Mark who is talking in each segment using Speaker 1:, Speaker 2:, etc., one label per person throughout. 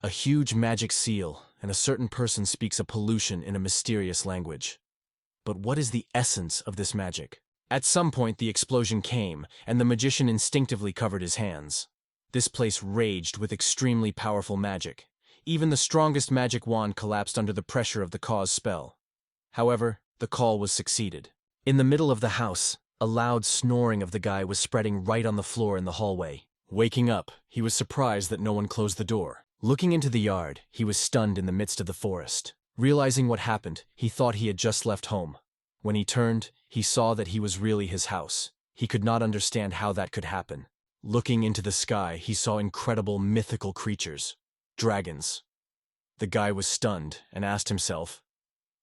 Speaker 1: A huge magic seal, and a certain person speaks a pollution in a mysterious language. But what is the essence of this magic? At some point the explosion came, and the magician instinctively covered his hands. This place raged with extremely powerful magic. Even the strongest magic wand collapsed under the pressure of the cause spell. However, the call was succeeded. In the middle of the house, a loud snoring of the guy was spreading right on the floor in the hallway. Waking up, he was surprised that no one closed the door. Looking into the yard, he was stunned in the midst of the forest. Realizing what happened, he thought he had just left home. When he turned, he saw that he was really his house. He could not understand how that could happen. Looking into the sky, he saw incredible mythical creatures. Dragons. The guy was stunned and asked himself,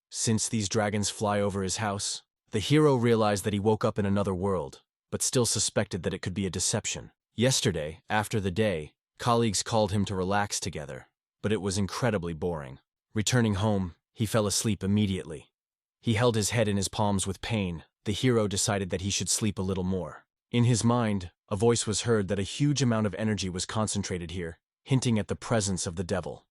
Speaker 1: since these dragons fly over his house? The hero realized that he woke up in another world, but still suspected that it could be a deception. Yesterday, after the day, colleagues called him to relax together, but it was incredibly boring. Returning home, he fell asleep immediately. He held his head in his palms with pain. The hero decided that he should sleep a little more. In his mind, a voice was heard that a huge amount of energy was concentrated here, hinting at the presence of the devil.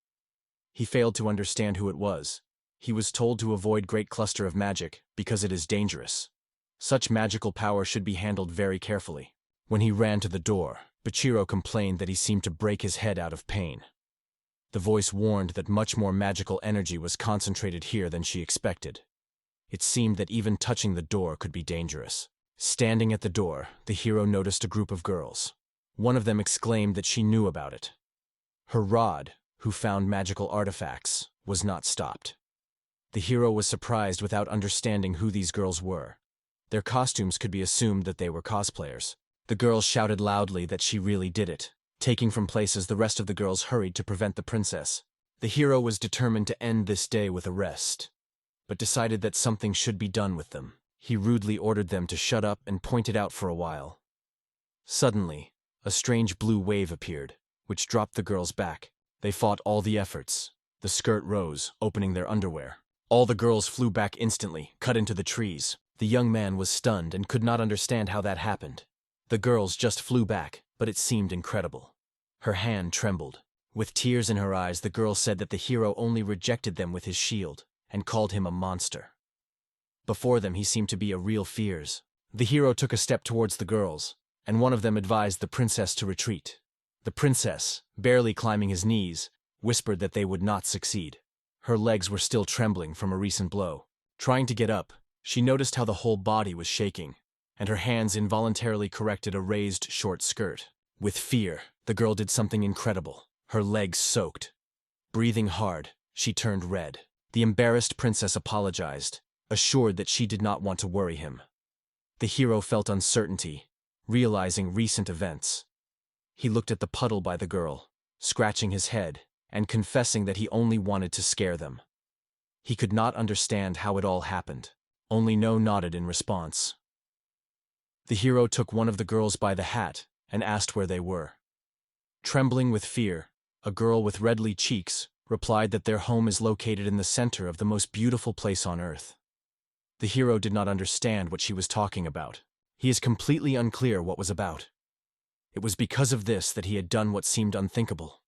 Speaker 1: He failed to understand who it was. He was told to avoid great cluster of magic because it is dangerous. Such magical power should be handled very carefully. When he ran to the door, Bichiro complained that he seemed to break his head out of pain. The voice warned that much more magical energy was concentrated here than she expected. It seemed that even touching the door could be dangerous. Standing at the door, the hero noticed a group of girls. One of them exclaimed that she knew about it. Her rod, who found magical artifacts, was not stopped. The hero was surprised without understanding who these girls were. Their costumes could be assumed that they were cosplayers. The girls shouted loudly that she really did it. Taking from places, the rest of the girls hurried to prevent the princess. The hero was determined to end this day with a rest, but decided that something should be done with them. He rudely ordered them to shut up and pointed out for a while. Suddenly, a strange blue wave appeared, which dropped the girls back. They fought all the efforts. The skirt rose, opening their underwear. All the girls flew back instantly, cut into the trees. The young man was stunned and could not understand how that happened. The girls just flew back, but it seemed incredible. Her hand trembled. With tears in her eyes, the girl said that the hero only rejected them with his shield and called him a monster. Before them, he seemed to be a real fears. The hero took a step towards the girls, and one of them advised the princess to retreat. The princess, barely climbing his knees, whispered that they would not succeed. Her legs were still trembling from a recent blow. Trying to get up, she noticed how the whole body was shaking, and her hands involuntarily corrected a raised short skirt. With fear, the girl did something incredible. Her legs soaked. Breathing hard, she turned red. The embarrassed princess apologized, assured that she did not want to worry him. The hero felt uncertainty, realizing recent events. He looked at the puddle by the girl, scratching his head, and confessing that he only wanted to scare them. He could not understand how it all happened. Only No nodded in response. The hero took one of the girls by the hat and asked where they were. Trembling with fear, a girl with redly cheeks replied that their home is located in the center of the most beautiful place on earth. The hero did not understand what she was talking about. He is completely unclear what was about. It was because of this that he had done what seemed unthinkable.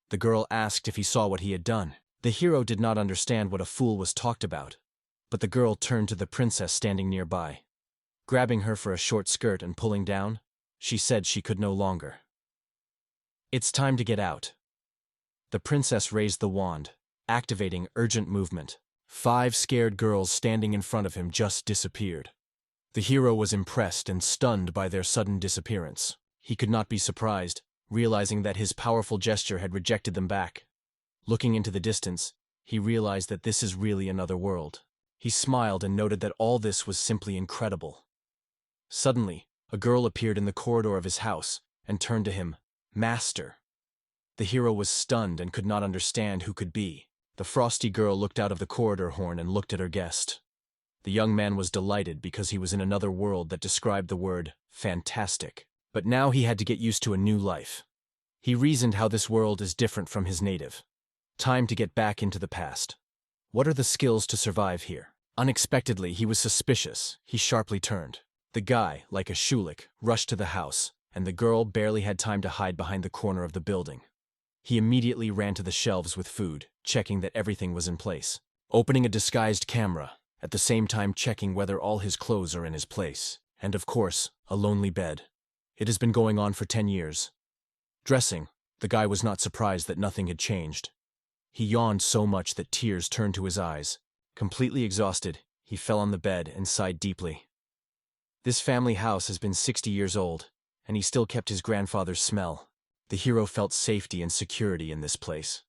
Speaker 1: The girl asked if he saw what he had done. The hero did not understand what a fool was talked about, but the girl turned to the princess standing nearby. Grabbing her for a short skirt and pulling down, she said she could no longer. It's time to get out. The princess raised the wand, activating urgent movement. 5 scared girls standing in front of him just disappeared. The hero was impressed and stunned by their sudden disappearance. He could not be surprised, realizing that his powerful gesture had rejected them back. Looking into the distance, he realized that this is really another world. He smiled and noted that all this was simply incredible. Suddenly, a girl appeared in the corridor of his house and turned to him, "Master." The hero was stunned and could not understand who could be. The frosty girl looked out of the corridor horn and looked at her guest. The young man was delighted because he was in another world that described the word fantastic. But now he had to get used to a new life. He reasoned how this world is different from his native. Time to get back into the past. What are the skills to survive here? Unexpectedly, he was suspicious. He sharply turned. The guy, like a shulik, rushed to the house, and the girl barely had time to hide behind the corner of the building. He immediately ran to the shelves with food, checking that everything was in place. Opening a disguised camera, at the same time checking whether all his clothes are in his place. And of course, a lonely bed. It has been going on for 10 years. Dressing, the guy was not surprised that nothing had changed. He yawned so much that tears turned to his eyes. Completely exhausted, he fell on the bed and sighed deeply. This family house has been 60 years old, and he still kept his grandfather's smell. The hero felt safety and security in this place.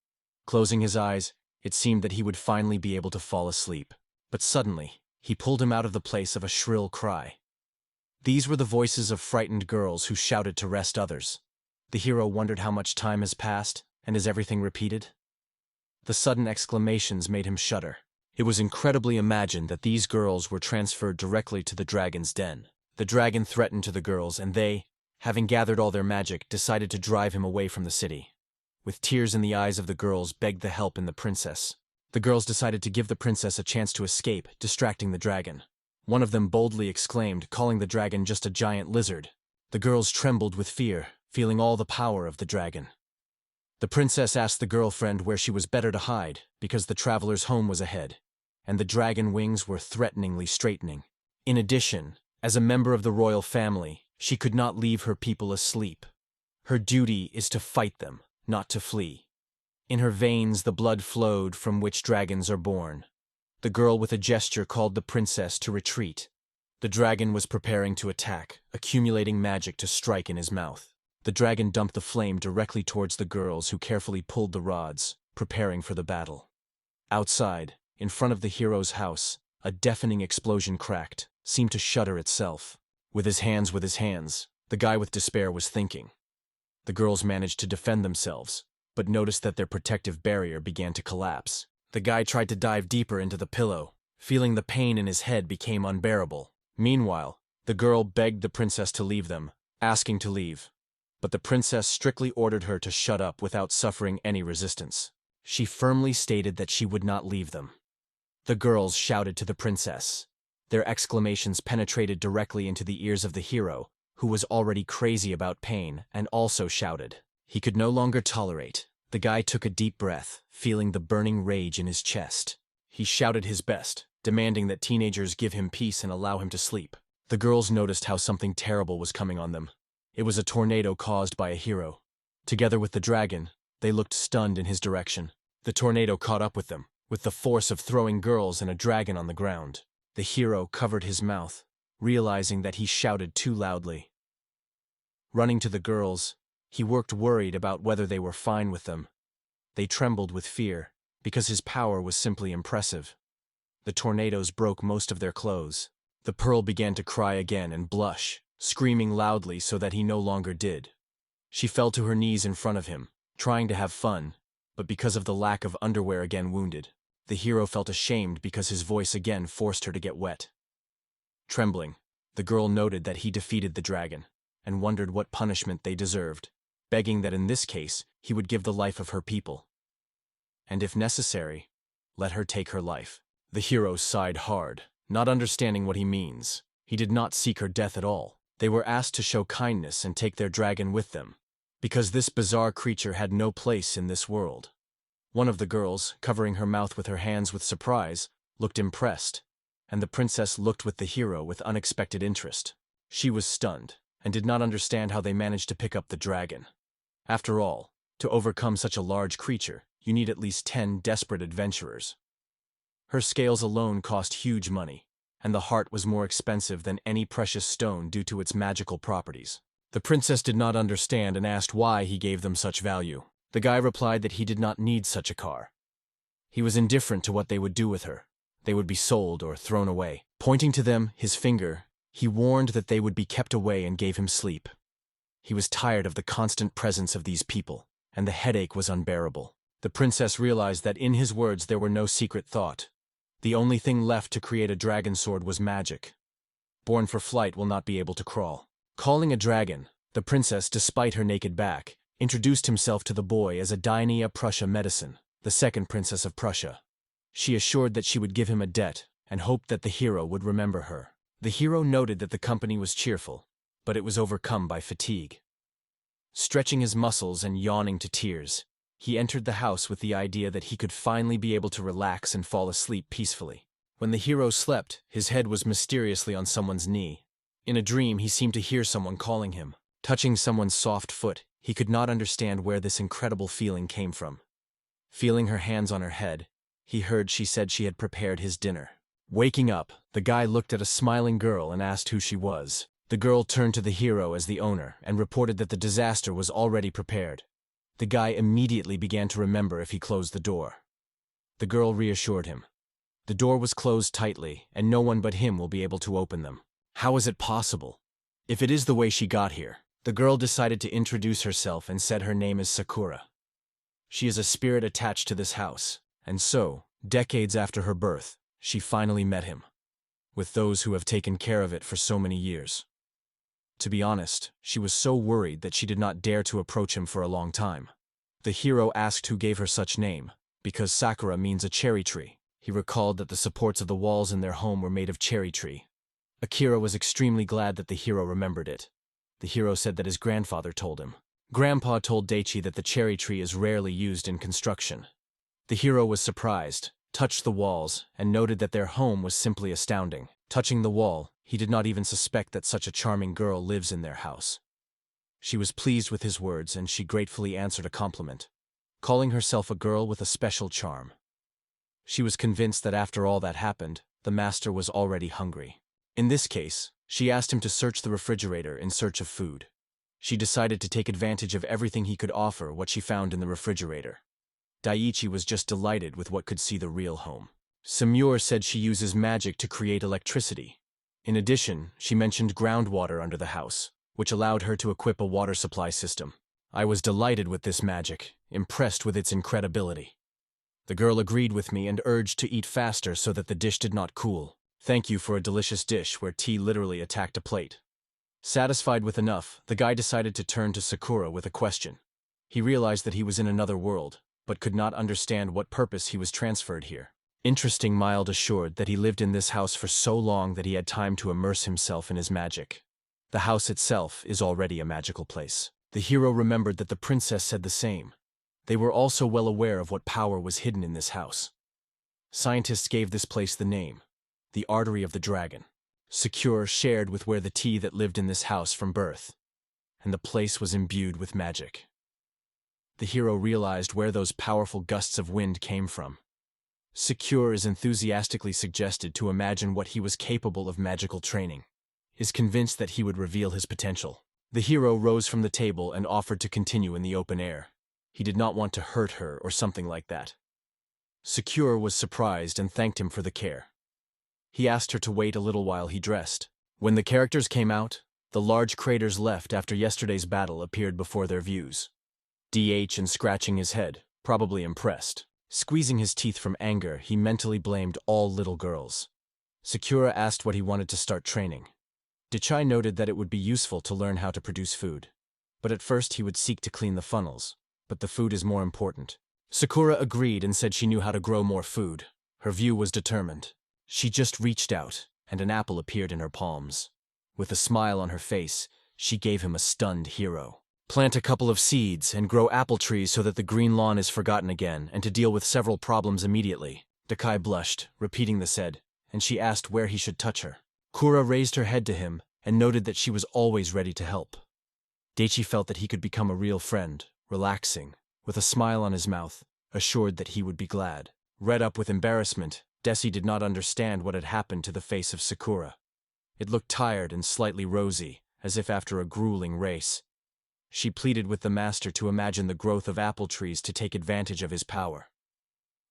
Speaker 1: Closing his eyes, it seemed that he would finally be able to fall asleep. But suddenly, he pulled him out of the place of a shrill cry. These were the voices of frightened girls who shouted to rest others. The hero wondered how much time has passed, and is everything repeated? The sudden exclamations made him shudder. It was incredibly imagined that these girls were transferred directly to the dragon's den. The dragon threatened to the girls, and they, having gathered all their magic, decided to drive him away from the city. With tears in the eyes of the girls, begged the help in the princess. The girls decided to give the princess a chance to escape, distracting the dragon. One of them boldly exclaimed, calling the dragon just a giant lizard. The girls trembled with fear, feeling all the power of the dragon. The princess asked the girlfriend where she was better to hide, because the traveler's home was ahead, and the dragon wings were threateningly straightening. In addition, as a member of the royal family, she could not leave her people asleep. Her duty is to fight them, not to flee. In her veins the blood flowed from which dragons are born. The girl with a gesture called the princess to retreat. The dragon was preparing to attack, accumulating magic to strike in his mouth. The dragon dumped the flame directly towards the girls, who carefully pulled the rods, preparing for the battle. Outside, in front of the hero's house, a deafening explosion cracked, seemed to shudder itself. With his hands, the guy with despair was thinking. The girls managed to defend themselves, but noticed that their protective barrier began to collapse. The guy tried to dive deeper into the pillow, feeling the pain in his head became unbearable. Meanwhile, the girl begged the princess to leave them, asking to leave. But the princess strictly ordered her to shut up without suffering any resistance. She firmly stated that she would not leave them. The girls shouted to the princess. Their exclamations penetrated directly into the ears of the hero, who was already crazy about pain, and also shouted. He could no longer tolerate. The guy took a deep breath, feeling the burning rage in his chest. He shouted his best, demanding that teenagers give him peace and allow him to sleep. The girls noticed how something terrible was coming on them. It was a tornado caused by a hero. Together with the dragon, they looked stunned in his direction. The tornado caught up with them, with the force of throwing girls and a dragon on the ground. The hero covered his mouth, realizing that he shouted too loudly. Running to the girls, he worked worried about whether they were fine with them. They trembled with fear, because his power was simply impressive. The tornadoes broke most of their clothes. The pearl began to cry again and blush, screaming loudly so that he no longer did. She fell to her knees in front of him, trying to have fun, but because of the lack of underwear again wounded. The hero felt ashamed because his voice again forced her to get wet. Trembling, the girl noted that he defeated the dragon, and wondered what punishment they deserved, begging that in this case he would give the life of her people. And if necessary, let her take her life. The hero sighed hard, not understanding what he means. He did not seek her death at all. They were asked to show kindness and take their dragon with them, because this bizarre creature had no place in this world. One of the girls, covering her mouth with her hands with surprise, looked impressed, and the princess looked with the hero with unexpected interest. She was stunned, and did not understand how they managed to pick up the dragon. After all, to overcome such a large creature, you need at least 10 desperate adventurers. Her scales alone cost huge money, and the heart was more expensive than any precious stone due to its magical properties. The princess did not understand and asked why he gave them such value. The guy replied that he did not need such a car. He was indifferent to what they would do with her. They would be sold or thrown away. Pointing to them, his finger, he warned that they would be kept away and gave him sleep. He was tired of the constant presence of these people, and the headache was unbearable. The princess realized that in his words there were no secret thought. The only thing left to create a dragon sword was magic. Born for flight will not be able to crawl. Calling a dragon, the princess, despite her naked back, introduced himself to the boy as a Diana Prussia medicine, the second princess of Prussia. She assured that she would give him a debt and hoped that the hero would remember her. The hero noted that the company was cheerful, but it was overcome by fatigue. Stretching his muscles and yawning to tears, He entered the house with the idea that he could finally be able to relax and fall asleep peacefully. When the hero slept, his head was mysteriously on someone's knee. In a dream, he seemed to hear someone calling him. Touching someone's soft foot, he could not understand where this incredible feeling came from. Feeling her hands on her head, he heard she said she had prepared his dinner. Waking up, the guy looked at a smiling girl and asked who she was. The girl turned to the hero as the owner and reported that the disaster was already prepared. The guy immediately began to remember if he closed the door. The girl reassured him. The door was closed tightly, and no one but him will be able to open them. How is it possible? If it is the way she got here, the girl decided to introduce herself and said her name is Sakura. She is a spirit attached to this house, and so, decades after her birth, she finally met him, with those who have taken care of it for so many years. To be honest, she was so worried that she did not dare to approach him for a long time. The hero asked who gave her such name, because Sakura means a cherry tree. He recalled that the supports of the walls in their home were made of cherry tree. Akira was extremely glad that the hero remembered it. The hero said that his grandfather told him. Grandpa told Daichi that the cherry tree is rarely used in construction. The hero was surprised, touched the walls, and noted that their home was simply astounding. Touching the wall, he did not even suspect that such a charming girl lives in their house. She was pleased with his words, and she gratefully answered a compliment, calling herself a girl with a special charm. She was convinced that after all that happened, the master was already hungry. In this case, she asked him to search the refrigerator in search of food. She decided to take advantage of everything he could offer what she found in the refrigerator. Daichi was just delighted with what could see the real home. Samur said she uses magic to create electricity. In addition, she mentioned groundwater under the house, which allowed her to equip a water supply system. I was delighted with this magic, impressed with its incredibility. The girl agreed with me and urged to eat faster so that the dish did not cool. Thank you for a delicious dish where tea literally attacked a plate. Satisfied with enough, the guy decided to turn to Sakura with a question. He realized that he was in another world, but could not understand what purpose he was transferred here. Interesting, Mild assured that he lived in this house for so long that he had time to immerse himself in his magic. The house itself is already a magical place. The hero remembered that the princess said the same. They were also well aware of what power was hidden in this house. Scientists gave this place the name, the Artery of the Dragon. Secure shared with where the tea that lived in this house from birth, and the place was imbued with magic. The hero realized where those powerful gusts of wind came from. Secure is enthusiastically suggested to imagine what he was capable of magical training. Is convinced that he would reveal his potential. The hero rose from the table and offered to continue in the open air. He did not want to hurt her or something like that. Secure was surprised and thanked him for the care. He asked her to wait a little while he dressed. When the characters came out, the large craters left after yesterday's battle appeared before their views. DH and scratching his head, probably impressed. Squeezing his teeth from anger, he mentally blamed all little girls. Sakura asked what he wanted to start training. Daichi noted that it would be useful to learn how to produce food. But at first he would seek to clean the funnels, but the food is more important. Sakura agreed and said she knew how to grow more food. Her view was determined. She just reached out, and an apple appeared in her palms. With a smile on her face, she gave him a stunned hero. Plant a couple of seeds and grow apple trees so that the green lawn is forgotten again, and to deal with several problems immediately. Daichi blushed, repeating the said, and she asked where he should touch her. Kura raised her head to him and noted that she was always ready to help. Daichi felt that he could become a real friend, relaxing, with a smile on his mouth, assured that he would be glad. Read up with embarrassment, Desi did not understand what had happened to the face of Sakura. It looked tired and slightly rosy, as if after a grueling race. She pleaded with the master to imagine the growth of apple trees to take advantage of his power.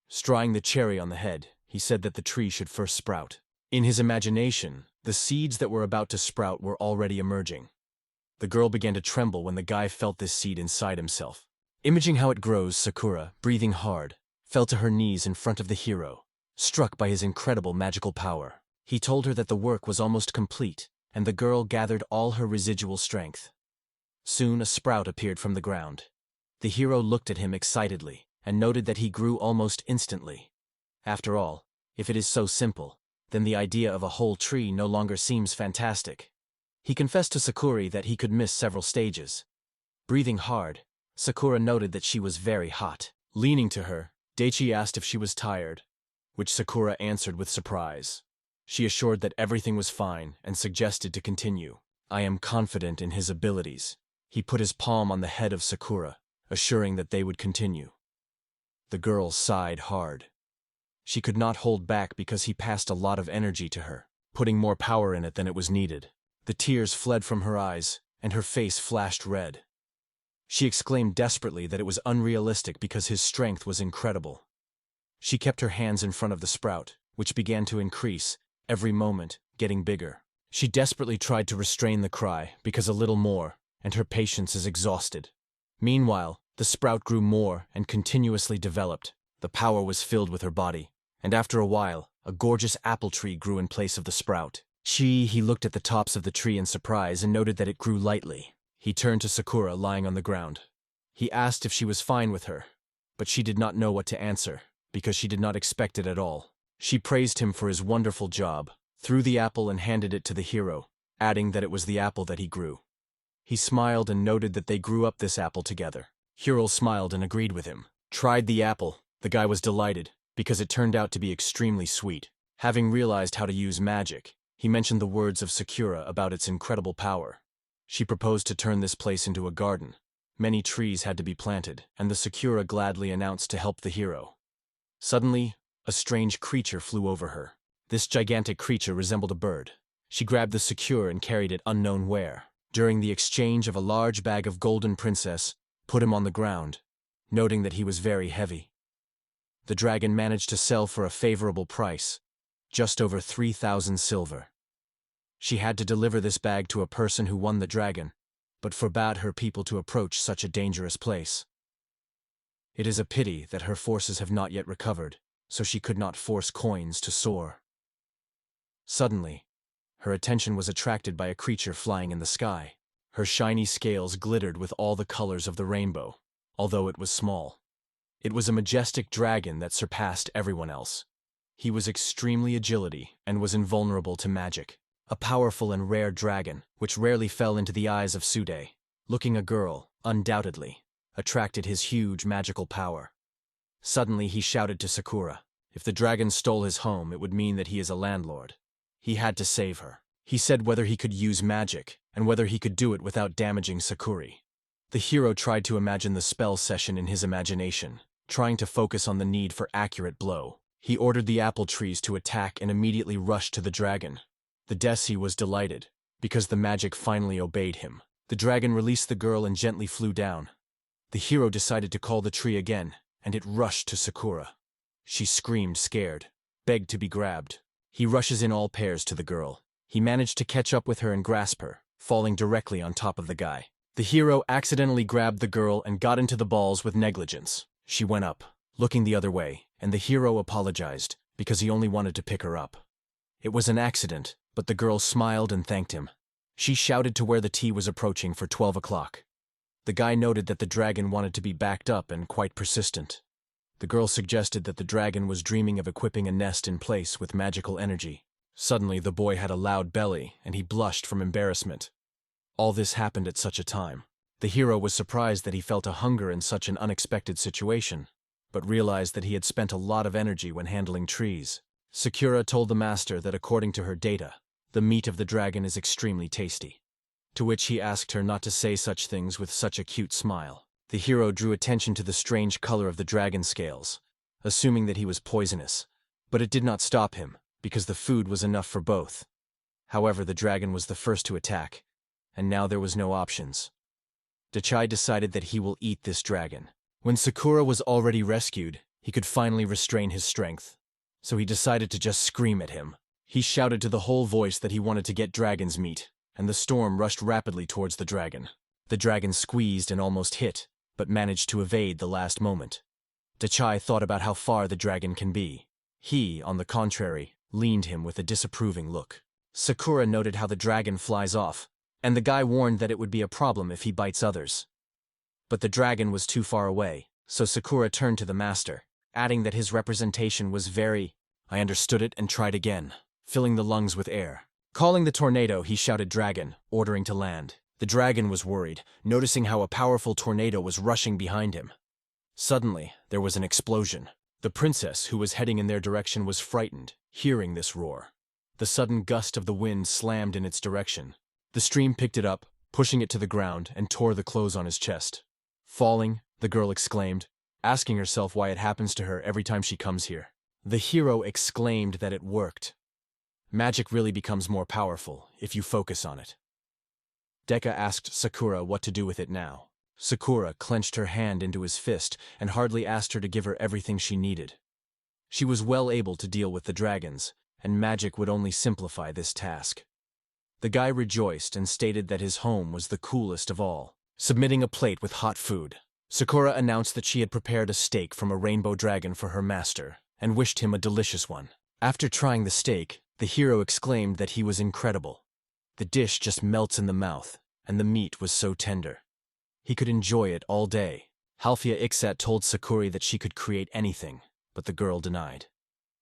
Speaker 1: Strying the cherry on the head, he said that the tree should first sprout. In his imagination, the seeds that were about to sprout were already emerging. The girl began to tremble when the guy felt this seed inside himself. Imaging how it grows, Sakura, breathing hard, fell to her knees in front of the hero, struck by his incredible magical power. He told her that the work was almost complete, and the girl gathered all her residual strength. Soon a sprout appeared from the ground. The hero looked at him excitedly, and noted that he grew almost instantly. After all, if it is so simple, then the idea of a whole tree no longer seems fantastic. He confessed to Sakura that he could miss several stages. Breathing hard, Sakura noted that she was very hot. Leaning to her, Daichi asked if she was tired, which Sakura answered with surprise. She assured that everything was fine and suggested to continue. I am confident in his abilities. He put his palm on the head of Sakura, assuring that they would continue. The girl sighed hard. She could not hold back because he passed a lot of energy to her, putting more power in it than it was needed. The tears fled from her eyes, and her face flashed red. She exclaimed desperately that it was unrealistic because his strength was incredible. She kept her hands in front of the sprout, which began to increase, every moment, getting bigger. She desperately tried to restrain the cry, because a little more, and her patience is exhausted. Meanwhile, the sprout grew more and continuously developed. The power was filled with her body, and after a while, a gorgeous apple tree grew in place of the sprout. He looked at the tops of the tree in surprise and noted that it grew lightly. He turned to Sakura lying on the ground. He asked if she was fine with her, but she did not know what to answer, because she did not expect it at all. She praised him for his wonderful job, threw the apple and handed it to the hero, adding that it was the apple that he grew. He smiled and noted that they grew up this apple together. Hero smiled and agreed with him. Tried the apple. The guy was delighted, because it turned out to be extremely sweet. Having realized how to use magic, he mentioned the words of Sakura about its incredible power. She proposed to turn this place into a garden. Many trees had to be planted, and the Sakura gladly announced to help the hero. Suddenly, a strange creature flew over her. This gigantic creature resembled a bird. She grabbed the Sakura and carried it unknown where. During the exchange of a large bag of golden princess, put him on the ground, noting that he was very heavy. The dragon managed to sell for a favorable price, just over 3,000 silver. She had to deliver this bag to a person who won the dragon, but forbade her people to approach such a dangerous place. It is a pity that her forces have not yet recovered, so she could not force coins to soar. Suddenly, her attention was attracted by a creature flying in the sky. Her shiny scales glittered with all the colors of the rainbow, although it was small. It was a majestic dragon that surpassed everyone else. He was extremely agility and was invulnerable to magic. A powerful and rare dragon, which rarely fell into the eyes of Sude, looking a girl, undoubtedly, attracted his huge magical power. Suddenly he shouted to Sakura. If the dragon stole his home, it would mean that he is a landlord. He had to save her. He said whether he could use magic, and whether he could do it without damaging Sakura. The hero tried to imagine the spell session in his imagination, trying to focus on the need for accurate blow. He ordered the apple trees to attack and immediately rushed to the dragon. The Desi was delighted, because the magic finally obeyed him. The dragon released the girl and gently flew down. The hero decided to call the tree again, and it rushed to Sakura. She screamed, scared, begged to be grabbed. He rushes in all pairs to the girl. He managed to catch up with her and grasp her, falling directly on top of the guy. The hero accidentally grabbed the girl and got into the balls with negligence. She went up, looking the other way, and the hero apologized, because he only wanted to pick her up. It was an accident, but the girl smiled and thanked him. She shouted to where the tea was approaching for 12 o'clock. The guy noted that the dragon wanted to be backed up and quite persistent. The girl suggested that the dragon was dreaming of equipping a nest in place with magical energy. Suddenly the boy had a loud belly, and he blushed from embarrassment. All this happened at such a time. The hero was surprised that he felt a hunger in such an unexpected situation, but realized that he had spent a lot of energy when handling trees. Sakura told the master that according to her data, the meat of the dragon is extremely tasty. To which he asked her not to say such things with such a cute smile. The hero drew attention to the strange color of the dragon scales, assuming that he was poisonous, but it did not stop him, because the food was enough for both. However, the dragon was the first to attack, and now there was no options. Dachai decided that he will eat this dragon. When Sakura was already rescued, he could finally restrain his strength, so he decided to just scream at him. He shouted to the whole voice that he wanted to get dragon's meat, and the storm rushed rapidly towards the dragon. The dragon squeezed and almost hit, but managed to evade the last moment. Dachai thought about how far the dragon can be. He, on the contrary, leaned him with a disapproving look. Sakura noted how the dragon flies off, and the guy warned that it would be a problem if he bites others. But the dragon was too far away, so Sakura turned to the master, adding that his representation was very... I understood it and tried again, filling the lungs with air. Calling the tornado, he shouted dragon, ordering to land. The dragon was worried, noticing how a powerful tornado was rushing behind him. Suddenly, there was an explosion. The princess, who was heading in their direction, was frightened, hearing this roar. The sudden gust of the wind slammed in its direction. The stream picked it up, pushing it to the ground, and tore the clothes on his chest. Falling, the girl exclaimed, asking herself why it happens to her every time she comes here. The hero exclaimed that it worked. Magic really becomes more powerful if you focus on it. Deka asked Sakura what to do with it now. Sakura clenched her hand into his fist and hardly asked her to give her everything she needed. She was well able to deal with the dragons, and magic would only simplify this task. The guy rejoiced and stated that his home was the coolest of all, submitting a plate with hot food. Sakura announced that she had prepared a steak from a rainbow dragon for her master, and wished him a delicious one. After trying the steak, the hero exclaimed that he was incredible. The dish just melts in the mouth, and the meat was so tender. He could enjoy it all day. Halfia Ixat told Sakura that she could create anything, but the girl denied.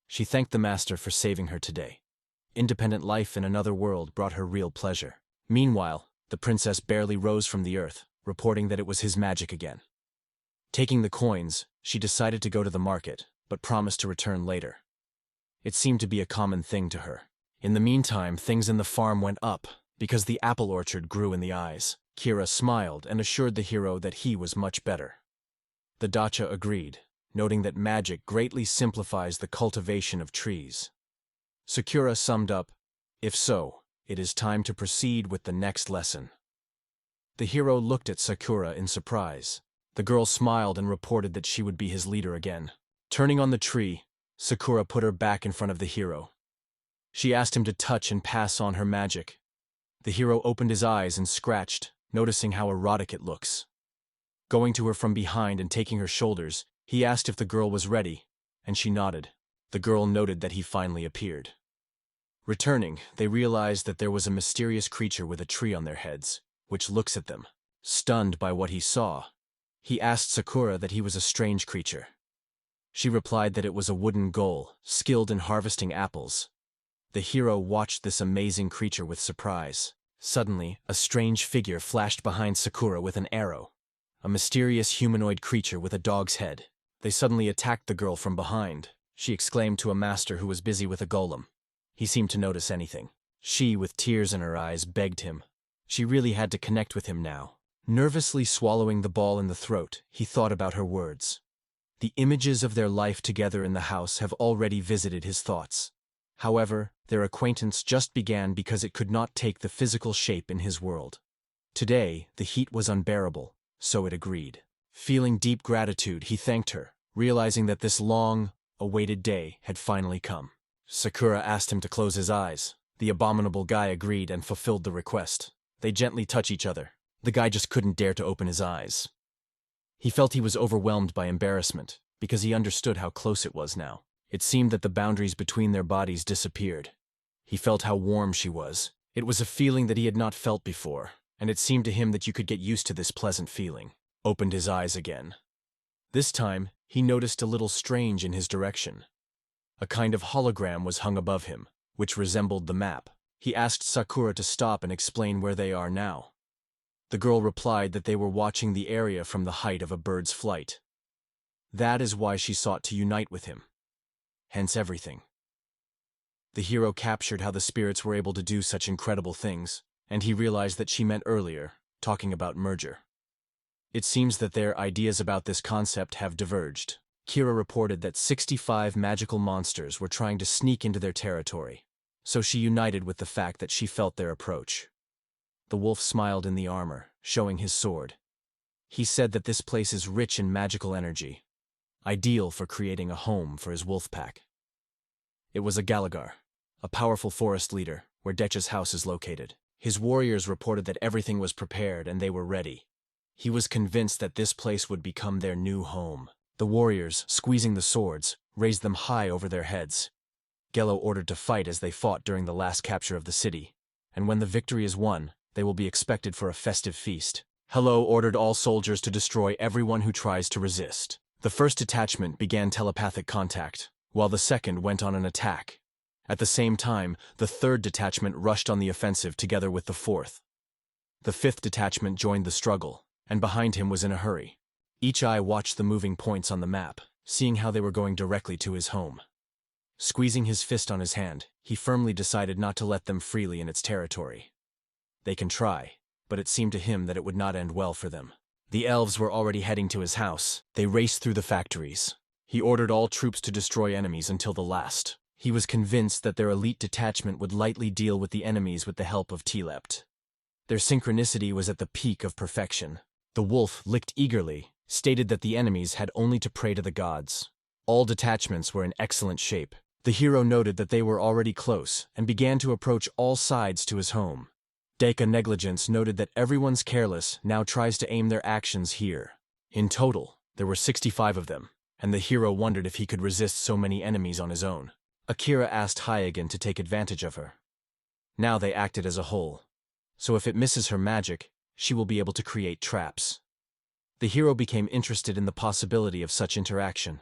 Speaker 1: She thanked the master for saving her today. Independent life in another world brought her real pleasure. Meanwhile, the princess barely rose from the earth, reporting that it was his magic again. Taking the coins, she decided to go to the market, but promised to return later. It seemed to be a common thing to her. In the meantime, things in the farm went up, because the apple orchard grew in the eyes. Kira smiled and assured the hero that he was much better. The dacha agreed, noting that magic greatly simplifies the cultivation of trees. Sakura summed up, "If so, it is time to proceed with the next lesson." The hero looked at Sakura in surprise. The girl smiled and reported that she would be his leader again. Turning on the tree, Sakura put her back in front of the hero. She asked him to touch and pass on her magic. The hero opened his eyes and scratched, noticing how erotic it looks. Going to her from behind and taking her shoulders, he asked if the girl was ready, and she nodded. The girl noted that he finally appeared. Returning, they realized that there was a mysterious creature with a tree on their heads, which looks at them. Stunned by what he saw, he asked Sakura that he was a strange creature. She replied that it was a wooden ghoul, skilled in harvesting apples. The hero watched this amazing creature with surprise. Suddenly, a strange figure flashed behind Sakura with an arrow. A mysterious humanoid creature with a dog's head. They suddenly attacked the girl from behind. She exclaimed to a master who was busy with a golem. He seemed to notice anything. She, with tears in her eyes, begged him. She really had to connect with him now. Nervously swallowing the ball in the throat, he thought about her words. The images of their life together in the house have already visited his thoughts. However, their acquaintance just began because it could not take the physical shape in his world. Today, the heat was unbearable, so it agreed. Feeling deep gratitude, he thanked her, realizing that this long-awaited day had finally come. Sakura asked him to close his eyes. The abominable guy agreed and fulfilled the request. They gently touch each other. The guy just couldn't dare to open his eyes. He felt he was overwhelmed by embarrassment, because he understood how close it was now. It seemed that the boundaries between their bodies disappeared. He felt how warm she was. It was a feeling that he had not felt before, and it seemed to him that you could get used to this pleasant feeling. Opened his eyes again. This time, he noticed a little strange in his direction. A kind of hologram was hung above him, which resembled the map. He asked Sakura to stop and explain where they are now. The girl replied that they were watching the area from the height of a bird's flight. That is why she sought to unite with him. Hence everything. The hero captured how the spirits were able to do such incredible things, and he realized that she meant earlier, talking about merger. It seems that their ideas about this concept have diverged. Kira reported that 65 magical monsters were trying to sneak into their territory, so she united with the fact that she felt their approach. The wolf smiled in the armor, showing his sword. He said that this place is rich in magical energy, ideal for creating a home for his wolf pack. It was a Galagar, a powerful forest leader, where Decha's house is located. His warriors reported that everything was prepared and they were ready. He was convinced that this place would become their new home. The warriors, squeezing the swords, raised them high over their heads. Gello ordered to fight as they fought during the last capture of the city, and when the victory is won, they will be expected for a festive feast. Hello ordered all soldiers to destroy everyone who tries to resist. The first detachment began telepathic contact, while the second went on an attack. At the same time, the third detachment rushed on the offensive together with the fourth. The fifth detachment joined the struggle, and behind him was in a hurry. Each eye watched the moving points on the map, seeing how they were going directly to his home. Squeezing his fist on his hand, he firmly decided not to let them freely in its territory. They can try, but it seemed to him that it would not end well for them. The elves were already heading to his house. They raced through the factories. He ordered all troops to destroy enemies until the last. He was convinced that their elite detachment would lightly deal with the enemies with the help of Telept. Their synchronicity was at the peak of perfection. The wolf licked eagerly, stated that the enemies had only to pray to the gods. All detachments were in excellent shape. The hero noted that they were already close and began to approach all sides to his home. Deka Negligence noted that everyone's careless now tries to aim their actions here. In total, there were 65 of them, and the hero wondered if he could resist so many enemies on his own. Akira asked Hyegen to take advantage of her. Now they acted as a whole, so if it misses her magic, she will be able to create traps. The hero became interested in the possibility of such interaction.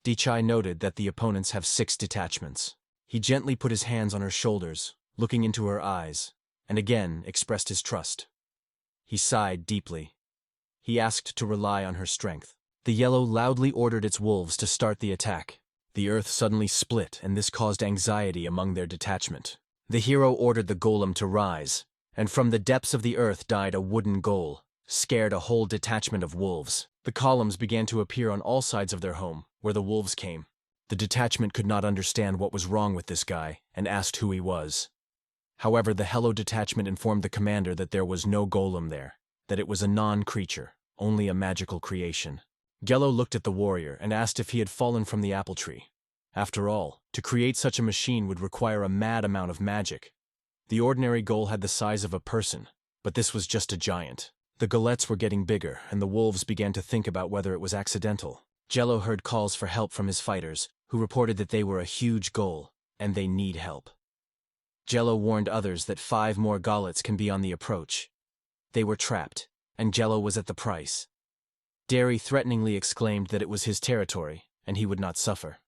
Speaker 1: Dichai noted that the opponents have 6 detachments. He gently put his hands on her shoulders, looking into her eyes, and again expressed his trust. He sighed deeply. He asked to rely on her strength. The yellow loudly ordered its wolves to start the attack. The earth suddenly split, and this caused anxiety among their detachment. The hero ordered the golem to rise, and from the depths of the earth died a wooden ghoul, scared a whole detachment of wolves. The columns began to appear on all sides of their home, where the wolves came. The detachment could not understand what was wrong with this guy, and asked who he was. However, the Hello detachment informed the commander that there was no golem there, that it was a non-creature, only a magical creation. Gello looked at the warrior and asked if he had fallen from the apple tree. After all, to create such a machine would require a mad amount of magic. The ordinary ghoul had the size of a person, but this was just a giant. The golettes were getting bigger, and the wolves began to think about whether it was accidental. Gello heard calls for help from his fighters, who reported that they were a huge ghoul, and they need help. Gello warned others that 5 more golettes can be on the approach. They were trapped, and Gello was at the price. Derry threateningly exclaimed that it was his territory, and he would not suffer.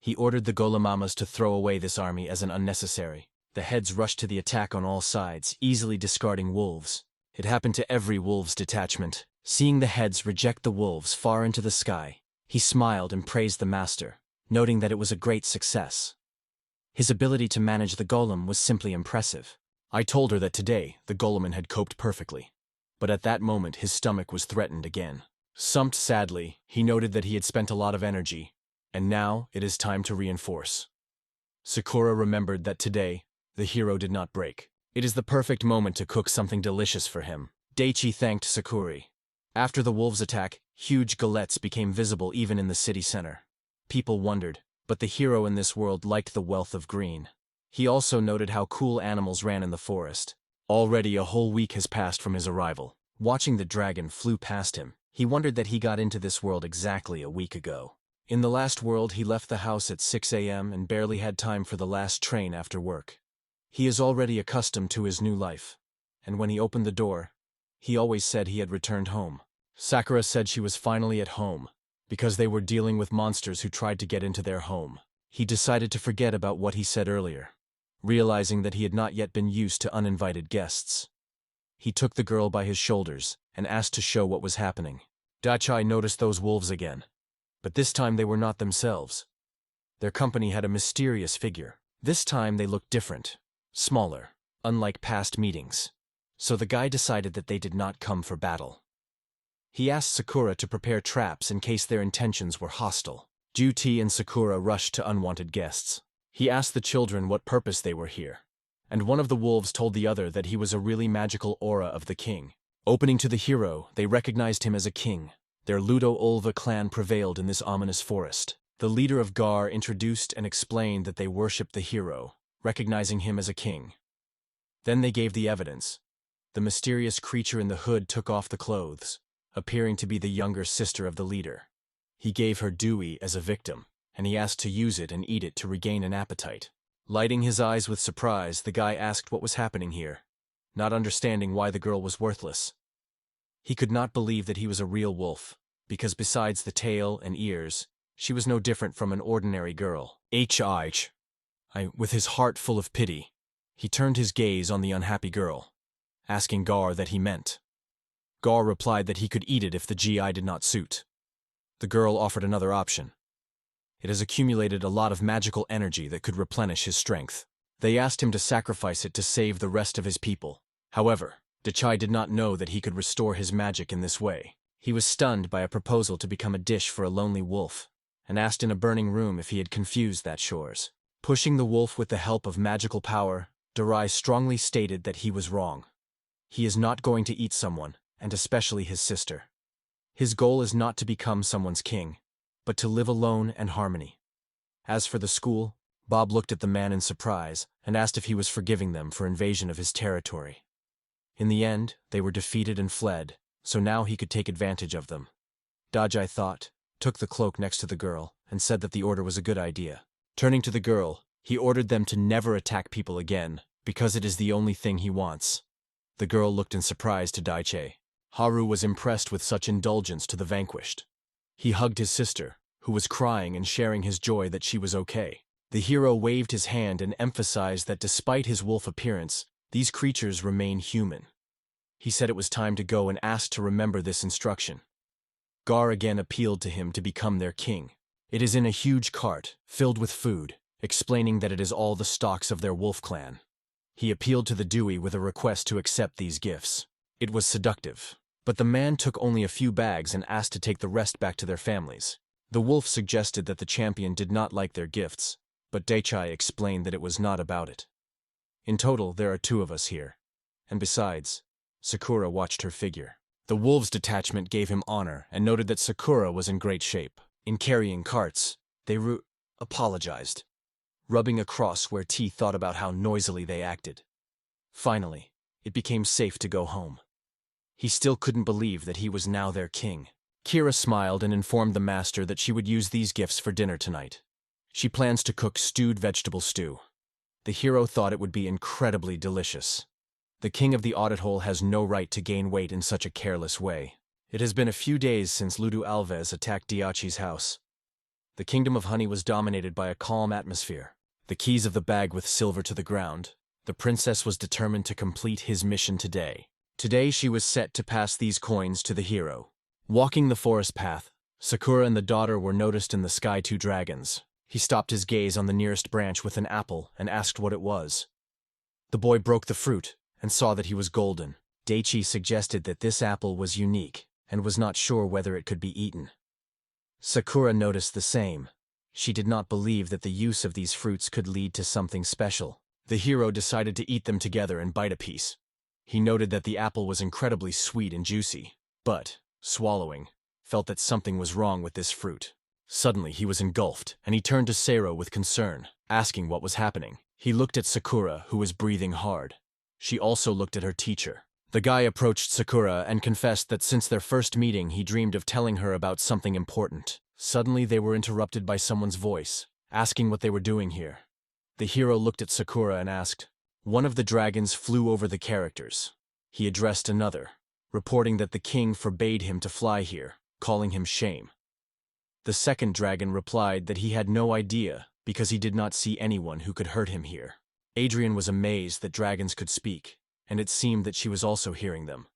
Speaker 1: He ordered the Golemamas to throw away this army as an unnecessary. The heads rushed to the attack on all sides, easily discarding wolves. It happened to every wolves detachment. Seeing the heads reject the wolves far into the sky, he smiled and praised the master, noting that it was a great success. His ability to manage the golem was simply impressive. I told her that today the goleman had coped perfectly. But at that moment his stomach was threatened again. Sumped sadly, he noted that he had spent a lot of energy, and now it is time to reinforce. Sakura remembered that today, the hero did not break. It is the perfect moment to cook something delicious for him. Daichi thanked Sakuri. After the wolves' attack, huge golettes became visible even in the city center. People wondered, but the hero in this world liked the wealth of green. He also noted how cool animals ran in the forest. Already a whole week has passed from his arrival. Watching the dragon flew past him, he wondered that he got into this world exactly a week ago. In the last world, he left the house at 6 a.m. and barely had time for the last train after work. He is already accustomed to his new life, and when he opened the door, he always said he had returned home. Sakura said she was finally at home, because they were dealing with monsters who tried to get into their home. He decided to forget about what he said earlier, realizing that he had not yet been used to uninvited guests. He took the girl by his shoulders and asked to show what was happening. Dachai noticed those wolves again, but this time they were not themselves. Their company had a mysterious figure. This time they looked different, smaller, unlike past meetings. So the guy decided that they did not come for battle. He asked Sakura to prepare traps in case their intentions were hostile. Juti and Sakura rushed to unwanted guests. He asked the children what purpose they were here, and one of the wolves told the other that he was a really magical aura of the king. Opening to the hero, they recognized him as a king. Their Ludo-Ulva clan prevailed in this ominous forest. The leader of Gar introduced and explained that they worshipped the hero, recognizing him as a king. Then they gave the evidence. The mysterious creature in the hood took off the clothes, appearing to be the younger sister of the leader. He gave her Dewey as a victim, and he asked to use it and eat it to regain an appetite. Lighting his eyes with surprise, the guy asked what was happening here, not understanding why the girl was worthless. He could not believe that he was a real wolf, because besides the tail and ears, she was no different from an ordinary girl. With his heart full of pity, he turned his gaze on the unhappy girl. asking Gar that he meant. Gar replied that he could eat it if the GI did not suit. The girl offered another option. It has accumulated a lot of magical energy that could replenish his strength. They asked him to sacrifice it to save the rest of his people. However, Dechai did not know that he could restore his magic in this way. He was stunned by a proposal to become a dish for a lonely wolf, and asked in a burning room if he had confused that chores. Pushing the wolf with the help of magical power, Dechai strongly stated that he was wrong. He is not going to eat someone, and especially his sister. His goal is not to become someone's king, but to live alone and harmony. As for the school, Bob looked at the man in surprise and asked if he was forgiving them for invasion of his territory. In the end, they were defeated and fled, so now he could take advantage of them. Dajai thought, took the cloak next to the girl, and said that the order was a good idea. Turning to the girl, he ordered them to never attack people again, because it is the only thing he wants. The girl looked in surprise to Daiche. Haru was impressed with such indulgence to the vanquished. He hugged his sister, who was crying and sharing his joy that she was okay. The hero waved his hand and emphasized that despite his wolf appearance, these creatures remain human. He said it was time to go and asked to remember this instruction. Gar again appealed to him to become their king. It is in a huge cart, filled with food, explaining that it is all the stocks of their wolf clan. He appealed to the Dewey with a request to accept these gifts. It was seductive, but the man took only a few bags and asked to take the rest back to their families. The wolf suggested that the champion did not like their gifts, but Dechai explained that it was not about it. In total, there are 2 of us here. And besides, Sakura watched her figure. The wolves' detachment gave him honor and noted that Sakura was in great shape. In carrying carts, they apologized, rubbing across where T thought about how noisily they acted. Finally, it became safe to go home. He still couldn't believe that he was now their king. Kira smiled and informed the master that she would use these gifts for dinner tonight. She plans to cook stewed vegetable stew. The hero thought it would be incredibly delicious. The king of the audit hole has no right to gain weight in such a careless way. It has been a few days since Ludo Alves attacked Diachi's house. The kingdom of honey was dominated by a calm atmosphere. The keys of the bag with silver to the ground. The princess was determined to complete his mission today. Today she was set to pass these coins to the hero. Walking the forest path, Sakura and the daughter were noticed in the sky 2 dragons. He stopped his gaze on the nearest branch with an apple and asked what it was. The boy broke the fruit and saw that he was golden. Daichi suggested that this apple was unique and was not sure whether it could be eaten. Sakura noticed the same. She did not believe that the use of these fruits could lead to something special. The hero decided to eat them together and bite a piece. He noted that the apple was incredibly sweet and juicy, but, swallowing, felt that something was wrong with this fruit. Suddenly he was engulfed, and he turned to Seiro with concern, asking what was happening. He looked at Sakura, who was breathing hard. She also looked at her teacher. The guy approached Sakura and confessed that since their first meeting he dreamed of telling her about something important. Suddenly they were interrupted by someone's voice, asking what they were doing here. The hero looked at Sakura and asked. One of the dragons flew over the characters. He addressed another, reporting that the king forbade him to fly here, calling him shame. The second dragon replied that he had no idea because he did not see anyone who could hurt him here. Adrian was amazed that dragons could speak, and it seemed that she was also hearing them.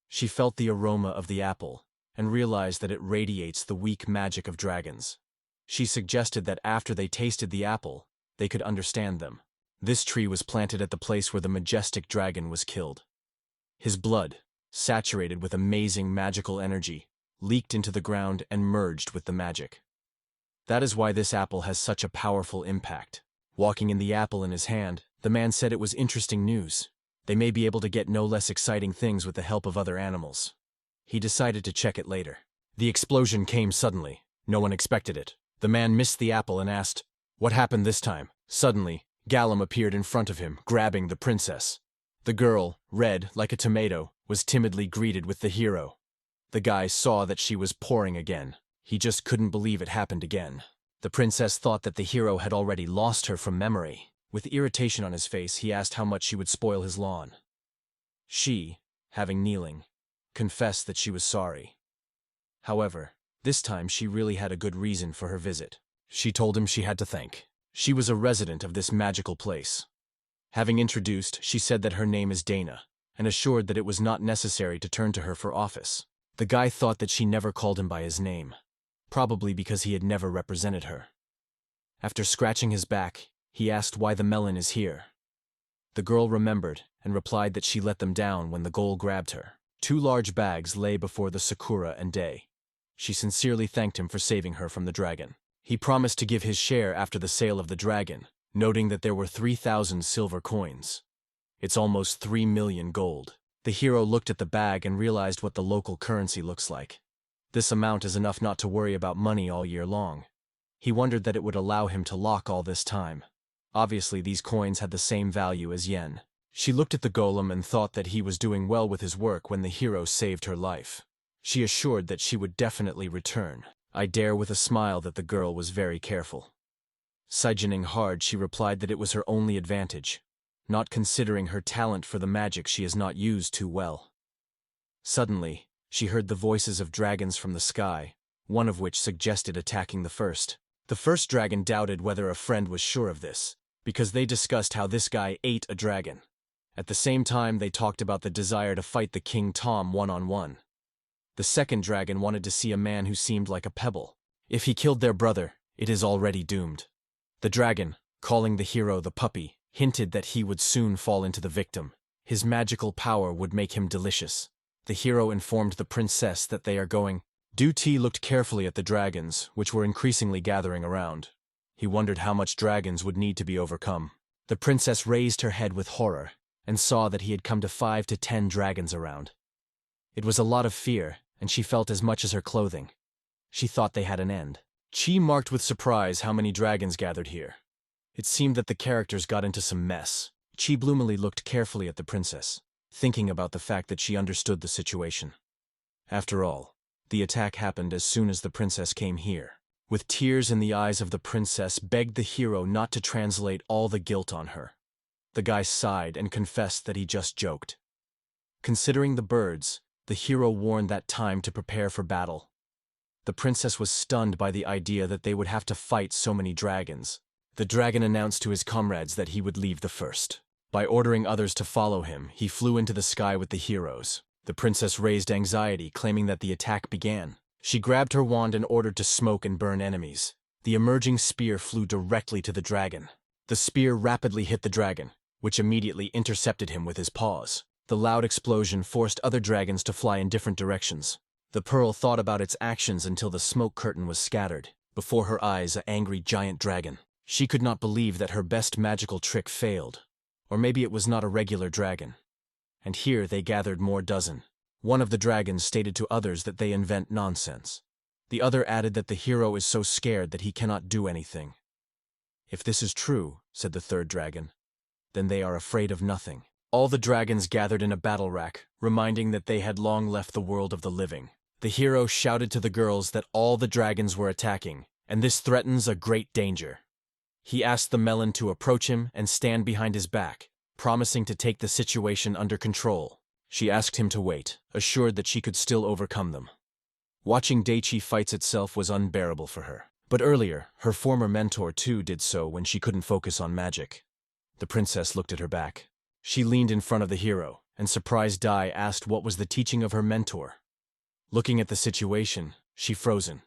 Speaker 1: She felt the aroma of the apple and realized that it radiates the weak magic of dragons. She suggested that after they tasted the apple, they could understand them. This tree was planted at the place where the majestic dragon was killed. His blood, saturated with amazing magical energy, leaked into the ground and merged with the magic. That is why this apple has such a powerful impact. Walking in the apple in his hand, the man said it was interesting news. They may be able to get no less exciting things with the help of other animals. He decided to check it later. The explosion came suddenly. No one expected it. The man missed the apple and asked, "What happened this time?" Suddenly, Gallum appeared in front of him, grabbing the princess. The girl, red like a tomato, was timidly greeted with the hero. The guy saw that she was pouring again. He just couldn't believe it happened again. The princess thought that the hero had already lost her from memory. With irritation on his face, he asked how much she would spoil his lawn. She, having kneeling, confessed that she was sorry. However, this time she really had a good reason for her visit. She told him she had to thank. She was a resident of this magical place. Having introduced, she said that her name is Dana, and assured that it was not necessary to turn to her for office. The guy thought that she never called him by his name, probably because he had never represented her. After scratching his back, he asked why the melon is here. The girl remembered and replied that she let them down when the goal grabbed her. 2 large bags lay before the Sakura and Day. She sincerely thanked him for saving her from the dragon. He promised to give his share after the sale of the dragon, noting that there were 3,000 silver coins. It's almost 3 million gold. The hero looked at the bag and realized what the local currency looks like. This amount is enough not to worry about money all year long. He wondered that it would allow him to lock all this time. Obviously, these coins had the same value as yen. She looked at the golem and thought that he was doing well with his work when the hero saved her life. She assured that she would definitely return. I dare with a smile that the girl was very careful. Sigening hard, she replied that it was her only advantage, not considering her talent for the magic she has not used too well. Suddenly, she heard the voices of dragons from the sky, one of which suggested attacking the first. The first dragon doubted whether a friend was sure of this, because they discussed how this guy ate a dragon. At the same time, they talked about the desire to fight the King Tom one-on-one. The second dragon wanted to see a man who seemed like a pebble. If he killed their brother, it is already doomed. The dragon, calling the hero the puppy, hinted that he would soon fall into the victim. His magical power would make him delicious. The hero informed the princess that they are going. Du-Ti looked carefully at the dragons, which were increasingly gathering around. He wondered how much dragons would need to be overcome. The princess raised her head with horror and saw that he had come to 5 to 10 dragons around. It was a lot of fear, and she felt as much as her clothing. She thought they had an end. Chi marked with surprise how many dragons gathered here. It seemed that the characters got into some mess. Chi gloomily looked carefully at the princess, thinking about the fact that she understood the situation. After all, the attack happened as soon as the princess came here. With tears in the eyes of the princess, begged the hero not to translate all the guilt on her. The guy sighed and confessed that he just joked. Considering the birds, the hero warned that time to prepare for battle. The princess was stunned by the idea that they would have to fight so many dragons. The dragon announced to his comrades that he would leave the first. By ordering others to follow him, he flew into the sky with the heroes. The princess raised anxiety, claiming that the attack began. She grabbed her wand and ordered to smoke and burn enemies. The emerging spear flew directly to the dragon. The spear rapidly hit the dragon, which immediately intercepted him with his paws. The loud explosion forced other dragons to fly in different directions. The pearl thought about its actions until the smoke curtain was scattered. Before her eyes, an angry giant dragon. She could not believe that her best magical trick failed. Or maybe it was not a regular dragon. And here they gathered more dozen. One of the dragons stated to others that they invent nonsense. The other added that the hero is so scared that he cannot do anything. If this is true, said the third dragon, then they are afraid of nothing. All the dragons gathered in a battle rack, reminding that they had long left the world of the living. The hero shouted to the girls that all the dragons were attacking, and this threatens a great danger. He asked the melon to approach him and stand behind his back, promising to take the situation under control. She asked him to wait, assured that she could still overcome them. Watching Daichi fights itself was unbearable for her. But earlier, her former mentor too did so when she couldn't focus on magic. The princess looked at her back. She leaned in front of the hero, and surprised Dai asked what was the teaching of her mentor. Looking at the situation, she frozen.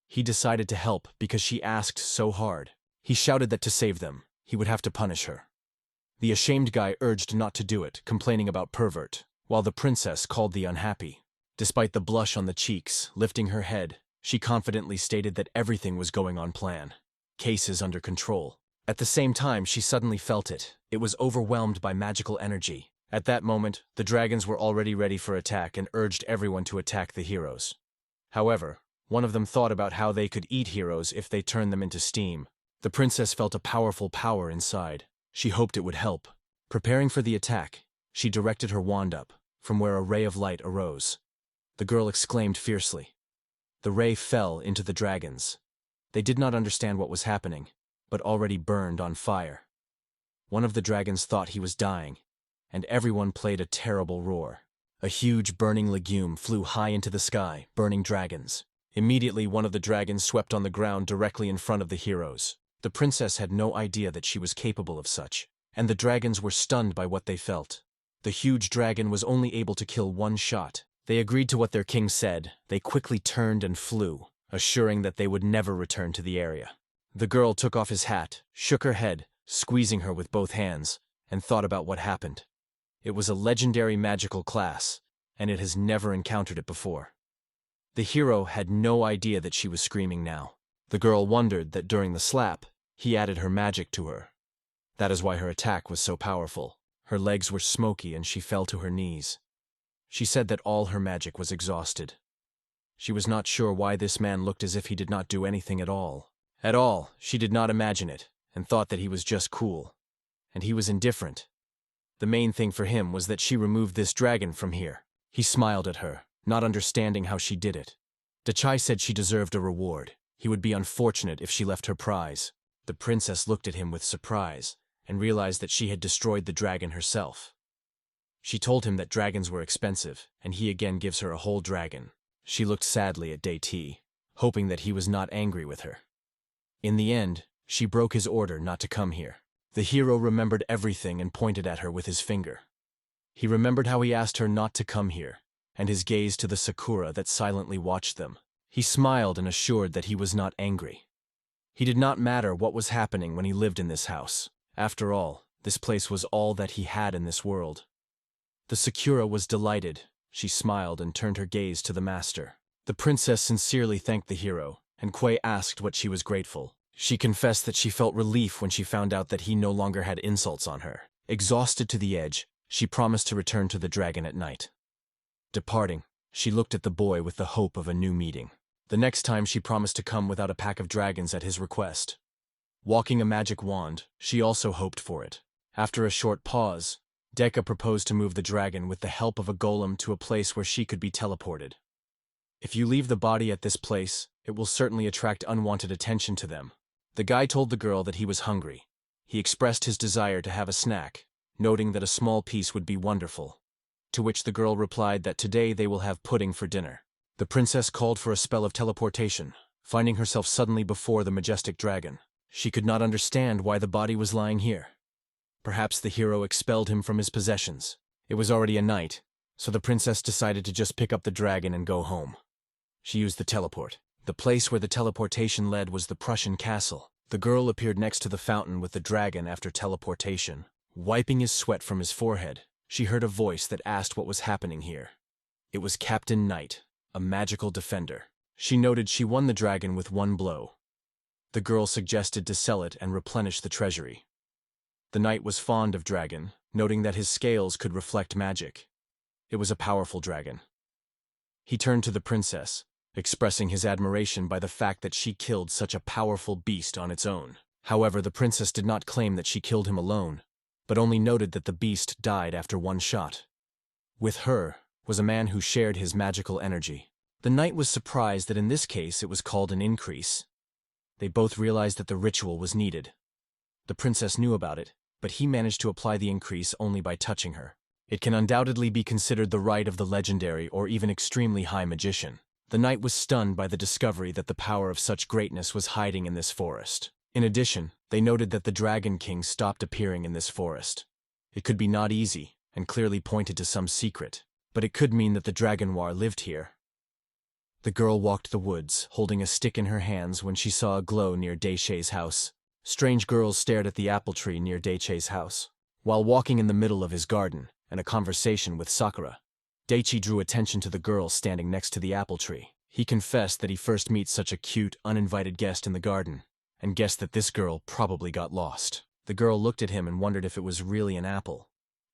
Speaker 1: He decided to help because she asked so hard. He shouted that to save them, he would have to punish her. The ashamed guy urged not to do it, complaining about pervert, while the princess called the unhappy. Despite the blush on the cheeks, lifting her head, she confidently stated that everything was going on plan. Case is under control. At the same time, she suddenly felt it. It was overwhelmed by magical energy. At that moment, the dragons were already ready for attack and urged everyone to attack the heroes. However, one of them thought about how they could eat heroes if they turned them into steam. The princess felt a powerful power inside. She hoped it would help. Preparing for the attack, she directed her wand up, from where a ray of light arose. The girl exclaimed fiercely. The ray fell into the dragons. They did not understand what was happening, but already burned on fire. One of the dragons thought he was dying, and everyone played a terrible roar. A huge burning legume flew high into the sky, burning dragons. Immediately, one of the dragons swept on the ground directly in front of the heroes. The princess had no idea that she was capable of such, and the dragons were stunned by what they felt. The huge dragon was only able to kill one shot. They agreed to what their king said. They quickly turned and flew, assuring that they would never return to the area. The girl took off his hat, shook her head, squeezing her with both hands, and thought about what happened. It was a legendary magical class, and it has never encountered it before. The hero had no idea that she was screaming now. The girl wondered that during the slap, he added her magic to her. That is why her attack was so powerful. Her legs were smoky and she fell to her knees. She said that all her magic was exhausted. She was not sure why this man looked as if he did not do anything at all. At all, she did not imagine it, and thought that he was just cool. And he was indifferent. The main thing for him was that she removed this dragon from here. He smiled at her, not understanding how she did it. Dachai said she deserved a reward. He would be unfortunate if she left her prize. The princess looked at him with surprise, and realized that she had destroyed the dragon herself. She told him that dragons were expensive, and he again gives her a whole dragon. She looked sadly at Daiti, hoping that he was not angry with her. In the end, she broke his order not to come here. The hero remembered everything and pointed at her with his finger. He remembered how he asked her not to come here, and his gaze to the sakura that silently watched them. He smiled and assured that he was not angry. He did not matter what was happening when he lived in this house. After all, this place was all that he had in this world. The sakura was delighted. She smiled and turned her gaze to the master. The princess sincerely thanked the hero, and Kuei asked what she was grateful. She confessed that she felt relief when she found out that he no longer had insults on her. Exhausted to the edge, she promised to return to the dragon at night. Departing, she looked at the boy with the hope of a new meeting. The next time she promised to come without a pack of dragons at his request. Walking a magic wand, she also hoped for it. After a short pause, Deka proposed to move the dragon with the help of a golem to a place where she could be teleported. If you leave the body at this place, it will certainly attract unwanted attention to them. The guy told the girl that he was hungry. He expressed his desire to have a snack, noting that a small piece would be wonderful. To which the girl replied that today they will have pudding for dinner. The princess called for a spell of teleportation, finding herself suddenly before the majestic dragon. She could not understand why the body was lying here. Perhaps the hero expelled him from his possessions. It was already a night, so the princess decided to just pick up the dragon and go home. She used the teleport. The place where the teleportation led was the Prussian castle. The girl appeared next to the fountain with the dragon after teleportation. Wiping his sweat from his forehead, she heard a voice that asked what was happening here. It was Captain Knight, a magical defender. She noted she won the dragon with one blow. The girl suggested to sell it and replenish the treasury. The knight was fond of dragon, noting that his scales could reflect magic. It was a powerful dragon. He turned to the princess, expressing his admiration by the fact that she killed such a powerful beast on its own. However, the princess did not claim that she killed him alone, but only noted that the beast died after one shot. With her was a man who shared his magical energy. The knight was surprised that in this case it was called an increase. They both realized that the ritual was needed. The princess knew about it, but he managed to apply the increase only by touching her. It can undoubtedly be considered the right of the legendary or even extremely high magician. The knight was stunned by the discovery that the power of such greatness was hiding in this forest. In addition, they noted that the Dragon King stopped appearing in this forest. It could be not easy, and clearly pointed to some secret, but it could mean that the Dragon War lived here. The girl walked the woods, holding a stick in her hands when she saw a glow near Daichei's house. Strange girls stared at the apple tree near Daichei's house. While walking in the middle of his garden, and a conversation with Sakura, Daichi drew attention to the girl standing next to the apple tree. He confessed that he first meets such a cute, uninvited guest in the garden, and guessed that this girl probably got lost. The girl looked at him and wondered if it was really an apple.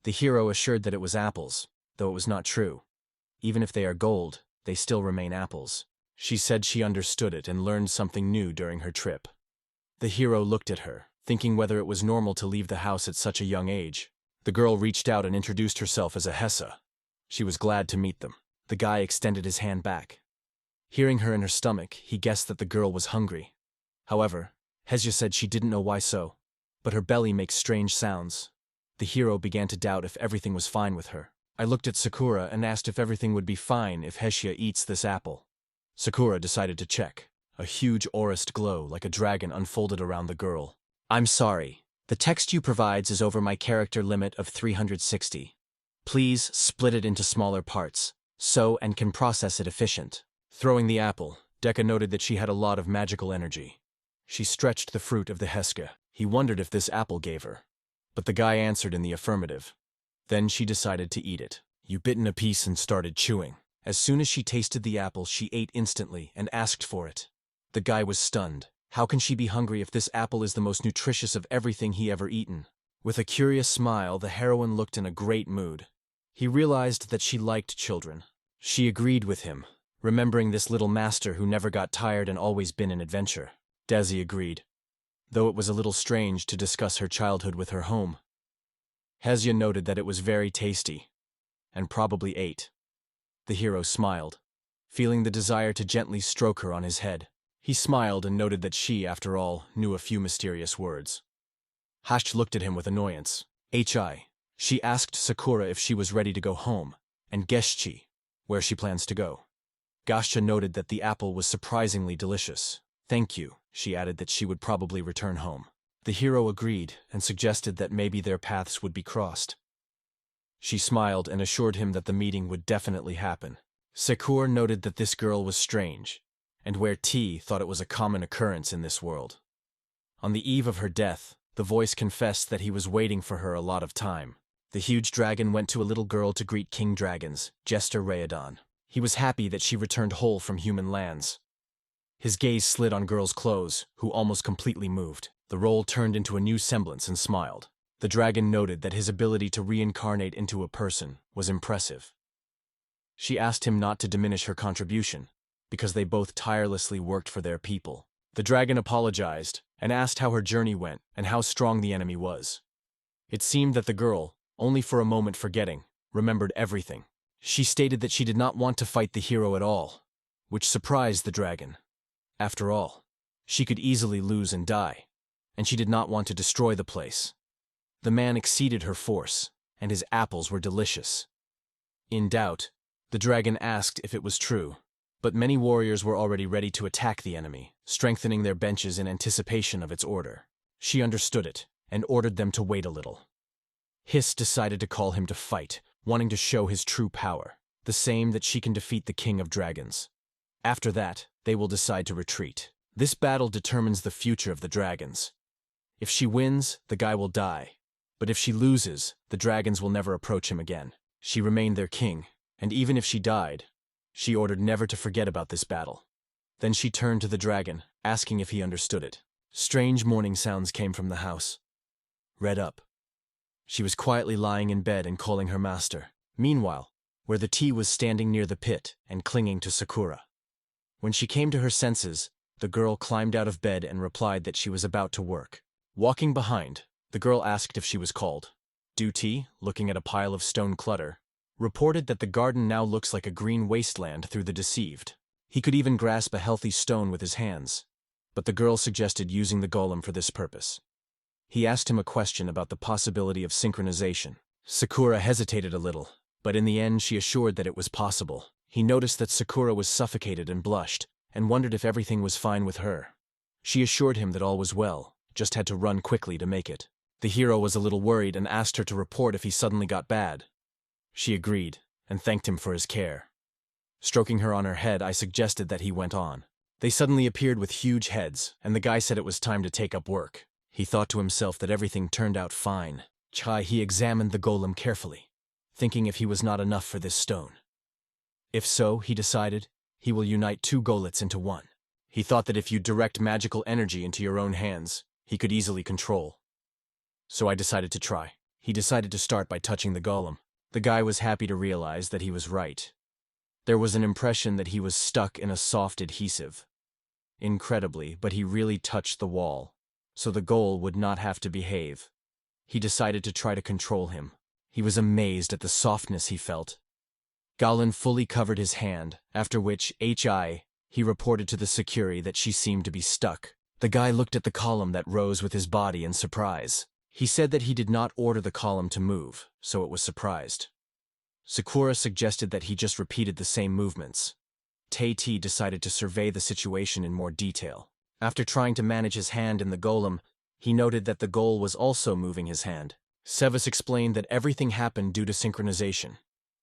Speaker 1: The hero assured that it was apples, though it was not true. Even if they are gold, they still remain apples. She said she understood it and learned something new during her trip. The hero looked at her, thinking whether it was normal to leave the house at such a young age. The girl reached out and introduced herself as a Hessa. She was glad to meet them. The guy extended his hand back. Hearing her in her stomach, he guessed that the girl was hungry. However, Hesya said she didn't know why so, but her belly makes strange sounds. The hero began to doubt if everything was fine with her. I looked at Sakura and asked if everything would be fine if Hesya eats this apple. Sakura decided to check. A huge aurist glow like a dragon unfolded around the girl. I'm sorry. The text you provides is over my character limit of 360. Please split it into smaller parts, so and can process it efficient. Throwing the apple, Decca noted that she had a lot of magical energy. She stretched the fruit of the Heska. He wondered if this apple gave her. But the guy answered in the affirmative. Then she decided to eat it. You bitten a piece and started chewing. As soon as she tasted the apple, she ate instantly and asked for it. The guy was stunned. How can she be hungry if this apple is the most nutritious of everything he ever eaten? With a curious smile, the heroine looked in a great mood. He realized that she liked children. She agreed with him, remembering this little master who never got tired and always been an adventure. Desi agreed, though it was a little strange to discuss her childhood with her home. Hesya noted that it was very tasty, and probably ate. The hero smiled, feeling the desire to gently stroke her on his head. He smiled and noted that she, after all, knew a few mysterious words. Hash looked at him with annoyance. She asked Sakura if she was ready to go home, and Geshchi, where she plans to go. Gasha noted that the apple was surprisingly delicious. Thank you, she added that she would probably return home. The hero agreed and suggested that maybe their paths would be crossed. She smiled and assured him that the meeting would definitely happen. Sakura noted that this girl was strange, and where T thought it was a common occurrence in this world. On the eve of her death, the voice confessed that he was waiting for her a lot of time. The huge dragon went to a little girl to greet King Dragons, Jester Raedon. He was happy that she returned whole from human lands. His gaze slid on girl's clothes, who almost completely moved. The role turned into a new semblance and smiled. The dragon noted that his ability to reincarnate into a person was impressive. She asked him not to diminish her contribution, because they both tirelessly worked for their people. The dragon apologized and asked how her journey went and how strong the enemy was. It seemed that the girl, only for a moment forgetting, remembered everything. She stated that she did not want to fight the hero at all, which surprised the dragon. After all, she could easily lose and die, and she did not want to destroy the place. The man exceeded her force, and his apples were delicious. In doubt, the dragon asked if it was true, but many warriors were already ready to attack the enemy, strengthening their benches in anticipation of its order. She understood it, and ordered them to wait a little. Hiss decided to call him to fight, wanting to show his true power, the same that she can defeat the King of Dragons. After that, they will decide to retreat. This battle determines the future of the dragons. If she wins, the guy will die, but if she loses, the dragons will never approach him again. She remained their king, and even if she died, she ordered never to forget about this battle. Then she turned to the dragon, asking if he understood it. Strange morning sounds came from the house. Read up. She was quietly lying in bed and calling her master. Meanwhile, where the tea was standing near the pit and clinging to Sakura. When she came to her senses, the girl climbed out of bed and replied that she was about to work. Walking behind, the girl asked if she was called. Duty, looking at a pile of stone clutter, reported that the garden now looks like a green wasteland through the deceived. He could even grasp a healthy stone with his hands, but the girl suggested using the golem for this purpose. He asked him a question about the possibility of synchronization. Sakura hesitated a little, but in the end she assured that it was possible. He noticed that Sakura was suffocated and blushed, and wondered if everything was fine with her. She assured him that all was well, just had to run quickly to make it. The hero was a little worried and asked her to report if he suddenly got bad. She agreed, and thanked him for his care. Stroking her on her head, I suggested that he went on. They suddenly appeared with huge heads, and the guy said it was time to take up work. He thought to himself that everything turned out fine. He examined the golem carefully, thinking if he was not enough for this stone. If so, he decided, he will unite two golets into one. He thought that if you direct magical energy into your own hands, he could easily control. So I decided to try. He decided to start by touching the golem. The guy was happy to realize that he was right. There was an impression that he was stuck in a soft adhesive. Incredibly, but he really touched the wall, so the ghoul would not have to behave. He decided to try to control him. He was amazed at the softness he felt. Galen fully covered his hand, after which, he reported to the security that she seemed to be stuck. The guy looked at the column that rose with his body in surprise. He said that he did not order the column to move, so it was surprised. Sakura suggested that he just repeated the same movements. Tae-T decided to survey the situation in more detail. After trying to manage his hand in the golem, he noted that the ghoul was also moving his hand. Sevis explained that everything happened due to synchronization.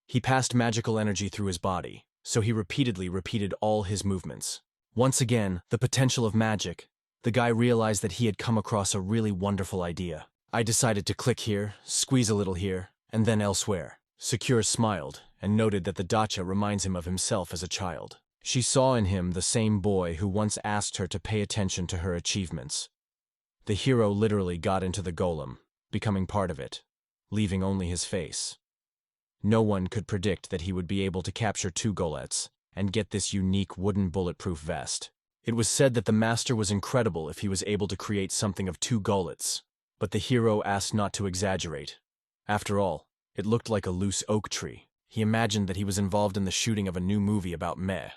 Speaker 1: He passed magical energy through his body, so he repeatedly repeated all his movements. Once again, the potential of magic, the guy realized that he had come across a really wonderful idea. I decided to click here, squeeze a little here, and then elsewhere. Sakura smiled and noted that the dacha reminds him of himself as a child. She saw in him the same boy who once asked her to pay attention to her achievements. The hero literally got into the golem, becoming part of it, leaving only his face. No one could predict that he would be able to capture 2 golets and get this unique wooden bulletproof vest. It was said that the master was incredible if he was able to create something of 2 golets, but the hero asked not to exaggerate. After all, it looked like a loose oak tree. He imagined that he was involved in the shooting of a new movie about meh.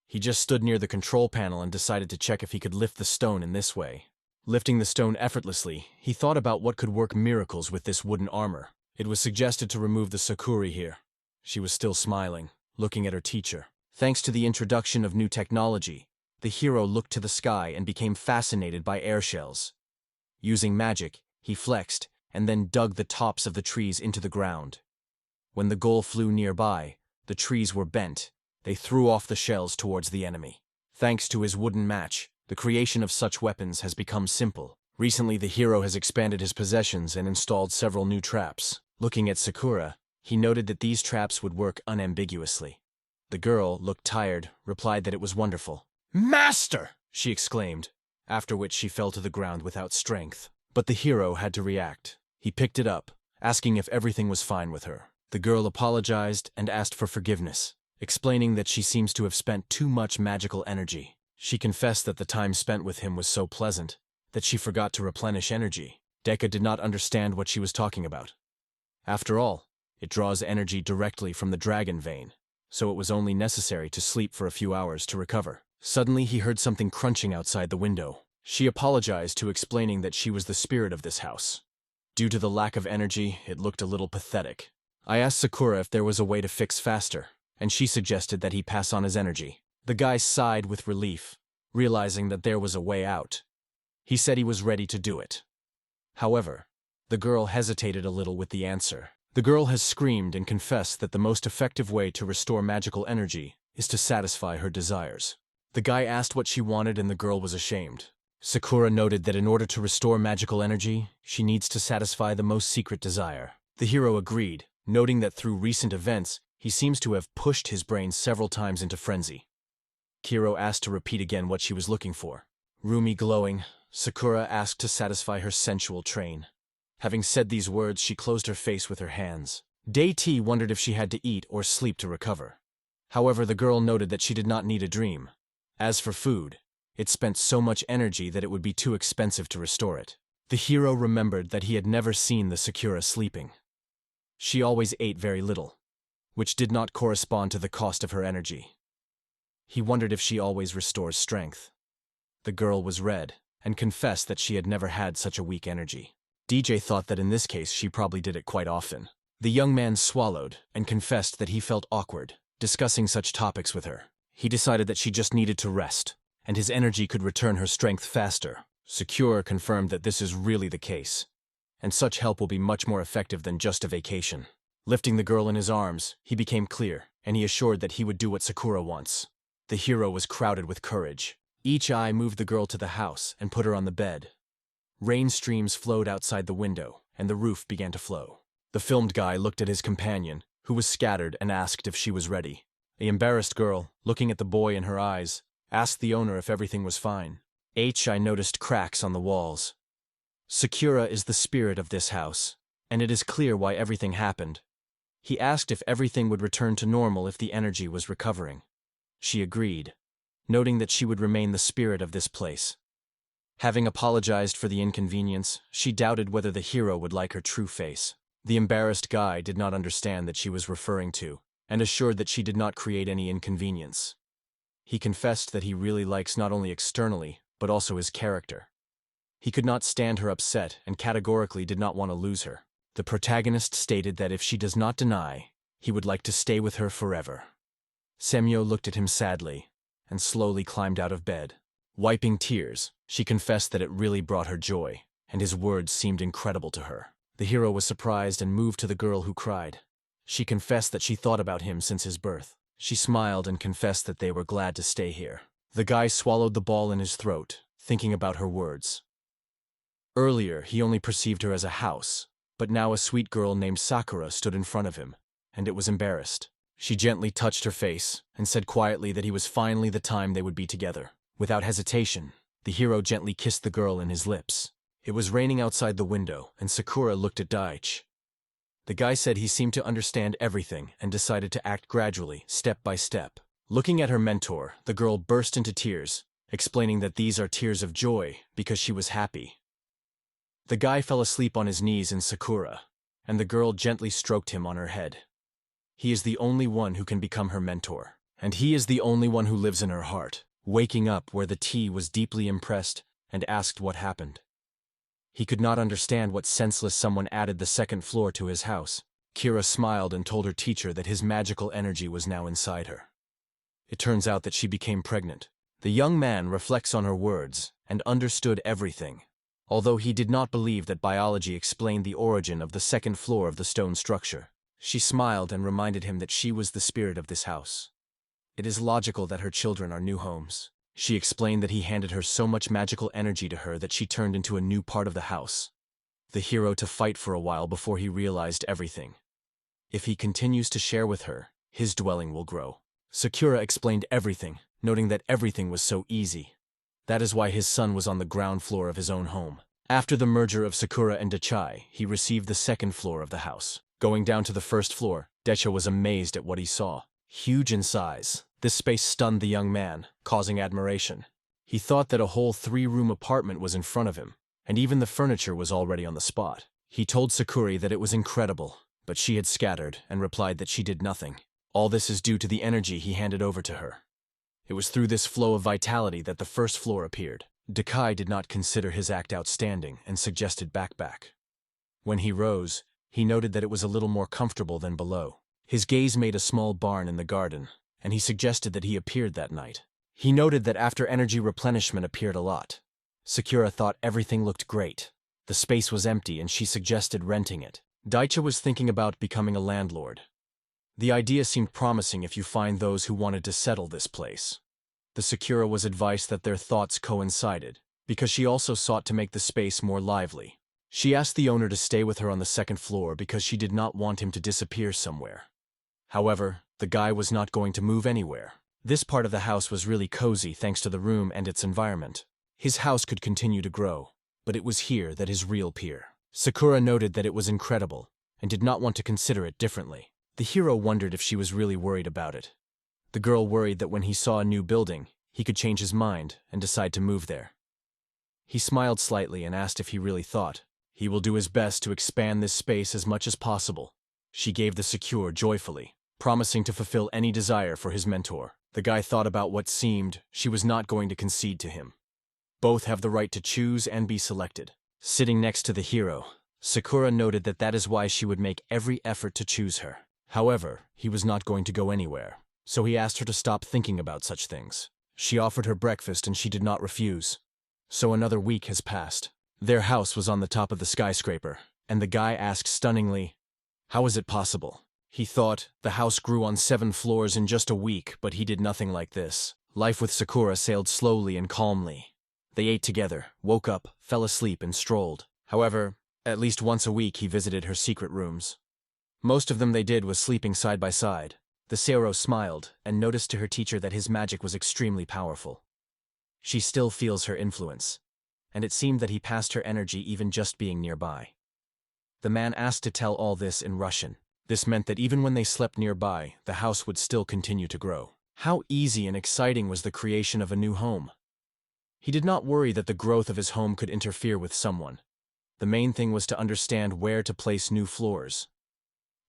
Speaker 1: He just stood near the control panel and decided to check if he could lift the stone in this way. Lifting the stone effortlessly, he thought about what could work miracles with this wooden armor. It was suggested to remove the Sakura here. She was still smiling, looking at her teacher. Thanks to the introduction of new technology, the hero looked to the sky and became fascinated by air shells. Using magic, he flexed and then dug the tops of the trees into the ground. When the goal flew nearby, the trees were bent. They threw off the shells towards the enemy. Thanks to his wooden match, the creation of such weapons has become simple. Recently, the hero has expanded his possessions and installed several new traps. Looking at Sakura, he noted that these traps would work unambiguously. The girl, looked tired, replied that it was wonderful. "Master!" she exclaimed, after which she fell to the ground without strength. But the hero had to react. He picked it up, asking if everything was fine with her. The girl apologized and asked for forgiveness, explaining that she seems to have spent too much magical energy. She confessed that the time spent with him was so pleasant that she forgot to replenish energy. Deka did not understand what she was talking about. After all, it draws energy directly from the dragon vein, so it was only necessary to sleep for a few hours to recover. Suddenly he heard something crunching outside the window. She apologized to explaining that she was the spirit of this house. Due to the lack of energy, it looked a little pathetic. I asked Sakura if there was a way to fix faster, and she suggested that he pass on his energy. The guy sighed with relief, realizing that there was a way out. He said he was ready to do it. However, the girl hesitated a little with the answer. The girl has screamed and confessed that the most effective way to restore magical energy is to satisfy her desires. The guy asked what she wanted and the girl was ashamed. Sakura noted that in order to restore magical energy, she needs to satisfy the most secret desire. The hero agreed, noting that through recent events, he seems to have pushed his brain several times into frenzy. Kiro asked to repeat again what she was looking for. Rumi glowing, Sakura asked to satisfy her sensual train. Having said these words, she closed her face with her hands. Day-T wondered if she had to eat or sleep to recover. However, the girl noted that she did not need a dream. As for food, it spent so much energy that it would be too expensive to restore it. The hero remembered that he had never seen the Sakura sleeping. She always ate very little, which did not correspond to the cost of her energy. He wondered if she always restores strength. The girl was red and confessed that she had never had such a weak energy. DJ thought that in this case she probably did it quite often. The young man swallowed and confessed that he felt awkward discussing such topics with her. He decided that she just needed to rest, and his energy could return her strength faster. Sakura confirmed that this is really the case, and such help will be much more effective than just a vacation. Lifting the girl in his arms, he became clear, and he assured that he would do what Sakura wants. The hero was crowded with courage. Each eye moved the girl to the house and put her on the bed. Rain streams flowed outside the window, and the roof began to flow. The filmed guy looked at his companion, who was scattered, and asked if she was ready. The embarrassed girl, looking at the boy in her eyes, asked the owner if everything was fine. I noticed cracks on the walls. Sakura is the spirit of this house, and it is clear why everything happened. He asked if everything would return to normal if the energy was recovering. She agreed, noting that she would remain the spirit of this place. Having apologized for the inconvenience, she doubted whether the hero would like her true face. The embarrassed guy did not understand that she was referring to, and assured that she did not create any inconvenience. He confessed that he really likes not only externally, but also his character. He could not stand her upset and categorically did not want to lose her. The protagonist stated that if she does not deny, he would like to stay with her forever. Semyo looked at him sadly and slowly climbed out of bed. Wiping tears, she confessed that it really brought her joy, and his words seemed incredible to her. The hero was surprised and moved to the girl who cried. She confessed that she thought about him since his birth. She smiled and confessed that they were glad to stay here. The guy swallowed the ball in his throat, thinking about her words. Earlier, he only perceived her as a house, but now a sweet girl named Sakura stood in front of him, and it was embarrassed. She gently touched her face and said quietly that he was finally the time they would be together. Without hesitation, the hero gently kissed the girl in his lips. It was raining outside the window, and Sakura looked at Daichi. The guy said he seemed to understand everything and decided to act gradually, step by step. Looking at her mentor, the girl burst into tears, explaining that these are tears of joy because she was happy. The guy fell asleep on his knees in Sakura, and the girl gently stroked him on her head. He is the only one who can become her mentor, and he is the only one who lives in her heart. Waking up where the tea was deeply impressed and asked what happened. He could not understand what senseless someone added the second floor to his house. Kira smiled and told her teacher that his magical energy was now inside her. It turns out that she became pregnant. The young man reflects on her words and understood everything, although he did not believe that biology explained the origin of the second floor of the stone structure. She smiled and reminded him that she was the spirit of this house. It is logical that her children are new homes. She explained that he handed her so much magical energy to her that she turned into a new part of the house. The hero to fight for a while before he realized everything. If he continues to share with her, his dwelling will grow. Sakura explained everything, noting that everything was so easy. That is why his son was on the ground floor of his own home. After the merger of Sakura and Daichi, he received the second floor of the house. Going down to the first floor, Daichi was amazed at what he saw. Huge in size, this space stunned the young man, causing admiration. He thought that a whole 3-room apartment was in front of him, and even the furniture was already on the spot. He told Sakura that it was incredible, but she had scattered and replied that she did nothing. All this is due to the energy he handed over to her. It was through this flow of vitality that the first floor appeared. Daichi did not consider his act outstanding and suggested back. When he rose, he noted that it was a little more comfortable than below. His gaze made a small barn in the garden, and he suggested that he appeared that night. He noted that after energy replenishment appeared a lot. Sakura thought everything looked great. The space was empty and she suggested renting it. Daichi was thinking about becoming a landlord. The idea seemed promising if you find those who wanted to settle this place. The Sakura was advised that their thoughts coincided, because she also sought to make the space more lively. She asked the owner to stay with her on the second floor because she did not want him to disappear somewhere. However, the guy was not going to move anywhere. This part of the house was really cozy thanks to the room and its environment. His house could continue to grow, but it was here that his real peer. Sakura noted that it was incredible, and did not want to consider it differently. The hero wondered if she was really worried about it. The girl worried that when he saw a new building, he could change his mind and decide to move there. He smiled slightly and asked if he really thought. He will do his best to expand this space as much as possible. She gave the secure joyfully, promising to fulfill any desire for his mentor. The guy thought about what seemed she was not going to concede to him. Both have the right to choose and be selected. Sitting next to the hero, Sakura noted that that is why she would make every effort to choose her. However, he was not going to go anywhere, so he asked her to stop thinking about such things. She offered her breakfast and she did not refuse. So another week has passed. Their house was on the top of the skyscraper, and the guy asked stunningly, "How is it possible?" He thought the house grew on 7 floors in just a week, but he did nothing like this. Life with Sakura sailed slowly and calmly. They ate together, woke up, fell asleep, and strolled. However, at least once a week he visited her secret rooms. Most of them they did was sleeping side by side. The Seiro smiled and noticed to her teacher that his magic was extremely powerful. She still feels her influence, and it seemed that he passed her energy even just being nearby. The man asked to tell all this in Russian. This meant that even when they slept nearby, the house would still continue to grow. How easy and exciting was the creation of a new home. He did not worry that the growth of his home could interfere with someone. The main thing was to understand where to place new floors.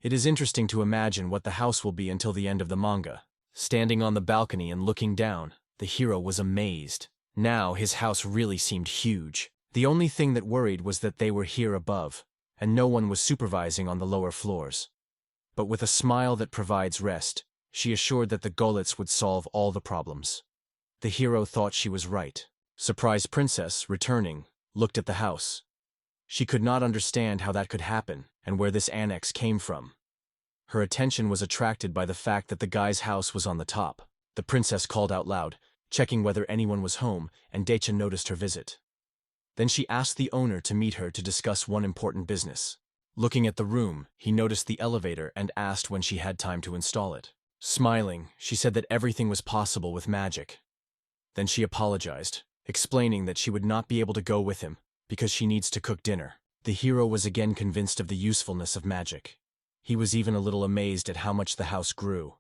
Speaker 1: It is interesting to imagine what the house will be until the end of the manga. Standing on the balcony and looking down, the hero was amazed. Now his house really seemed huge. The only thing that worried was that they were here above, and no one was supervising on the lower floors. But with a smile that provides rest, she assured that the Golets would solve all the problems. The hero thought she was right. Surprised princess, returning, looked at the house. She could not understand how that could happen and where this annex came from. Her attention was attracted by the fact that the guy's house was on the top. The princess called out loud, checking whether anyone was home, and Daicha noticed her visit. Then she asked the owner to meet her to discuss one important business. Looking at the room, he noticed the elevator and asked when she had time to install it. Smiling, she said that everything was possible with magic. Then she apologized, explaining that she would not be able to go with him because she needs to cook dinner. The hero was again convinced of the usefulness of magic. He was even a little amazed at how much the house grew.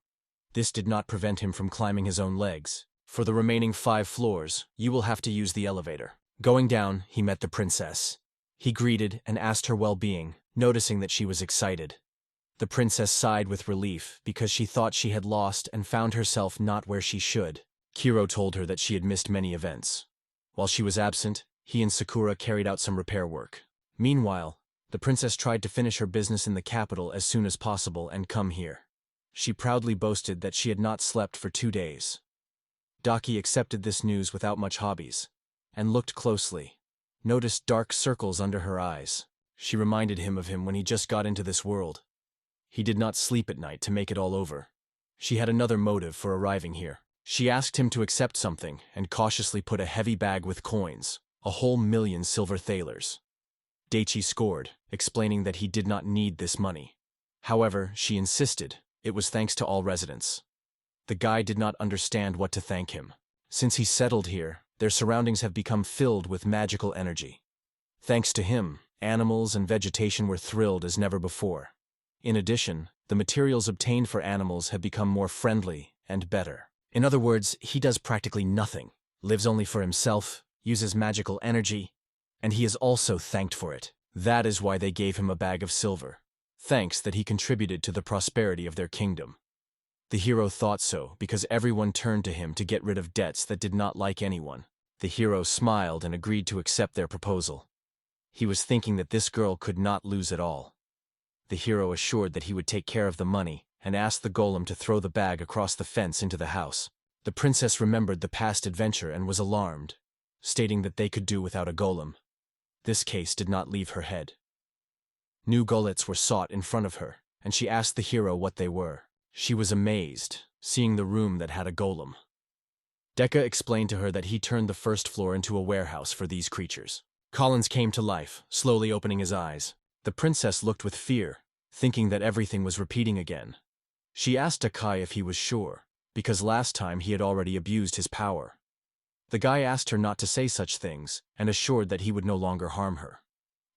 Speaker 1: This did not prevent him from climbing his own legs. For the remaining 5 floors, you will have to use the elevator. Going down, he met the princess. He greeted and asked her well-being, noticing that she was excited. The princess sighed with relief because she thought she had lost and found herself not where she should. Kiro told her that she had missed many events. While she was absent, he and Sakura carried out some repair work. Meanwhile, the princess tried to finish her business in the capital as soon as possible and come here. She proudly boasted that she had not slept for 2 days. Daki accepted this news without much hobbies, and looked closely. Noticed dark circles under her eyes. She reminded him of him when he just got into this world. He did not sleep at night to make it all over. She had another motive for arriving here. She asked him to accept something and cautiously put a heavy bag with coins, a whole 1,000,000 silver thalers. Daichi scored, explaining that he did not need this money. However, she insisted it was thanks to all residents. The guy did not understand what to thank him. Since he settled here, their surroundings have become filled with magical energy. Thanks to him, animals and vegetation were thrilled as never before. In addition, the materials obtained for animals have become more friendly and better. In other words, he does practically nothing, lives only for himself, uses magical energy, and he is also thanked for it. That is why they gave him a bag of silver. Thanks that he contributed to the prosperity of their kingdom. The hero thought so because everyone turned to him to get rid of debts that did not like anyone. The hero smiled and agreed to accept their proposal. He was thinking that this girl could not lose at all. The hero assured that he would take care of the money and asked the golem to throw the bag across the fence into the house. The princess remembered the past adventure and was alarmed, stating that they could do without a golem. This case did not leave her head. New gullets were sought in front of her, and she asked the hero what they were. She was amazed, seeing the room that had a golem. Deka explained to her that he turned the first floor into a warehouse for these creatures. Collins came to life, slowly opening his eyes. The princess looked with fear, thinking that everything was repeating again. She asked Akai if he was sure, because last time he had already abused his power. The guy asked her not to say such things, and assured that he would no longer harm her.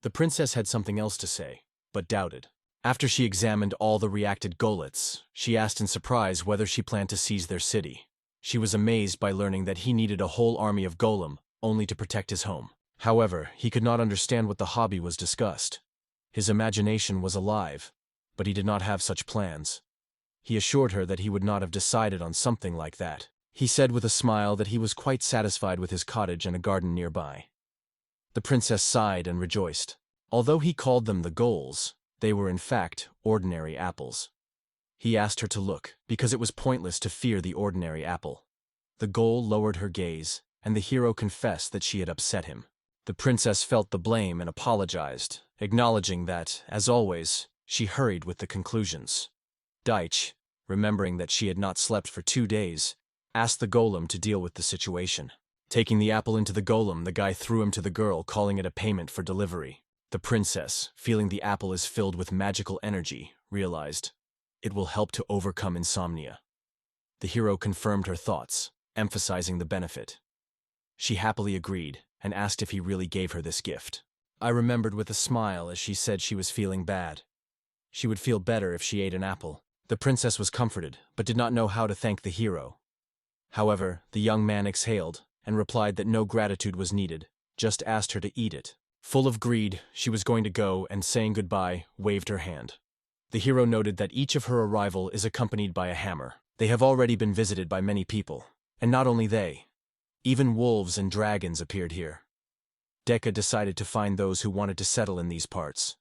Speaker 1: The princess had something else to say, but doubted. After she examined all the reacted gullets, she asked in surprise whether she planned to seize their city. She was amazed by learning that he needed a whole army of golem only to protect his home. However, he could not understand what the hobby was discussed. His imagination was alive, but he did not have such plans. He assured her that he would not have decided on something like that. He said with a smile that he was quite satisfied with his cottage and a garden nearby. The princess sighed and rejoiced. Although he called them the goals, they were in fact ordinary apples. He asked her to look, because it was pointless to fear the ordinary apple. The goal lowered her gaze, and the hero confessed that she had upset him. The princess felt the blame and apologized, acknowledging that, as always, she hurried with the conclusions. Deitch, remembering that she had not slept for 2 days, asked the golem to deal with the situation. Taking the apple into the golem, the guy threw him to the girl, calling it a payment for delivery. The princess, feeling the apple is filled with magical energy, realized it will help to overcome insomnia. The hero confirmed her thoughts, emphasizing the benefit. She happily agreed and asked if he really gave her this gift. I remembered with a smile as she said she was feeling bad. She would feel better if she ate an apple. The princess was comforted, but did not know how to thank the hero. However, the young man exhaled and replied that no gratitude was needed, just asked her to eat it. Full of greed, she was going to go and, saying goodbye, waved her hand. The hero noted that each of her arrival is accompanied by a hammer. They have already been visited by many people, and not only they. Even wolves and dragons appeared here. Deka decided to find those who wanted to settle in these parts.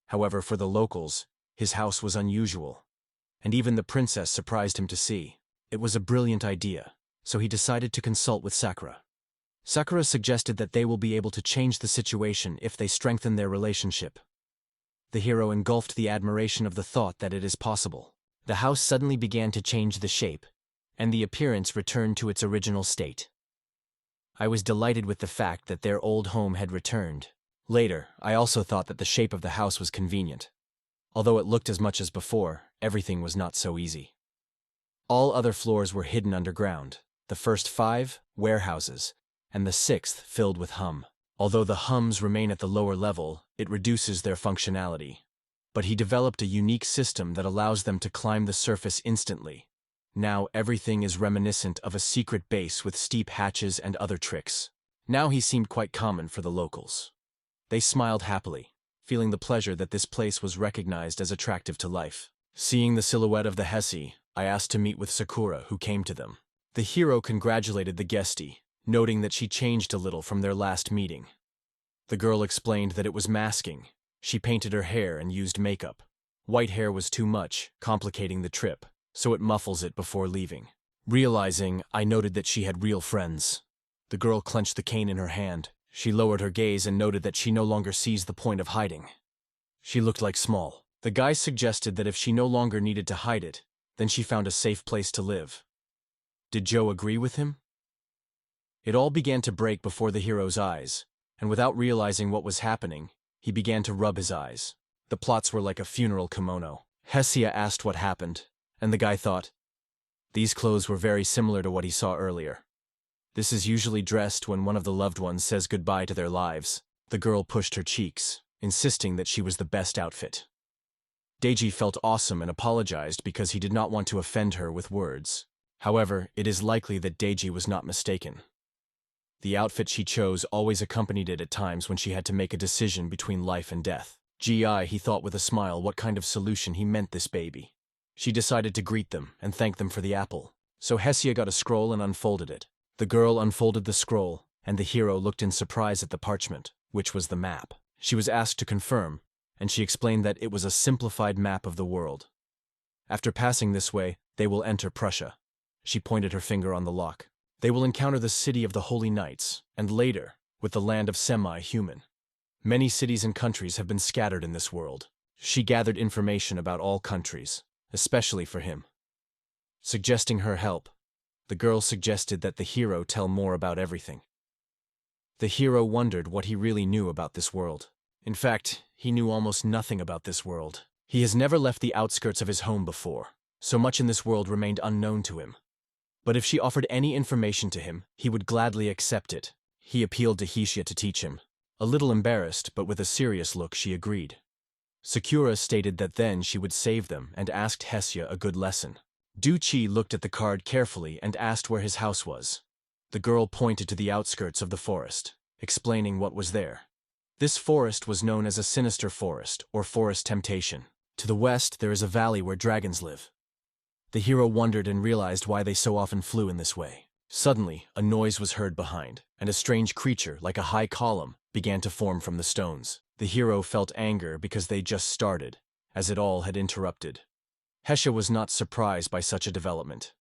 Speaker 1: However, for the locals, his house was unusual, and even the princess surprised him to see. It was a brilliant idea, so he decided to consult with Sakura. Sakura suggested that they will be able to change the situation if they strengthen their relationship. The hero engulfed the admiration of the thought that it is possible. The house suddenly began to change the shape, and the appearance returned to its original state. I was delighted with the fact that their old home had returned. Later, I also thought that the shape of the house was convenient. Although it looked as much as before, everything was not so easy. All other floors were hidden underground, the first 5, warehouses, and the 6th filled with hum. Although the hums remain at the lower level, it reduces their functionality. But he developed a unique system that allows them to climb the surface instantly. Now everything is reminiscent of a secret base with steep hatches and other tricks. Now he seemed quite common for the locals. They smiled happily, feeling the pleasure that this place was recognized as attractive to life. Seeing the silhouette of the Hesi, I asked to meet with Sakura, who came to them. The hero congratulated the guestie, noting that she changed a little from their last meeting. The girl explained that it was masking. She painted her hair and used makeup. White hair was too much, complicating the trip, so it muffles it before leaving. Realizing, I noted that she had real friends. The girl clenched the cane in her hand. She lowered her gaze and noted that she no longer sees the point of hiding. She looked like small. The guy suggested that if she no longer needed to hide it, then she found a safe place to live. Did Joe agree with him? It all began to break before the hero's eyes, and without realizing what was happening, he began to rub his eyes. The plots were like a funeral kimono. Hesia asked what happened, and the guy thought, these clothes were very similar to what he saw earlier. This is usually dressed when one of the loved ones says goodbye to their lives. The girl pushed her cheeks, insisting that she was the best outfit. Deiji felt awesome and apologized because he did not want to offend her with words. However, it is likely that Deiji was not mistaken. The outfit she chose always accompanied it at times when she had to make a decision between life and death. He thought with a smile what kind of solution he meant this baby. She decided to greet them and thank them for the apple. So Hesia got a scroll and unfolded it. The girl unfolded the scroll, and the hero looked in surprise at the parchment, which was the map. She was asked to confirm, and she explained that it was a simplified map of the world. After passing this way, they will enter Prussia. She pointed her finger on the lock. They will encounter the city of the Holy Knights, and later, with the land of semi-human. Many cities and countries have been scattered in this world. She gathered information about all countries, especially for him. Suggesting her help, the girl suggested that the hero tell more about everything. The hero wondered what he really knew about this world. In fact, he knew almost nothing about this world. He has never left the outskirts of his home before, so much in this world remained unknown to him. But if she offered any information to him, he would gladly accept it. He appealed to Hesia to teach him. A little embarrassed, but with a serious look, she agreed. Sakura stated that then she would save them and asked Hesia a good lesson. Duchi looked at the card carefully and asked where his house was. The girl pointed to the outskirts of the forest, explaining what was there. This forest was known as a sinister forest, or forest temptation. To the west, there is a valley where dragons live. The hero wondered and realized why they so often flew in this way. Suddenly, a noise was heard behind, and a strange creature, like a high column, began to form from the stones. The hero felt anger because they just started, as it all had interrupted. Hesia was not surprised by such a development.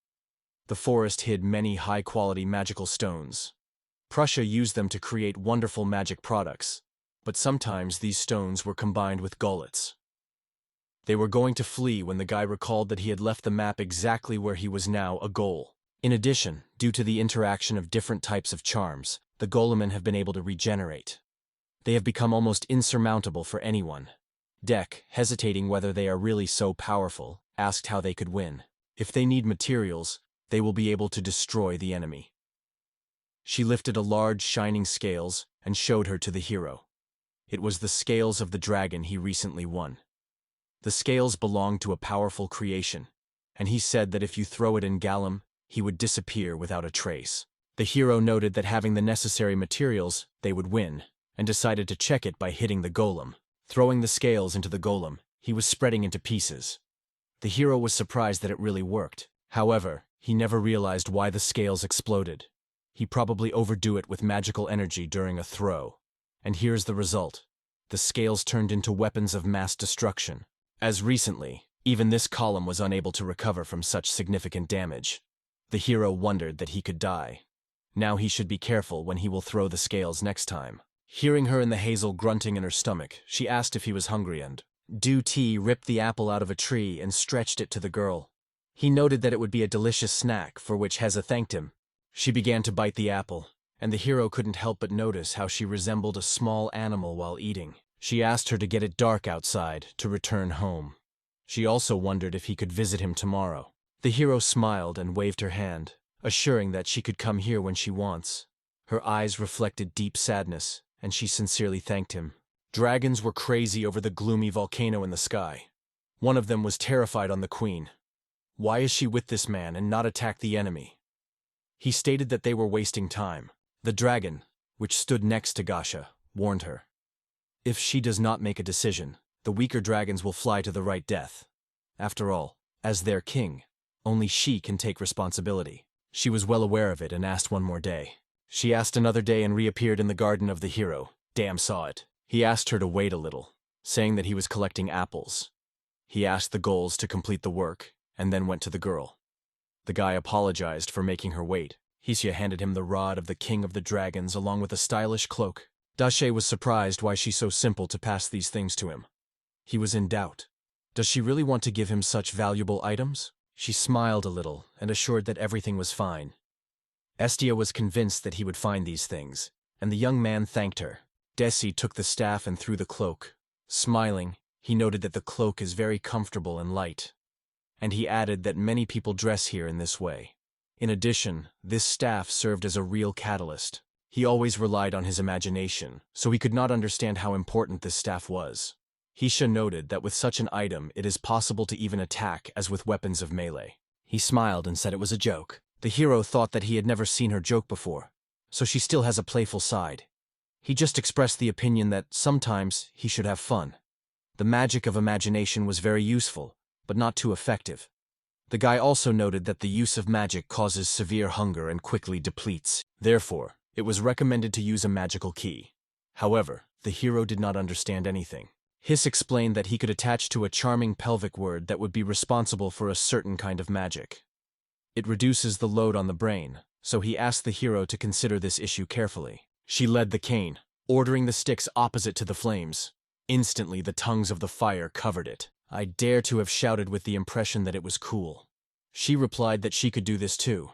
Speaker 1: The forest hid many high-quality magical stones. Prussia used them to create wonderful magic products, but sometimes these stones were combined with gullets. They were going to flee when the guy recalled that he had left the map exactly where he was now a goal. In addition, due to the interaction of different types of charms, the golemen have been able to regenerate. They have become almost insurmountable for anyone. Deck, hesitating whether they are really so powerful, asked how they could win. If they need materials, they will be able to destroy the enemy. She lifted a large shining scales and showed her to the hero. It was the scales of the dragon he recently won. The scales belonged to a powerful creation, and he said that if you throw it in Gallum, he would disappear without a trace. The hero noted that having the necessary materials, they would win, and decided to check it by hitting the golem. Throwing the scales into the golem, he was spreading into pieces. The hero was surprised that it really worked. However, he never realized why the scales exploded. He probably overdo it with magical energy during a throw. And here's the result. The scales turned into weapons of mass destruction. As recently, even this column was unable to recover from such significant damage. The hero wondered that he could die. Now he should be careful when he will throw the scales next time. Hearing her in the hazel grunting in her stomach, she asked if he was hungry and T ripped the apple out of a tree and stretched it to the girl. He noted that it would be a delicious snack, for which Heza thanked him. She began to bite the apple, and the hero couldn't help but notice how she resembled a small animal while eating. She asked her to get it dark outside, to return home. She also wondered if he could visit him tomorrow. The hero smiled and waved her hand, assuring that she could come here when she wants. Her eyes reflected deep sadness, and she sincerely thanked him. Dragons were crazy over the gloomy volcano in the sky. One of them was terrified on the queen. Why is she with this man and not attack the enemy? He stated that they were wasting time. The dragon, which stood next to Gasha, warned her. If she does not make a decision, the weaker dragons will fly to the right death. After all, as their king, only she can take responsibility. She was well aware of it and asked one more day. She asked another day and reappeared in the garden of the hero. Dam saw it. He asked her to wait a little, saying that he was collecting apples. He asked the ghouls to complete the work, and then went to the girl. The guy apologized for making her wait. Hesia handed him the rod of the king of the dragons along with a stylish cloak. Dashe was surprised why she's so simple to pass these things to him. He was in doubt. Does she really want to give him such valuable items? She smiled a little and assured that everything was fine. Estia was convinced that he would find these things, and the young man thanked her. Desi took the staff and threw the cloak. Smiling, he noted that the cloak is very comfortable and light. And he added that many people dress here in this way. In addition, this staff served as a real catalyst. He always relied on his imagination, so he could not understand how important this staff was. Hisha noted that with such an item it is possible to even attack as with weapons of melee. He smiled and said it was a joke. The hero thought that he had never seen her joke before, so she still has a playful side. He just expressed the opinion that sometimes he should have fun. The magic of imagination was very useful, but not too effective. The guy also noted that the use of magic causes severe hunger and quickly depletes. Therefore, it was recommended to use a magical key. However, the hero did not understand anything. Hiss explained that he could attach to a charming pelvic word that would be responsible for a certain kind of magic. It reduces the load on the brain, so he asked the hero to consider this issue carefully. She led the cane, ordering the sticks opposite to the flames. Instantly, the tongues of the fire covered it. I dare to have shouted with the impression that it was cool. She replied that she could do this too,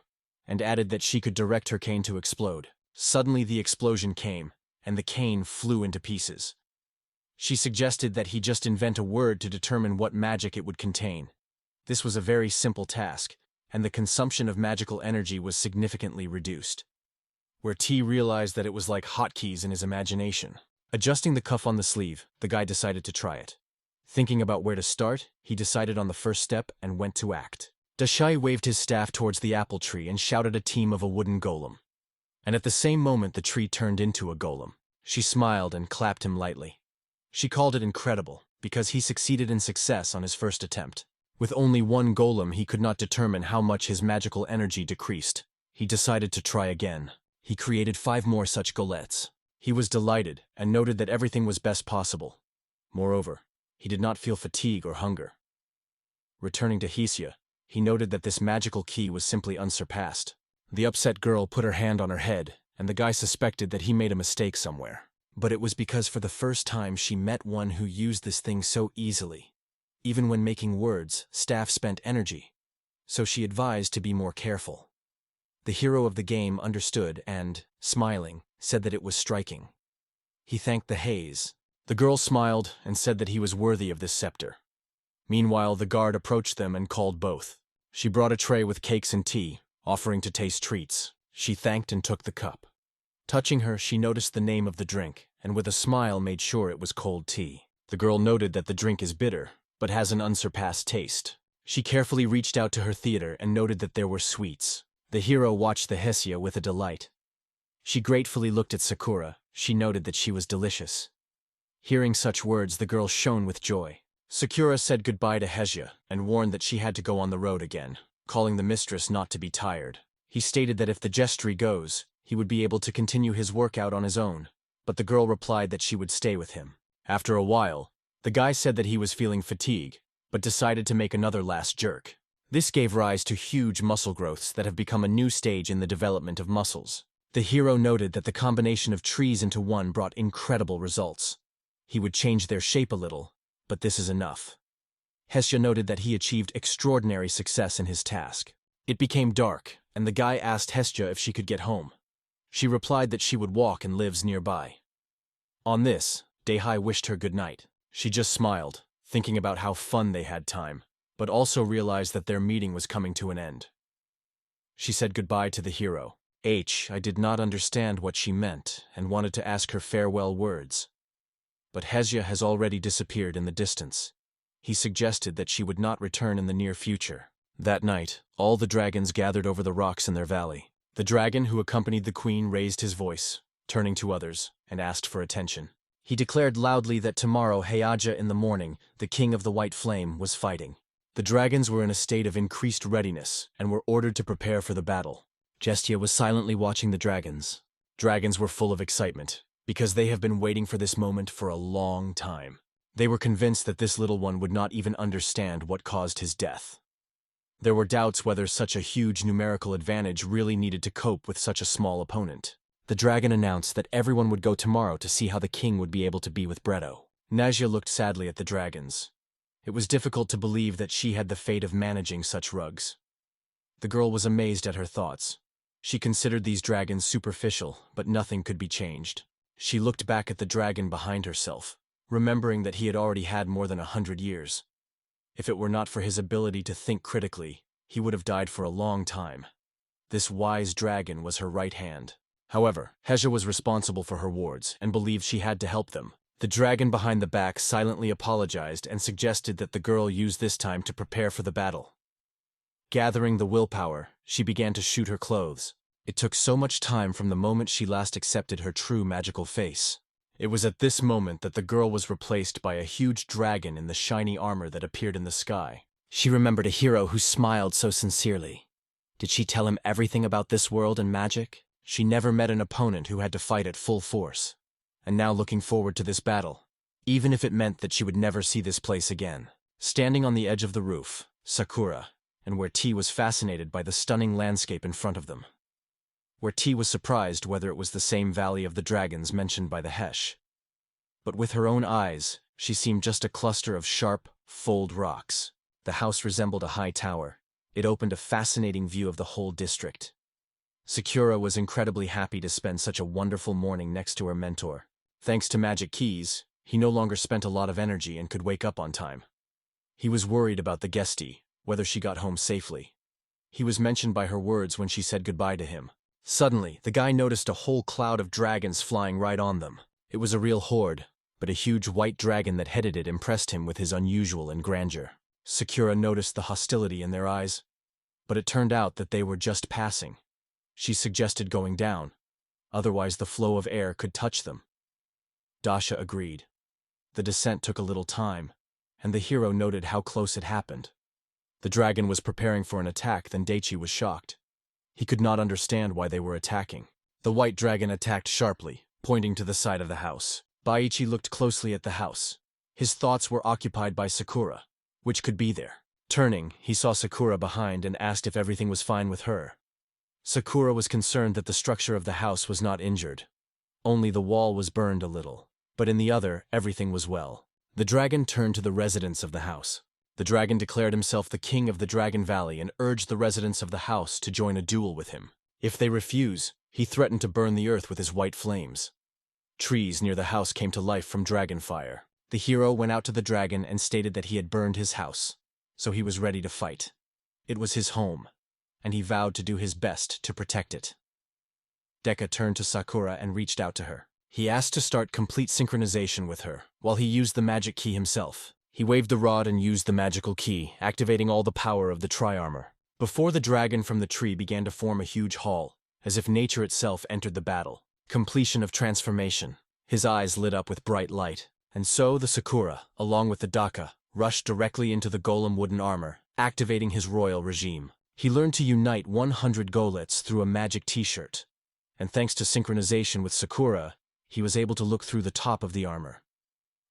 Speaker 1: and added that she could direct her cane to explode. Suddenly the explosion came, and the cane flew into pieces. She suggested that he just invent a word to determine what magic it would contain. This was a very simple task, and the consumption of magical energy was significantly reduced. Where T realized that it was like hotkeys in his imagination. Adjusting the cuff on the sleeve, the guy decided to try it. Thinking about where to start, he decided on the first step and went to act. Dashai waved his staff towards the apple tree and shouted a team of a wooden golem. And at the same moment the tree turned into a golem. She smiled and clapped him lightly. She called it incredible, because he succeeded in success on his first attempt. With only one golem he could not determine how much his magical energy decreased. He decided to try again. He created 5 more such golems. He was delighted and noted that everything was best possible. Moreover, he did not feel fatigue or hunger. Returning to Hesia, he noted that this magical key was simply unsurpassed. The upset girl put her hand on her head, and the guy suspected that he made a mistake somewhere. But it was because for the first time she met one who used this thing so easily. Even when making words, staff spent energy, so she advised to be more careful. The hero of the game understood and, smiling, said that it was striking. He thanked the haze. The girl smiled and said that he was worthy of this scepter. Meanwhile, the guard approached them and called both. She brought a tray with cakes and tea, offering to taste treats. She thanked and took the cup. Touching her, she noticed the name of the drink, and with a smile made sure it was cold tea. The girl noted that the drink is bitter, but has an unsurpassed taste. She carefully reached out to her theater and noted that there were sweets. The hero watched the Hesia with a delight. She gratefully looked at Sakura. She noted that she was delicious. Hearing such words, the girl shone with joy. Sakura said goodbye to Hesia and warned that she had to go on the road again, calling the mistress not to be tired. He stated that if the gestry goes, he would be able to continue his workout on his own, but the girl replied that she would stay with him. After a while, the guy said that he was feeling fatigue, but decided to make another last jerk. This gave rise to huge muscle growths that have become a new stage in the development of muscles. The hero noted that the combination of trees into one brought incredible results. He would change their shape a little, but this is enough. Hestia noted that he achieved extraordinary success in his task. It became dark, and the guy asked Hestia if she could get home. She replied that she would walk and lives nearby. On this, Dehai wished her good night. She just smiled, thinking about how fun they had time, but also realized that their meeting was coming to an end. She said goodbye to the hero. I did not understand what she meant and wanted to ask her farewell words. But Hestia has already disappeared in the distance. He suggested that she would not return in the near future. That night, all the dragons gathered over the rocks in their valley. The dragon who accompanied the queen raised his voice, turning to others, and asked for attention. He declared loudly that tomorrow, Heaja in the morning, the king of the White Flame, was fighting. The dragons were in a state of increased readiness and were ordered to prepare for the battle. Gestia was silently watching the dragons. Dragons were full of excitement, because they have been waiting for this moment for a long time. They were convinced that this little one would not even understand what caused his death. There were doubts whether such a huge numerical advantage really needed to cope with such a small opponent. The dragon announced that everyone would go tomorrow to see how the king would be able to be with Bretto. Najia looked sadly at the dragons. It was difficult to believe that she had the fate of managing such rugs. The girl was amazed at her thoughts. She considered these dragons superficial, but nothing could be changed. She looked back at the dragon behind herself, remembering that he had already had more than 100 years. If it were not for his ability to think critically, he would have died for a long time. This wise dragon was her right hand. However, Hestia was responsible for her wards and believed she had to help them. The dragon behind the back silently apologized and suggested that the girl use this time to prepare for the battle. Gathering the willpower, she began to shoot her clothes. It took so much time from the moment she last accepted her true magical face. It was at this moment that the girl was replaced by a huge dragon in the shiny armor that appeared in the sky. She remembered a hero who smiled so sincerely. Did she tell him everything about this world and magic? She never met an opponent who had to fight at full force. And now looking forward to this battle, even if it meant that she would never see this place again. Standing on the edge of the roof, Sakura, and where T was fascinated by the stunning landscape in front of them. Where T was surprised whether it was the same Valley of the Dragons mentioned by the Hesh. But with her own eyes, she seemed just a cluster of sharp, fold rocks. The house resembled a high tower. It opened a fascinating view of the whole district. Sakura was incredibly happy to spend such a wonderful morning next to her mentor. Thanks to magic keys, he no longer spent a lot of energy and could wake up on time. He was worried about the guestie, whether she got home safely. He was mentioned by her words when she said goodbye to him. Suddenly, the guy noticed a whole cloud of dragons flying right on them. It was a real horde, but a huge white dragon that headed it impressed him with his unusual and grandeur. Sakura noticed the hostility in their eyes, but it turned out that they were just passing. She suggested going down, otherwise the flow of air could touch them. Dasha agreed. The descent took a little time, and the hero noted how close it happened. The dragon was preparing for an attack, then Daichi was shocked. He could not understand why they were attacking. The white dragon attacked sharply, pointing to the side of the house. Baichi looked closely at the house. His thoughts were occupied by Sakura, which could be there. Turning, he saw Sakura behind and asked if everything was fine with her. Sakura was concerned that the structure of the house was not injured. Only the wall was burned a little, but in the other, everything was well. The dragon turned to the residents of the house. The dragon declared himself the king of the Dragon Valley and urged the residents of the house to join a duel with him. If they refuse, he threatened to burn the earth with his white flames. Trees near the house came to life from dragon fire. The hero went out to the dragon and stated that he had burned his house, so he was ready to fight. It was his home, and he vowed to do his best to protect it. Deka turned to Sakura and reached out to her. He asked to start complete synchronization with her, while he used the magic key himself. He waved the rod and used the magical key, activating all the power of the tri-armor. Before the dragon from the tree began to form a huge hall, as if nature itself entered the battle. Completion of transformation. His eyes lit up with bright light. And so the Sakura, along with the Daka, rushed directly into the golem wooden armor, activating his royal regime. He learned to unite 100 golets through a magic t-shirt. And thanks to synchronization with Sakura, he was able to look through the top of the armor.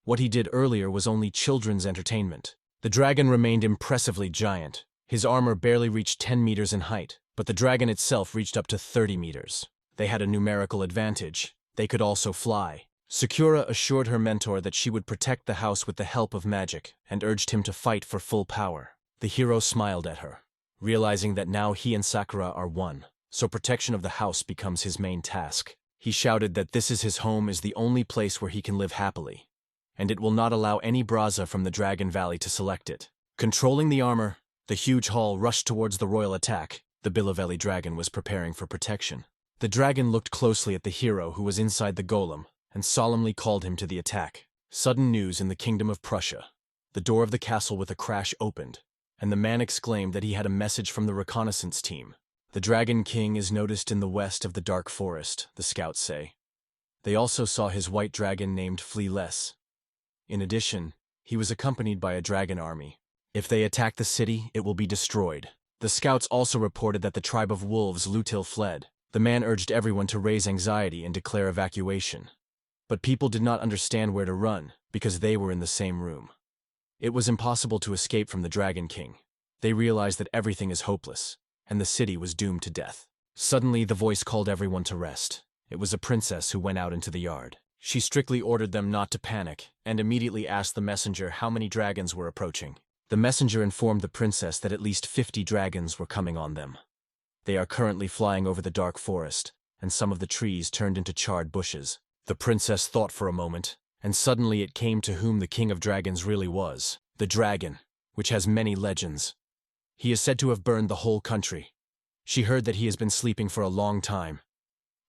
Speaker 1: What he did earlier was only children's entertainment. The dragon remained impressively giant. His armor barely reached 10 meters in height, but the dragon itself reached up to 30 meters. They had a numerical advantage. They could also fly. Sakura assured her mentor that she would protect the house with the help of magic and urged him to fight for full power. The hero smiled at her, realizing that now he and Sakura are one, so protection of the house becomes his main task. He shouted that this is his home is the only place where he can live happily, and it will not allow any Braza from the Dragon Valley to select it. Controlling the armor, the huge hall rushed towards the royal attack. The Bilovelli dragon was preparing for protection. The dragon looked closely at the hero who was inside the golem and solemnly called him to the attack. Sudden news in the kingdom of Prussia. The door of the castle with a crash opened, and the man exclaimed that he had a message from the reconnaissance team. The Dragon King is noticed in the west of the dark forest, the scouts say. They also saw his white dragon named Fleeless. In addition, he was accompanied by a dragon army. If they attack the city, it will be destroyed. The scouts also reported that the tribe of wolves Lutil fled. The man urged everyone to raise anxiety and declare evacuation. But people did not understand where to run, because they were in the same room. It was impossible to escape from the Dragon King. They realized that everything is hopeless, and the city was doomed to death. Suddenly, the voice called everyone to rest. It was a princess who went out into the yard. She strictly ordered them not to panic, and immediately asked the messenger how many dragons were approaching. The messenger informed the princess that at least 50 dragons were coming on them. They are currently flying over the dark forest, and some of the trees turned into charred bushes. The princess thought for a moment, and suddenly it came to whom the king of dragons really was. The dragon, which has many legends. He is said to have burned the whole country. She heard that he has been sleeping for a long time.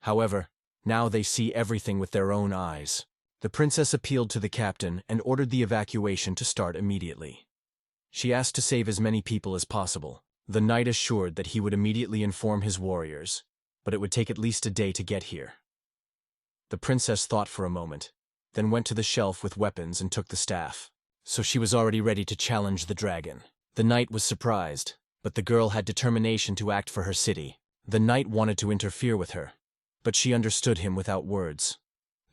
Speaker 1: However, now they see everything with their own eyes. The princess appealed to the captain and ordered the evacuation to start immediately. She asked to save as many people as possible. The knight assured that he would immediately inform his warriors, but it would take at least a day to get here. The princess thought for a moment, then went to the shelf with weapons and took the staff. So she was already ready to challenge the dragon. The knight was surprised, but the girl had determination to act for her city. The knight wanted to interfere with her, but she understood him without words.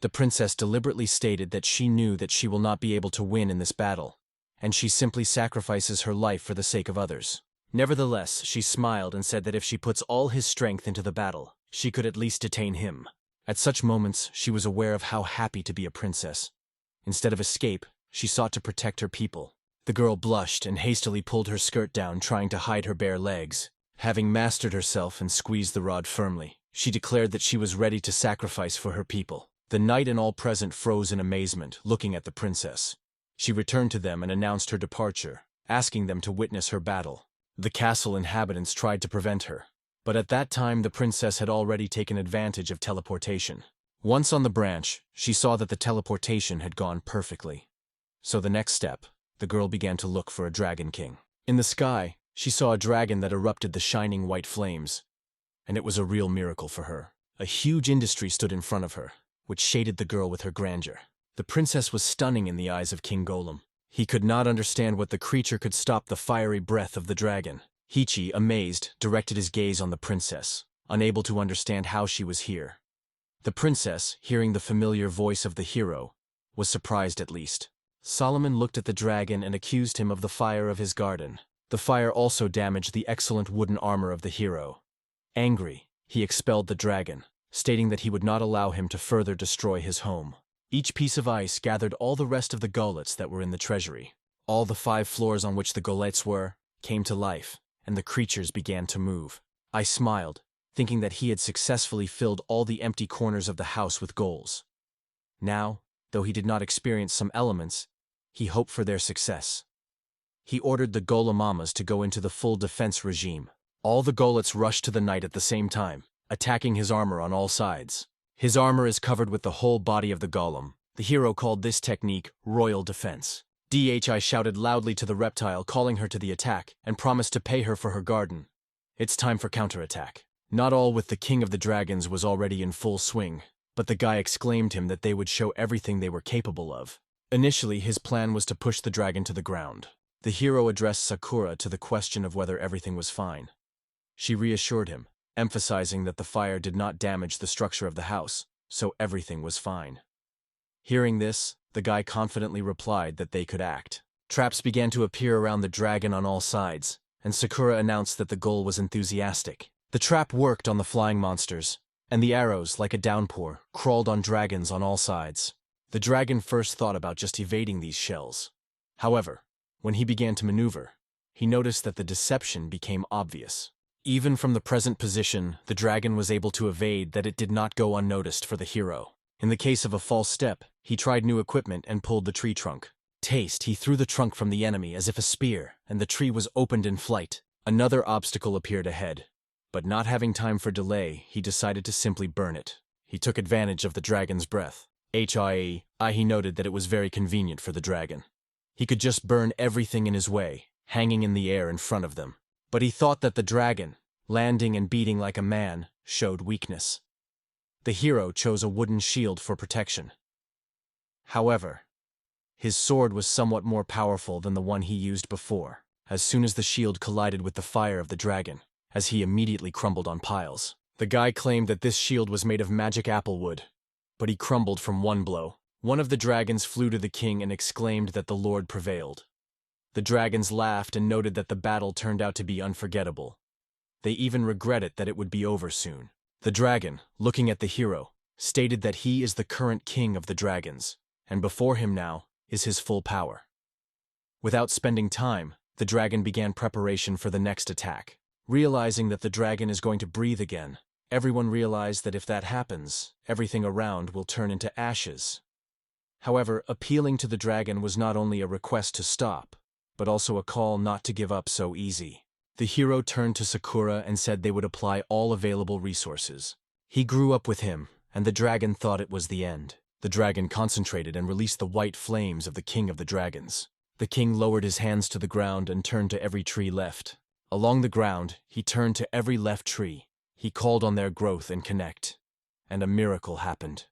Speaker 1: The princess deliberately stated that she knew that she will not be able to win in this battle, and she simply sacrifices her life for the sake of others. Nevertheless, she smiled and said that if she puts all his strength into the battle, she could at least detain him. At such moments, she was aware of how happy to be a princess. Instead of escape, she sought to protect her people. The girl blushed and hastily pulled her skirt down, trying to hide her bare legs. Having mastered herself and squeezed the rod firmly, she declared that she was ready to sacrifice for her people. The knight and all present froze in amazement, looking at the princess. She returned to them and announced her departure, asking them to witness her battle. The castle inhabitants tried to prevent her, but at that time the princess had already taken advantage of teleportation. Once on the branch, she saw that the teleportation had gone perfectly. So the next step, the girl began to look for a Dragon King. In the sky, she saw a dragon that erupted the shining white flames, and it was a real miracle for her. A huge industry stood in front of her, which shaded the girl with her grandeur. The princess was stunning in the eyes of King Golem. He could not understand what the creature could stop the fiery breath of the dragon. Hichi, amazed, directed his gaze on the princess, unable to understand how she was here. The princess, hearing the familiar voice of the hero, was surprised at least. Solomon looked at the dragon and accused him of the fire of his garden. The fire also damaged the excellent wooden armor of the hero. Angry, he expelled the dragon, stating that he would not allow him to further destroy his home. Each piece of ice gathered all the rest of the gulets that were in the treasury. All the 5 floors on which the gulets were came to life, and the creatures began to move. I smiled, thinking that he had successfully filled all the empty corners of the house with goals. Now, though he did not experience some elements, he hoped for their success. He ordered the Golemamas to go into the full defense regime. All the gulets rushed to the knight at the same time, attacking his armor on all sides. His armor is covered with the whole body of the golem. The hero called this technique royal defense. I shouted loudly to the reptile, calling her to the attack, and promised to pay her for her garden. It's time for counterattack. Not all with the king of the dragons was already in full swing, but the guy exclaimed him that they would show everything they were capable of. Initially, his plan was to push the dragon to the ground. The hero addressed Sakura to the question of whether everything was fine. She reassured him, emphasizing that the fire did not damage the structure of the house, so everything was fine. Hearing this, the guy confidently replied that they could act. Traps began to appear around the dragon on all sides, and Sakura announced that the goal was enthusiastic. The trap worked on the flying monsters, and the arrows, like a downpour, crawled on dragons on all sides. The dragon first thought about just evading these shells. However, when he began to maneuver, he noticed that the deception became obvious. Even from the present position, the dragon was able to evade that it did not go unnoticed for the hero. In the case of a false step, he tried new equipment and pulled the tree trunk. Taste, he threw the trunk from the enemy as if a spear, and the tree was opened in flight. Another obstacle appeared ahead, but not having time for delay, he decided to simply burn it. He took advantage of the dragon's breath. He noted that it was very convenient for the dragon. He could just burn everything in his way, hanging in the air in front of them. But he thought that the dragon, landing and beating like a man, showed weakness. The hero chose a wooden shield for protection. However, his sword was somewhat more powerful than the one he used before, as soon as the shield collided with the fire of the dragon, as he immediately crumbled on piles. The guy claimed that this shield was made of magic apple wood, but he crumbled from one blow. One of the dragons flew to the king and exclaimed that the Lord prevailed. The dragons laughed and noted that the battle turned out to be unforgettable. They even regretted that it would be over soon. The dragon, looking at the hero, stated that he is the current king of the dragons, and before him now is his full power. Without spending time, the dragon began preparation for the next attack. Realizing that the dragon is going to breathe again, everyone realized that if that happens, everything around will turn into ashes. However, appealing to the dragon was not only a request to stop, but also a call not to give up so easy. The hero turned to Sakura and said they would apply all available resources. He grew up with him, and the dragon thought it was the end. The dragon concentrated and released the white flames of the king of the dragons. The king lowered his hands to the ground and turned to every tree left. Along the ground, he turned to every left tree. He called on their growth and connect. And a miracle happened.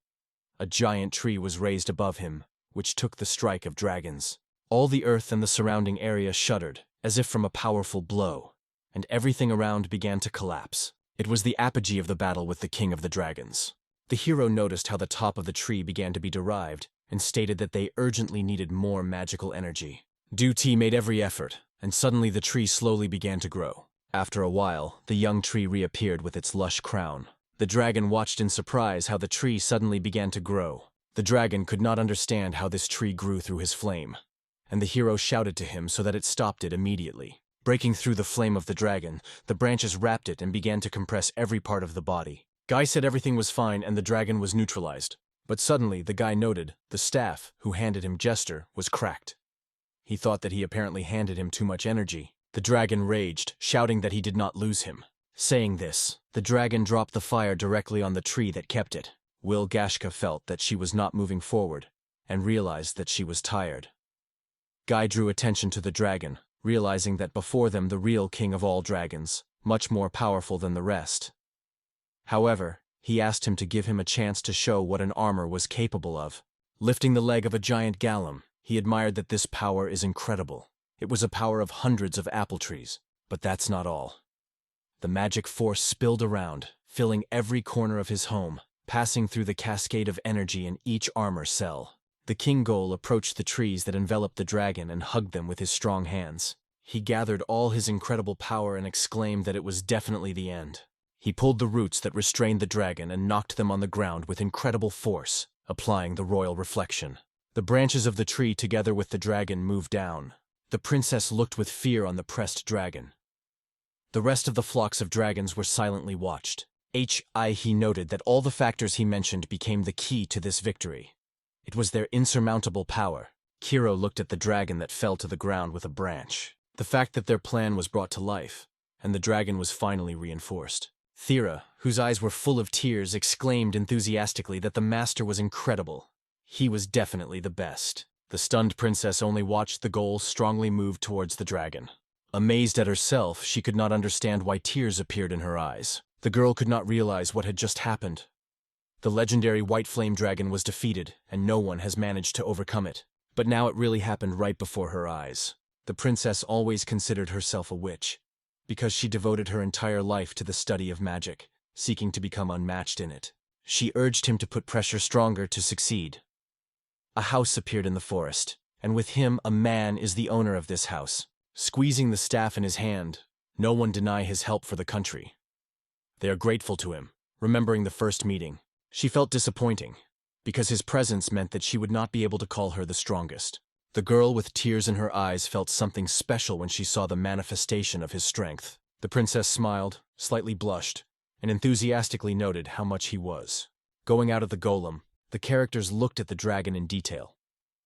Speaker 1: A giant tree was raised above him, which took the strike of dragons. All the earth and the surrounding area shuddered, as if from a powerful blow, and everything around began to collapse. It was the apogee of the battle with the king of the dragons. The hero noticed how the top of the tree began to be derived, and stated that they urgently needed more magical energy. Duty made every effort, and suddenly the tree slowly began to grow. After a while, the young tree reappeared with its lush crown. The dragon watched in surprise how the tree suddenly began to grow. The dragon could not understand how this tree grew through his flame, and the hero shouted to him so that it stopped it immediately. Breaking through the flame of the dragon, the branches wrapped it and began to compress every part of the body. Guy said everything was fine and the dragon was neutralized. But suddenly, the guy noted the staff, who handed him Jester, was cracked. He thought that he apparently handed him too much energy. The dragon raged, shouting that he did not lose him. Saying this, the dragon dropped the fire directly on the tree that kept it. Gashka felt that she was not moving forward, and realized that she was tired. Guy drew attention to the dragon, realizing that before them the real king of all dragons, much more powerful than the rest. However, he asked him to give him a chance to show what an armor was capable of. Lifting the leg of a giant gallum, he admired that this power is incredible. It was a power of hundreds of apple trees, but that's not all. The magic force spilled around, filling every corner of his home, passing through the cascade of energy in each armor cell. The king Ghoul approached the trees that enveloped the dragon and hugged them with his strong hands. He gathered all his incredible power and exclaimed that it was definitely the end. He pulled the roots that restrained the dragon and knocked them on the ground with incredible force, applying the royal reflection. The branches of the tree together with the dragon moved down. The princess looked with fear on the pressed dragon. The rest of the flocks of dragons were silently watched. He noted that all the factors he mentioned became the key to this victory. It was their insurmountable power. Kiro looked at the dragon that fell to the ground with a branch. The fact that their plan was brought to life, and the dragon was finally reinforced. Thera, whose eyes were full of tears, exclaimed enthusiastically that the master was incredible. He was definitely the best. The stunned princess only watched the goal strongly move towards the dragon. Amazed at herself, she could not understand why tears appeared in her eyes. The girl could not realize what had just happened. The legendary white flame dragon was defeated, and no one has managed to overcome it. But now it really happened right before her eyes. The princess always considered herself a witch, because she devoted her entire life to the study of magic, seeking to become unmatched in it. She urged him to put pressure stronger to succeed. A house appeared in the forest, and with him a man is the owner of this house. Squeezing the staff in his hand, no one deny his help for the country. They are grateful to him, remembering the first meeting. She felt disappointing, because his presence meant that she would not be able to call her the strongest. The girl with tears in her eyes felt something special when she saw the manifestation of his strength. The princess smiled, slightly blushed, and enthusiastically noted how much he was. Going out of the golem, the characters looked at the dragon in detail.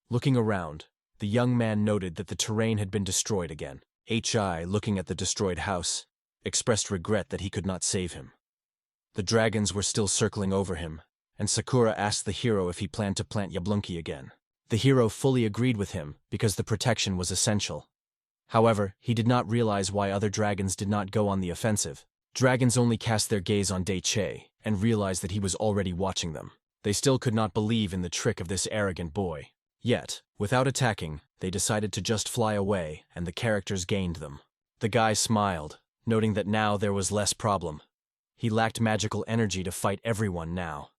Speaker 1: Looking around, the young man noted that the terrain had been destroyed again. Hi, looking at the destroyed house, expressed regret that he could not save him. The dragons were still circling over him, and Sakura asked the hero if he planned to plant Yablunki again. The hero fully agreed with him because the protection was essential. However, he did not realize why other dragons did not go on the offensive. Dragons only cast their gaze on Daiche and realized that he was already watching them. They still could not believe in the trick of this arrogant boy. Yet, without attacking, they decided to just fly away, and the characters gained them. The guy smiled, noting that now there was less problem. He lacked magical energy to fight everyone now.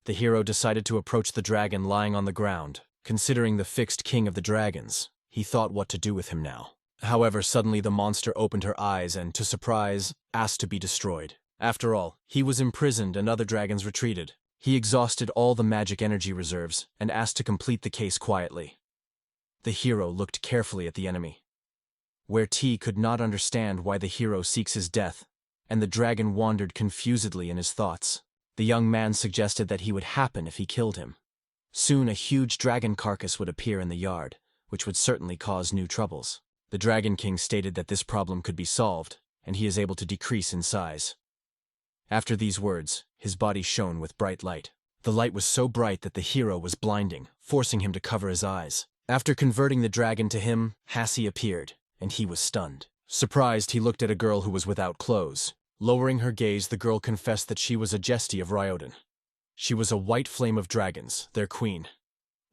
Speaker 1: The hero decided to approach the dragon lying on the ground. Considering the fixed king of the dragons, he thought what to do with him now. However, suddenly the monster opened her eyes and, to surprise, asked to be destroyed. After all, he was imprisoned and other dragons retreated. He exhausted all the magic energy reserves and asked to complete the case quietly. The hero looked carefully at the enemy. Where T could not understand why the hero seeks his death, and the dragon wandered confusedly in his thoughts. The young man suggested that he would happen if he killed him. Soon a huge dragon carcass would appear in the yard, which would certainly cause new troubles. The Dragon King stated that this problem could be solved, and he is able to decrease in size. After these words, his body shone with bright light. The light was so bright that the hero was blinding, forcing him to cover his eyes. After converting the dragon to him, Hassie appeared, and he was stunned. Surprised, he looked at a girl who was without clothes. Lowering her gaze, the girl confessed that she was a Jesty of Ryodan. She was a white flame of dragons, their queen.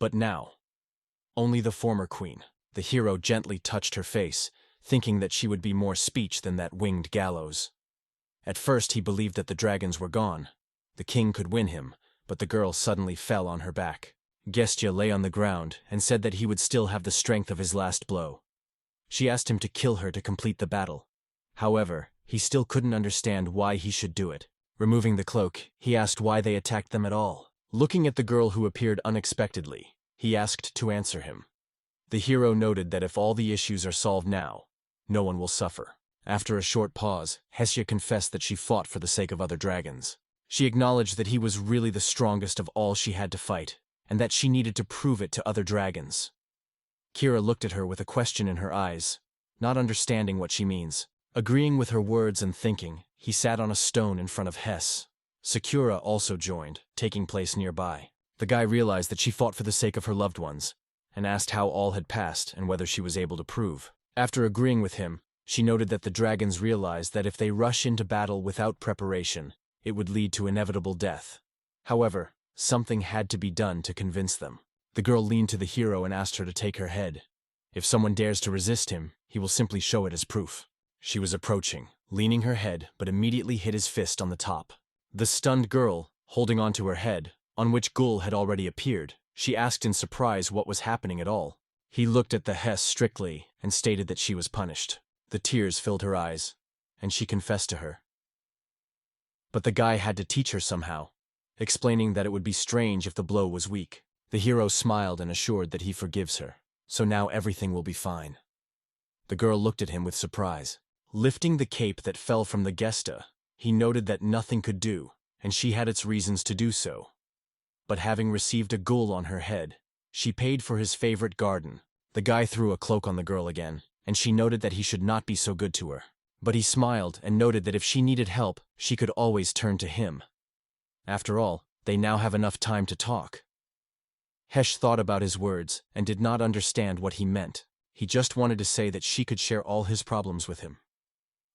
Speaker 1: But now, only the former queen. The hero gently touched her face, thinking that she would be more speech than that winged gallows. At first he believed that the dragons were gone. The king could win him, but the girl suddenly fell on her back. Gestia lay on the ground and said that he would still have the strength of his last blow. She asked him to kill her to complete the battle. However, he still couldn't understand why he should do it. Removing the cloak, he asked why they attacked them at all. Looking at the girl who appeared unexpectedly, he asked to answer him. The hero noted that if all the issues are solved now, no one will suffer. After a short pause, Hestia confessed that she fought for the sake of other dragons. She acknowledged that he was really the strongest of all she had to fight, and that she needed to prove it to other dragons. Kira looked at her with a question in her eyes, not understanding what she means. Agreeing with her words and thinking, he sat on a stone in front of Hess. Sakura also joined, taking place nearby. The guy realized that she fought for the sake of her loved ones, and asked how all had passed and whether she was able to prove. After agreeing with him, she noted that the dragons realized that if they rush into battle without preparation, it would lead to inevitable death. However, something had to be done to convince them. The girl leaned to the hero and asked her to take her head. If someone dares to resist him, he will simply show it as proof. She was approaching, leaning her head, but immediately hit his fist on the top. The stunned girl, holding onto her head, on which Gul had already appeared, she asked in surprise what was happening at all. He looked at the Hess strictly and stated that she was punished. The tears filled her eyes, and she confessed to her. But the guy had to teach her somehow, explaining that it would be strange if the blow was weak. The hero smiled and assured that he forgives her, so now everything will be fine. The girl looked at him with surprise. Lifting the cape that fell from the Gesta, he noted that nothing could do, and she had its reasons to do so. But having received a ghoul on her head, she paid for his favorite garden. The guy threw a cloak on the girl again, and she noted that he should not be so good to her. But he smiled and noted that if she needed help, she could always turn to him. After all, they now have enough time to talk. Hesh thought about his words and did not understand what he meant. He just wanted to say that she could share all his problems with him.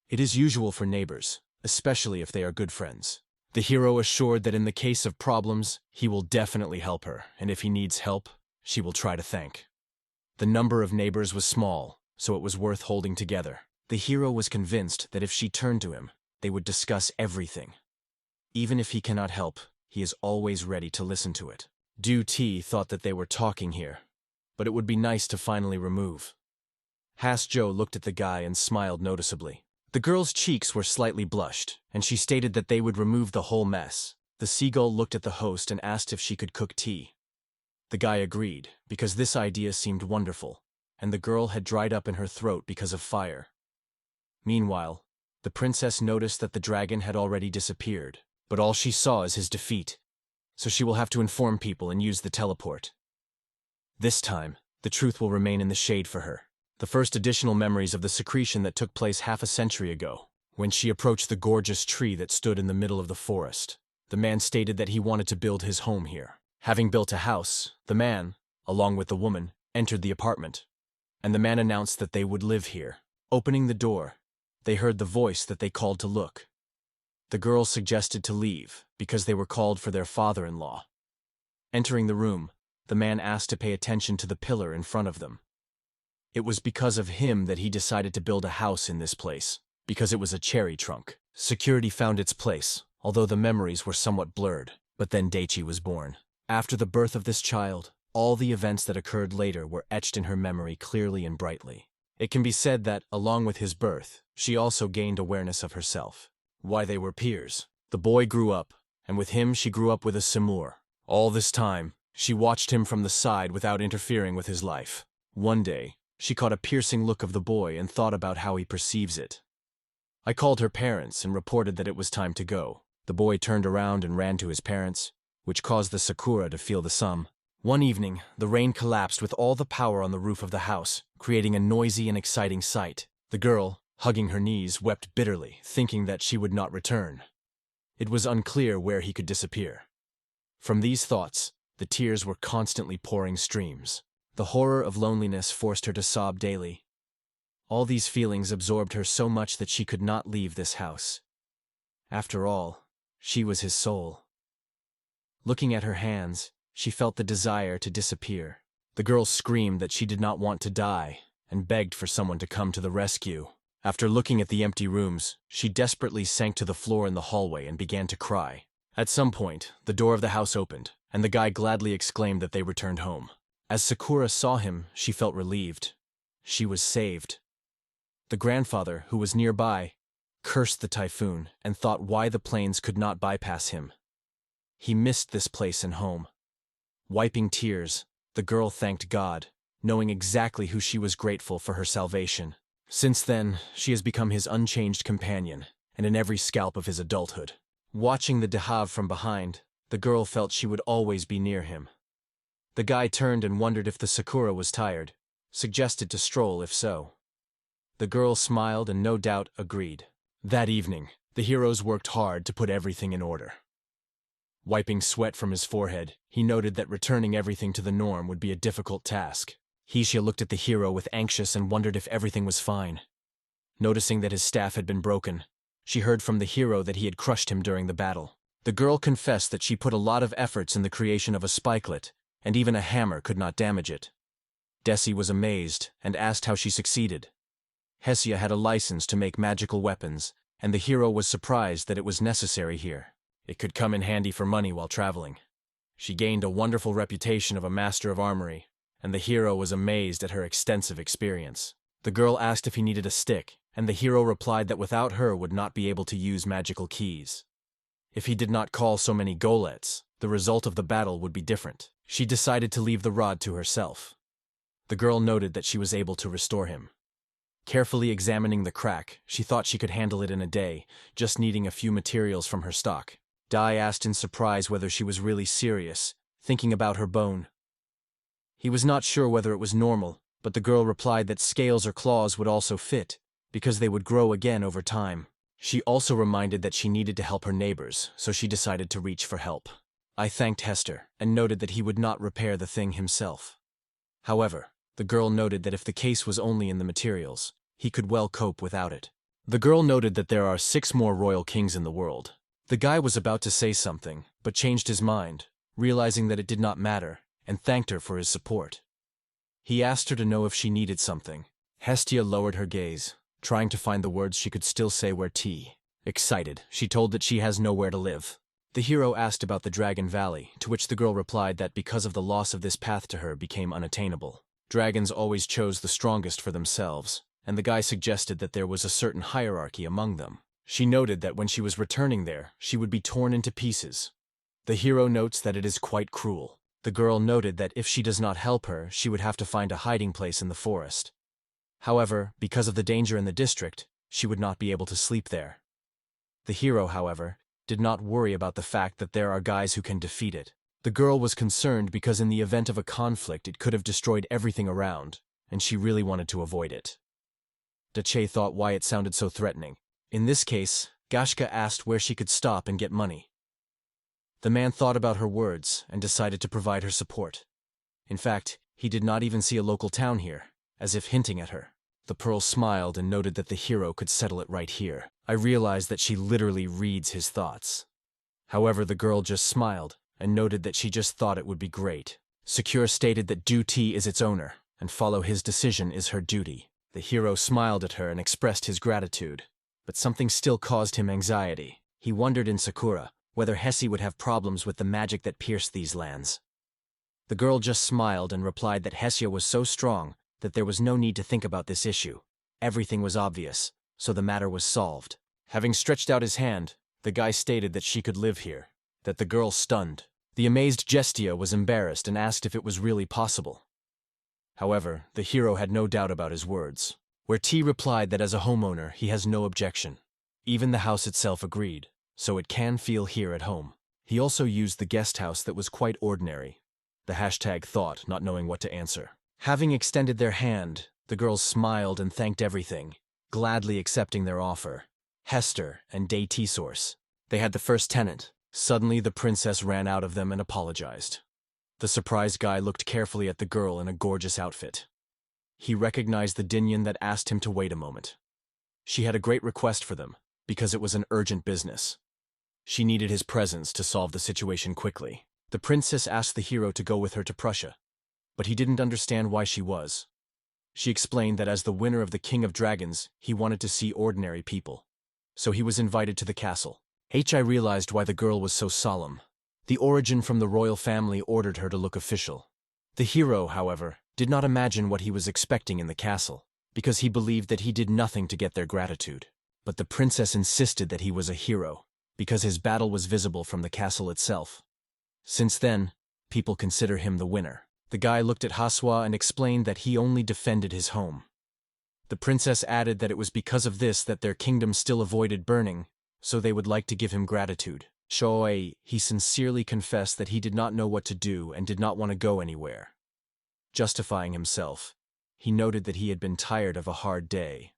Speaker 1: It is usual for neighbors, especially if they are good friends. The hero assured that in the case of problems, he will definitely help her, and if he needs help, she will try to thank. The number of neighbors was small, so it was worth holding together. The hero was convinced that if she turned to him, they would discuss everything. Even if he cannot help, he is always ready to listen to it. Du T thought that they were talking here, but it would be nice to finally remove. Has Joe looked at the guy and smiled noticeably. The girl's cheeks were slightly blushed, and she stated that they would remove the whole mess. The seagull looked at the host and asked if she could cook tea. The guy agreed, because this idea seemed wonderful, and the girl had dried up in her throat because of fire. Meanwhile, the princess noticed that the dragon had already disappeared, but all she saw is his defeat, so she will have to inform people and use the teleport. This time, the truth will remain in the shade for her. The first additional memories of the secretion that took place half a century ago, when she approached the gorgeous tree that stood in the middle of the forest. The man stated that he wanted to build his home here. Having built a house, the man, along with the woman, entered the apartment, and the man announced that they would live here. Opening the door, they heard the voice that they called to look. The girls suggested to leave, because they were called for their father-in-law. Entering the room, the man asked to pay attention to the pillar in front of them. It was because of him that he decided to build a house in this place, because it was a cherry trunk. Security found its place, although the memories were somewhat blurred. But then Daichi was born. After the birth of this child, all the events that occurred later were etched in her memory clearly and brightly. It can be said that, along with his birth, she also gained awareness of herself. Why they were peers. The boy grew up, and with him she grew up with a Simur. All this time, she watched him from the side without interfering with his life. One day, she caught a piercing look of the boy and thought about how he perceives it. I called her parents and reported that it was time to go. The boy turned around and ran to his parents, which caused the Sakura to feel the sum. One evening, the rain collapsed with all the power on the roof of the house, creating a noisy and exciting sight. The girl, hugging her knees, wept bitterly, thinking that she would not return. It was unclear where he could disappear. From these thoughts, the tears were constantly pouring streams. The horror of loneliness forced her to sob daily. All these feelings absorbed her so much that she could not leave this house. After all, she was his soul. Looking at her hands, she felt the desire to disappear. The girl screamed that she did not want to die, and begged for someone to come to the rescue. After looking at the empty rooms, she desperately sank to the floor in the hallway and began to cry. At some point, the door of the house opened, and the guy gladly exclaimed that they returned home. As Sakura saw him, she felt relieved. She was saved. The grandfather, who was nearby, cursed the typhoon and thought why the planes could not bypass him. He missed this place and home. Wiping tears, the girl thanked God, knowing exactly who she was grateful for her salvation. Since then, she has become his unchanged companion, and in every scalp of his adulthood. Watching the Dahav from behind, the girl felt she would always be near him. The guy turned and wondered if the Sakura was tired, suggested to stroll if so. The girl smiled and no doubt agreed. That evening, the heroes worked hard to put everything in order. Wiping sweat from his forehead, he noted that returning everything to the norm would be a difficult task. Heisha looked at the hero with anxious and wondered if everything was fine. Noticing that his staff had been broken, she heard from the hero that he had crushed him during the battle. The girl confessed that she put a lot of efforts in the creation of a spikelet, and even a hammer could not damage it. Desi was amazed and asked how she succeeded. Hesia had a license to make magical weapons, and the hero was surprised that it was necessary here. It could come in handy for money while traveling. She gained a wonderful reputation of a master of armory, and the hero was amazed at her extensive experience. The girl asked if he needed a stick, and the hero replied that without her would not be able to use magical keys. If he did not call so many golets, the result of the battle would be different. She decided to leave the rod to herself. The girl noted that she was able to restore him. Carefully examining the crack, she thought she could handle it in a day, just needing a few materials from her stock. Dai asked in surprise whether she was really serious, thinking about her bone. He was not sure whether it was normal, but the girl replied that scales or claws would also fit, because they would grow again over time. She also reminded that she needed to help her neighbors, so she decided to reach for help. I thanked Hester, and noted that he would not repair the thing himself. However, the girl noted that if the case was only in the materials, he could well cope without it. The girl noted that there are 6 more royal kings in the world. The guy was about to say something, but changed his mind, realizing that it did not matter, and thanked her for his support. He asked her to know if she needed something. Hestia lowered her gaze, trying to find the words she could still say where tea. Excited, she told that she has nowhere to live. The hero asked about the Dragon Valley, to which the girl replied that because of the loss of this path to her became unattainable. Dragons always chose the strongest for themselves, and the guy suggested that there was a certain hierarchy among them. She noted that when she was returning there, she would be torn into pieces. The hero notes that it is quite cruel. The girl noted that if she does not help her, she would have to find a hiding place in the forest. However, because of the danger in the district, she would not be able to sleep there. The hero, however, did not worry about the fact that there are guys who can defeat it. The girl was concerned because in the event of a conflict it could have destroyed everything around, and she really wanted to avoid it. Dache thought why it sounded so threatening. In this case, Gashka asked where she could stop and get money. The man thought about her words and decided to provide her support. In fact, he did not even see a local town here, as if hinting at her. The Pearl smiled and noted that the hero could settle it right here. I realized that she literally reads his thoughts. However, the girl just smiled and noted that she just thought it would be great. Secure stated that duty is its owner, and follow his decision is her duty. The hero smiled at her and expressed his gratitude, but something still caused him anxiety. He wondered in Sakura whether Hesse would have problems with the magic that pierced these lands. The girl just smiled and replied that Hessia was so strong that there was no need to think about this issue. Everything was obvious, so the matter was solved. Having stretched out his hand, the guy stated that she could live here, that the girl stunned. The amazed Gestia was embarrassed and asked if it was really possible. However, the hero had no doubt about his words, where T replied that as a homeowner he has no objection. Even the house itself agreed, so it can feel here at home. He also used the guest house that was quite ordinary. The hashtag thought, not knowing what to answer. Having extended their hand, the girls smiled and thanked everything, gladly accepting their offer. Hester and Day T-Source. They had the first tenant. Suddenly the princess ran out of them and apologized. The surprised guy looked carefully at the girl in a gorgeous outfit. He recognized the Dinyan that asked him to wait a moment. She had a great request for them, because it was an urgent business. She needed his presence to solve the situation quickly. The princess asked the hero to go with her to Prussia, but he didn't understand why she was. She explained that as the winner of the King of Dragons, he wanted to see ordinary people. So he was invited to the castle. I realized why the girl was so solemn. The origin from the royal family ordered her to look official. The hero, however, did not imagine what he was expecting in the castle, because he believed that he did nothing to get their gratitude. But the princess insisted that he was a hero, because his battle was visible from the castle itself. Since then, people consider him the winner. The guy looked at Haswa and explained that he only defended his home. The princess added that it was because of this that their kingdom still avoided burning, so they would like to give him gratitude. Shoei, he sincerely confessed that he did not know what to do and did not want to go anywhere. Justifying himself, he noted that he had been tired of a hard day.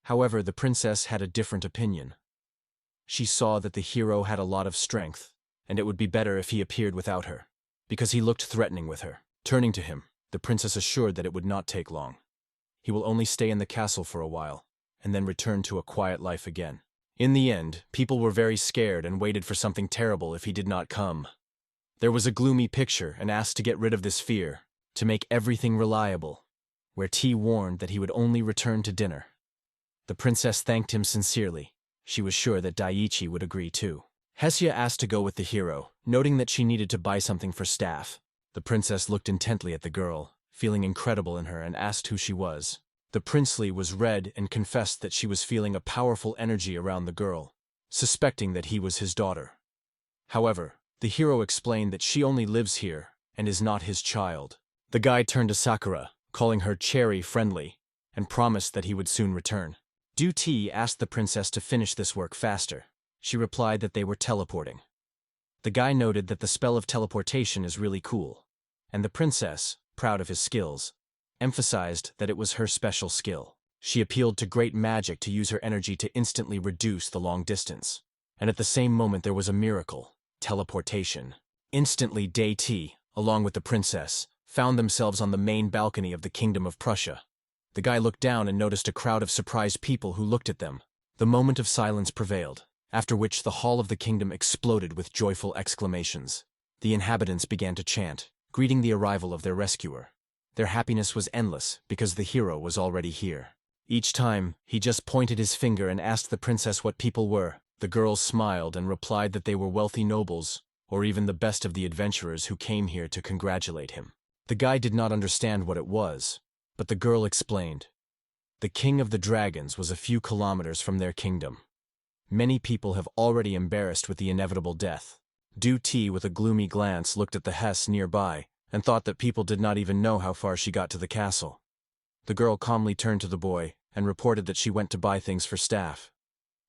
Speaker 1: However, the princess had a different opinion. She saw that the hero had a lot of strength, and it would be better if he appeared without her, because he looked threatening with her. Turning to him, the princess assured that it would not take long. He will only stay in the castle for a while, and then return to a quiet life again. In the end, people were very scared and waited for something terrible if he did not come. There was a gloomy picture and asked to get rid of this fear, to make everything reliable, where T warned that he would only return to dinner. The princess thanked him sincerely. She was sure that Daiichi would agree too. Hessia asked to go with the hero, noting that she needed to buy something for staff. The princess looked intently at the girl, feeling incredible in her, and asked who she was. The princely was red and confessed that she was feeling a powerful energy around the girl, suspecting that he was his daughter. However, the hero explained that she only lives here and is not his child. The guy turned to Sakura, calling her Cherry friendly, and promised that he would soon return. Du-Ti asked the princess to finish this work faster. She replied that they were teleporting. The guy noted that the spell of teleportation is really cool, and the princess, proud of his skills, emphasized that it was her special skill. She appealed to great magic to use her energy to instantly reduce the long distance. And at the same moment there was a miracle, teleportation. Instantly Day-T, along with the princess, found themselves on the main balcony of the Kingdom of Prussia. The guy looked down and noticed a crowd of surprised people who looked at them. The moment of silence prevailed, after which the hall of the kingdom exploded with joyful exclamations. The inhabitants began to chant, greeting the arrival of their rescuer. Their happiness was endless because the hero was already here. Each time, he just pointed his finger and asked the princess what people were. The girls smiled and replied that they were wealthy nobles, or even the best of the adventurers who came here to congratulate him. The guy did not understand what it was, but the girl explained. The king of the dragons was a few kilometers from their kingdom. Many people have already embarrassed with the inevitable death. Du Ti, with a gloomy glance, looked at the Hess nearby and thought that people did not even know how far she got to the castle. The girl calmly turned to the boy and reported that she went to buy things for staff.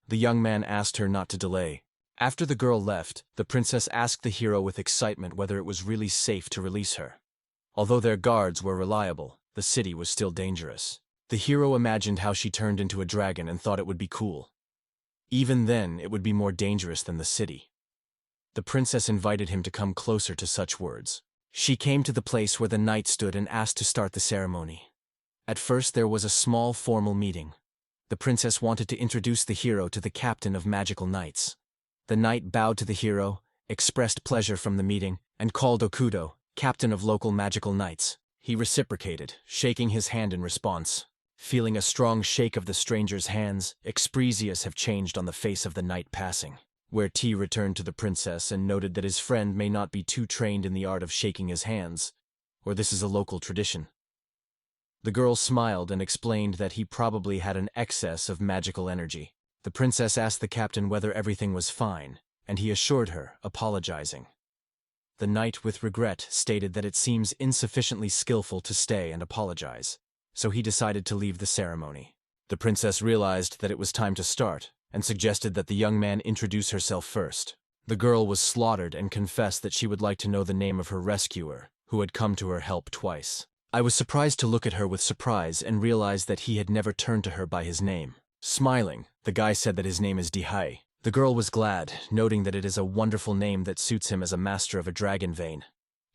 Speaker 1: The young man asked her not to delay. After the girl left, the princess asked the hero with excitement whether it was really safe to release her. Although their guards were reliable, the city was still dangerous. The hero imagined how she turned into a dragon and thought it would be cool. Even then, it would be more dangerous than the city. The princess invited him to come closer to such words. She came to the place where the knight stood and asked to start the ceremony. At first, there was a small formal meeting. The princess wanted to introduce the hero to the captain of magical knights. The knight bowed to the hero, expressed pleasure from the meeting, and called Okudo, captain of local magical knights. He reciprocated, shaking his hand in response. Feeling a strong shake of the stranger's hands, expressions have changed on the face of the knight passing. Where T returned to the princess and noted that his friend may not be too trained in the art of shaking his hands, or this is a local tradition. The girl smiled and explained that he probably had an excess of magical energy. The princess asked the captain whether everything was fine, and he assured her, apologizing. The knight, with regret, stated that it seems insufficiently skillful to stay and apologize, so he decided to leave the ceremony. The princess realized that it was time to start, and suggested that the young man introduce herself first. The girl was slaughtered and confessed that she would like to know the name of her rescuer, who had come to her help twice. I was surprised to look at her with surprise and realize that he had never turned to her by his name. Smiling, the guy said that his name is Dihai. The girl was glad, noting that it is a wonderful name that suits him as a master of a dragon vein.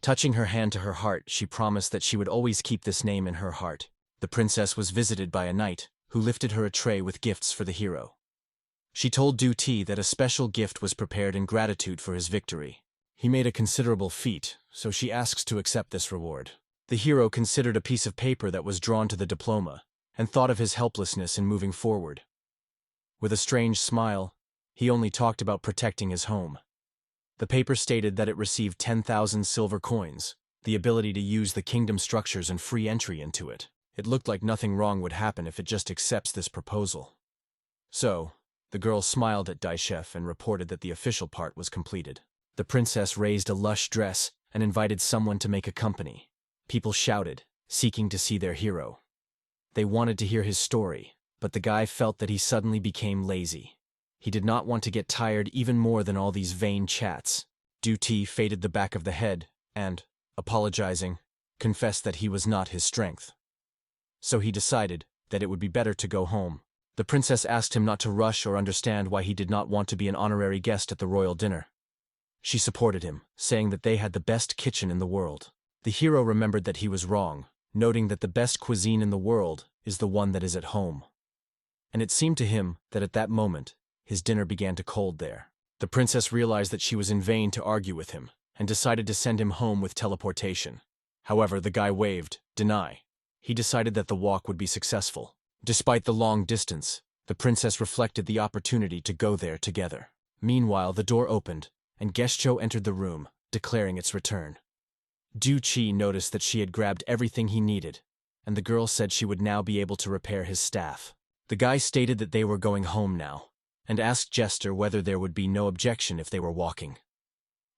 Speaker 1: Touching her hand to her heart, she promised that she would always keep this name in her heart. The princess was visited by a knight, who lifted her a tray with gifts for the hero. She told Du Ti that a special gift was prepared in gratitude for his victory. He made a considerable feat, so she asks to accept this reward. The hero considered a piece of paper that was drawn to the diploma, and thought of his helplessness in moving forward. With a strange smile, he only talked about protecting his home. The paper stated that it received 10,000 silver coins, the ability to use the kingdom structures and free entry into it. It looked like nothing wrong would happen if it just accepts this proposal. So, the girl smiled at Daishef and reported that the official part was completed. The princess raised a lush dress and invited someone to make a company. People shouted, seeking to see their hero. They wanted to hear his story, but the guy felt that he suddenly became lazy. He did not want to get tired even more than all these vain chats. Du Ti faded the back of the head and, apologizing, confessed that he was not his strength. So he decided that it would be better to go home. The princess asked him not to rush or understand why he did not want to be an honorary guest at the royal dinner. She supported him, saying that they had the best kitchen in the world. The hero remembered that he was wrong, noting that the best cuisine in the world is the one that is at home. And it seemed to him that at that moment, his dinner began to cold there. The princess realized that she was in vain to argue with him, and decided to send him home with teleportation. However, the guy waved, deny. He decided that the walk would be successful. Despite the long distance, the princess reflected the opportunity to go there together. Meanwhile, the door opened, and Gescho entered the room, declaring its return. Du Chi noticed that she had grabbed everything he needed, and the girl said she would now be able to repair his staff. The guy stated that they were going home now, and asked Jester whether there would be no objection if they were walking.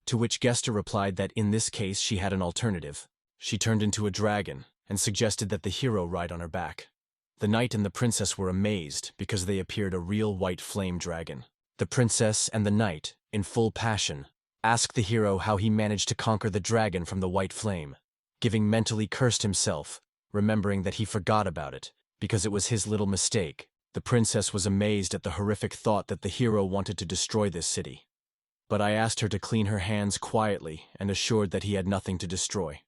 Speaker 1: To which Gester replied that in this case she had an alternative. She turned into a dragon, and suggested that the hero ride on her back. The knight and the princess were amazed because they appeared a real white flame dragon. The princess and the knight, in full passion, asked the hero how he managed to conquer the dragon from the white flame. Giving mentally cursed himself, remembering that he forgot about it, because it was his little mistake. The princess was amazed at the horrific thought that the hero wanted to destroy this city. But I asked her to clean her hands quietly and assured that he had nothing to destroy.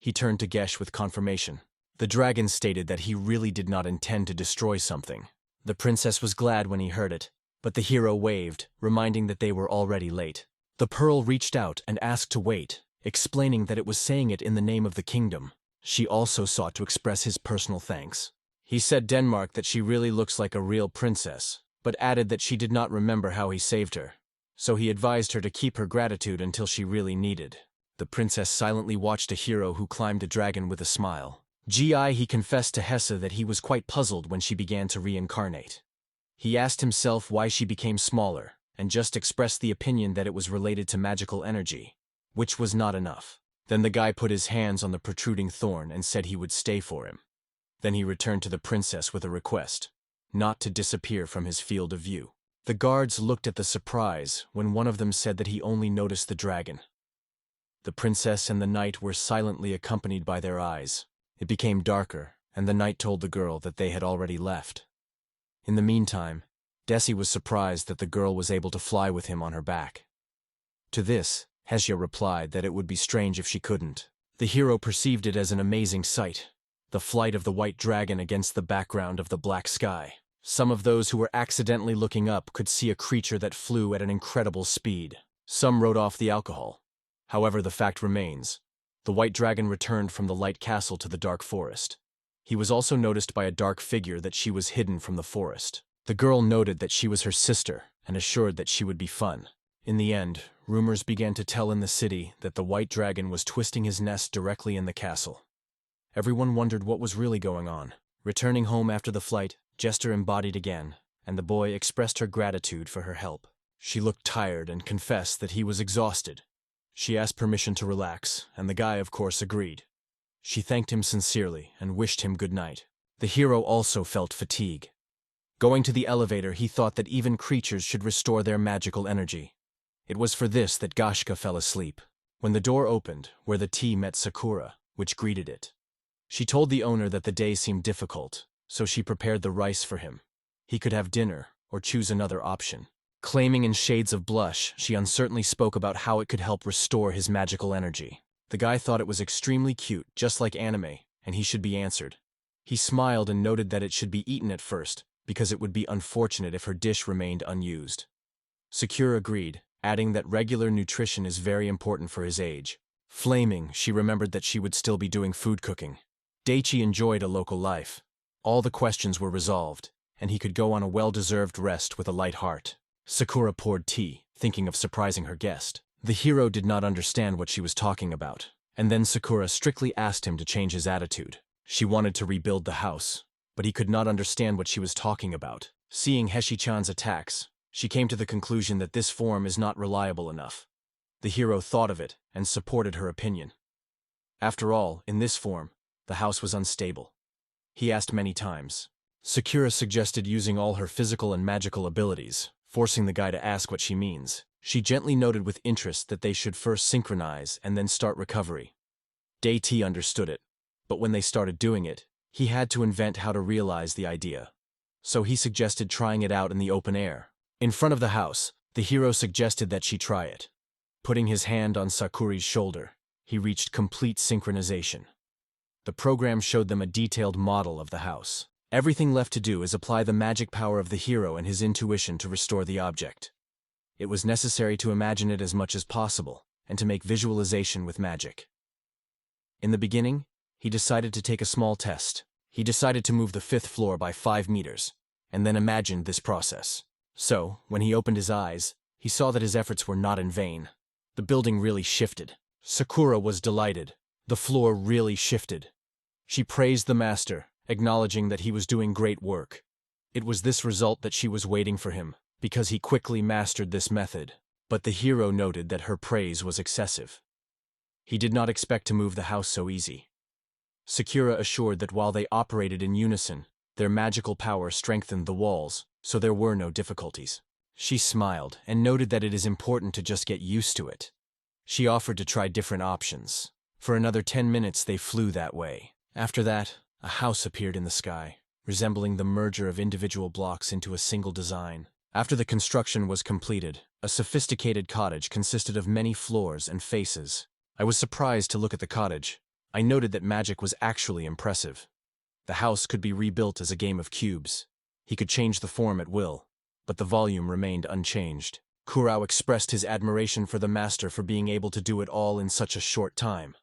Speaker 1: He turned to Gesh with confirmation. The dragon stated that he really did not intend to destroy something. The princess was glad when he heard it, but the hero waved, reminding that they were already late. The pearl reached out and asked to wait, explaining that it was saying it in the name of the kingdom. She also sought to express his personal thanks. He said Denmark that she really looks like a real princess, but added that she did not remember how he saved her. So he advised her to keep her gratitude until she really needed. The princess silently watched a hero who climbed a dragon with a smile. He confessed to Hesse that he was quite puzzled when she began to reincarnate. He asked himself why she became smaller, and just expressed the opinion that it was related to magical energy, which was not enough. Then the guy put his hands on the protruding thorn and said he would stay for him. Then he returned to the princess with a request, not to disappear from his field of view. The guards looked at the surprise when one of them said that he only noticed the dragon. The princess and the knight were silently accompanied by their eyes. It became darker, and the knight told the girl that they had already left. In the meantime, Desi was surprised that the girl was able to fly with him on her back. To this, Hestia replied that it would be strange if she couldn't. The hero perceived it as an amazing sight, the flight of the white dragon against the background of the black sky. Some of those who were accidentally looking up could see a creature that flew at an incredible speed. Some wrote off the alcohol. However, the fact remains. The white dragon returned from the light castle to the dark forest. He was also noticed by a dark figure that she was hidden from the forest. The girl noted that she was her sister and assured that she would be fun. In the end, rumors began to tell in the city that the white dragon was twisting his nest directly in the castle. Everyone wondered what was really going on. Returning home after the flight, Jester embodied again, and the boy expressed her gratitude for her help. She looked tired and confessed that he was exhausted. She asked permission to relax, and the guy, of course, agreed. She thanked him sincerely and wished him good night. The hero also felt fatigue. Going to the elevator, he thought that even creatures should restore their magical energy. It was for this that Gashka fell asleep. When the door opened, where the tea met Sakura, which greeted it. She told the owner that the day seemed difficult, so she prepared the rice for him. He could have dinner, or choose another option. Claiming in shades of blush, she uncertainly spoke about how it could help restore his magical energy. The guy thought it was extremely cute, just like anime, and he should be answered. He smiled and noted that it should be eaten at first, because it would be unfortunate if her dish remained unused. Sakura agreed, adding that regular nutrition is very important for his age. Flaming, she remembered that she would still be doing food cooking. Daichi enjoyed a local life. All the questions were resolved, and he could go on a well-deserved rest with a light heart. Sakura poured tea, thinking of surprising her guest. The hero did not understand what she was talking about, and then Sakura strictly asked him to change his attitude. She wanted to rebuild the house, but he could not understand what she was talking about. Seeing Heshi-chan's attacks, she came to the conclusion that this form is not reliable enough. The hero thought of it and supported her opinion. After all, in this form, the house was unstable. He asked many times. Sakura suggested using all her physical and magical abilities, forcing the guy to ask what she means. She gently noted with interest that they should first synchronize and then start recovery. Daichi understood it, but when they started doing it, he had to invent how to realize the idea. So he suggested trying it out in the open air. In front of the house, the hero suggested that she try it. Putting his hand on Sakura's shoulder, he reached complete synchronization. The program showed them a detailed model of the house. Everything left to do is apply the magic power of the hero and his intuition to restore the object. It was necessary to imagine it as much as possible, and to make visualization with magic. In the beginning, he decided to take a small test. He decided to move the 5th floor by 5 meters, and then imagined this process. So, when he opened his eyes, he saw that his efforts were not in vain. The building really shifted. Sakura was delighted. The floor really shifted. She praised the master, acknowledging that he was doing great work. It was this result that she was waiting for him, because he quickly mastered this method. But the hero noted that her praise was excessive. He did not expect to move the house so easy. Sakura assured that while they operated in unison, their magical power strengthened the walls, so there were no difficulties. She smiled and noted that it is important to just get used to it. She offered to try different options. For another 10 minutes they flew that way. After that, a house appeared in the sky, resembling the merger of individual blocks into a single design. After the construction was completed, a sophisticated cottage consisted of many floors and faces. I was surprised to look at the cottage. I noted that magic was actually impressive. The house could be rebuilt as a game of cubes. He could change the form at will, but the volume remained unchanged. Kurao expressed his admiration for the master for being able to do it all in such a short time.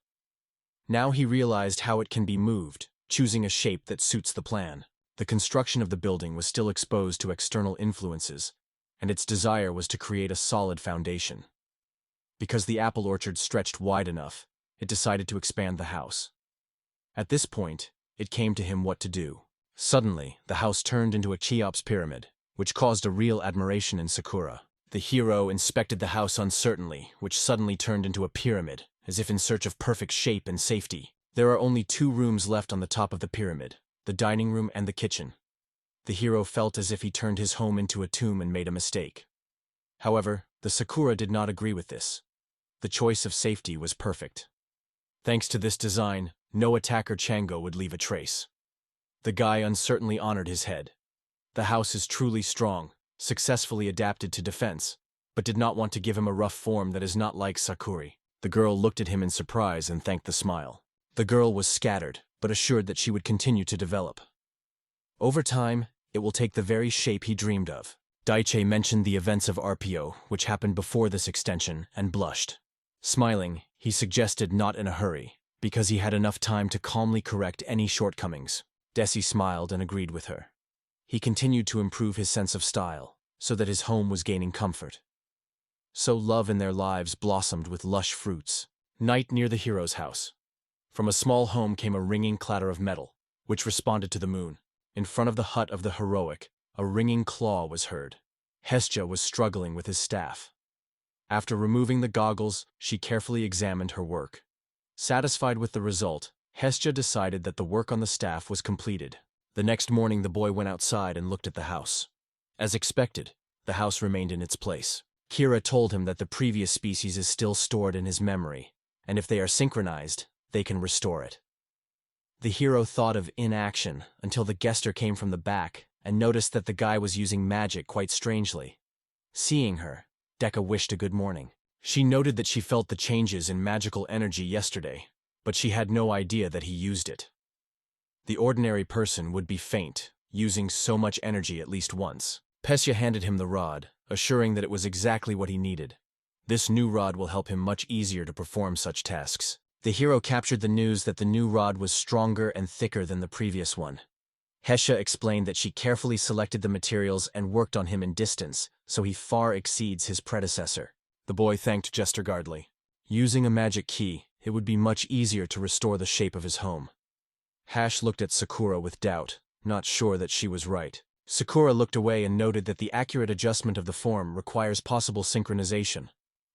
Speaker 1: Now he realized how it can be moved, choosing a shape that suits the plan. The construction of the building was still exposed to external influences, and its desire was to create a solid foundation. Because the apple orchard stretched wide enough, it decided to expand the house. At this point, it came to him what to do. Suddenly, the house turned into a Cheops pyramid, which caused a real admiration in Sakura. The hero inspected the house uncertainly, which suddenly turned into a pyramid, as if in search of perfect shape and safety. There are only 2 rooms left on the top of the pyramid, the dining room and the kitchen. The hero felt as if he turned his home into a tomb and made a mistake. However, the Sakura did not agree with this. The choice of safety was perfect. Thanks to this design, no attacker Chango would leave a trace. The guy uncertainly honored his head. The house is truly strong, successfully adapted to defense, but did not want to give him a rough form that is not like Sakura. The girl looked at him in surprise and thanked the smile. The girl was scattered, but assured that she would continue to develop. Over time, it will take the very shape he dreamed of. Daiche mentioned the events of RPO, which happened before this extension, and blushed. Smiling, he suggested not in a hurry, because he had enough time to calmly correct any shortcomings. Desi smiled and agreed with her. He continued to improve his sense of style, so that his home was gaining comfort. So love in their lives blossomed with lush fruits. Night near the hero's house. From a small home came a ringing clatter of metal, which responded to the moon. In front of the hut of the heroic, a ringing claw was heard. Hestia was struggling with his staff. After removing the goggles, she carefully examined her work. Satisfied with the result, Hestia decided that the work on the staff was completed. The next morning the boy went outside and looked at the house. As expected, the house remained in its place. Kira told him that the previous species is still stored in his memory, and if they are synchronized, they can restore it. The hero thought of inaction until the guester came from the back and noticed that the guy was using magic quite strangely. Seeing her, Dekka wished a good morning. She noted that she felt the changes in magical energy yesterday, but she had no idea that he used it. The ordinary person would be faint, using so much energy at least once. Pesya handed him the rod, assuring that it was exactly what he needed. This new rod will help him much easier to perform such tasks. The hero captured the news that the new rod was stronger and thicker than the previous one. Hestia explained that she carefully selected the materials and worked on him in distance, so he far exceeds his predecessor. The boy thanked Jester Gardley. Using a magic key, it would be much easier to restore the shape of his home. Hash looked at Sakura with doubt, not sure that she was right. Sakura looked away and noted that the accurate adjustment of the form requires possible synchronization.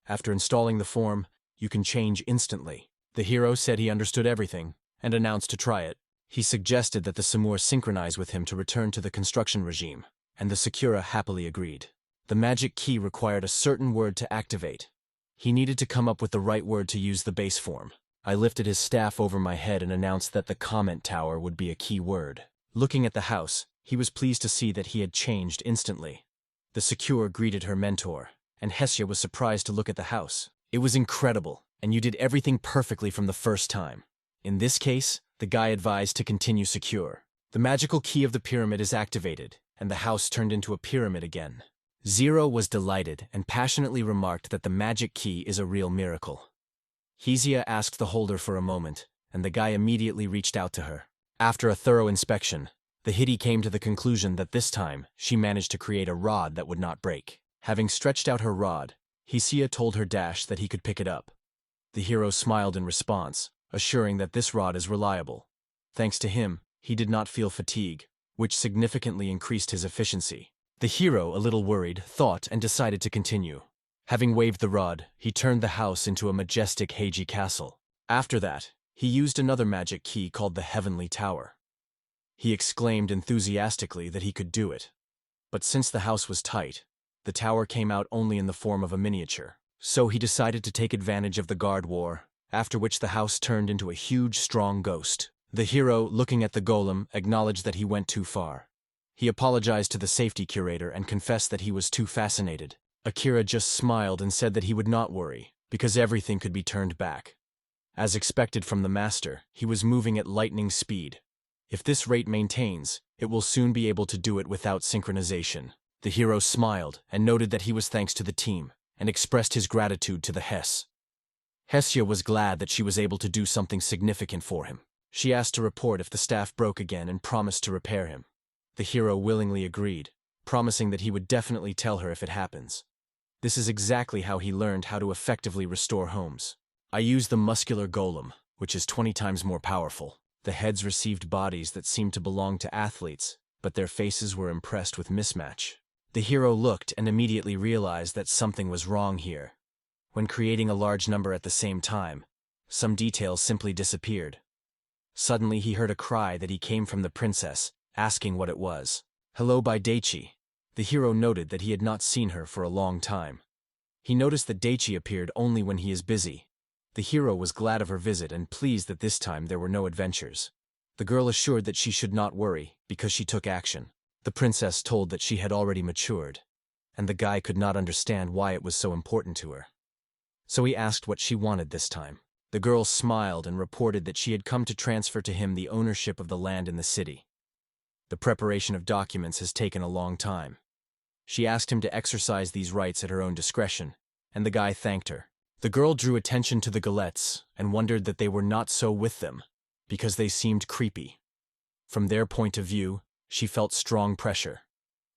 Speaker 1: After installing the form, you can change instantly. The hero said he understood everything, and announced to try it. He suggested that the Samur synchronize with him to return to the construction regime, and the Sakura happily agreed. The magic key required a certain word to activate. He needed to come up with the right word to use the base form. I lifted his staff over my head and announced that the comment tower would be a key word. Looking at the house, he was pleased to see that he had changed instantly. The Sakura greeted her mentor, and Hestia was surprised to look at the house. It was incredible, and you did everything perfectly from the first time. In this case, the guy advised to continue secure. The magical key of the pyramid is activated, and the house turned into a pyramid again. Zero was delighted and passionately remarked that the magic key is a real miracle. Hezia asked the holder for a moment, and the guy immediately reached out to her. After a thorough inspection, the Hidi came to the conclusion that this time she managed to create a rod that would not break. Having stretched out her rod, Hezia told her Dash that he could pick it up. The hero smiled in response, assuring that this rod is reliable. Thanks to him, he did not feel fatigue, which significantly increased his efficiency. The hero, a little worried, thought and decided to continue. Having waved the rod, he turned the house into a majestic Heiji castle. After that, he used another magic key called the Heavenly Tower. He exclaimed enthusiastically that he could do it. But since the house was tight, the tower came out only in the form of a miniature. So he decided to take advantage of the guard war, after which the house turned into a huge, strong ghost. The hero, looking at the golem, acknowledged that he went too far. He apologized to the safety curator and confessed that he was too fascinated. Akira just smiled and said that he would not worry, because everything could be turned back. As expected from the master, he was moving at lightning speed. If this rate maintains, it will soon be able to do it without synchronization. The hero smiled and noted that he was thanks to the team, and expressed his gratitude to the Hess. Hestia was glad that she was able to do something significant for him. She asked to report if the staff broke again and promised to repair him. The hero willingly agreed, promising that he would definitely tell her if it happens. This is exactly how he learned how to effectively restore homes. I used the muscular golem, which is 20 times more powerful. The heads received bodies that seemed to belong to athletes, but their faces were impressed with mismatch. The hero looked and immediately realized that something was wrong here. When creating a large number at the same time, some details simply disappeared. Suddenly he heard a cry that he came from the princess, asking what it was. "Hello by Daichi." The hero noted that he had not seen her for a long time. He noticed that Daichi appeared only when he is busy. The hero was glad of her visit and pleased that this time there were no adventures. The girl assured that she should not worry, because she took action. The princess told that she had already matured, and the guy could not understand why it was so important to her. So he asked what she wanted this time. The girl smiled and reported that she had come to transfer to him the ownership of the land in the city. The preparation of documents has taken a long time. She asked him to exercise these rights at her own discretion, and the guy thanked her. The girl drew attention to the galettes and wondered that they were not so with them, because they seemed creepy. From their point of view, she felt strong pressure.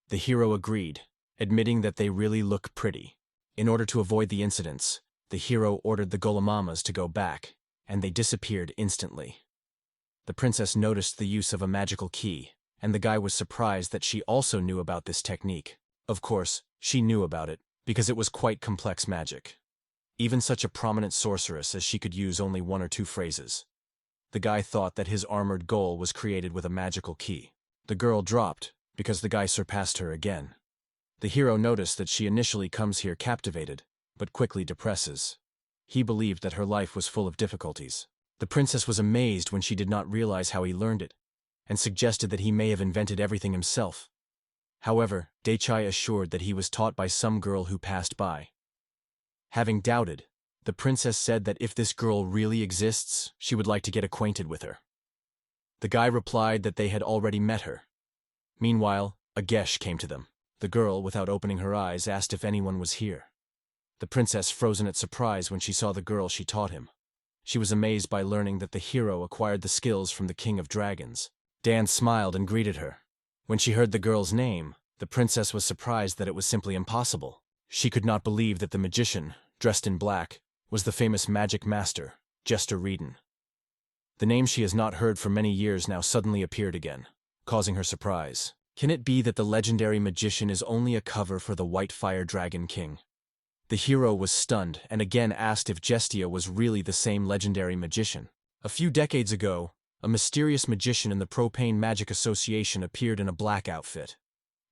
Speaker 1: The hero agreed, admitting that they really look pretty. In order to avoid the incidents, the hero ordered the golemamas to go back, and they disappeared instantly. The princess noticed the use of a magical key, and the guy was surprised that she also knew about this technique. Of course, she knew about it, because it was quite complex magic. Even such a prominent sorceress as she could use only one or two phrases. The guy thought that his armored goal was created with a magical key. The girl dropped, because the guy surpassed her again. The hero noticed that she initially comes here captivated, but quickly depresses. He believed that her life was full of difficulties. The princess was amazed when she did not realize how he learned it, and suggested that he may have invented everything himself. However, Daichi assured that he was taught by some girl who passed by. Having doubted, the princess said that if this girl really exists, she would like to get acquainted with her. The guy replied that they had already met her. Meanwhile, a gesh came to them. The girl, without opening her eyes, asked if anyone was here. The princess frozen at surprise when she saw the girl she taught him. She was amazed by learning that the hero acquired the skills from the King of Dragons. Dan smiled and greeted her. When she heard the girl's name, the princess was surprised that it was simply impossible. She could not believe that the magician, dressed in black, was the famous magic master, Jester Reedon. The name she has not heard for many years now suddenly appeared again, causing her surprise. Can it be that the legendary magician is only a cover for the White Fire Dragon King? The hero was stunned and again asked if Gestia was really the same legendary magician. A few decades ago, a mysterious magician in the Propane Magic Association appeared in a black outfit.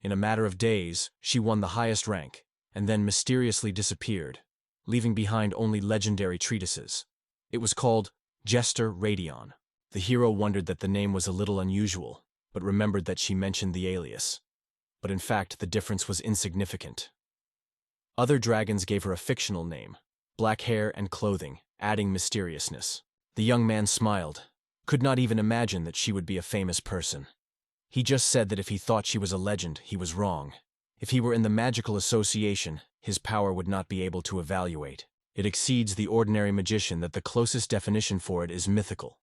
Speaker 1: In a matter of days, she won the highest rank, and then mysteriously disappeared, leaving behind only legendary treatises. It was called Jester Radion. The hero wondered that the name was a little unusual, but remembered that she mentioned the alias. But in fact, the difference was insignificant. Other dragons gave her a fictional name, black hair and clothing, adding mysteriousness. The young man smiled, could not even imagine that she would be a famous person. He just said that if he thought she was a legend, he was wrong. If he were in the magical association, his power would not be able to evaluate. It exceeds the ordinary magician that the closest definition for it is mythical.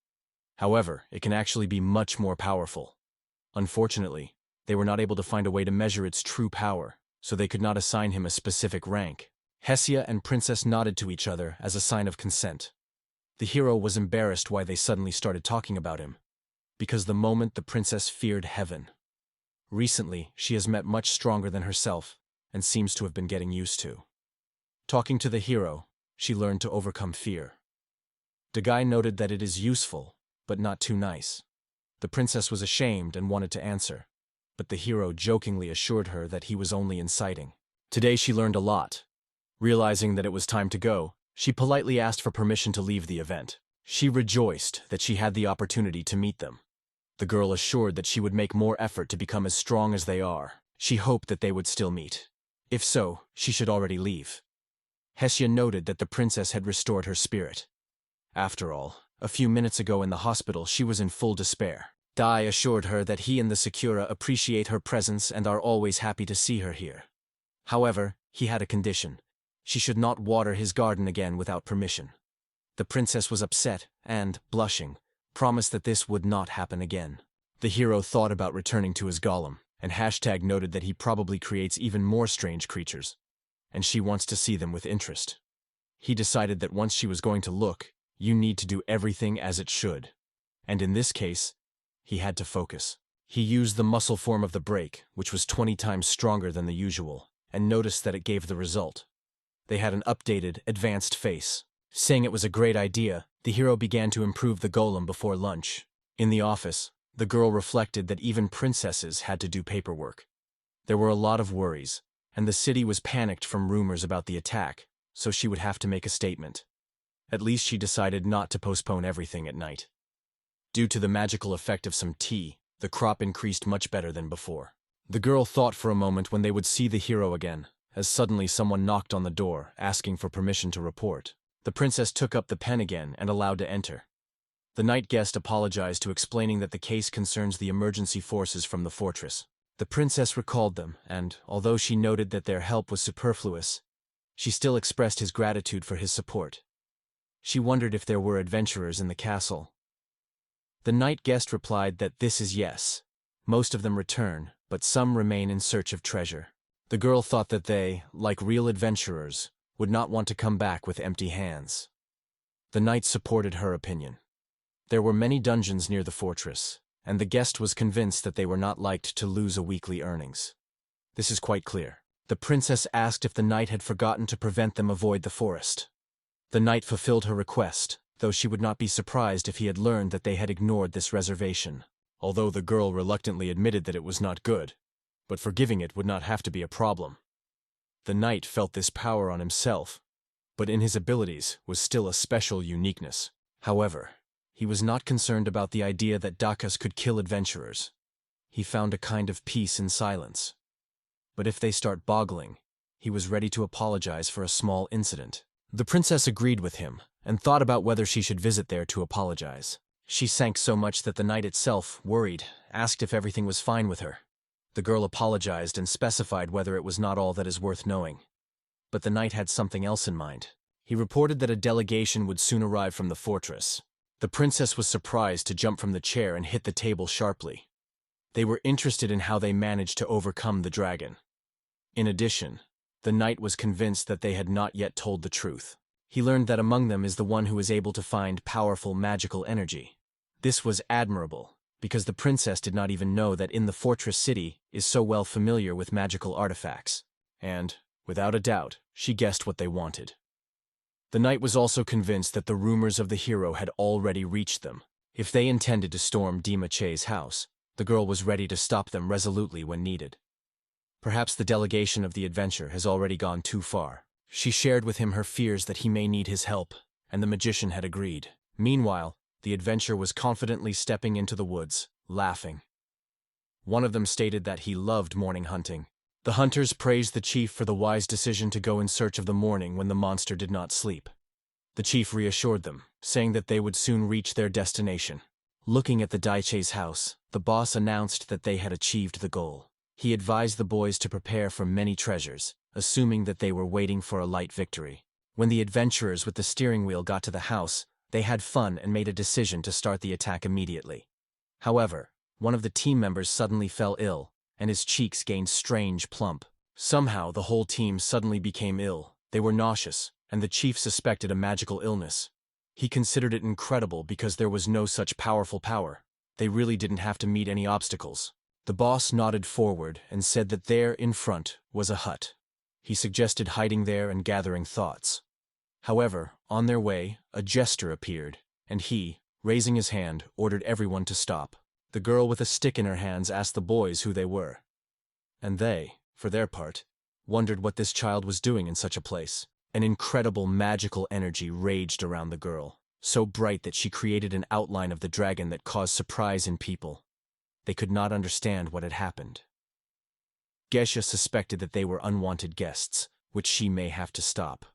Speaker 1: However, it can actually be much more powerful. Unfortunately, they were not able to find a way to measure its true power, so they could not assign him a specific rank. Hesia and Princess nodded to each other as a sign of consent. The hero was embarrassed why they suddenly started talking about him, because the moment the princess feared heaven. Recently, she has met much stronger than herself, and seems to have been getting used to. Talking to the hero, she learned to overcome fear. The guy noted that it is useful, but not too nice. The princess was ashamed and wanted to answer, but the hero jokingly assured her that he was only inciting. Today she learned a lot. Realizing that it was time to go, she politely asked for permission to leave the event. She rejoiced that she had the opportunity to meet them. The girl assured that she would make more effort to become as strong as they are. She hoped that they would still meet. If so, she should already leave. Hesia noted that the princess had restored her spirit. After all, a few minutes ago in the hospital she was in full despair. Dai assured her that he and the Sakura appreciate her presence and are always happy to see her here. However, he had a condition. She should not water his garden again without permission. The princess was upset and, blushing, promised that this would not happen again. The hero thought about returning to his golem, and noted that he probably creates even more strange creatures, and she wants to see them with interest. He decided that once she was going to look, you need to do everything as it should. and in this case, he had to focus. He used the muscle form of the break, which was 20 times stronger than the usual, and noticed that it gave the result. They had an updated, advanced face. Saying it was a great idea, the hero began to improve the golem before lunch. In the office, the girl reflected that even princesses had to do paperwork. There were a lot of worries, and the city was panicked from rumors about the attack, so she would have to make a statement. At least she decided not to postpone everything at night. Due to the magical effect of some tea, the crop increased much better than before. The girl thought for a moment when they would see the hero again, as suddenly someone knocked on the door, asking for permission to report. The princess took up the pen again and allowed to enter. The night guest apologized to explaining that the case concerns the emergency forces from the fortress. The princess recalled them, and, although she noted that their help was superfluous, she still expressed his gratitude for his support. She wondered if there were adventurers in the castle. The night guest replied that this is yes. Most of them return, but some remain in search of treasure. The girl thought that they, like real adventurers, would not want to come back with empty hands. The knight supported her opinion. There were many dungeons near the fortress, and the guest was convinced that they were not liked to lose a weekly earnings. This is quite clear. The princess asked if the knight had forgotten to prevent them avoid the forest. The knight fulfilled her request, though she would not be surprised if he had learned that they had ignored this reservation, although the girl reluctantly admitted that it was not good, but forgiving it would not have to be a problem. The knight felt this power on himself, but in his abilities was still a special uniqueness. However, he was not concerned about the idea that dakas could kill adventurers. He found a kind of peace in silence. But if they start boggling, he was ready to apologize for a small incident. The princess agreed with him, and thought about whether she should visit there to apologize. She sank so much that the knight itself, worried, asked if everything was fine with her. The girl apologized and specified whether it was not all that is worth knowing. But the knight had something else in mind. He reported that a delegation would soon arrive from the fortress. The princess was surprised to jump from the chair and hit the table sharply. They were interested in how they managed to overcome the dragon. In addition, the knight was convinced that they had not yet told the truth. He learned that among them is the one who is able to find powerful magical energy. This was admirable, because the princess did not even know that in the fortress city is so well familiar with magical artifacts, and, without a doubt, she guessed what they wanted. The knight was also convinced that the rumors of the hero had already reached them. If they intended to storm Dima Che's house, the girl was ready to stop them resolutely when needed. Perhaps the delegation of the adventure has already gone too far. She shared with him her fears that he may need his help, and the magician had agreed. Meanwhile, the adventurer was confidently stepping into the woods, laughing. One of them stated that he loved morning hunting. The hunters praised the chief for the wise decision to go in search of the morning when the monster did not sleep. The chief reassured them, saying that they would soon reach their destination. Looking at the Daiche's house, the boss announced that they had achieved the goal. He advised the boys to prepare for many treasures, assuming that they were waiting for a light victory. When the adventurers with the steering wheel got to the house, they had fun and made a decision to start the attack immediately. However, one of the team members suddenly fell ill, and his cheeks gained strange plump. Somehow the whole team suddenly became ill. They were nauseous, and the chief suspected a magical illness. He considered it incredible because there was no such powerful power. They really didn't have to meet any obstacles. The boss nodded forward and said that there, in front, was a hut. He suggested hiding there and gathering thoughts. However, on their way, a jester appeared, and he, raising his hand, ordered everyone to stop. The girl with a stick in her hands asked the boys who they were. And they, for their part, wondered what this child was doing in such a place. An incredible magical energy raged around the girl, so bright that she created an outline of the dragon that caused surprise in people. They could not understand what had happened. Gesha suspected that they were unwanted guests, which she may have to stop.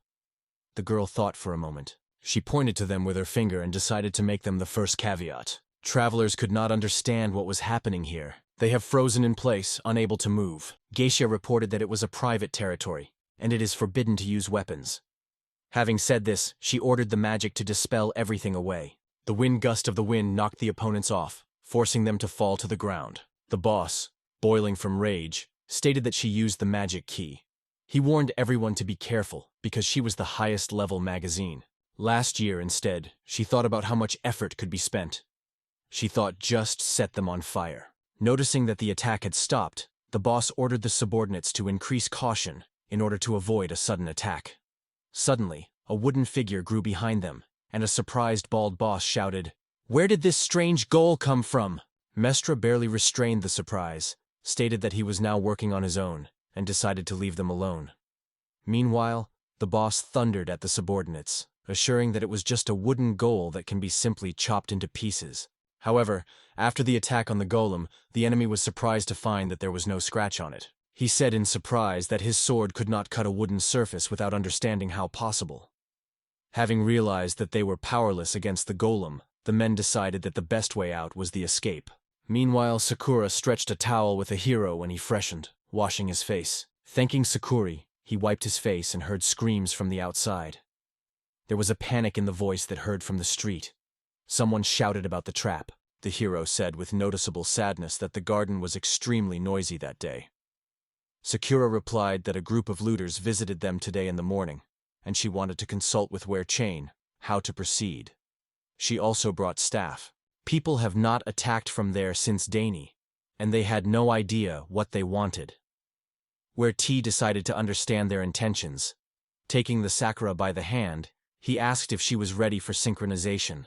Speaker 1: The girl thought for a moment. She pointed to them with her finger and decided to make them the first caveat. Travelers could not understand what was happening here. They have frozen in place, unable to move. Geisha reported that it was a private territory, and it is forbidden to use weapons. Having said this, she ordered the magic to dispel everything away. The wind gust of the wind knocked the opponents off, forcing them to fall to the ground. The boss, boiling from rage, stated that she used the magic key. He warned everyone to be careful because she was the highest level magazine. Last year, instead, she thought about how much effort could be spent. she thought just set them on fire. Noticing that the attack had stopped, the boss ordered the subordinates to increase caution in order to avoid a sudden attack. Suddenly, a wooden figure grew behind them, and a surprised bald boss shouted, "Where did this strange ghoul come from?" Mestra barely restrained the surprise, stated that he was now working on his own, and decided to leave them alone. Meanwhile, the boss thundered at the subordinates, assuring that it was just a wooden ghoul that can be simply chopped into pieces. However, after the attack on the golem, the enemy was surprised to find that there was no scratch on it. He said in surprise that his sword could not cut a wooden surface without understanding how possible. Having realized that they were powerless against the golem, the men decided that the best way out was the escape. Meanwhile, Sakura stretched a towel with a hero when he freshened, washing his face. Thanking Sakuri, he wiped his face and heard screams from the outside. There was a panic in the voice that heard from the street. Someone shouted about the trap. The hero said with noticeable sadness that the garden was extremely noisy that day. Sakura replied that a group of looters visited them today in the morning, and she wanted to consult with Chain how to proceed. She also brought staff. People have not attacked from there since Dani, and they had no idea what they wanted. T decided to understand their intentions. Taking the Sakura by the hand, he asked if she was ready for synchronization.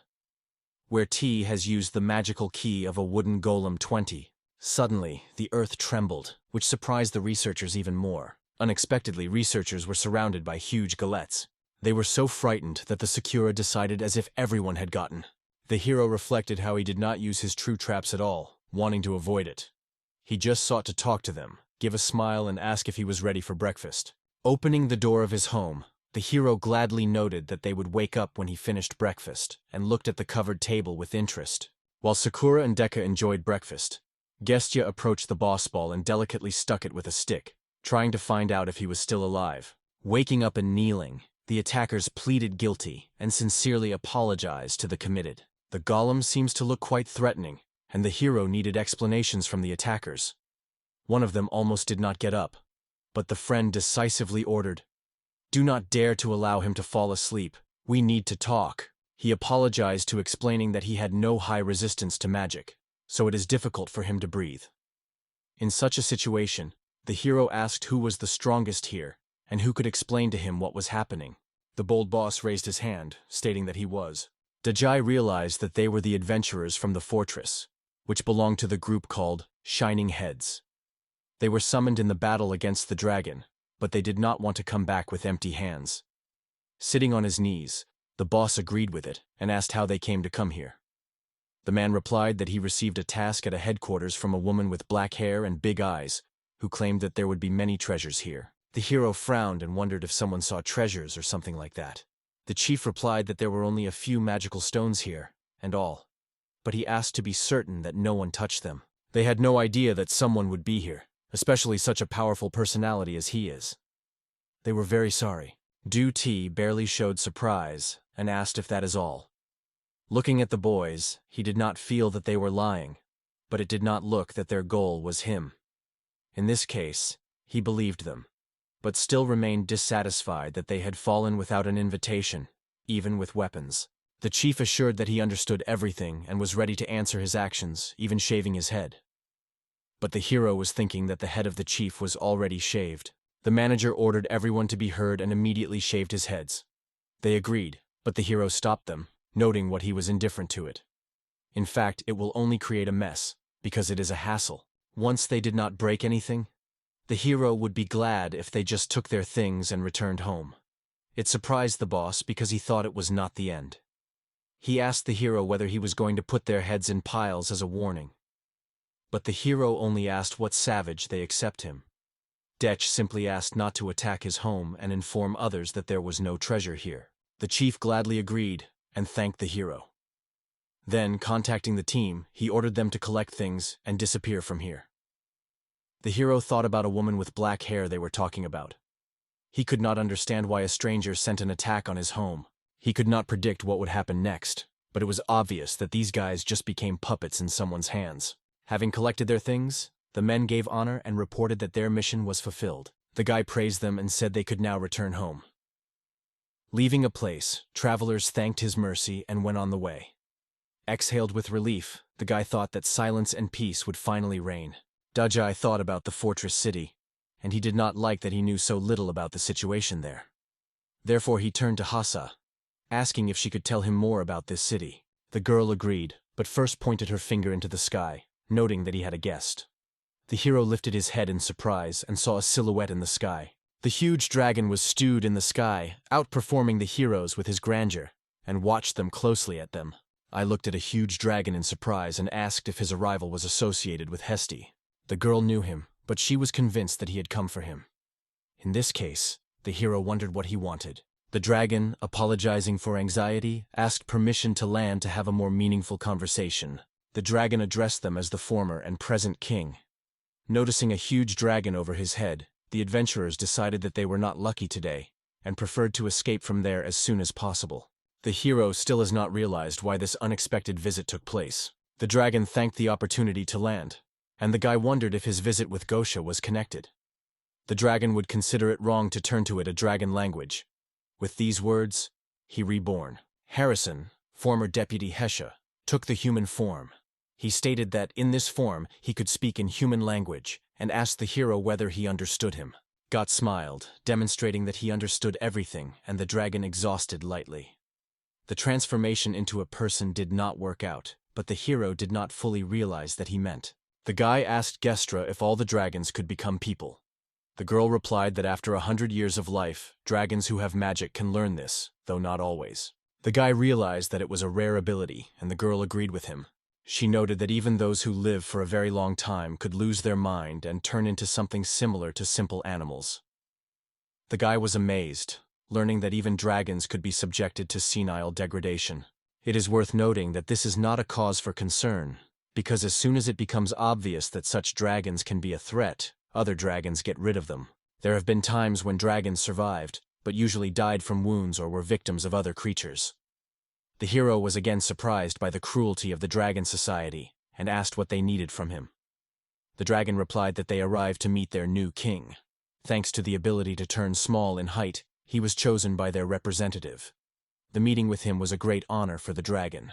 Speaker 1: T has used the magical key of a wooden golem 20. Suddenly, the earth trembled, which surprised the researchers even more. Unexpectedly, researchers were surrounded by huge galettes. They were so frightened that the Sakura decided as if everyone had gotten. The hero reflected how he did not use his true traps at all, wanting to avoid it. He just sought to talk to them, give a smile and ask if he was ready for breakfast. Opening the door of his home, the hero gladly noted that they would wake up when he finished breakfast, and looked at the covered table with interest. While Sakura and Deka enjoyed breakfast, Gestia approached the boss ball and delicately stuck it with a stick, trying to find out if he was still alive. Waking up and kneeling, the attackers pleaded guilty and sincerely apologized to the committed. The golem seems to look quite threatening, and the hero needed explanations from the attackers. One of them almost did not get up, but the friend decisively ordered, "Do not dare to allow him to fall asleep. We need to talk." He apologized to explaining that he had no high resistance to magic, so it is difficult for him to breathe. In such a situation, the hero asked who was the strongest here, and who could explain to him what was happening. The bold boss raised his hand, stating that he was. Dajai realized that they were the adventurers from the fortress, which belonged to the group called Shining Heads. They were summoned in the battle against the dragon, but they did not want to come back with empty hands. Sitting on his knees, the boss agreed with it and asked how they came to come here. The man replied that he received a task at a headquarters from a woman with black hair and big eyes, who claimed that there would be many treasures here. The hero frowned and wondered if someone saw treasures or something like that. The chief replied that there were only a few magical stones here, and all. But he asked to be certain that no one touched them. They had no idea that someone would be here, especially such a powerful personality as he is. They were very sorry. Du Ti barely showed surprise and asked if that is all. Looking at the boys, he did not feel that they were lying, but it did not look that their goal was him. In this case, he believed them, but still remained dissatisfied that they had fallen without an invitation, even with weapons. The chief assured that he understood everything and was ready to answer his actions, even shaving his head. But the hero was thinking that the head of the chief was already shaved. The manager ordered everyone to be heard and immediately shaved his heads. They agreed, but the hero stopped them, noting what he was indifferent to it. In fact, it will only create a mess, because it is a hassle. Once they did not break anything, the hero would be glad if they just took their things and returned home. It surprised the boss because he thought it was not the end. He asked the hero whether he was going to put their heads in piles as a warning. But the hero only asked what savage they accept him. Dech simply asked not to attack his home and inform others that there was no treasure here. The chief gladly agreed and thanked the hero. Then, contacting the team, he ordered them to collect things and disappear from here. The hero thought about a woman with black hair they were talking about. He could not understand why a stranger sent an attack on his home. He could not predict what would happen next, but it was obvious that these guys just became puppets in someone's hands. Having collected their things, the men gave honor and reported that their mission was fulfilled. The guy praised them and said they could now return home. Leaving a place, travelers thanked his mercy and went on the way. Exhaled with relief, the guy thought that silence and peace would finally reign. Dajai thought about the fortress city, and he did not like that he knew so little about the situation there. Therefore he turned to Hasa, asking if she could tell him more about this city. The girl agreed, but first pointed her finger into the sky, noting that he had a guest. The hero lifted his head in surprise and saw a silhouette in the sky. The huge dragon was stewed in the sky, outperforming the heroes with his grandeur, and watched them closely at them. I looked at a huge dragon in surprise and asked if his arrival was associated with Hesti. The girl knew him, but she was convinced that he had come for him. In this case, the hero wondered what he wanted. The dragon, apologizing for anxiety, asked permission to land to have a more meaningful conversation. The dragon addressed them as the former and present king. Noticing a huge dragon over his head, the adventurers decided that they were not lucky today, and preferred to escape from there as soon as possible. The hero still has not realized why this unexpected visit took place. The dragon thanked the opportunity to land, and the guy wondered if his visit with Gosha was connected. The dragon would consider it wrong to turn to it a dragon language. With these words, he reborn. Harrison, former deputy Hesha, took the human form. He stated that in this form he could speak in human language and asked the hero whether he understood him. Got smiled, demonstrating that he understood everything, and the dragon exhausted lightly. The transformation into a person did not work out, but the hero did not fully realize that he meant. The guy asked Gestra if all the dragons could become people. The girl replied that after 100 years of life, dragons who have magic can learn this, though not always. The guy realized that it was a rare ability, and the girl agreed with him. She noted that even those who live for a very long time could lose their mind and turn into something similar to simple animals. The guy was amazed, learning that even dragons could be subjected to senile degradation. It is worth noting that this is not a cause for concern, because as soon as it becomes obvious that such dragons can be a threat, other dragons get rid of them. There have been times when dragons survived, but usually died from wounds or were victims of other creatures. The hero was again surprised by the cruelty of the Dragon Society, and asked what they needed from him. The dragon replied that they arrived to meet their new king. Thanks to the ability to turn small in height, he was chosen by their representative. The meeting with him was a great honor for the dragon.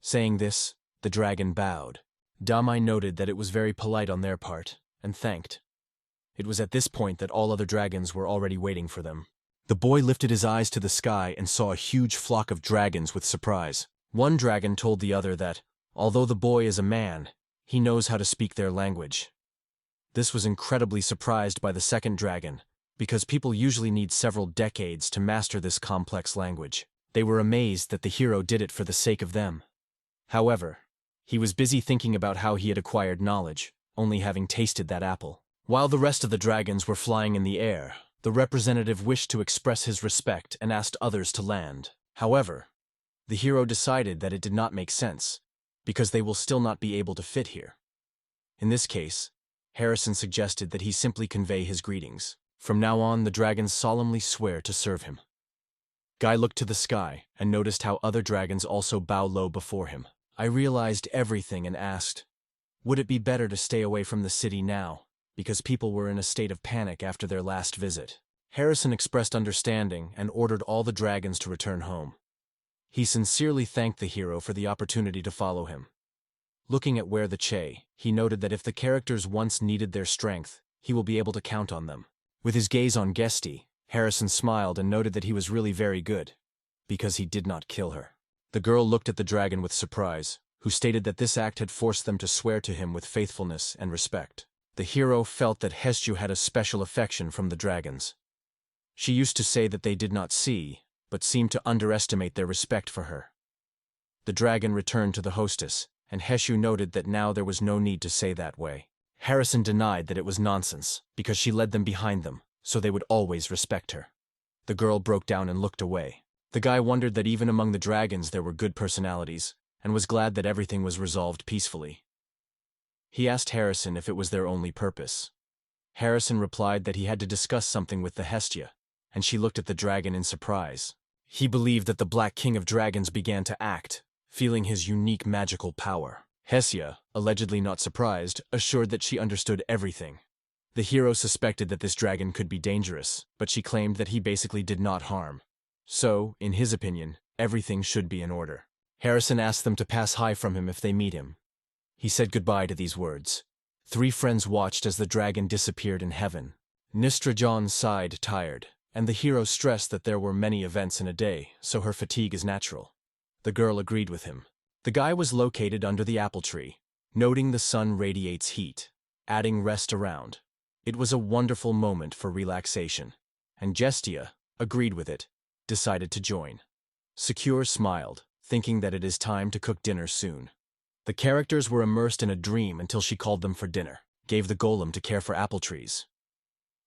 Speaker 1: Saying this, the dragon bowed. Damai noted that it was very polite on their part, and thanked. It was at this point that all other dragons were already waiting for them. The boy lifted his eyes to the sky and saw a huge flock of dragons with surprise. One dragon told the other that, although the boy is a man, he knows how to speak their language. This was incredibly surprised by the second dragon, because people usually need several decades to master this complex language. They were amazed that the hero did it for the sake of them. However, he was busy thinking about how he had acquired knowledge, only having tasted that apple. While the rest of the dragons were flying in the air, the representative wished to express his respect and asked others to land. However, the hero decided that it did not make sense, because they will still not be able to fit here. In this case, Harrison suggested that he simply convey his greetings. From now on, the dragons solemnly swear to serve him. Guy looked to the sky and noticed how other dragons also bow low before him. I realized everything and asked, would it be better to stay away from the city now, because people were in a state of panic after their last visit? Harrison expressed understanding and ordered all the dragons to return home. He sincerely thanked the hero for the opportunity to follow him. Looking at where the Che, he noted that if the characters once needed their strength, he will be able to count on them. With his gaze on Gesti, Harrison smiled and noted that he was really very good, because he did not kill her. The girl looked at the dragon with surprise, who stated that this act had forced them to swear to him with faithfulness and respect. The hero felt that Hesju had a special affection from the dragons. She used to say that they did not see, but seemed to underestimate their respect for her. The dragon returned to the hostess, and Hesju noted that now there was no need to say that way. Harrison denied that it was nonsense, because she led them behind them, so they would always respect her. The girl broke down and looked away. The guy wondered that even among the dragons there were good personalities, and was glad that everything was resolved peacefully. He asked Harrison if it was their only purpose. Harrison replied that he had to discuss something with the Hestia, and she looked at the dragon in surprise. He believed that the Black King of Dragons began to act, feeling his unique magical power. Hestia, allegedly not surprised, assured that she understood everything. The hero suspected that this dragon could be dangerous, but she claimed that he basically did not harm. So, in his opinion, everything should be in order. Harrison asked them to pass high from him if they meet him. He said goodbye to these words. 3 friends watched as the dragon disappeared in heaven. Nistrajan sighed, tired, and the hero stressed that there were many events in a day, so her fatigue is natural. The girl agreed with him. The guy was located under the apple tree, noting the sun radiates heat, adding rest around. It was a wonderful moment for relaxation, and Gestia, agreed with it, decided to join. Secure smiled, thinking that it is time to cook dinner soon. The characters were immersed in a dream until she called them for dinner, gave the golem to care for apple trees.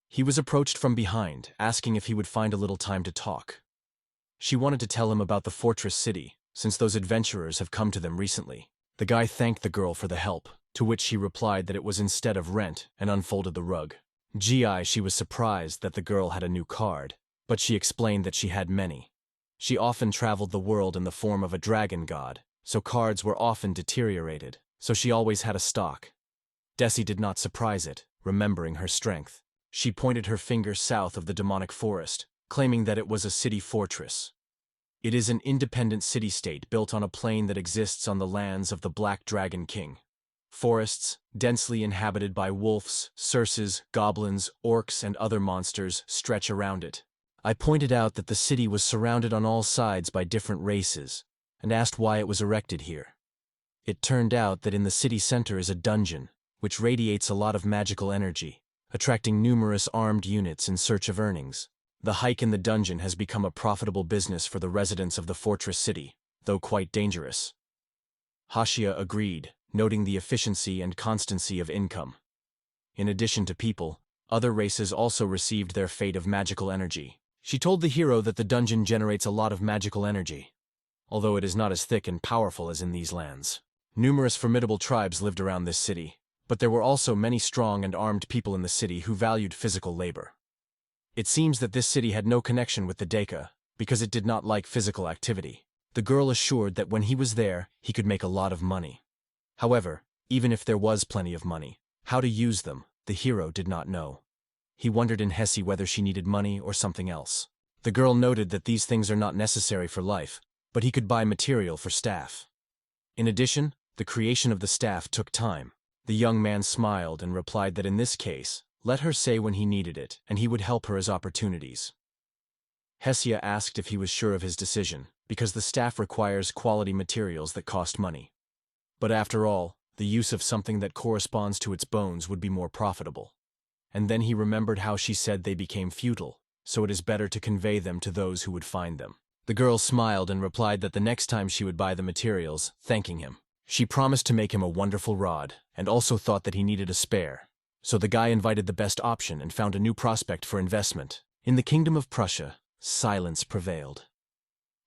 Speaker 1: He was approached from behind, asking if he would find a little time to talk. She wanted to tell him about the fortress city, since those adventurers have come to them recently. The guy thanked the girl for the help, to which she replied that it was instead of rent, and unfolded the rug. She was surprised that the girl had a new card, but she explained that she had many. She often traveled the world in the form of a dragon god, so cards were often deteriorated, so she always had a stock. Desi did not surprise it, remembering her strength. She pointed her finger south of the demonic forest, claiming that it was a city fortress. It is an independent city-state built on a plain that exists on the lands of the Black Dragon King. Forests, densely inhabited by wolves, cerces, goblins, orcs, and other monsters, stretch around it. I pointed out that the city was surrounded on all sides by different races, and asked why it was erected here. It turned out that in the city center is a dungeon, which radiates a lot of magical energy, attracting numerous armed units in search of earnings. The hike in the dungeon has become a profitable business for the residents of the fortress city, though quite dangerous. Hashia agreed, noting the efficiency and constancy of income. In addition to people, other races also received their fate of magical energy. She told the hero that the dungeon generates a lot of magical energy, although it is not as thick and powerful as in these lands. Numerous formidable tribes lived around this city, but there were also many strong and armed people in the city who valued physical labor. It seems that this city had no connection with the Deka, because it did not like physical activity. The girl assured that when he was there, he could make a lot of money. However, even if there was plenty of money, how to use them, the hero did not know. He wondered in Hesse whether she needed money or something else. The girl noted that these things are not necessary for life, but he could buy material for staff. In addition, the creation of the staff took time. The young man smiled and replied that in this case, let her say when he needed it, and he would help her as opportunities. Hessia asked if he was sure of his decision, because the staff requires quality materials that cost money. But after all, the use of something that corresponds to its bones would be more profitable. And then he remembered how she said they became futile, so it is better to convey them to those who would find them. The girl smiled and replied that the next time she would buy the materials, thanking him. She promised to make him a wonderful rod, and also thought that he needed a spare. So the guy invited the best option and found a new prospect for investment. In the kingdom of Prussia, silence prevailed.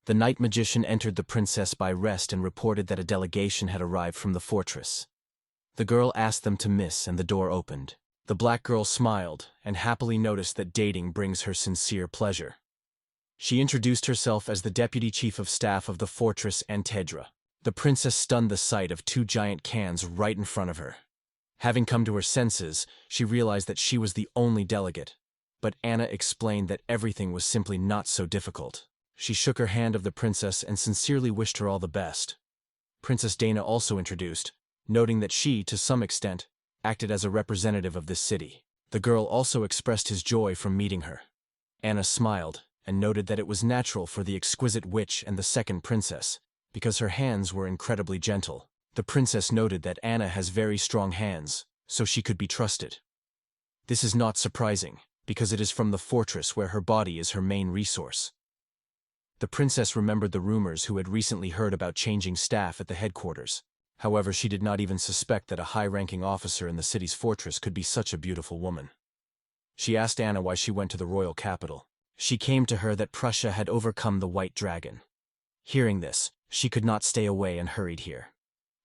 Speaker 1: The night magician entered the princess by rest and reported that a delegation had arrived from the fortress. The girl asked them to miss and the door opened. The black girl smiled and happily noticed that dating brings her sincere pleasure. She introduced herself as the deputy chief of staff of the fortress Antedra. The princess stunned the sight of 2 giant cans right in front of her. Having come to her senses, she realized that she was the only delegate. But Anna explained that everything was simply not so difficult. She shook her hand of the princess and sincerely wished her all the best. Princess Dana also introduced, noting that she, to some extent, acted as a representative of this city. The girl also expressed his joy from meeting her. Anna smiled and noted that it was natural for the exquisite witch and the second princess, because her hands were incredibly gentle. The princess noted that Anna has very strong hands, so she could be trusted. This is not surprising, because it is from the fortress where her body is her main resource. The princess remembered the rumors who had recently heard about changing staff at the headquarters. However, she did not even suspect that a high-ranking officer in the city's fortress could be such a beautiful woman. She asked Anna why she went to the royal capital. She came to her that Prussia had overcome the White Dragon. Hearing this, she could not stay away and hurried here.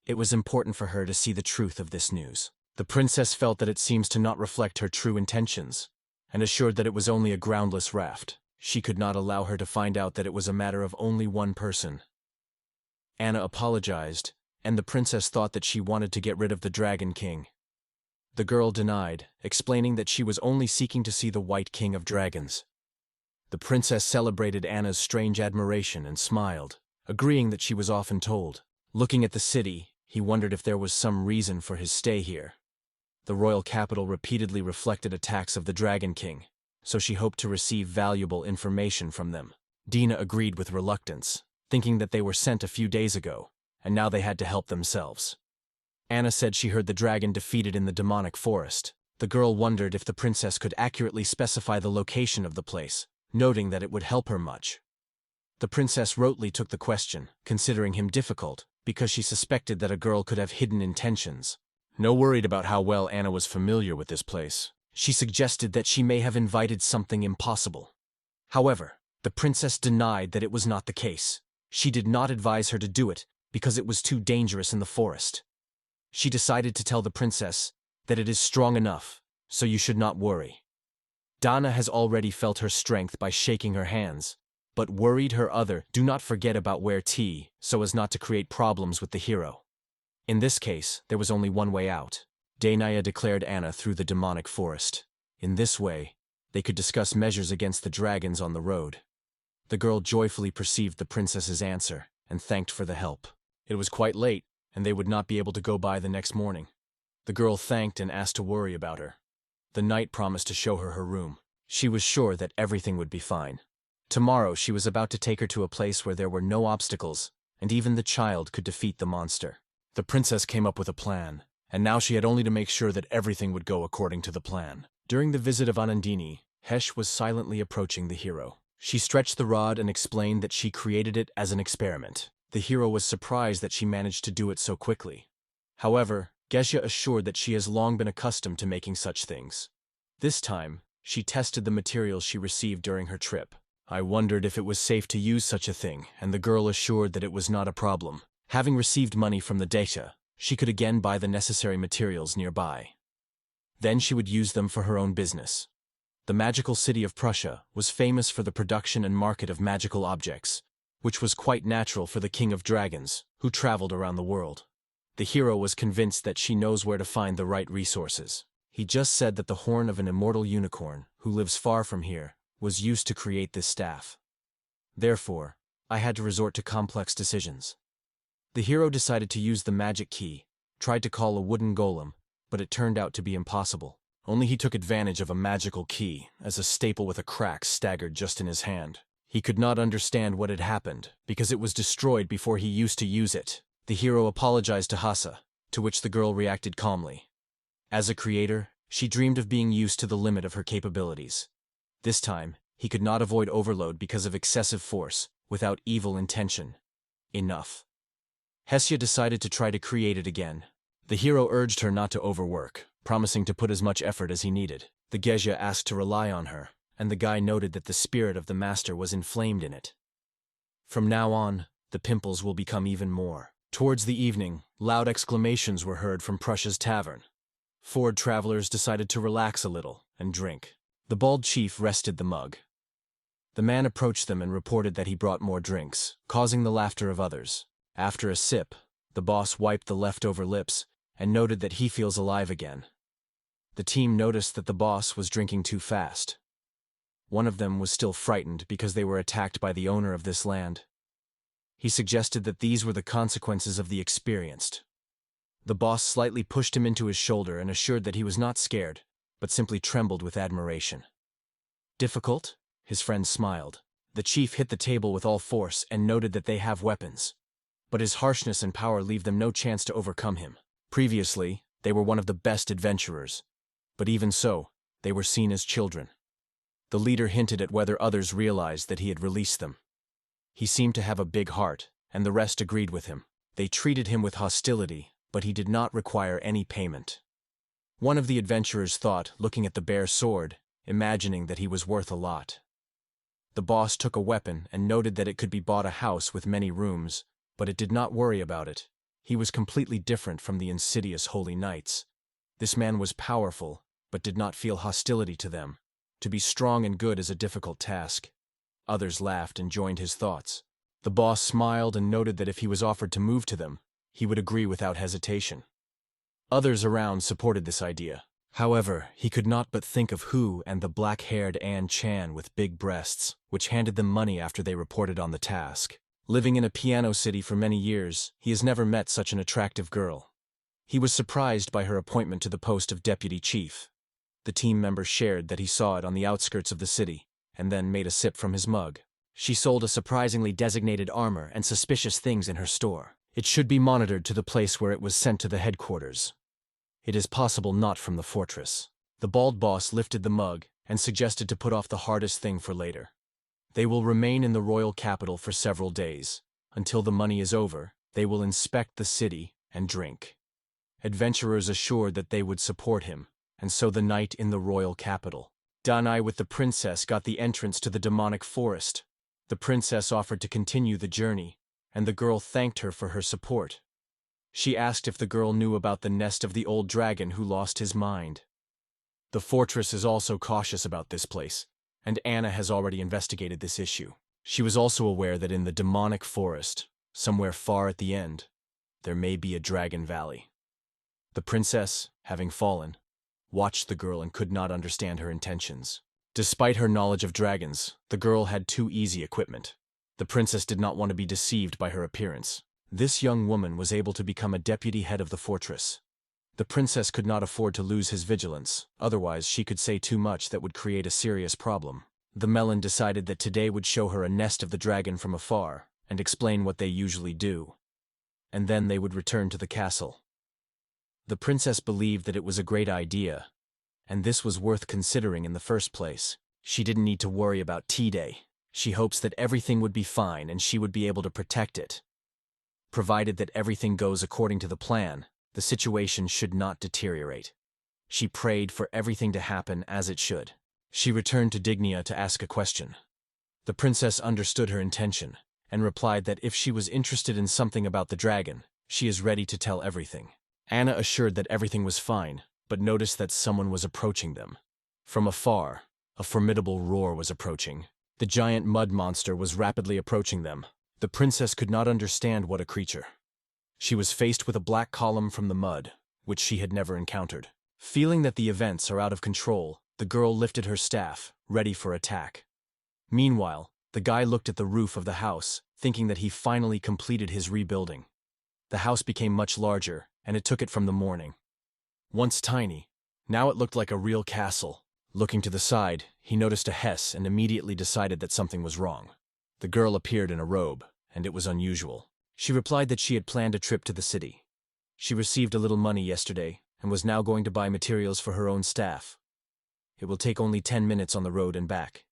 Speaker 1: It was important for her to see the truth of this news. The princess felt that it seems to not reflect her true intentions, and assured that it was only a groundless raft. She could not allow her to find out that it was a matter of only one person. Anna apologized, and the princess thought that she wanted to get rid of the Dragon King. The girl denied, explaining that she was only seeking to see the White King of Dragons. The princess celebrated Anna's strange admiration and smiled. agreeing that she was often told. Looking at the city, he wondered if there was some reason for his stay here. The royal capital repeatedly reflected attacks of the Dragon King, so she hoped to receive valuable information from them. Dina agreed with reluctance, thinking that they were sent a few days ago, and now they had to help themselves. Anna said she heard the dragon defeated in the demonic forest. The girl wondered if the princess could accurately specify the location of the place, noting that it would help her much. The princess rotely took the question, considering him difficult, because she suspected that a girl could have hidden intentions. No worried about how well Anna was familiar with this place, she suggested that she may have invited something impossible. However, the princess denied that it was not the case. She did not advise her to do it because it was too dangerous in the forest. She decided to tell the princess that it is strong enough, so you should not worry. Dana has already felt her strength by shaking her hands, but worried her other do not forget about where tea so as not to create problems with the hero. In this case, there was only one way out. Dainaya declared Anna through the demonic forest. In this way, they could discuss measures against the dragons on the road. The girl joyfully perceived the princess's answer and thanked for the help. It was quite late, and they would not be able to go by the next morning. The girl thanked and asked to worry about her. The knight promised to show her her room. She was sure that everything would be fine. Tomorrow she was about to take her to a place where there were no obstacles, and even the child could defeat the monster. The princess came up with a plan, and now she had only to make sure that everything would go according to the plan. During the visit of Anandini, Hesh was silently approaching the hero. She stretched the rod and explained that she created it as an experiment. The hero was surprised that she managed to do it so quickly. However, Geshe assured that she has long been accustomed to making such things. This time, she tested the materials she received during her trip. I wondered if it was safe to use such a thing, and the girl assured that it was not a problem. Having received money from the Daisha, she could again buy the necessary materials nearby. Then she would use them for her own business. The magical city of Prussia was famous for the production and market of magical objects, which was quite natural for the King of Dragons, who traveled around the world. The hero was convinced that she knows where to find the right resources. He just said that the horn of an immortal unicorn, who lives far from here, was used to create this staff. Therefore, I had to resort to complex decisions. The hero decided to use the magic key, tried to call a wooden golem, but it turned out to be impossible. Only he took advantage of a magical key, as a staple with a crack staggered just in his hand. He could not understand what had happened, because it was destroyed before he used to use it. The hero apologized to Hasa, to which the girl reacted calmly. As a creator, she dreamed of being used to the limit of her capabilities. This time, he could not avoid overload because of excessive force, without evil intention. Enough. Hestia decided to try to create it again. The hero urged her not to overwork, promising to put as much effort as he needed. The Gezha asked to rely on her, and the guy noted that the spirit of the master was inflamed in it. From now on, the pimples will become even more. Towards the evening, loud exclamations were heard from Prussia's tavern. Ford travelers decided to relax a little and drink. The bald chief rested the mug. The man approached them and reported that he brought more drinks, causing the laughter of others. After a sip, the boss wiped the leftover lips and noted that he feels alive again. The team noticed that the boss was drinking too fast. One of them was still frightened because they were attacked by the owner of this land. He suggested that these were the consequences of the experienced. The boss slightly pushed him into his shoulder and assured that he was not scared, but simply trembled with admiration. Difficult? His friend smiled. The chief hit the table with all force and noted that they have weapons. But his harshness and power leave them no chance to overcome him. Previously, they were one of the best adventurers. But even so, they were seen as children. The leader hinted at whether others realized that he had released them. He seemed to have a big heart, and the rest agreed with him. They treated him with hostility, but he did not require any payment. One of the adventurers thought, looking at the bare sword, imagining that he was worth a lot. The boss took a weapon and noted that it could be bought a house with many rooms, but it did not worry about it. He was completely different from the insidious holy knights. This man was powerful, but did not feel hostility to them. To be strong and good is a difficult task. Others laughed and joined his thoughts. The boss smiled and noted that if he was offered to move to them, he would agree without hesitation. Others around supported this idea. However, he could not but think of Hu and the black-haired Anne Chan with big breasts, which handed them money after they reported on the task. Living in a piano city for many years, he has never met such an attractive girl. He was surprised by her appointment to the post of deputy chief. The team member shared that he saw it on the outskirts of the city, and then made a sip from his mug. She sold a surprisingly designated armor and suspicious things in her store. It should be monitored to the place where it was sent to the headquarters. It is possible not from the fortress. The bald boss lifted the mug and suggested to put off the hardest thing for later. They will remain in the royal capital for several days. Until the money is over, they will inspect the city and drink. Adventurers assured that they would support him, and so the night in the royal capital. Danai with the princess got the entrance to the demonic forest. The princess offered to continue the journey, and the girl thanked her for her support. She asked if the girl knew about the nest of the old dragon who lost his mind. The fortress is also cautious about this place, and Anna has already investigated this issue. She was also aware that in the demonic forest, somewhere far at the end, there may be a dragon valley. The princess, having fallen, watched the girl and could not understand her intentions. Despite her knowledge of dragons, the girl had too easy equipment. The princess did not want to be deceived by her appearance. This young woman was able to become a deputy head of the fortress. The princess could not afford to lose his vigilance, otherwise she could say too much that would create a serious problem. The melon decided that today would show her a nest of the dragon from afar, and explain what they usually do. And then they would return to the castle. The princess believed that it was a great idea, and this was worth considering in the first place. She didn't need to worry about T-Day. She hopes that everything would be fine and she would be able to protect it. Provided that everything goes according to the plan, the situation should not deteriorate. She prayed for everything to happen as it should. She returned to Dignia to ask a question. The princess understood her intention, and replied that if she was interested in something about the dragon, she is ready to tell everything. Anna assured that everything was fine, but noticed that someone was approaching them. From afar, a formidable roar was approaching. The giant mud monster was rapidly approaching them. The princess could not understand what a creature. She was faced with a black column from the mud, which she had never encountered. Feeling that the events are out of control, the girl lifted her staff, ready for attack. Meanwhile, the guy looked at the roof of the house, thinking that he finally completed his rebuilding. The house became much larger, and it took it from the morning. Once tiny, now it looked like a real castle. Looking to the side, he noticed a Hess and immediately decided that something was wrong. The girl appeared in a robe, and it was unusual. She replied that she had planned a trip to the city. She received a little money yesterday, and was now going to buy materials for her own staff. It will take only 10 minutes on the road and back.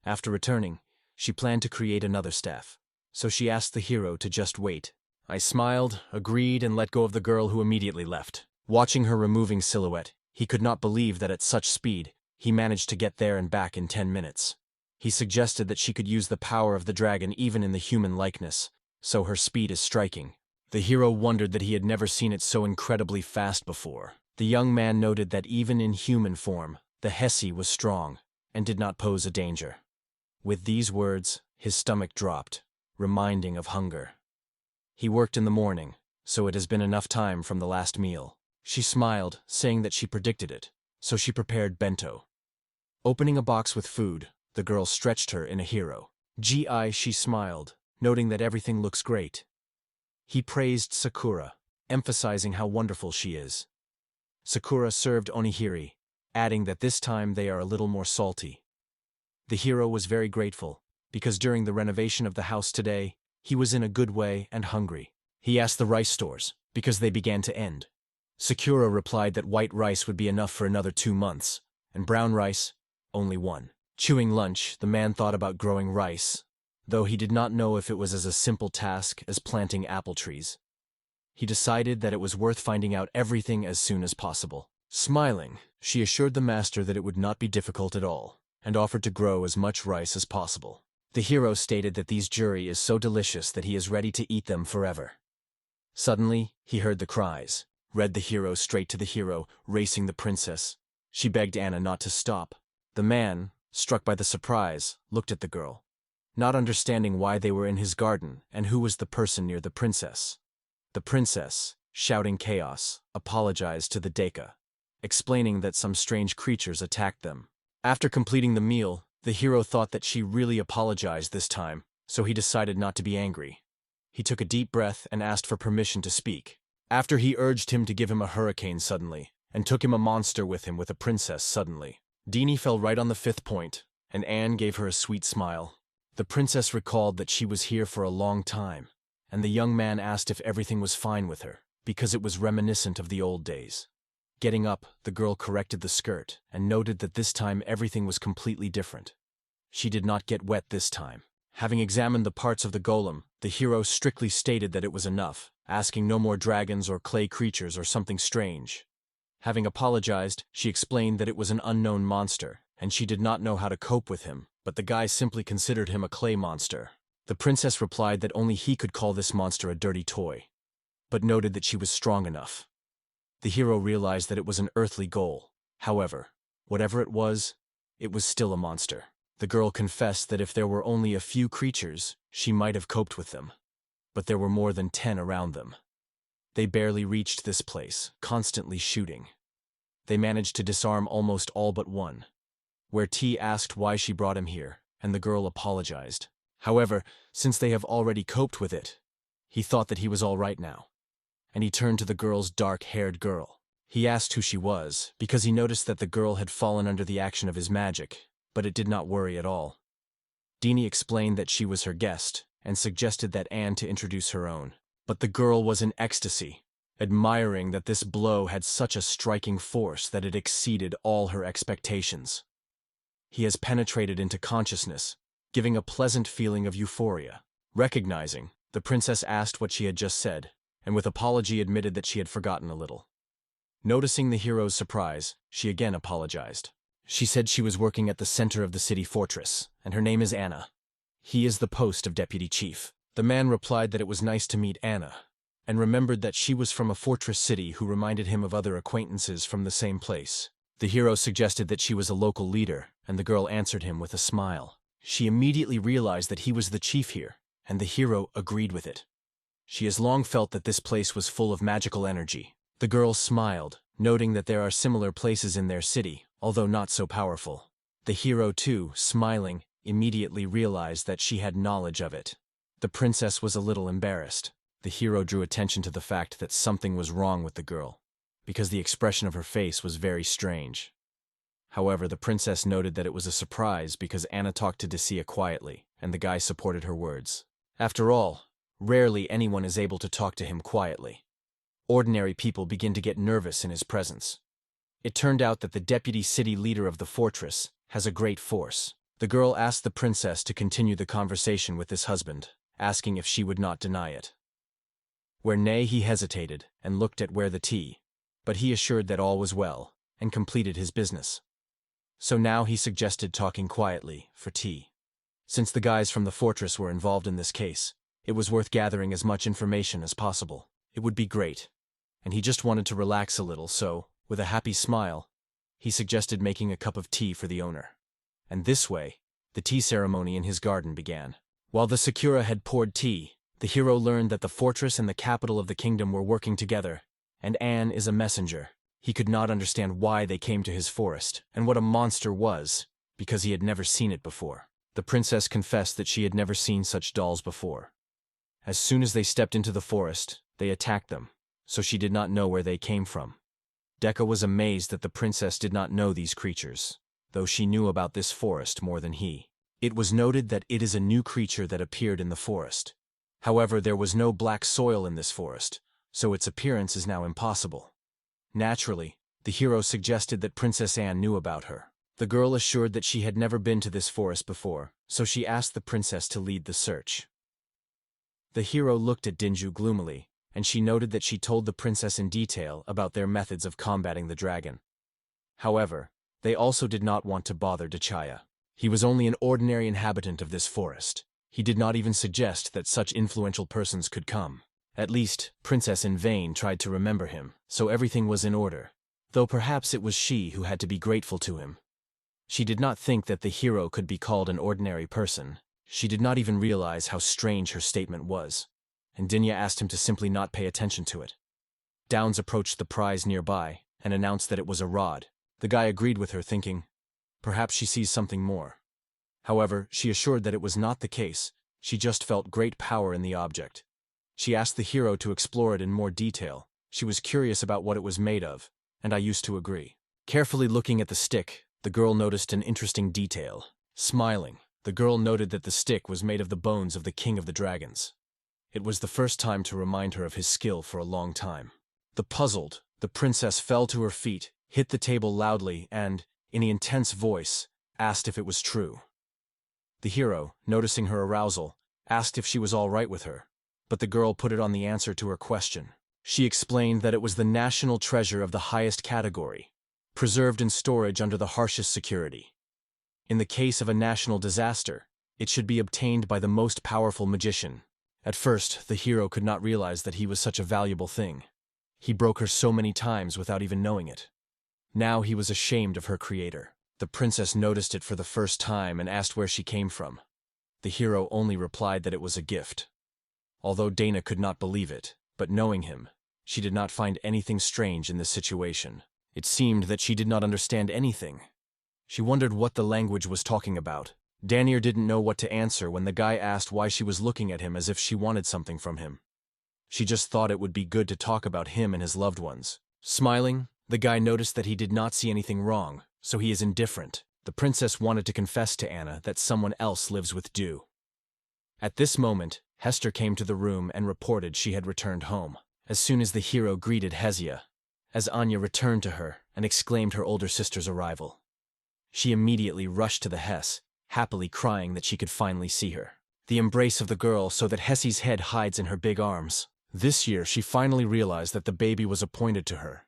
Speaker 1: After returning, she planned to create another staff, so she asked the hero to just wait. I smiled, agreed, and let go of the girl who immediately left. Watching her removing silhouette, he could not believe that at such speed, he managed to get there and back in 10 minutes. He suggested that she could use the power of the dragon even in the human likeness, so her speed is striking. The hero wondered that he had never seen it so incredibly fast before. The young man noted that even in human form, the Hessie was strong, and did not pose a danger. With these words, his stomach dropped, reminding of hunger. He worked in the morning, so it has been enough time from the last meal. She smiled, saying that she predicted it, so she prepared bento. Opening a box with food, the girl stretched her in a hero. She smiled, noting that everything looks great. He praised Sakura, emphasizing how wonderful she is. Sakura served onigiri, adding that this time they are a little more salty. The hero was very grateful, because during the renovation of the house today, he was in a good way and hungry. He asked the rice stores, because they began to end. Sakura replied that white rice would be enough for another 2 months, and brown rice, only 1. Chewing lunch, the man thought about growing rice, though he did not know if it was as a simple task as planting apple trees. He decided that it was worth finding out everything as soon as possible. Smiling, she assured the master that it would not be difficult at all, and offered to grow as much rice as possible. The hero stated that these juri is so delicious that he is ready to eat them forever. Suddenly, he heard the cries, read the hero straight to the hero, racing the princess. She begged Anna not to stop. The man, struck by the surprise, looked at the girl, not understanding why they were in his garden and who was the person near the princess. The princess, shouting chaos, apologized to the Deka, explaining that some strange creatures attacked them. After completing the meal, the hero thought that she really apologized this time, so he decided not to be angry. He took a deep breath and asked for permission to speak. After he urged him to give him a hurricane suddenly, and took him a monster with him with a princess suddenly. Dini fell right on the 5th point, and Anne gave her a sweet smile. The princess recalled that she was here for a long time, and the young man asked if everything was fine with her, because it was reminiscent of the old days. Getting up, the girl corrected the skirt, and noted that this time everything was completely different. She did not get wet this time. Having examined the parts of the golem, the hero strictly stated that it was enough, asking no more dragons or clay creatures or something strange. Having apologized, she explained that it was an unknown monster, and she did not know how to cope with him, but the guy simply considered him a clay monster. The princess replied that only he could call this monster a dirty toy, but noted that she was strong enough. The hero realized that it was an earthly goal. However, whatever it was still a monster. The girl confessed that if there were only a few creatures, she might have coped with them. But there were more than 10 around them. They barely reached this place, constantly shooting. They managed to disarm almost all but one, where T asked why she brought him here, and the girl apologized. However, since they have already coped with it, he thought that he was all right now. And he turned to the girl's dark-haired girl. He asked who she was, because he noticed that the girl had fallen under the action of his magic, but it did not worry at all. Dini explained that she was her guest, and suggested that Anne to introduce her own. But the girl was in ecstasy, admiring that this blow had such a striking force that it exceeded all her expectations. He has penetrated into consciousness, giving a pleasant feeling of euphoria. Recognizing, the princess asked what she had just said, and with apology admitted that she had forgotten a little. Noticing the hero's surprise, she again apologized. She said she was working at the center of the city fortress, and her name is Anna. He is the post of deputy chief. The man replied that it was nice to meet Anna, and remembered that she was from a fortress city who reminded him of other acquaintances from the same place. The hero suggested that she was a local leader, and the girl answered him with a smile. She immediately realized that he was the chief here, and the hero agreed with it. She has long felt that this place was full of magical energy. The girl smiled, noting that there are similar places in their city, although not so powerful. The hero, too, smiling, immediately realized that she had knowledge of it. The princess was a little embarrassed. The hero drew attention to the fact that something was wrong with the girl, because the expression of her face was very strange. However, the princess noted that it was a surprise because Anna talked to Dacia quietly, and the guy supported her words. After all, rarely anyone is able to talk to him quietly. Ordinary people begin to get nervous in his presence. It turned out that the deputy city leader of the fortress has a great force. The girl asked the princess to continue the conversation with this husband, asking if she would not deny it. Where nay, he hesitated and looked at where the tea, but he assured that all was well, and completed his business. So now he suggested talking quietly for tea. Since the guys from the fortress were involved in this case, it was worth gathering as much information as possible. It would be great, and he just wanted to relax a little, so, with a happy smile, he suggested making a cup of tea for the owner. And this way, the tea ceremony in his garden began. While the Sakura had poured tea, the hero learned that the fortress and the capital of the kingdom were working together, and Anne is a messenger. He could not understand why they came to his forest, and what a monster was, because he had never seen it before. The princess confessed that she had never seen such dolls before. As soon as they stepped into the forest, they attacked them, so she did not know where they came from. Dekka was amazed that the princess did not know these creatures, though she knew about this forest more than he. It was noted that it is a new creature that appeared in the forest. However, there was no black soil in this forest, so its appearance is now impossible. Naturally, the hero suggested that Princess Anne knew about her. The girl assured that she had never been to this forest before, so she asked the princess to lead the search. The hero looked at Dinju gloomily, and she noted that she told the princess in detail about their methods of combating the dragon. However, they also did not want to bother Dachaya. He was only an ordinary inhabitant of this forest. He did not even suggest that such influential persons could come. At least, Princess in vain tried to remember him, so everything was in order, though perhaps it was she who had to be grateful to him. She did not think that the hero could be called an ordinary person. She did not even realize how strange her statement was, and Dinya asked him to simply not pay attention to it. Downs approached the prize nearby and announced that it was a rod. The guy agreed with her, thinking, perhaps she sees something more. However, she assured that it was not the case, She just felt great power in the object. She asked the hero to explore it in more detail. She was curious about what it was made of, and I used to agree. Carefully looking at the stick, the girl noticed an interesting detail. Smiling, the girl noted that the stick was made of the bones of the king of the dragons. It was the first time to remind her of his skill for a long time. Puzzled, the princess fell to her feet, hit the table loudly, and, in an intense voice, asked if it was true. The hero, noticing her arousal, asked if she was all right with her, but the girl put it on the answer to her question. She explained that it was the national treasure of the highest category, preserved in storage under the harshest security. In the case of a national disaster, it should be obtained by the most powerful magician. At first, the hero could not realize that he was such a valuable thing. He broke her so many times without even knowing it. Now he was ashamed of her creator. The princess noticed it for the first time and asked where she came from. The hero only replied that it was a gift. Although Dana could not believe it, but knowing him, she did not find anything strange in this situation. It seemed that she did not understand anything. She wondered what the language was talking about. Danier didn't know what to answer when the guy asked why she was looking at him as if she wanted something from him. She just thought it would be good to talk about him and his loved ones. Smiling, the guy noticed that he did not see anything wrong, so he is indifferent. The princess wanted to confess to Anna that someone else lives with Dew. At this moment, Hester came to the room and reported she had returned home. As soon as the hero greeted Hesia, as Anya returned to her and exclaimed her older sister's arrival. She immediately rushed to the Hess, happily crying that she could finally see her. The embrace of the girl so that Hessie's head hides in her big arms. This year she finally realized that the baby was appointed to her.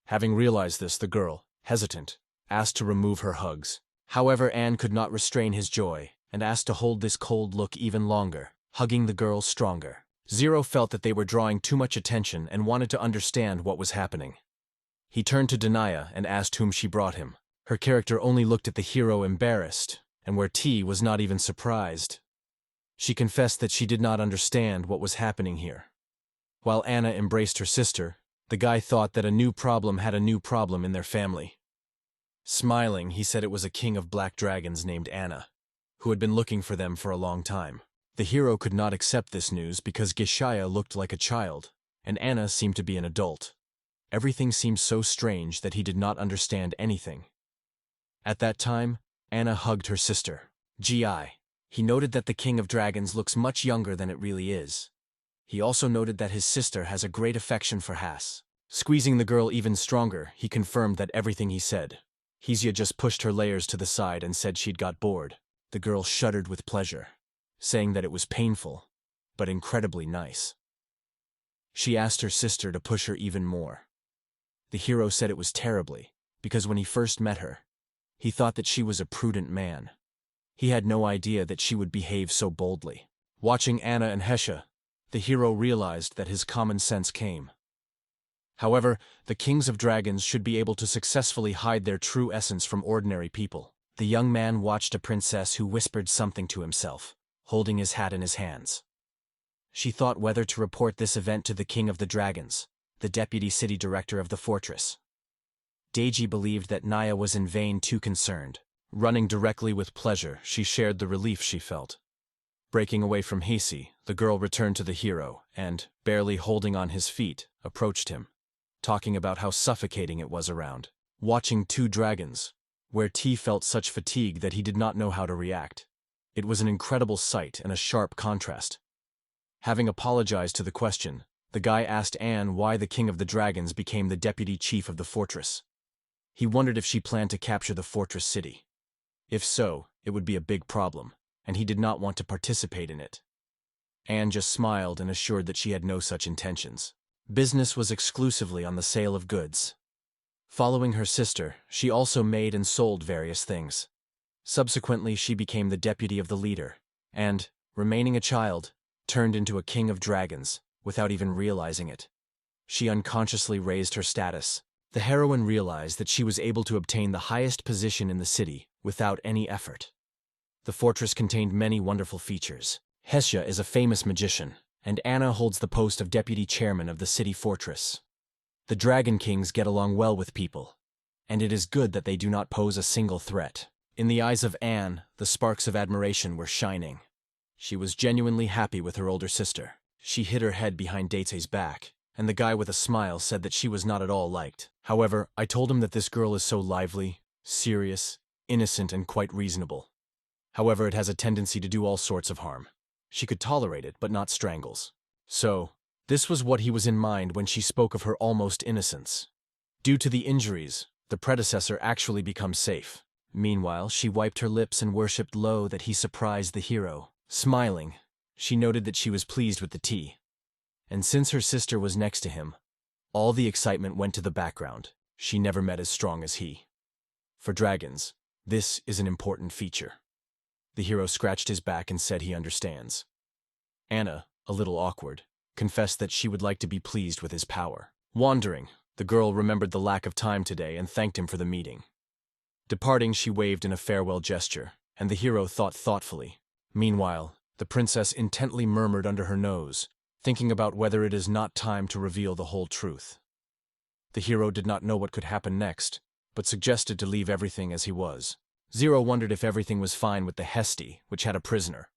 Speaker 1: Having realized this, the girl, hesitant, asked to remove her hugs. However, Anne could not restrain his joy and asked to hold this cold look even longer, hugging the girl stronger. Zero felt that they were drawing too much attention and wanted to understand what was happening. He turned to Denia and asked whom she brought him. Her character only looked at the hero embarrassed, and where T was not even surprised. She confessed that she did not understand what was happening here. While Anna embraced her sister, the guy thought that a new problem had a new problem in their family. Smiling, he said it was a king of black dragons named Anna, who had been looking for them for a long time. The hero could not accept this news because Gishaya looked like a child, and Anna seemed to be an adult. Everything seemed so strange that he did not understand anything. At that time, Anna hugged her sister. Gi. He noted that the king of dragons looks much younger than it really is. He also noted that his sister has a great affection for Hass. Squeezing the girl even stronger, he confirmed that everything he said. Hesia just pushed her layers to the side and said she'd got bored. The girl shuddered with pleasure, saying that it was painful, but incredibly nice. She asked her sister to push her even more. The hero said it was terribly, because when he first met her, he thought that she was a prudent man. He had no idea that she would behave so boldly. Watching Anna and Hesha, the hero realized that his common sense came. However, the kings of dragons should be able to successfully hide their true essence from ordinary people. The young man watched a princess who whispered something to himself, holding his hat in his hands. She thought whether to report this event to the king of the dragons, the deputy city director of the fortress. Deji believed that Naya was in vain too concerned. Running directly with pleasure, she shared the relief she felt. Breaking away from Hesi, the girl returned to the hero and, barely holding on his feet, approached him, talking about how suffocating it was around. Watching two dragons, where T felt such fatigue that he did not know how to react. It was an incredible sight and a sharp contrast. Having apologized to the question, the guy asked Anne why the king of the dragons became the deputy chief of the fortress. He wondered if she planned to capture the fortress city. If so, it would be a big problem, and he did not want to participate in it. Anne just smiled and assured that she had no such intentions. Business was exclusively on the sale of goods. Following her sister, she also made and sold various things. Subsequently, she became the deputy of the leader, and, remaining a child, turned into a king of dragons, without even realizing it. She unconsciously raised her status. The heroine realized that she was able to obtain the highest position in the city without any effort. The fortress contained many wonderful features. Hesya is a famous magician, and Anna holds the post of deputy chairman of the city fortress. The Dragon Kings get along well with people, and it is good that they do not pose a single threat. In the eyes of Anne, the sparks of admiration were shining. She was genuinely happy with her older sister. She hid her head behind Date's back, and the guy with a smile said that she was not at all liked. However, I told him that this girl is so lively, serious, innocent, and quite reasonable. However, it has a tendency to do all sorts of harm. She could tolerate it, but not strangles. So, this was what he was in mind when she spoke of her almost innocence. Due to the injuries, the predecessor actually becomes safe. Meanwhile, she wiped her lips and worshipped low that he surprised the hero. Smiling, she noted that she was pleased with the tea. And since her sister was next to him, all the excitement went to the background. She never met as strong as he. For dragons, this is an important feature. The hero scratched his back and said he understands. Anna, a little awkward, confessed that she would like to be pleased with his power. Wandering, the girl remembered the lack of time today and thanked him for the meeting. Departing, she waved in a farewell gesture, and the hero thought thoughtfully. Meanwhile, the princess intently murmured under her nose, thinking about whether it is not time to reveal the whole truth. The hero did not know what could happen next, but suggested to leave everything as he was. Zero wondered if everything was fine with the Hesti, which had a prisoner.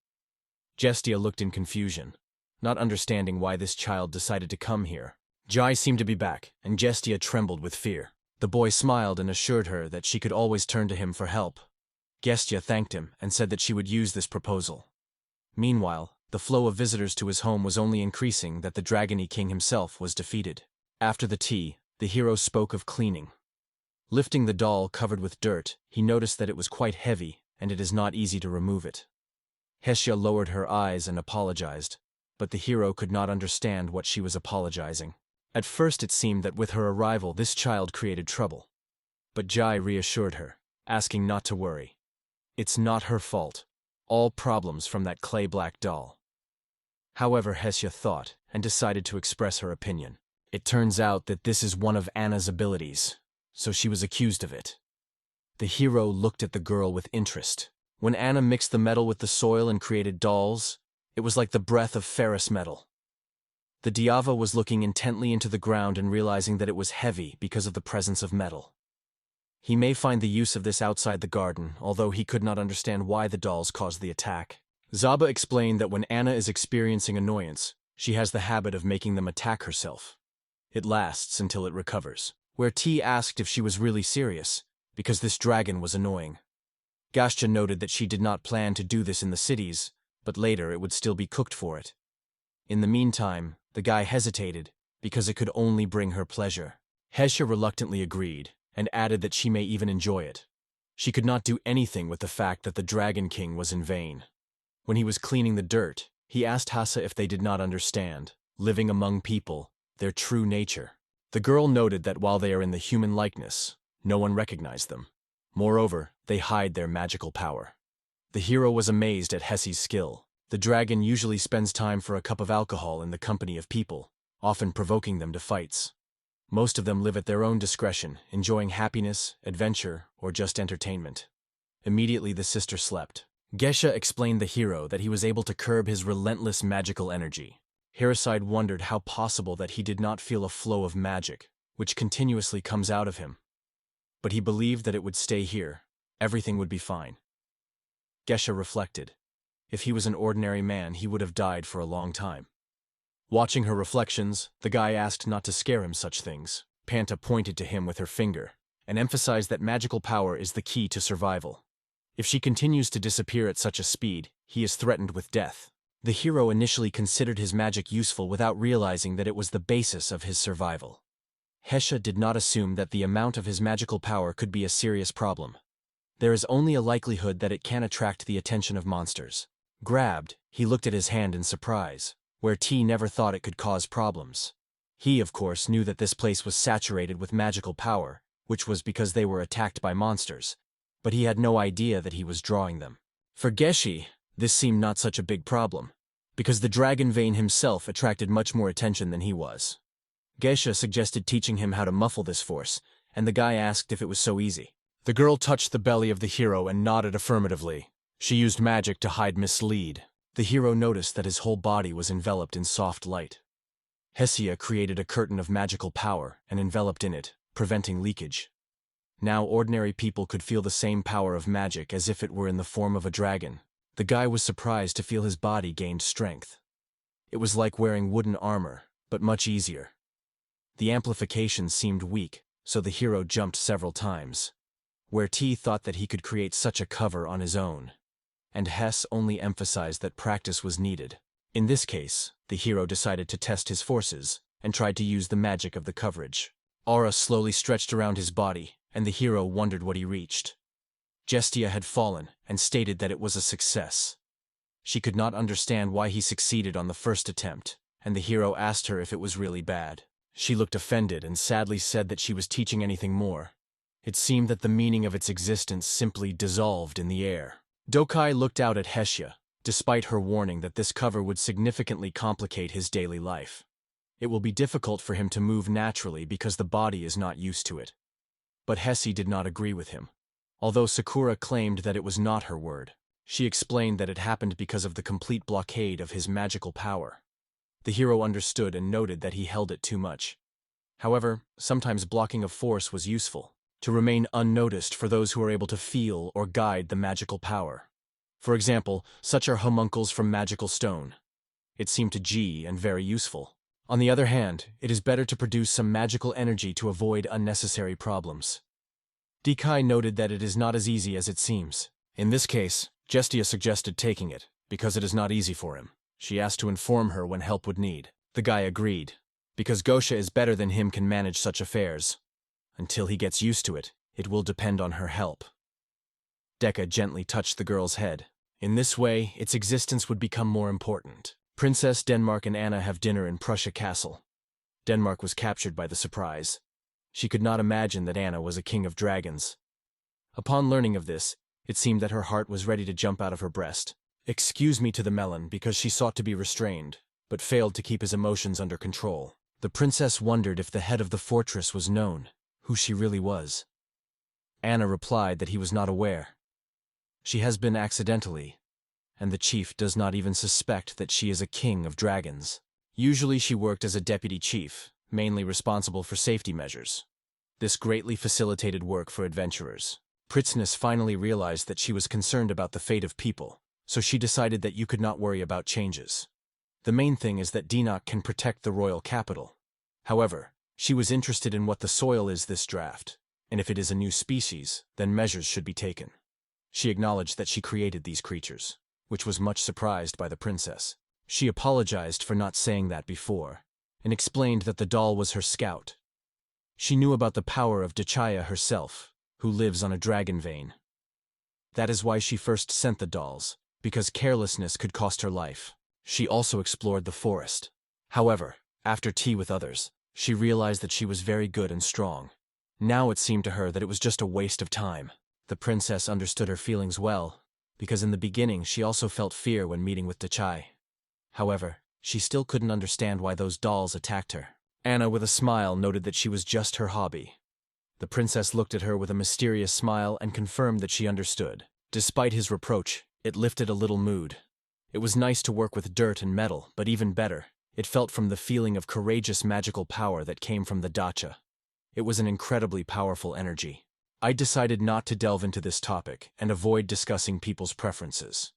Speaker 1: Gestia looked in confusion, not understanding why this child decided to come here. Jai seemed to be back, and Gestia trembled with fear. The boy smiled and assured her that she could always turn to him for help. Gestia thanked him and said that she would use this proposal. Meanwhile, the flow of visitors to his home was only increasing that the Dragony King himself was defeated. After the tea, the hero spoke of cleaning. Lifting the doll covered with dirt, he noticed that it was quite heavy, and it is not easy to remove it. Hestia lowered her eyes and apologized, but the hero could not understand what she was apologizing. At first it seemed that with her arrival this child created trouble. But Jai reassured her, asking not to worry. It's not her fault. All problems from that clay-black doll. However, Hestia thought, and decided to express her opinion. It turns out that this is one of Anna's abilities, so she was accused of it. The hero looked at the girl with interest. When Anna mixed the metal with the soil and created dolls, it was like the breath of ferrous metal. The Diava was looking intently into the ground and realizing that it was heavy because of the presence of metal. He may find the use of this outside the garden, although he could not understand why the dolls caused the attack. Zaba explained that when Anna is experiencing annoyance, she has the habit of making them attack herself. It lasts until it recovers. Where T asked if she was really serious, because this dragon was annoying. Gastya noted that she did not plan to do this in the cities, but later it would still be cooked for it. In the meantime, the guy hesitated, because it could only bring her pleasure. Hestia reluctantly agreed, and added that she may even enjoy it. She could not do anything with the fact that the Dragon King was in vain. When he was cleaning the dirt, he asked Hasa if they did not understand, living among people, their true nature. The girl noted that while they are in the human likeness, no one recognized them. Moreover, they hide their magical power. The hero was amazed at Hesi's skill. The dragon usually spends time for a cup of alcohol in the company of people, often provoking them to fights. Most of them live at their own discretion, enjoying happiness, adventure, or just entertainment. Immediately the sister slept. Gesha explained the hero that he was able to curb his relentless magical energy. Hiraside wondered how possible that he did not feel a flow of magic, which continuously comes out of him. But he believed that it would stay here. Everything would be fine. Gesha reflected. If he was an ordinary man, he would have died for a long time. Watching her reflections, the guy asked not to scare him such things. Panta pointed to him with her finger, and emphasized that magical power is the key to survival. If she continues to disappear at such a speed, he is threatened with death. The hero initially considered his magic useful without realizing that it was the basis of his survival. Hesha did not assume that the amount of his magical power could be a serious problem. There is only a likelihood that it can attract the attention of monsters. Grabbed, he looked at his hand in surprise, where T never thought it could cause problems. He, of course, knew that this place was saturated with magical power, which was because they were attacked by monsters, but he had no idea that he was drawing them. For Geshi, this seemed not such a big problem, because the dragon vein himself attracted much more attention than he was. Gesha suggested teaching him how to muffle this force, and the guy asked if it was so easy. The girl touched the belly of the hero and nodded affirmatively. She used magic to hide mislead. The hero noticed that his whole body was enveloped in soft light. Hesia created a curtain of magical power and enveloped in it, preventing leakage. Now ordinary people could feel the same power of magic as if it were in the form of a dragon. The guy was surprised to feel his body gained strength. It was like wearing wooden armor, but much easier. The amplification seemed weak, so the hero jumped several times. Where T thought that he could create such a cover on his own, and Hess only emphasized that practice was needed. In this case, the hero decided to test his forces, and tried to use the magic of the coverage. Aura slowly stretched around his body, and the hero wondered what he reached. Gestia had fallen, and stated that it was a success. She could not understand why he succeeded on the first attempt, and the hero asked her if it was really bad. She looked offended and sadly said that she was teaching anything more. It seemed that the meaning of its existence simply dissolved in the air. Dokai looked out at Hestia, despite her warning that this cover would significantly complicate his daily life. It will be difficult for him to move naturally because the body is not used to it. But Hessie did not agree with him. Although Sakura claimed that it was not her word, she explained that it happened because of the complete blockade of his magical power. The hero understood and noted that he held it too much. However, sometimes blocking of force was useful, to remain unnoticed for those who are able to feel or guide the magical power. For example, such are homuncles from magical stone. It seemed to G and very useful. On the other hand, it is better to produce some magical energy to avoid unnecessary problems. Dekai noted that it is not as easy as it seems. In this case, Gestia suggested taking it, because it is not easy for him. She asked to inform her when help would need. The guy agreed, because Gosha is better than him can manage such affairs. Until he gets used to it, it will depend on her help. Dekka gently touched the girl's head. In this way, its existence would become more important. Princess Denmark and Anna have dinner in Prussia Castle. Denmark was captured by the surprise. She could not imagine that Anna was a king of dragons. Upon learning of this, it seemed that her heart was ready to jump out of her breast. Excuse me to the melon because she sought to be restrained, but failed to keep his emotions under control. The princess wondered if the head of the fortress was known, who she really was. Anna replied that he was not aware. She has been accidentally, and the chief does not even suspect that she is a king of dragons. Usually she worked as a deputy chief, mainly responsible for safety measures. This greatly facilitated work for adventurers. Pritznis finally realized that she was concerned about the fate of people, so she decided that you could not worry about changes. The main thing is that Dinok can protect the royal capital. However, she was interested in what the soil is this draft, and if it is a new species, then measures should be taken. She acknowledged that she created these creatures, which was much surprised by the princess. She apologized for not saying that before, and explained that the doll was her scout. She knew about the power of Dachaya herself, who lives on a dragon vein. That is why she first sent the dolls, because carelessness could cost her life. She also explored the forest. However, after tea with others, she realized that she was very good and strong. Now it seemed to her that it was just a waste of time. The princess understood her feelings well, because in the beginning she also felt fear when meeting with Dachai. However, she still couldn't understand why those dolls attacked her. Anna, with a smile, noted that she was just her hobby. The princess looked at her with a mysterious smile and confirmed that she understood. Despite his reproach, it lifted a little mood. It was nice to work with dirt and metal, but even better, it felt from the feeling of courageous magical power that came from the dacha. It was an incredibly powerful energy. I decided not to delve into this topic and avoid discussing people's preferences.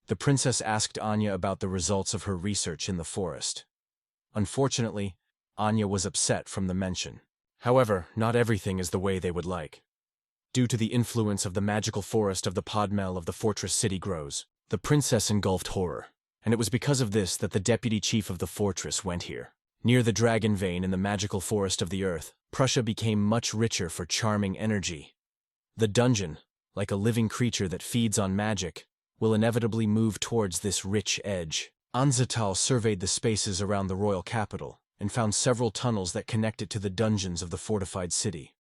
Speaker 1: The princess asked Anya about the results of her research in the forest. Unfortunately, Anya was upset from the mention. However, not everything is the way they would like. Due to the influence of the magical forest of the Podmel of the fortress city grows, the princess engulfed horror, and it was because of this that the deputy chief of the fortress went here. Near the dragon vein in the magical forest of the earth, Prussia became much richer for charming energy. The dungeon, like a living creature that feeds on magic, will inevitably move towards this rich edge. Anzatal surveyed the spaces around the royal capital and found several tunnels that connect it to the dungeons of the fortified city.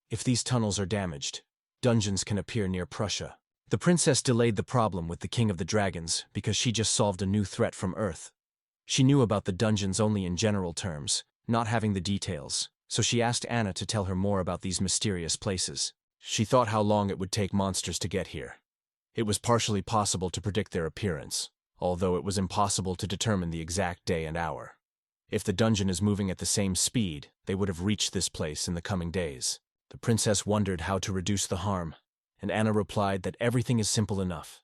Speaker 1: If these tunnels are damaged, dungeons can appear near Prussia. The princess delayed the problem with the king of the dragons because she just solved a new threat from Earth. She knew about the dungeons only in general terms, not having the details, so she asked Anna to tell her more about these mysterious places. She thought how long it would take monsters to get here. It was partially possible to predict their appearance, although it was impossible to determine the exact day and hour. If the dungeon is moving at the same speed, they would have reached this place in the coming days. The princess wondered how to reduce the harm, and Anna replied that everything is simple enough.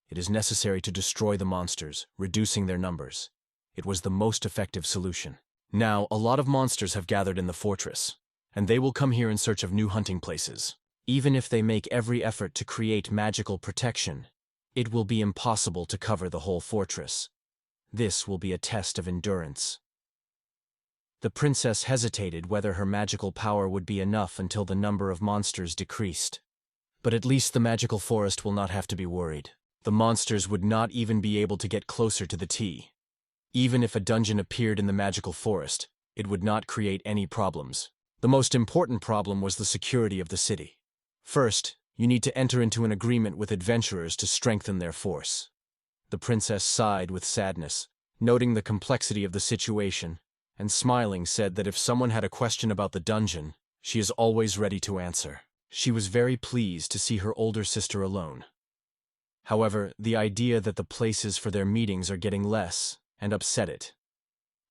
Speaker 1: It is necessary to destroy the monsters, reducing their numbers. It was the most effective solution. Now, a lot of monsters have gathered in the fortress, and they will come here in search of new hunting places. Even if they make every effort to create magical protection, it will be impossible to cover the whole fortress. This will be a test of endurance. The princess hesitated whether her magical power would be enough until the number of monsters decreased. But at least the magical forest will not have to be worried. The monsters would not even be able to get closer to the tea. Even if a dungeon appeared in the magical forest, it would not create any problems. The most important problem was the security of the city. First, you need to enter into an agreement with adventurers to strengthen their force. The princess sighed with sadness, noting the complexity of the situation, and smiling said that if someone had a question about the dungeon, she is always ready to answer. She was very pleased to see her older sister alone. However, the idea that the places for their meetings are getting less and upset it.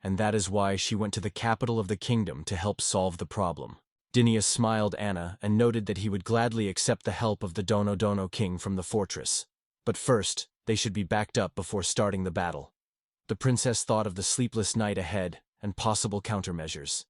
Speaker 1: And that is why she went to the capital of the kingdom to help solve the problem. Dinius smiled Anna and noted that he would gladly accept the help of the Dono Dono king from the fortress. But first, they should be backed up before starting the battle. The princess thought of the sleepless night ahead and possible countermeasures.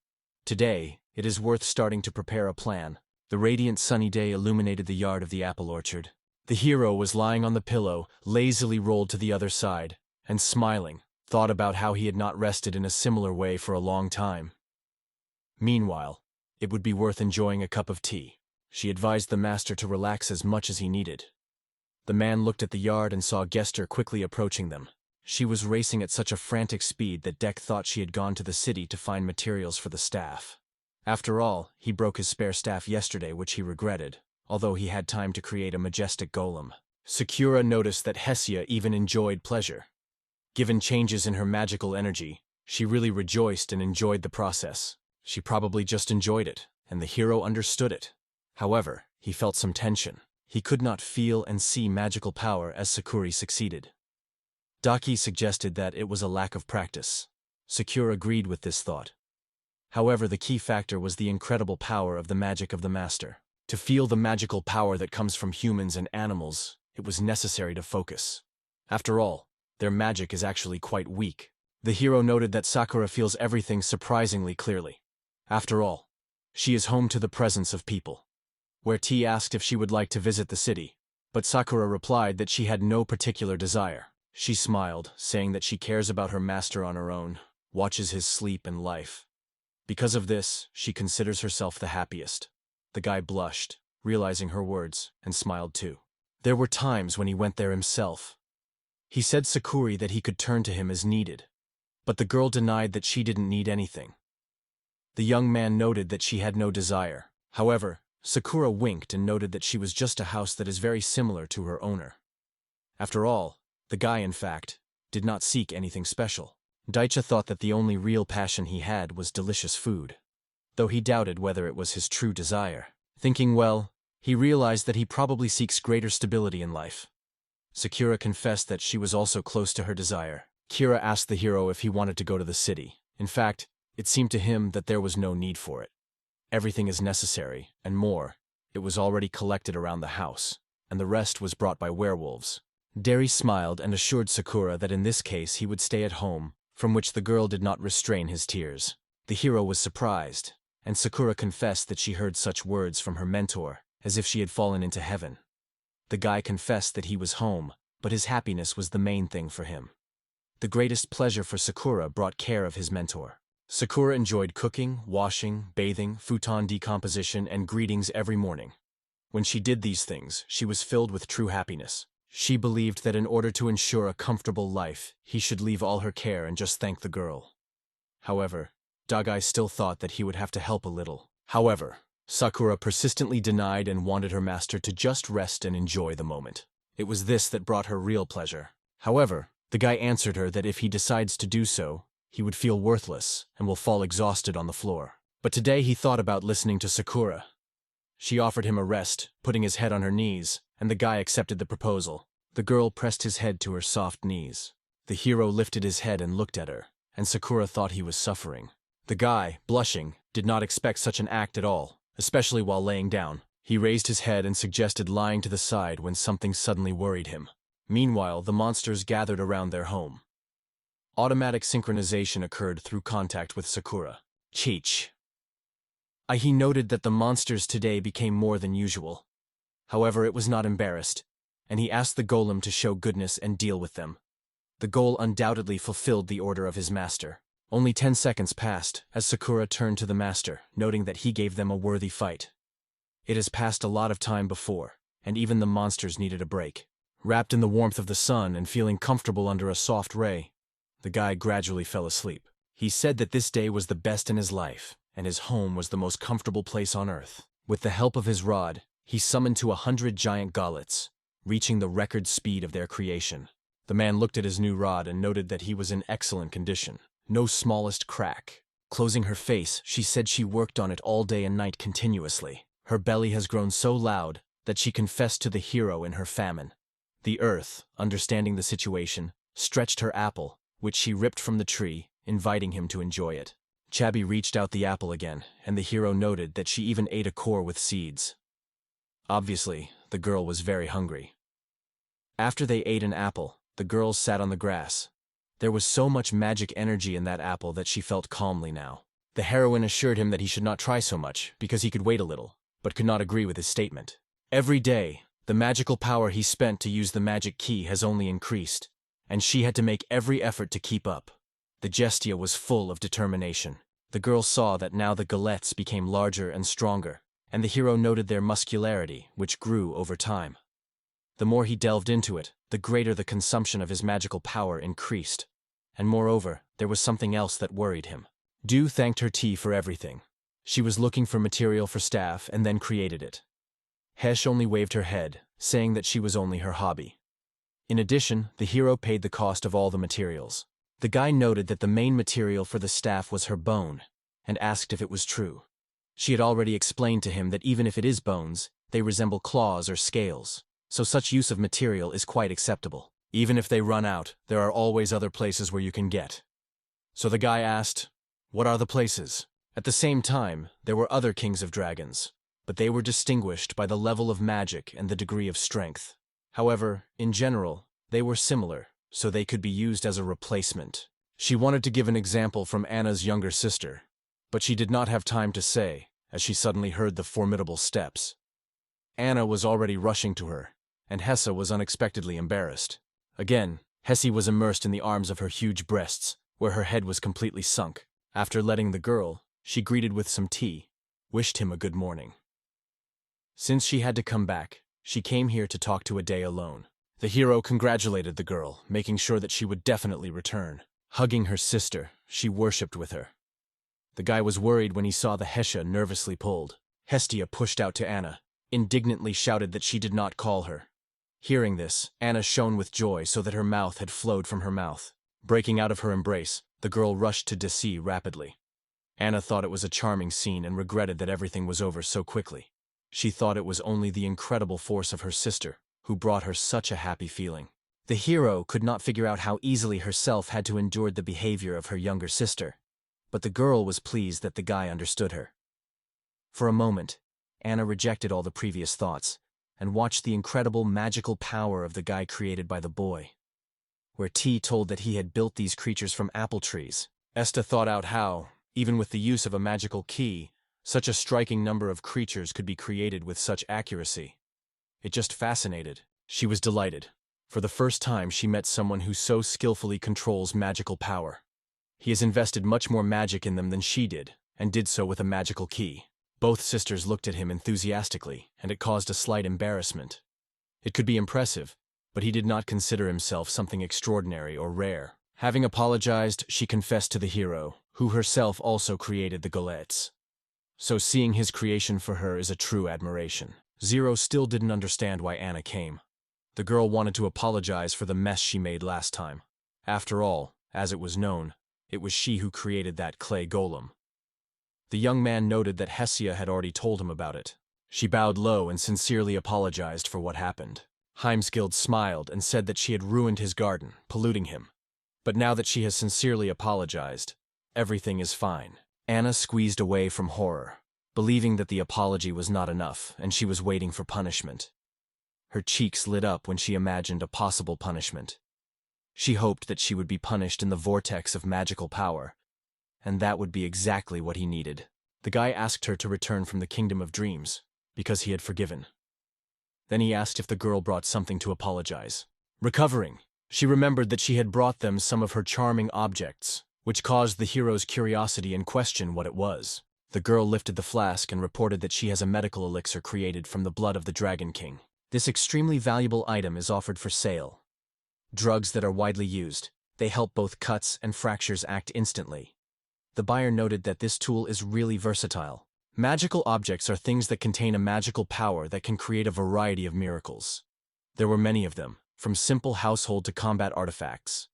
Speaker 1: Today, it is worth starting to prepare a plan. The radiant sunny day illuminated the yard of the apple orchard. The hero was lying on the pillow, lazily rolled to the other side, and smiling, thought about how he had not rested in a similar way for a long time. Meanwhile, it would be worth enjoying a cup of tea. She advised the master to relax as much as he needed. The man looked at the yard and saw Gester quickly approaching them. She was racing at such a frantic speed that Deck thought she had gone to the city to find materials for the staff. After all, he broke his spare staff yesterday, which he regretted, although he had time to create a majestic golem. Sakura noticed that Hesia even enjoyed pleasure. Given changes in her magical energy, she really rejoiced and enjoyed the process. She probably just enjoyed it, and the hero understood it. However, he felt some tension. He could not feel and see magical power as Sakura succeeded. Daki suggested that it was a lack of practice. Sakura agreed with this thought. However, the key factor was the incredible power of the magic of the master. To feel the magical power that comes from humans and animals, it was necessary to focus. After all, their magic is actually quite weak. The hero noted that Sakura feels everything surprisingly clearly. After all, she is home to the presence of people. Where T asked if she would like to visit the city, but Sakura replied that she had no particular desire. She smiled, saying that she cares about her master on her own, watches his sleep and life. Because of this, she considers herself the happiest. The guy blushed, realizing her words, and smiled too. There were times when he went there himself. He said Sakura that he could turn to him as needed, but the girl denied that she didn't need anything. The young man noted that she had no desire. However, Sakura winked and noted that she was just a house that is very similar to her owner. After all, the guy, in fact, did not seek anything special. Daicha thought that the only real passion he had was delicious food, though he doubted whether it was his true desire. Thinking well, he realized that he probably seeks greater stability in life. Sakura confessed that she was also close to her desire. Kira asked the hero if he wanted to go to the city. In fact, it seemed to him that there was no need for it. Everything is necessary, and more. It was already collected around the house, and the rest was brought by werewolves. Derry smiled and assured Sakura that in this case he would stay at home, from which the girl did not restrain his tears. The hero was surprised, and Sakura confessed that she heard such words from her mentor, as if she had fallen into heaven. The guy confessed that he was home, but his happiness was the main thing for him. The greatest pleasure for Sakura brought care of his mentor. Sakura enjoyed cooking, washing, bathing, futon decomposition, and greetings every morning. When she did these things, she was filled with true happiness. She believed that in order to ensure a comfortable life, he should leave all her care and just thank the girl. However, Dagai still thought that he would have to help a little. However, Sakura persistently denied and wanted her master to just rest and enjoy the moment. It was this that brought her real pleasure. However, the guy answered her that if he decides to do so, he would feel worthless and will fall exhausted on the floor. But today he thought about listening to Sakura. She offered him a rest, putting his head on her knees, and the guy accepted the proposal. The girl pressed his head to her soft knees. The hero lifted his head and looked at her, and Sakura thought he was suffering. The guy, blushing, did not expect such an act at all, especially while laying down. He raised his head and suggested lying to the side when something suddenly worried him. Meanwhile, the monsters gathered around their home. Automatic synchronization occurred through contact with Sakura. Cheech. He noted that the monsters today became more than usual. However, it was not embarrassed, and he asked the golem to show goodness and deal with them. The goal undoubtedly fulfilled the order of his master. Only 10 seconds passed as Sakura turned to the master, noting that he gave them a worthy fight. It has passed a lot of time before, and even the monsters needed a break. Wrapped in the warmth of the sun and feeling comfortable under a soft ray, the guy gradually fell asleep. He said that this day was the best in his life, and his home was the most comfortable place on earth. With the help of his rod, he summoned to 100 giant gollets, reaching the record speed of their creation. The man looked at his new rod and noted that he was in excellent condition. No smallest crack. Closing her face, she said she worked on it all day and night continuously. Her belly has grown so loud that she confessed to the hero in her famine. The earth, understanding the situation, stretched her apple, which she ripped from the tree, inviting him to enjoy it. Chabi reached out the apple again, and the hero noted that she even ate a core with seeds. Obviously, the girl was very hungry. After they ate an apple, the girls sat on the grass. There was so much magic energy in that apple that she felt calmly now. The heroine assured him that he should not try so much, because he could wait a little, but could not agree with his statement. Every day, the magical power he spent to use the magic key has only increased, and she had to make every effort to keep up. The gestia was full of determination. The girl saw that now the galettes became larger and stronger, and the hero noted their muscularity, which grew over time. The more he delved into it, the greater the consumption of his magical power increased. And moreover, there was something else that worried him. Du thanked her tea for everything. She was looking for material for staff and then created it. Hesh only waved her head, saying that she was only her hobby. In addition, the hero paid the cost of all the materials. The guy noted that the main material for the staff was her bone, and asked if it was true. She had already explained to him that even if it is bones, they resemble claws or scales, so such use of material is quite acceptable. Even if they run out, there are always other places where you can get. So the guy asked, "What are the places?" At the same time, there were other kings of dragons, but they were distinguished by the level of magic and the degree of strength. However, in general, they were similar, so they could be used as a replacement. She wanted to give an example from Anna's younger sister, but she did not have time to say, as she suddenly heard the formidable steps. Anna was already rushing to her, and Hesse was unexpectedly embarrassed. Again, Hesse was immersed in the arms of her huge breasts, where her head was completely sunk. After letting the girl, she greeted with some tea, wished him a good morning. Since she had to come back, she came here to talk to a day alone. The hero congratulated the girl, making sure that she would definitely return. Hugging her sister, she worshipped with her. The guy was worried when he saw the Hesha nervously pulled. Hestia pushed out to Anna, indignantly shouted that she did not call her. Hearing this, Anna shone with joy so that her mouth had flowed from her mouth. Breaking out of her embrace, the girl rushed to Desi rapidly. Anna thought it was a charming scene and regretted that everything was over so quickly. She thought it was only the incredible force of her sister who brought her such a happy feeling. The hero could not figure out how easily herself had to endure the behavior of her younger sister, but the girl was pleased that the guy understood her. For a moment, Anna rejected all the previous thoughts and watched the incredible magical power of the guy created by the boy. Where T told that he had built these creatures from apple trees, Esta thought out how, even with the use of a magical key, such a striking number of creatures could be created with such accuracy. It just fascinated. She was delighted. For the first time, she met someone who so skillfully controls magical power. He has invested much more magic in them than she did, and did so with a magical key. Both sisters looked at him enthusiastically, and it caused a slight embarrassment. It could be impressive, but he did not consider himself something extraordinary or rare. Having apologized, she confessed to the hero, who herself also created the galettes. So seeing his creation for her is a true admiration. Zero still didn't understand why Anna came. The girl wanted to apologize for the mess she made last time. After all, as it was known, it was she who created that clay golem. The young man noted that Hessia had already told him about it. She bowed low and sincerely apologized for what happened. Heimskild smiled and said that she had ruined his garden, polluting him. But now that she has sincerely apologized, everything is fine. Anna squeezed away from horror, believing that the apology was not enough and she was waiting for punishment. Her cheeks lit up when she imagined a possible punishment. She hoped that she would be punished in the vortex of magical power, and that would be exactly what he needed. The guy asked her to return from the Kingdom of Dreams, because he had forgiven. Then he asked if the girl brought something to apologize. Recovering, she remembered that she had brought them some of her charming objects, which caused the hero's curiosity and question what it was. The girl lifted the flask and reported that she has a medical elixir created from the blood of the Dragon King. This extremely valuable item is offered for sale. Drugs that are widely used, they help both cuts and fractures act instantly. The buyer noted that this tool is really versatile. Magical objects are things that contain a magical power that can create a variety of miracles. There were many of them, from simple household to combat artifacts.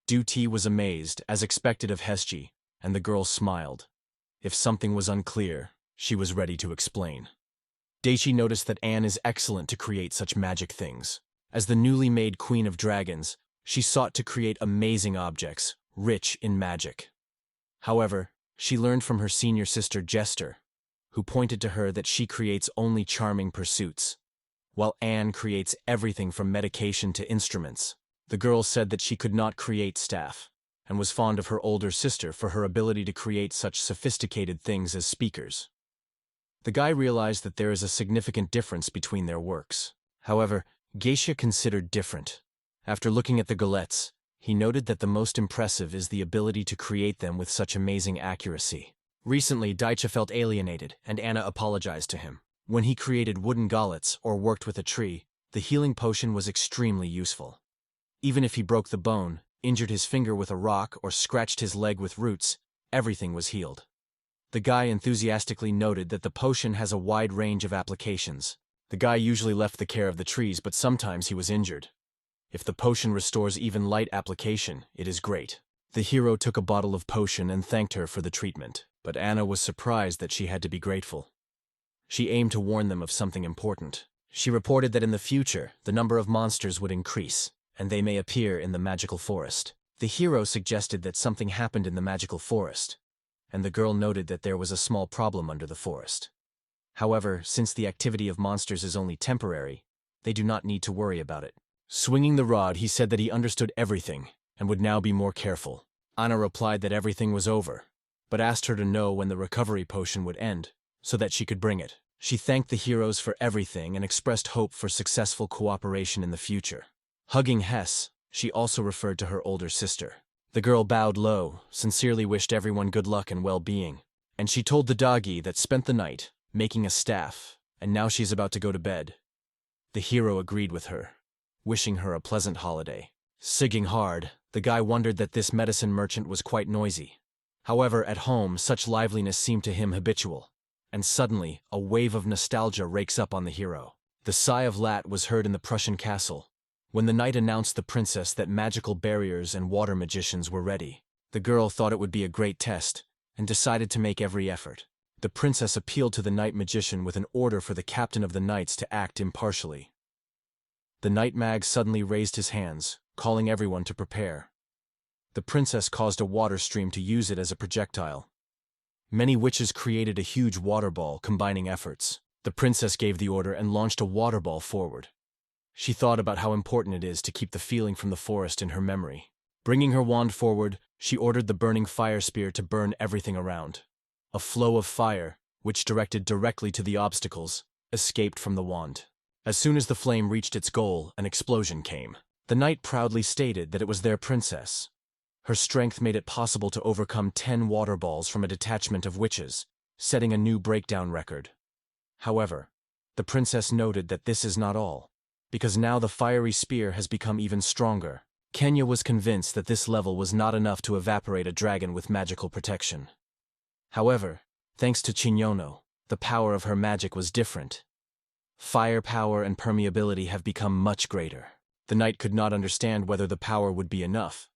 Speaker 1: Du-Ti was amazed, as expected of Hesji, and the girl smiled. If something was unclear, she was ready to explain. Daichi noticed that Anne is excellent to create such magic things. As the newly made Queen of Dragons, she sought to create amazing objects, rich in magic. However, she learned from her senior sister Jester, who pointed to her that she creates only charming pursuits, while Anne creates everything from medication to instruments. The girl said that she could not create staff, and was fond of her older sister for her ability to create such sophisticated things as speakers. The guy realized that there is a significant difference between their works. However, Geisha considered different. After looking at the galettes, he noted that the most impressive is the ability to create them with such amazing accuracy. Recently, Daicha felt alienated, and Anna apologized to him. When he created wooden gauntlets or worked with a tree, the healing potion was extremely useful. Even if he broke the bone, injured his finger with a rock, or scratched his leg with roots, everything was healed. The guy enthusiastically noted that the potion has a wide range of applications. The guy usually left the care of the trees, but sometimes he was injured. If the potion restores even light application, it is great. The hero took a bottle of potion and thanked her for the treatment, but Anna was surprised that she had to be grateful. She aimed to warn them of something important. She reported that in the future, the number of monsters would increase, and they may appear in the magical forest. The hero suggested that something happened in the magical forest, and the girl noted that there was a small problem under the forest. However, since the activity of monsters is only temporary, they do not need to worry about it. Swinging the rod, he said that he understood everything, and would now be more careful. Anna replied that everything was over, but asked her to know when the recovery potion would end, so that she could bring it. She thanked the heroes for everything and expressed hope for successful cooperation in the future. Hugging Hess, she also referred to her older sister. The girl bowed low, sincerely wished everyone good luck and well-being, and she told the doggy that spent the night making a staff, and now she's about to go to bed. The hero agreed with her, wishing her a pleasant holiday. Sighing hard, the guy wondered that this medicine merchant was quite noisy. However, at home, such liveliness seemed to him habitual, and suddenly, a wave of nostalgia rakes up on the hero. The sigh of Lat was heard in the Prussian castle, when the knight announced the princess that magical barriers and water magicians were ready. The girl thought it would be a great test, and decided to make every effort. The princess appealed to the knight magician with an order for the captain of the knights to act impartially. The knight mag suddenly raised his hands, calling everyone to prepare. The princess caused a water stream to use it as a projectile. Many witches created a huge water ball, combining efforts. The princess gave the order and launched a water ball forward. She thought about how important it is to keep the feeling from the forest in her memory. Bringing her wand forward, she ordered the burning fire spear to burn everything around. A flow of fire, which directed directly to the obstacles, escaped from the wand. As soon as the flame reached its goal, an explosion came. The knight proudly stated that it was their princess. Her strength made it possible to overcome 10 water balls from a detachment of witches, setting a new breakdown record. However, the princess noted that this is not all, because now the fiery spear has become even stronger. Kenya was convinced that this level was not enough to evaporate a dragon with magical protection. However, thanks to Chinyono, the power of her magic was different. Fire power and permeability have become much greater. The knight could not understand whether the power would be enough,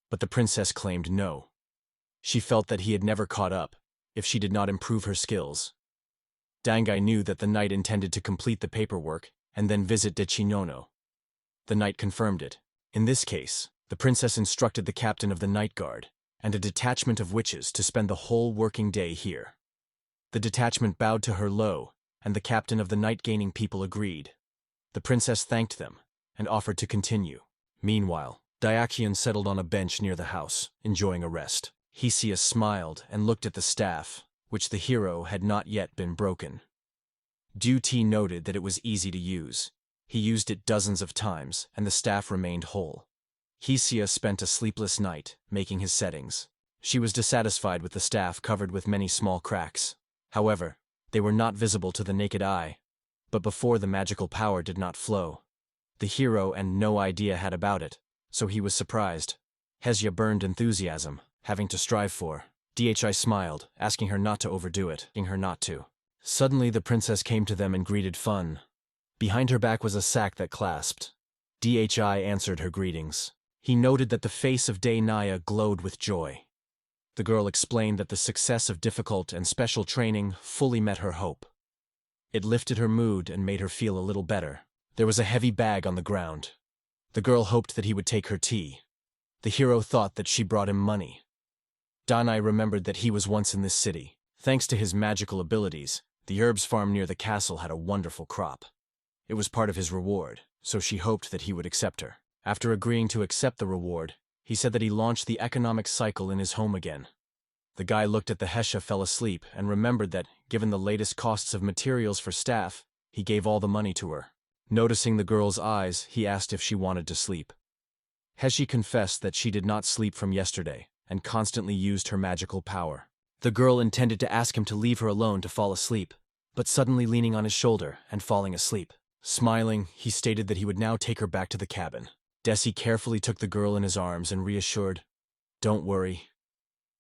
Speaker 1: but the princess claimed no. She felt that he had never caught up, if she did not improve her skills. Dangai knew that the knight intended to complete the paperwork and then visit De Chinyono. The knight confirmed it. In this case, the princess instructed the captain of the night guard and a detachment of witches to spend the whole working day here. The detachment bowed to her low, and the captain of the night-gaining people agreed. The princess thanked them and offered to continue. Meanwhile, Daiakion settled on a bench near the house, enjoying a rest. Hesia smiled and looked at the staff, which the hero had not yet been broken. Du-Ti noted that it was easy to use. He used it dozens of times, and the staff remained whole. Hesia spent a sleepless night, making his settings. She was dissatisfied with the staff covered with many small cracks. However, they were not visible to the naked eye. But before the magical power did not flow. The hero and no idea had about it, so he was surprised. Hesia burned enthusiasm, having to strive for. Dhi smiled, asking her not to overdo it, asking her not to. Suddenly the princess came to them and greeted Fun. Behind her back was a sack that clasped. Dhi answered her greetings. He noted that the face of Day Naya glowed with joy. The girl explained that the success of difficult and special training fully met her hope. It lifted her mood and made her feel a little better. There was a heavy bag on the ground. The girl hoped that he would take her tea. The hero thought that she brought him money. Danai remembered that he was once in this city. Thanks to his magical abilities, the herbs farm near the castle had a wonderful crop. It was part of his reward, so she hoped that he would accept her. After agreeing to accept the reward, he said that he launched the economic cycle in his home again. The guy looked at the Hesha, fell asleep, and remembered that, given the latest costs of materials for staff, he gave all the money to her. Noticing the girl's eyes, he asked if she wanted to sleep. Heshi confessed that she did not sleep from yesterday, and constantly used her magical power. The girl intended to ask him to leave her alone to fall asleep, but suddenly leaning on his shoulder and falling asleep. Smiling, he stated that he would now take her back to the cabin. Desi carefully took the girl in his arms and reassured, "Don't worry."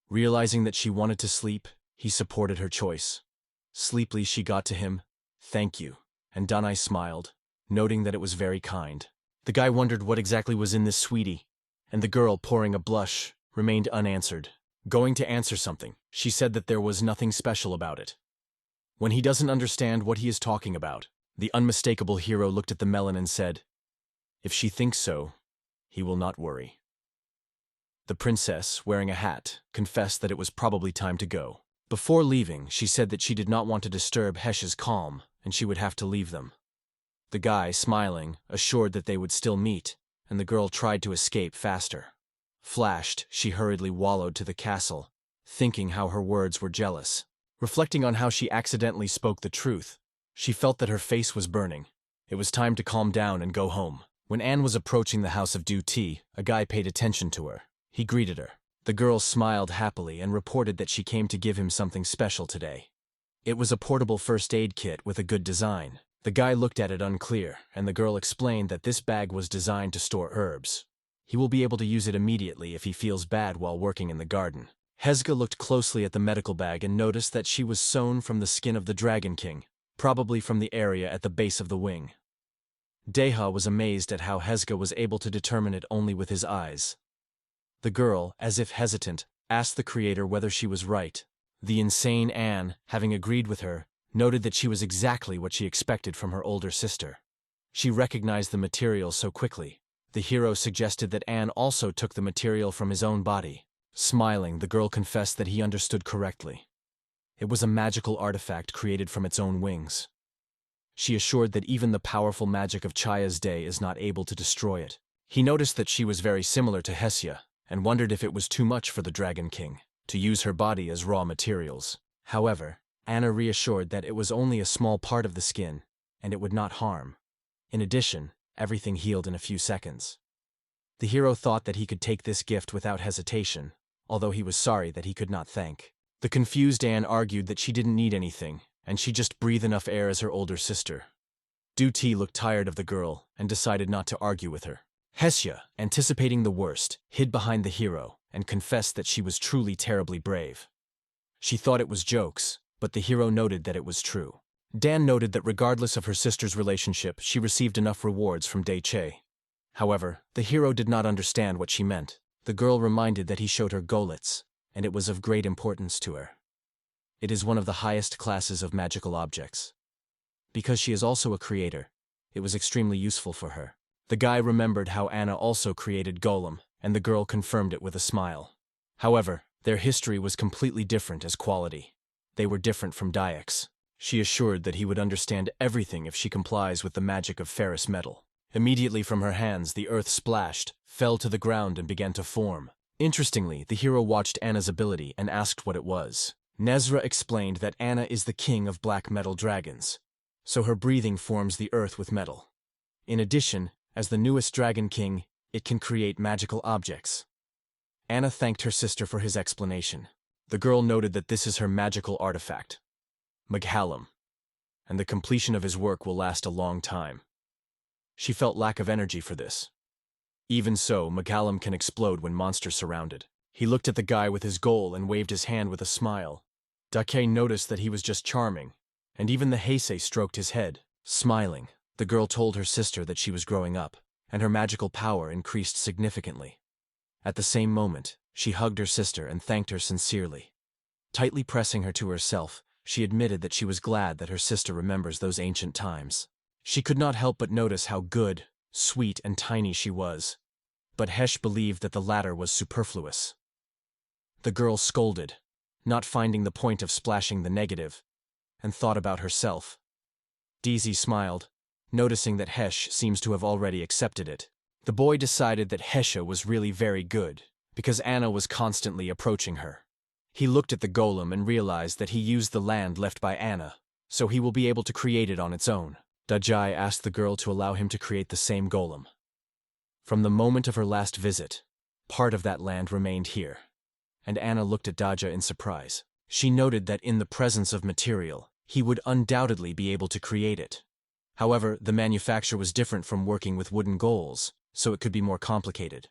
Speaker 1: Realizing that she wanted to sleep, he supported her choice. Sleepily she got to him, "Thank you," and Danai smiled, noting that it was very kind. The guy wondered what exactly was in this sweetie, and the girl, pouring a blush, remained unanswered. Going to answer something, she said that there was nothing special about it. When he doesn't understand what he is talking about, the unmistakable hero looked at the melon and said, "If she thinks so, he will not worry." The princess, wearing a hat, confessed that it was probably time to go. Before leaving, she said that she did not want to disturb Hesh's calm, and she would have to leave them. The guy, smiling, assured that they would still meet, and the girl tried to escape faster. Flashed, she hurriedly wallowed to the castle, thinking how her words were jealous. Reflecting on how she accidentally spoke the truth, she felt that her face was burning. It was time to calm down and go home. When Anne was approaching the house of Du-Ti, a guy paid attention to her. He greeted her. The girl smiled happily and reported that she came to give him something special today. It was a portable first aid kit with a good design. The guy looked at it unclear, and the girl explained that this bag was designed to store herbs. He will be able to use it immediately if he feels bad while working in the garden. Hesga looked closely at the medical bag and noticed that she was sewn from the skin of the Dragon King, probably from the area at the base of the wing. Deha was amazed at how Hesga was able to determine it only with his eyes. The girl, as if hesitant, asked the creator whether she was right. The insane Anne, having agreed with her, noted that she was exactly what she expected from her older sister. She recognized the material so quickly. The hero suggested that Anne also took the material from his own body. Smiling, the girl confessed that he understood correctly. It was a magical artifact created from its own wings. She assured that even the powerful magic of Chaya's day is not able to destroy it. He noticed that she was very similar to Hesia, and wondered if it was too much for the Dragon King to use her body as raw materials. However, Anna reassured that it was only a small part of the skin, and it would not harm. In addition, everything healed in a few seconds. The hero thought that he could take this gift without hesitation, although he was sorry that he could not thank. The confused Anne argued that she didn't need anything, and she just breathed enough air as her older sister. Du-Ti looked tired of the girl and decided not to argue with her. Hesia, anticipating the worst, hid behind the hero and confessed that she was truly terribly brave. She thought it was jokes, but the hero noted that it was true. Dan noted that regardless of her sister's relationship, she received enough rewards from Daiche. However, the hero did not understand what she meant. The girl reminded that he showed her golets, and it was of great importance to her. It is one of the highest classes of magical objects. Because she is also a creator, it was extremely useful for her. The guy remembered how Anna also created Golem, and the girl confirmed it with a smile. However, their history was completely different as quality. They were different from Dayak's. She assured that he would understand everything if she complies with the magic of ferrous metal. Immediately from her hands, the earth splashed, fell to the ground, and began to form. Interestingly, the hero watched Anna's ability and asked what it was. Nezra explained that Anna is the king of black metal dragons, so her breathing forms the earth with metal. In addition, as the newest dragon king, it can create magical objects. Anna thanked her sister for his explanation. The girl noted that this is her magical artifact, Maghallam, and the completion of his work will last a long time. She felt lack of energy for this. Even so, Maghallam can explode when monsters surround it. He looked at the guy with his goal and waved his hand with a smile. Dake noticed that he was just charming, and even the Heisei stroked his head, smiling. The girl told her sister that she was growing up, and her magical power increased significantly. At the same moment, she hugged her sister and thanked her sincerely. Tightly pressing her to herself, she admitted that she was glad that her sister remembers those ancient times. She could not help but notice how good, sweet, and tiny she was, but Hesh believed that the latter was superfluous. The girl scolded, not finding the point of splashing the negative, and thought about herself. Deezy smiled, noticing that Hesh seems to have already accepted it. The boy decided that Hesha was really very good, because Anna was constantly approaching her. He looked at the golem and realized that he used the land left by Anna, so he will be able to create it on its own. Dajai asked the girl to allow him to create the same golem. From the moment of her last visit, part of that land remained here, and Anna looked at Daja in surprise. She noted that in the presence of material, he would undoubtedly be able to create it. However, the manufacture was different from working with wooden goals, so it could be more complicated.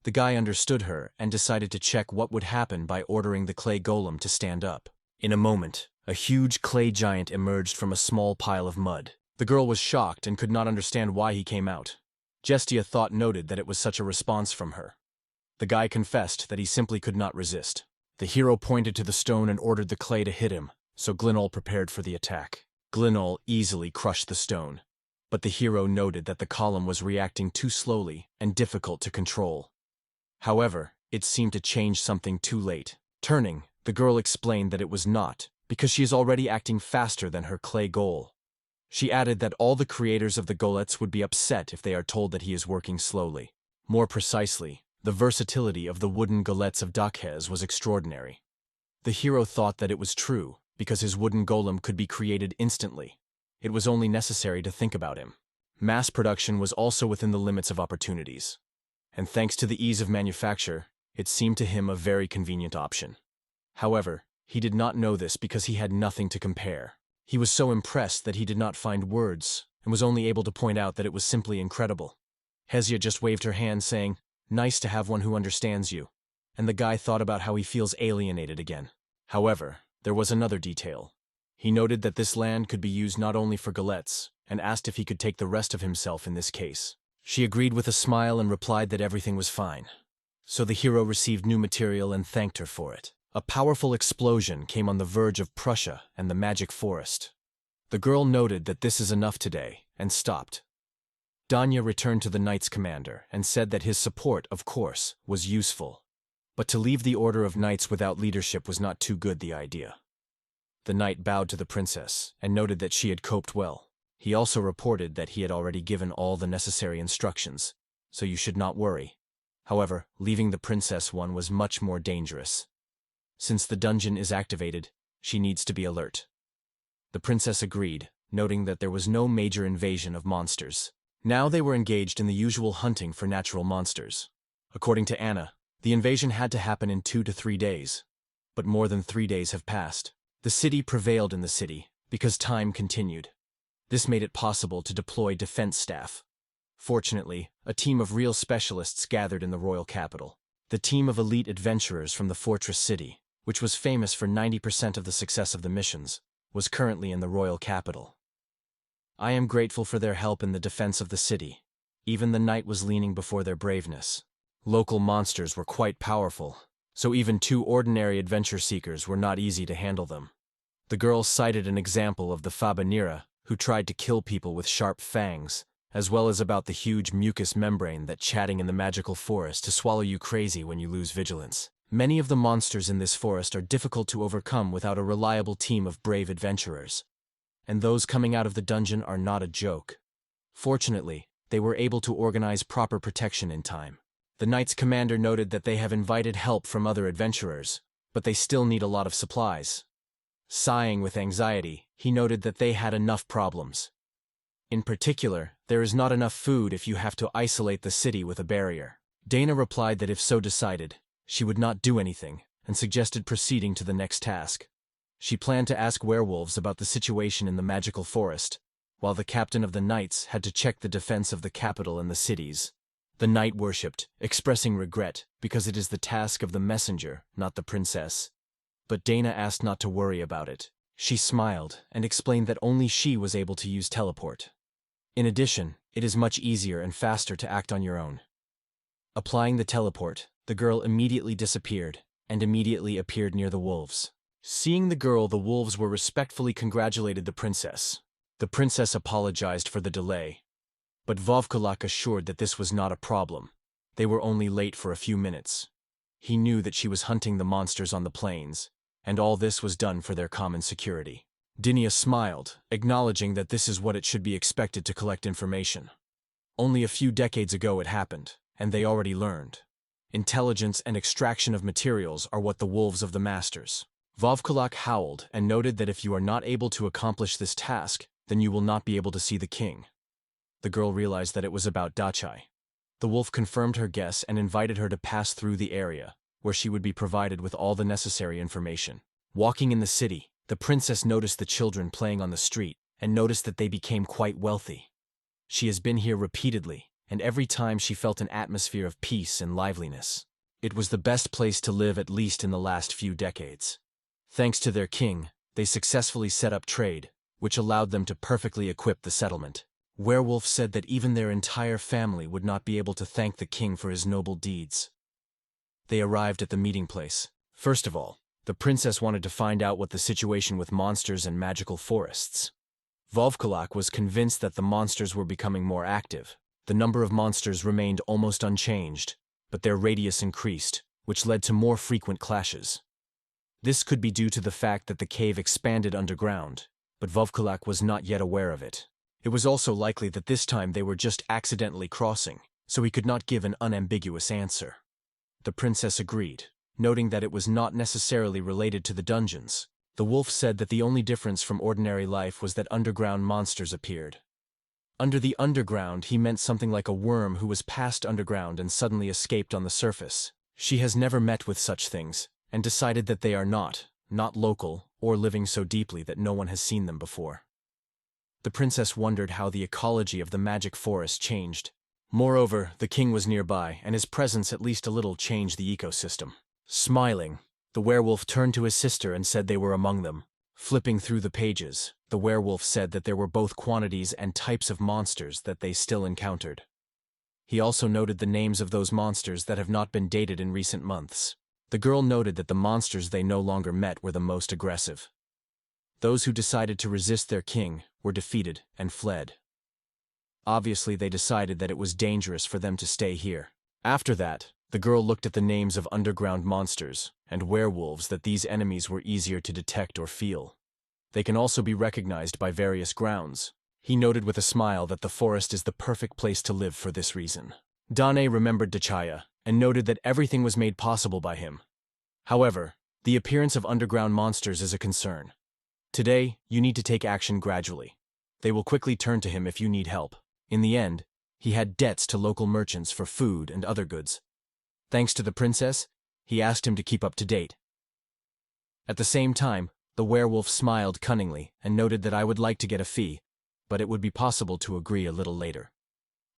Speaker 1: The guy understood her and decided to check what would happen by ordering the clay golem to stand up. In a moment, a huge clay giant emerged from a small pile of mud. The girl was shocked and could not understand why he came out. Gestia thought noted that it was such a response from her. The guy confessed that he simply could not resist. The hero pointed to the stone and ordered the clay to hit him, so Glinol prepared for the attack. Glinol easily crushed the stone, but the hero noted that the column was reacting too slowly and difficult to control. However, it seemed to change something too late. Turning, the girl explained that it was not, because she is already acting faster than her clay goal. She added that all the creators of the golets would be upset if they are told that he is working slowly. More precisely, the versatility of the wooden golets of Dakhez was extraordinary. The hero thought that it was true, because his wooden golem could be created instantly. It was only necessary to think about him. Mass production was also within the limits of opportunities, and thanks to the ease of manufacture, it seemed to him a very convenient option. However, he did not know this because he had nothing to compare. He was so impressed that he did not find words, and was only able to point out that it was simply incredible. Hezia just waved her hand saying, "Nice to have one who understands you," and the guy thought about how he feels alienated again. However, there was another detail. He noted that this land could be used not only for golets, and asked if he could take the rest of himself in this case. She agreed with a smile and replied that everything was fine. So the hero received new material and thanked her for it. A powerful explosion came on the verge of Prussia and the magic forest. The girl noted that this is enough today, and stopped. Danya returned to the knight's commander and said that his support, of course, was useful. But to leave the order of knights without leadership was not too good the idea. The knight bowed to the princess and noted that she had coped well. He also reported that he had already given all the necessary instructions, so you should not worry. However, leaving the princess one was much more dangerous. Since the dungeon is activated, she needs to be alert. The princess agreed, noting that there was no major invasion of monsters. Now they were engaged in the usual hunting for natural monsters. According to Anna, the invasion had to happen in 2 to 3 days. But more than 3 days have passed. The city prevailed in the city, because time continued. This made it possible to deploy defense staff. Fortunately, a team of real specialists gathered in the royal capital. The team of elite adventurers from the fortress city, which was famous for 90% of the success of the missions, was currently in the royal capital. I am grateful for their help in the defense of the city. Even the knight was leaning before their braveness. Local monsters were quite powerful, so even 2 ordinary adventure seekers were not easy to handle them. The girl cited an example of the Fabanira, who tried to kill people with sharp fangs, as well as about the huge mucous membrane that chatting in the magical forest to swallow you crazy when you lose vigilance. Many of the monsters in this forest are difficult to overcome without a reliable team of brave adventurers. and those coming out of the dungeon are not a joke. Fortunately, they were able to organize proper protection in time. The knight's commander noted that they have invited help from other adventurers, but they still need a lot of supplies. Sighing with anxiety, he noted that they had enough problems. In particular, there is not enough food if you have to isolate the city with a barrier. Dana replied that if so decided, she would not do anything, and suggested proceeding to the next task. She planned to ask werewolves about the situation in the magical forest, while the captain of the knights had to check the defense of the capital and the cities. The knight worshipped, expressing regret, because it is the task of the messenger, not the princess. But Dana asked not to worry about it. She smiled and explained that only she was able to use teleport. In addition, it is much easier and faster to act on your own. Applying the teleport, the girl immediately disappeared, and immediately appeared near the wolves. Seeing the girl, the wolves were respectfully congratulated the princess. The princess apologized for the delay, but Vovkulak assured that this was not a problem. They were only late for a few minutes. He knew that she was hunting the monsters on the plains, and all this was done for their common security. Dinia smiled, acknowledging that this is what it should be expected to collect information. Only a few decades ago it happened, and they already learned. Intelligence and extraction of materials are what the wolves of the masters. Vovkulak howled and noted that if you are not able to accomplish this task, then you will not be able to see the king. The girl realized that it was about Dachai. The wolf confirmed her guess and invited her to pass through the area, where she would be provided with all the necessary information. Walking in the city, the princess noticed the children playing on the street and noticed that they became quite wealthy. She has been here repeatedly, and every time she felt an atmosphere of peace and liveliness. It was the best place to live, at least in the last few decades. Thanks to their king, they successfully set up trade, which allowed them to perfectly equip the settlement. Werewolf said that even their entire family would not be able to thank the king for his noble deeds. They arrived at the meeting place. First of all, the princess wanted to find out what the situation with monsters and magical forests. Vovkulak was convinced that the monsters were becoming more active. The number of monsters remained almost unchanged, but their radius increased, which led to more frequent clashes. This could be due to the fact that the cave expanded underground, but Vovkulak was not yet aware of it. It was also likely that this time they were just accidentally crossing, so he could not give an unambiguous answer. The princess agreed, noting that it was not necessarily related to the dungeons. The wolf said that the only difference from ordinary life was that underground monsters appeared. Under the underground, he meant something like a worm who was passed underground and suddenly escaped on the surface. She has never met with such things, and decided that they are not local, or living so deeply that no one has seen them before. The princess wondered how the ecology of the magic forest changed. Moreover, the king was nearby, and his presence at least a little changed the ecosystem. Smiling, the werewolf turned to his sister and said they were among them. Flipping through the pages, the werewolf said that there were both quantities and types of monsters that they still encountered. He also noted the names of those monsters that have not been dated in recent months. The girl noted that the monsters they no longer met were the most aggressive. Those who decided to resist their king were defeated and fled. Obviously, they decided that it was dangerous for them to stay here. After that, the girl looked at the names of underground monsters and werewolves that these enemies were easier to detect or feel. They can also be recognized by various grounds. He noted with a smile that the forest is the perfect place to live for this reason. Dane remembered Dachaya and noted that everything was made possible by him. However, the appearance of underground monsters is a concern. Today, you need to take action gradually. They will quickly turn to him if you need help. In the end, he had debts to local merchants for food and other goods. Thanks to the princess, he asked him to keep up to date. At the same time, the werewolf smiled cunningly and noted that I would like to get a fee, but it would be possible to agree a little later.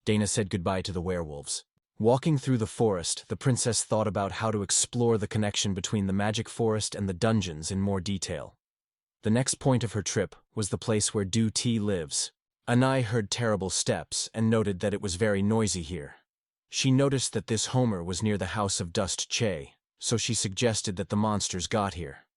Speaker 1: Dana said goodbye to the werewolves. Walking through the forest, the princess thought about how to explore the connection between the magic forest and the dungeons in more detail. The next point of her trip was the place where Du Ti lives. Anai heard terrible steps and noted that it was very noisy here. She noticed that this Homer was near the house of Dust Che, so she suggested that the monsters got here.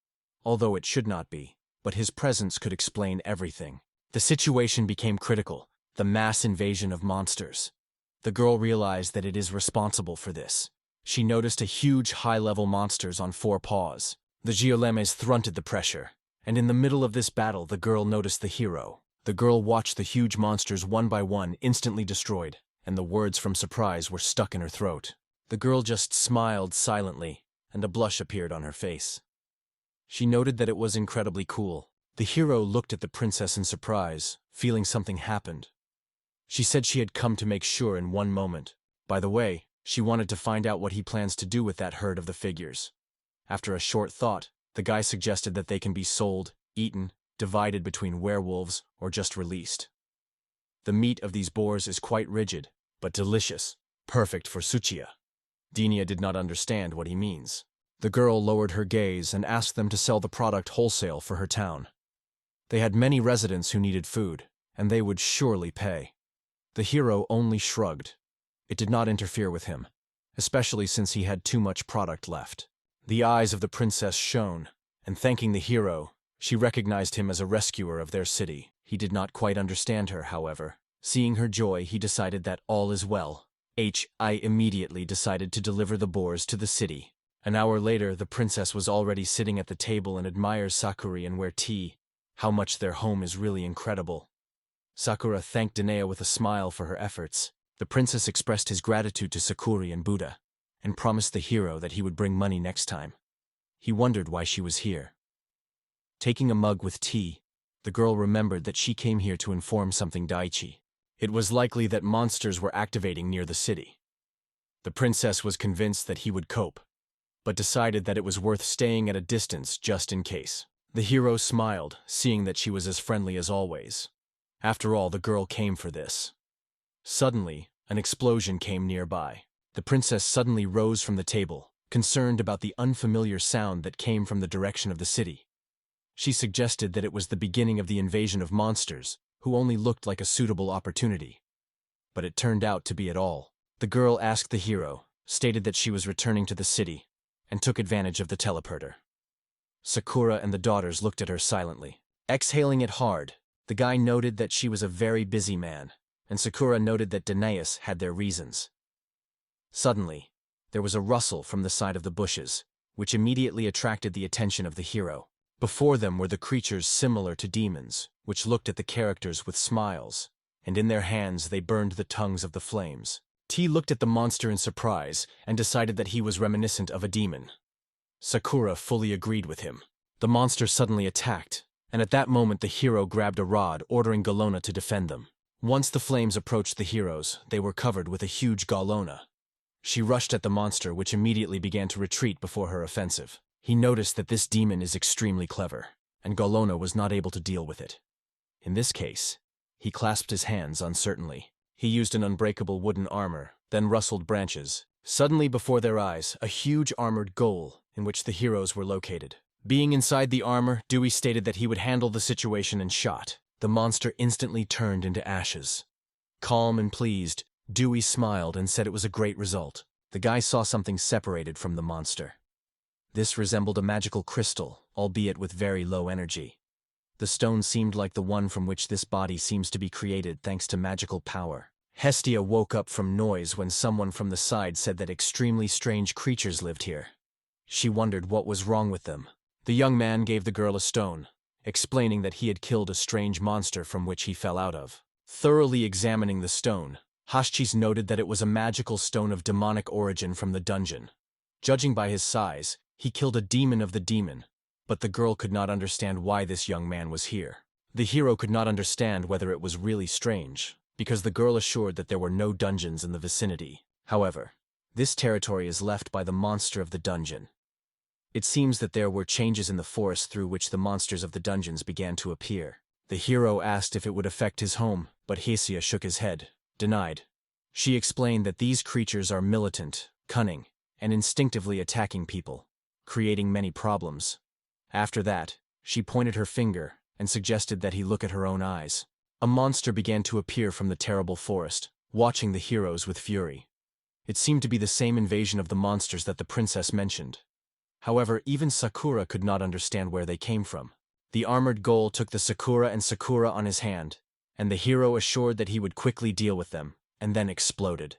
Speaker 1: Although it should not be, but his presence could explain everything. The situation became critical, the mass invasion of monsters. The girl realized that it is responsible for this. She noticed a huge high-level monsters on 4 paws. The Geolemes thrunted the pressure. And in the middle of this battle, the girl noticed the hero. The girl watched the huge monsters one by one instantly destroyed, and the words from surprise were stuck in her throat. The girl just smiled silently, and a blush appeared on her face. She noted that it was incredibly cool. The hero looked at the princess in surprise, feeling something happened. She said she had come to make sure in one moment. By the way, she wanted to find out what he plans to do with that herd of the figures. After a short thought, the guy suggested that they can be sold, eaten, divided between werewolves, or just released. The meat of these boars is quite rigid, but delicious, perfect for suchiya. Dinia did not understand what he means. The girl lowered her gaze and asked them to sell the product wholesale for her town. They had many residents who needed food, and they would surely pay. The hero only shrugged. It did not interfere with him, especially since he had too much product left. The eyes of the princess shone, and thanking the hero, she recognized him as a rescuer of their city. He did not quite understand her, however. Seeing her joy, he decided that all is well. I immediately decided to deliver the boars to the city. An hour later, the princess was already sitting at the table and admires Sakura and where tea. How much their home is really incredible. Sakura thanked Danae with a smile for her efforts. The princess expressed his gratitude to Sakura and Buddha, and promised the hero that he would bring money next time. He wondered why she was here. Taking a mug with tea, the girl remembered that she came here to inform something Daichi. It was likely that monsters were activating near the city. The princess was convinced that he would cope, but decided that it was worth staying at a distance just in case. The hero smiled, seeing that she was as friendly as always. After all, the girl came for this. Suddenly, an explosion came nearby. The princess suddenly rose from the table, concerned about the unfamiliar sound that came from the direction of the city. She suggested that it was the beginning of the invasion of monsters, who only looked like a suitable opportunity. But it turned out to be it all. The girl asked the hero, stated that she was returning to the city, and took advantage of the teleporter. Sakura and the daughters looked at her silently. Exhaling it hard, the guy noted that she was a very busy man, and Sakura noted that Danaeus had their reasons. Suddenly, there was a rustle from the side of the bushes, which immediately attracted the attention of the hero. Before them were the creatures similar to demons, which looked at the characters with smiles, and in their hands they burned the tongues of the flames. T looked at the monster in surprise and decided that he was reminiscent of a demon. Sakura fully agreed with him. The monster suddenly attacked, and at that moment the hero grabbed a rod, ordering Galona to defend them. Once the flames approached the heroes, they were covered with a huge Galona. She rushed at the monster, which immediately began to retreat before her offensive. He noticed that this demon is extremely clever, and Galona was not able to deal with it. In this case, he clasped his hands uncertainly. He used an unbreakable wooden armor, then rustled branches. Suddenly before their eyes, a huge armored goal in which the heroes were located. Being inside the armor, Dewey stated that he would handle the situation and shot. The monster instantly turned into ashes. Calm and pleased, Dewey smiled and said it was a great result. The guy saw something separated from the monster. This resembled a magical crystal, albeit with very low energy. The stone seemed like the one from which this body seems to be created thanks to magical power. Hestia woke up from noise when someone from the side said that extremely strange creatures lived here. She wondered what was wrong with them. The young man gave the girl a stone, explaining that he had killed a strange monster from which he fell out of. Thoroughly examining the stone, Hashchis noted that it was a magical stone of demonic origin from the dungeon. Judging by his size, he killed a demon of the demon, but the girl could not understand why this young man was here. The hero could not understand whether it was really strange, because the girl assured that there were no dungeons in the vicinity. However, this territory is left by the monster of the dungeon. It seems that there were changes in the forest through which the monsters of the dungeons began to appear. The hero asked if it would affect his home, but Hestia shook his head, denied. She explained that these creatures are militant, cunning, and instinctively attacking people, creating many problems. After that, she pointed her finger and suggested that he look at her own eyes. A monster began to appear from the terrible forest, watching the heroes with fury. It seemed to be the same invasion of the monsters that the princess mentioned. However, even Sakura could not understand where they came from. The armored ghoul took the Sakura on his hand, and the hero assured that he would quickly deal with them, and then exploded.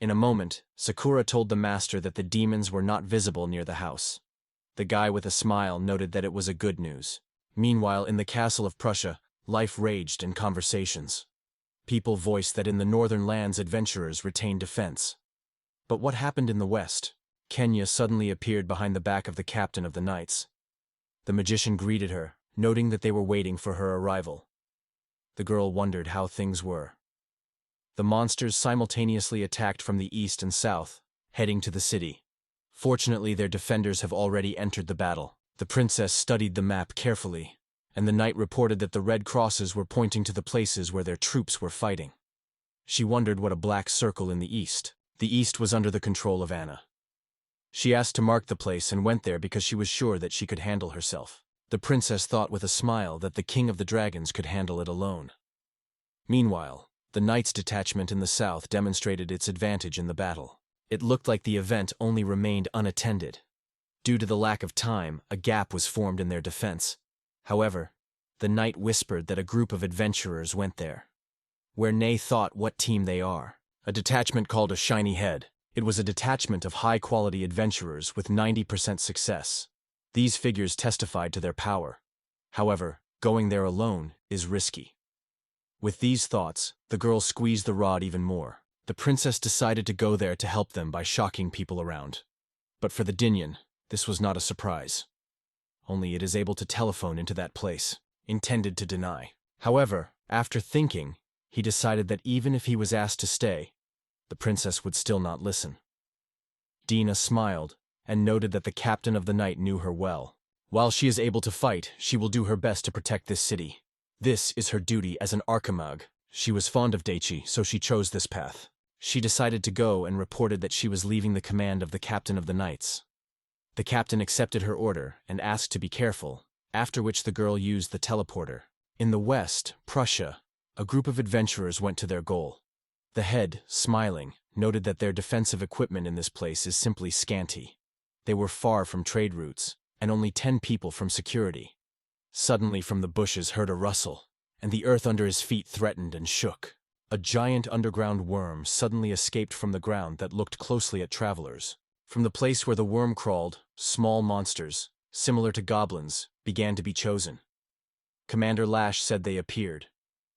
Speaker 1: In a moment, Sakura told the master that the demons were not visible near the house. The guy with a smile noted that it was a good news. Meanwhile, in the castle of Prussia, life raged in conversations. People voiced that in the northern lands adventurers retained defense. But what happened in the west? Kenya suddenly appeared behind the back of the captain of the knights. The magician greeted her, noting that they were waiting for her arrival. The girl wondered how things were. The monsters simultaneously attacked from the east and south, heading to the city. Fortunately, their defenders have already entered the battle. The princess studied the map carefully, and the knight reported that the red crosses were pointing to the places where their troops were fighting. She wondered what a black circle in the east. The east was under the control of Anna. She asked to mark the place and went there because she was sure that she could handle herself. The princess thought with a smile that the king of the dragons could handle it alone. Meanwhile, the knight's detachment in the south demonstrated its advantage in the battle. It looked like the event only remained unattended. Due to the lack of time, a gap was formed in their defense. However, the knight whispered that a group of adventurers went there. Where Nay thought what team they are. A detachment called a Shiny Head. It was a detachment of high-quality adventurers with 90% success. These figures testified to their power. However, going there alone is risky. With these thoughts, the girl squeezed the rod even more. The princess decided to go there to help them by shocking people around. But for the Dinyan, this was not a surprise. Only it is able to telephone into that place, intended to deny. However, after thinking, he decided that even if he was asked to stay, the princess would still not listen. Dina smiled and noted that the captain of the night knew her well. While she is able to fight, she will do her best to protect this city. This is her duty as an archimag. She was fond of Daichi, so she chose this path. She decided to go and reported that she was leaving the command of the captain of the knights. The captain accepted her order and asked to be careful, after which the girl used the teleporter. In the west, Prussia, a group of adventurers went to their goal. The head, smiling, noted that their defensive equipment in this place is simply scanty. They were far from trade routes, and only 10 people from security. Suddenly from the bushes heard a rustle, and the earth under his feet threatened and shook. A giant underground worm suddenly escaped from the ground that looked closely at travelers. From the place where the worm crawled, small monsters, similar to goblins, began to be chosen. Commander Lash said they appeared.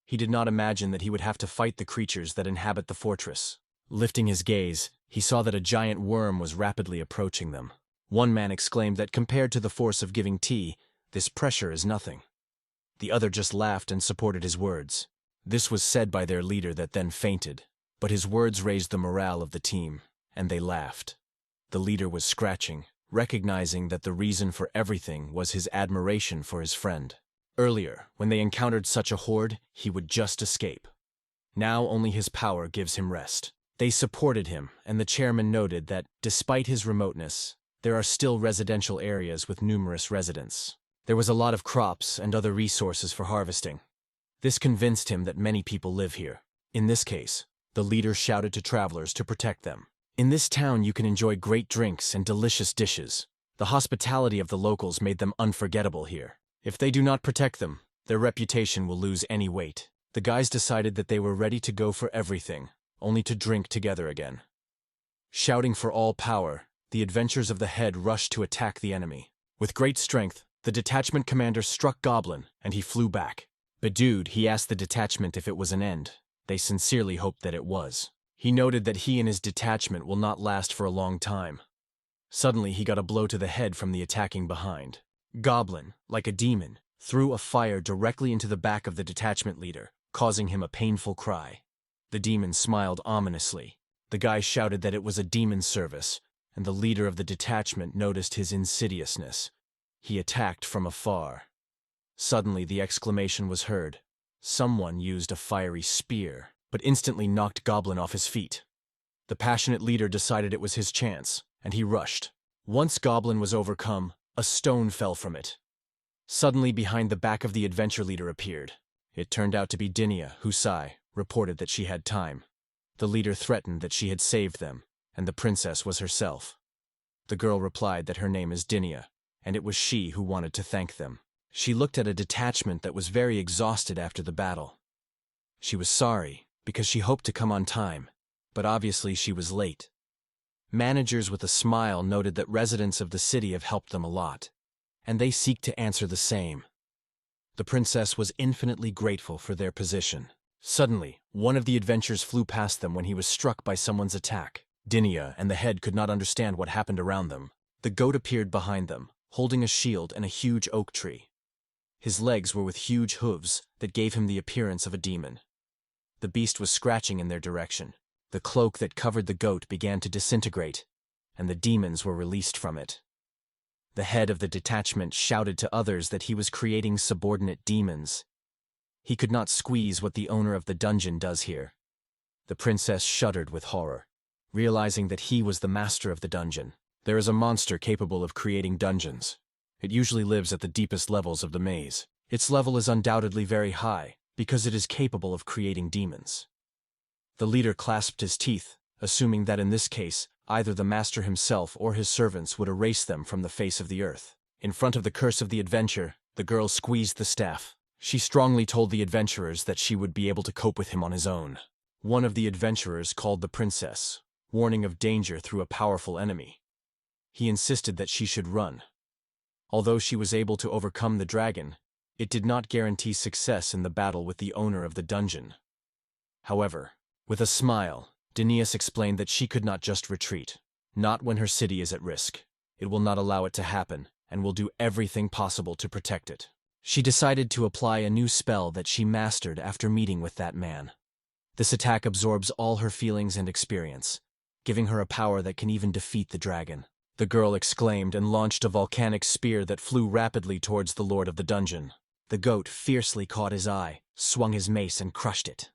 Speaker 1: He did not imagine that he would have to fight the creatures that inhabit the fortress. Lifting his gaze, he saw that a giant worm was rapidly approaching them. One man exclaimed that compared to the force of giving tea, this pressure is nothing. The other just laughed and supported his words. This was said by their leader that then fainted, but his words raised the morale of the team, and they laughed. The leader was scratching, recognizing that the reason for everything was his admiration for his friend. Earlier, when they encountered such a horde, he would just escape. Now only his power gives him rest. They supported him, and the chairman noted that, despite his remoteness, there are still residential areas with numerous residents. There was a lot of crops and other resources for harvesting. This convinced him that many people live here. In this case, the leader shouted to travelers to protect them. In this town you can enjoy great drinks and delicious dishes. The hospitality of the locals made them unforgettable here. If they do not protect them, their reputation will lose any weight. The guys decided that they were ready to go for everything, only to drink together again. Shouting for all power, the adventurers of the head rushed to attack the enemy. With great strength, the detachment commander struck Goblin, and he flew back. Bedewed, he asked the detachment if it was an end. They sincerely hoped that it was. He noted that he and his detachment will not last for a long time. Suddenly, he got a blow to the head from the attacking behind. Goblin, like a demon, threw a fire directly into the back of the detachment leader, causing him a painful cry. The demon smiled ominously. The guy shouted that it was a demon service, and the leader of the detachment noticed his insidiousness. He attacked from afar. Suddenly, the exclamation was heard. Someone used a fiery spear, but instantly knocked Goblin off his feet. The passionate leader decided it was his chance, and he rushed. Once Goblin was overcome, a stone fell from it. Suddenly, behind the back of the adventure leader appeared. It turned out to be Dinia, who reported that she had time. The leader threatened that she had saved them, and the princess was herself. The girl replied that her name is Dinia, and it was she who wanted to thank them. She looked at a detachment that was very exhausted after the battle. She was sorry, because she hoped to come on time, but obviously she was late. Managers with a smile noted that residents of the city have helped them a lot, and they seek to answer the same. The princess was infinitely grateful for their position. Suddenly, one of the adventurers flew past them when he was struck by someone's attack. Dinia and the head could not understand what happened around them. The goat appeared behind them, holding a shield and a huge oak tree. His legs were with huge hooves that gave him the appearance of a demon. The beast was scratching in their direction. The cloak that covered the goat began to disintegrate, and the demons were released from it. The head of the detachment shouted to others that he was creating subordinate demons. He could not squeeze what the owner of the dungeon does here. The princess shuddered with horror, realizing that he was the master of the dungeon. There is a monster capable of creating dungeons. It usually lives at the deepest levels of the maze. Its level is undoubtedly very high, because it is capable of creating demons. The leader clasped his teeth, assuming that in this case, either the master himself or his servants would erase them from the face of the earth. In front of the curse of the adventure, the girl squeezed the staff. She strongly told the adventurers that she would be able to cope with him on his own. One of the adventurers called the princess, warning of danger through a powerful enemy. He insisted that she should run. Although she was able to overcome the dragon, it did not guarantee success in the battle with the owner of the dungeon. However, with a smile, Denias explained that she could not just retreat. Not when her city is at risk. It will not allow it to happen, and will do everything possible to protect it. She decided to apply a new spell that she mastered after meeting with that man. This attack absorbs all her feelings and experience, giving her a power that can even defeat the dragon. The girl exclaimed and launched a volcanic spear that flew rapidly towards the lord of the dungeon. The goat fiercely caught his eye, swung his mace and crushed it.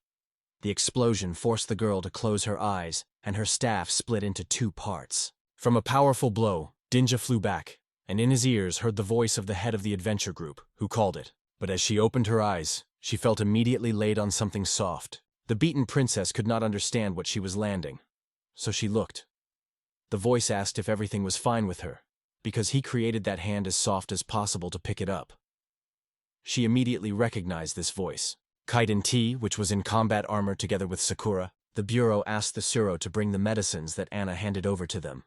Speaker 1: The explosion forced the girl to close her eyes, and her staff split into 2 parts. From a powerful blow, Dinja flew back, and in his ears heard the voice of the head of the adventure group, who called it. But as she opened her eyes, she felt immediately laid on something soft. The beaten princess could not understand what she was landing, so she looked. The voice asked if everything was fine with her, because he created that hand as soft as possible to pick it up. She immediately recognized this voice. Kaiden T, which was in combat armor together with Sakura, the bureau asked the Suro to bring the medicines that Anna handed over to them.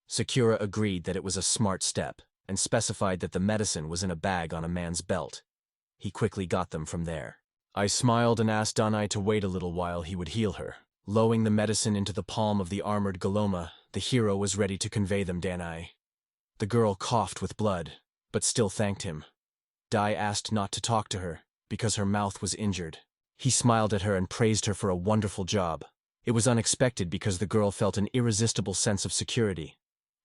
Speaker 1: Sakura agreed that it was a smart step, and specified that the medicine was in a bag on a man's belt. He quickly got them from there. I smiled and asked Danai to wait a little while he would heal her. Lowering the medicine into the palm of the armored Galoma, the hero was ready to convey them Danai. The girl coughed with blood, but still thanked him. Dai asked not to talk to her, because her mouth was injured. He smiled at her and praised her for a wonderful job. It was unexpected because the girl felt an irresistible sense of security.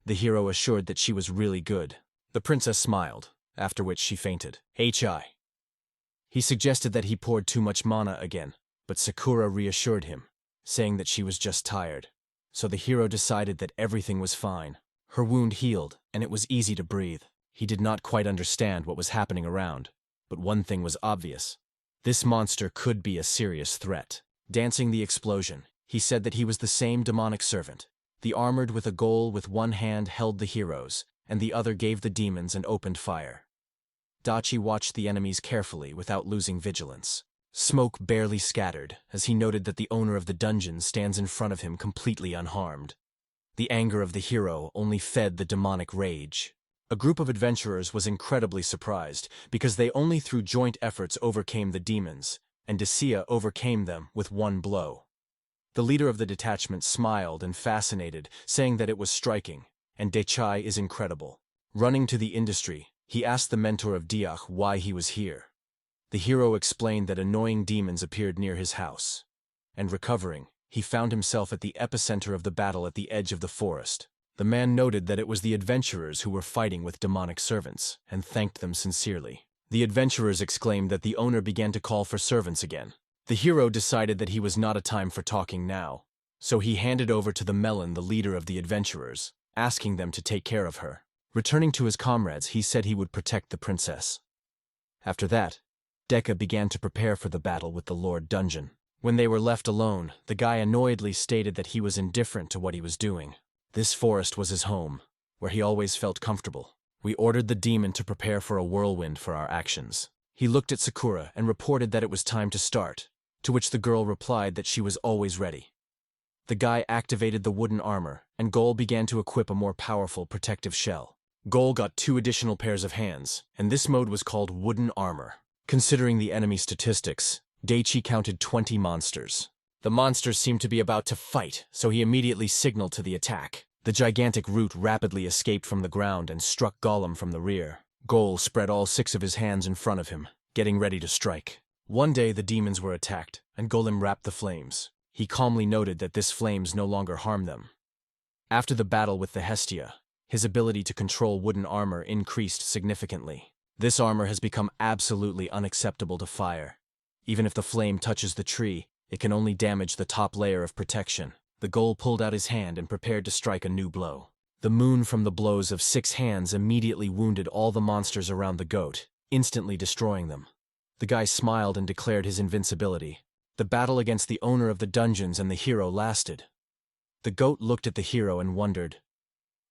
Speaker 1: The hero assured that she was really good. The princess smiled, after which she fainted. Hi. He suggested that he poured too much mana again, but Sakura reassured him, saying that she was just tired. So the hero decided that everything was fine. Her wound healed, and it was easy to breathe. He did not quite understand what was happening around, but one thing was obvious. This monster could be a serious threat. Dancing the explosion, he said that he was the same demonic servant. The armored with a goal with one hand held the heroes, and the other gave the demons and opened fire. Dachi watched the enemies carefully without losing vigilance. Smoke barely scattered, as he noted that the owner of the dungeon stands in front of him completely unharmed. The anger of the hero only fed the demonic rage. A group of adventurers was incredibly surprised, because they only through joint efforts overcame the demons, and Decia overcame them with one blow. The leader of the detachment smiled and fascinated, saying that it was striking, and Dechai is incredible. Running to the industry, he asked the mentor of Diach why he was here. The hero explained that annoying demons appeared near his house. And recovering, he found himself at the epicenter of the battle at the edge of the forest. The man noted that it was the adventurers who were fighting with demonic servants, and thanked them sincerely. The adventurers exclaimed that the owner began to call for servants again. The hero decided that he was not a time for talking now, so he handed over to the melon the leader of the adventurers, asking them to take care of her. Returning to his comrades, he said he would protect the princess. After that, Deka began to prepare for the battle with the Lord Dungeon. When they were left alone, the guy annoyedly stated that he was indifferent to what he was doing. This forest was his home, where he always felt comfortable. We ordered the demon to prepare for a whirlwind for our actions. He looked at Sakura and reported that it was time to start, to which the girl replied that she was always ready. The guy activated the wooden armor, and Gol began to equip a more powerful protective shell. Gol got 2 additional pairs of hands, and this mode was called wooden armor. Considering the enemy statistics, Daichi counted 20 monsters. The monsters seemed to be about to fight, so he immediately signaled to the attack. The gigantic root rapidly escaped from the ground and struck Golem from the rear. Gol spread all 6 of his hands in front of him, getting ready to strike. One day the demons were attacked, and Golem rapped the flames. He calmly noted that this flames no longer harmed them. After the battle with the Hestia, his ability to control wooden armor increased significantly. This armor has become absolutely unacceptable to fire. Even if the flame touches the tree, it can only damage the top layer of protection. The Gol pulled out his hand and prepared to strike a new blow. The moon from the blows of 6 hands immediately wounded all the monsters around the goat, instantly destroying them. The guy smiled and declared his invincibility. The battle against the owner of the dungeons and the hero lasted. The goat looked at the hero and wondered,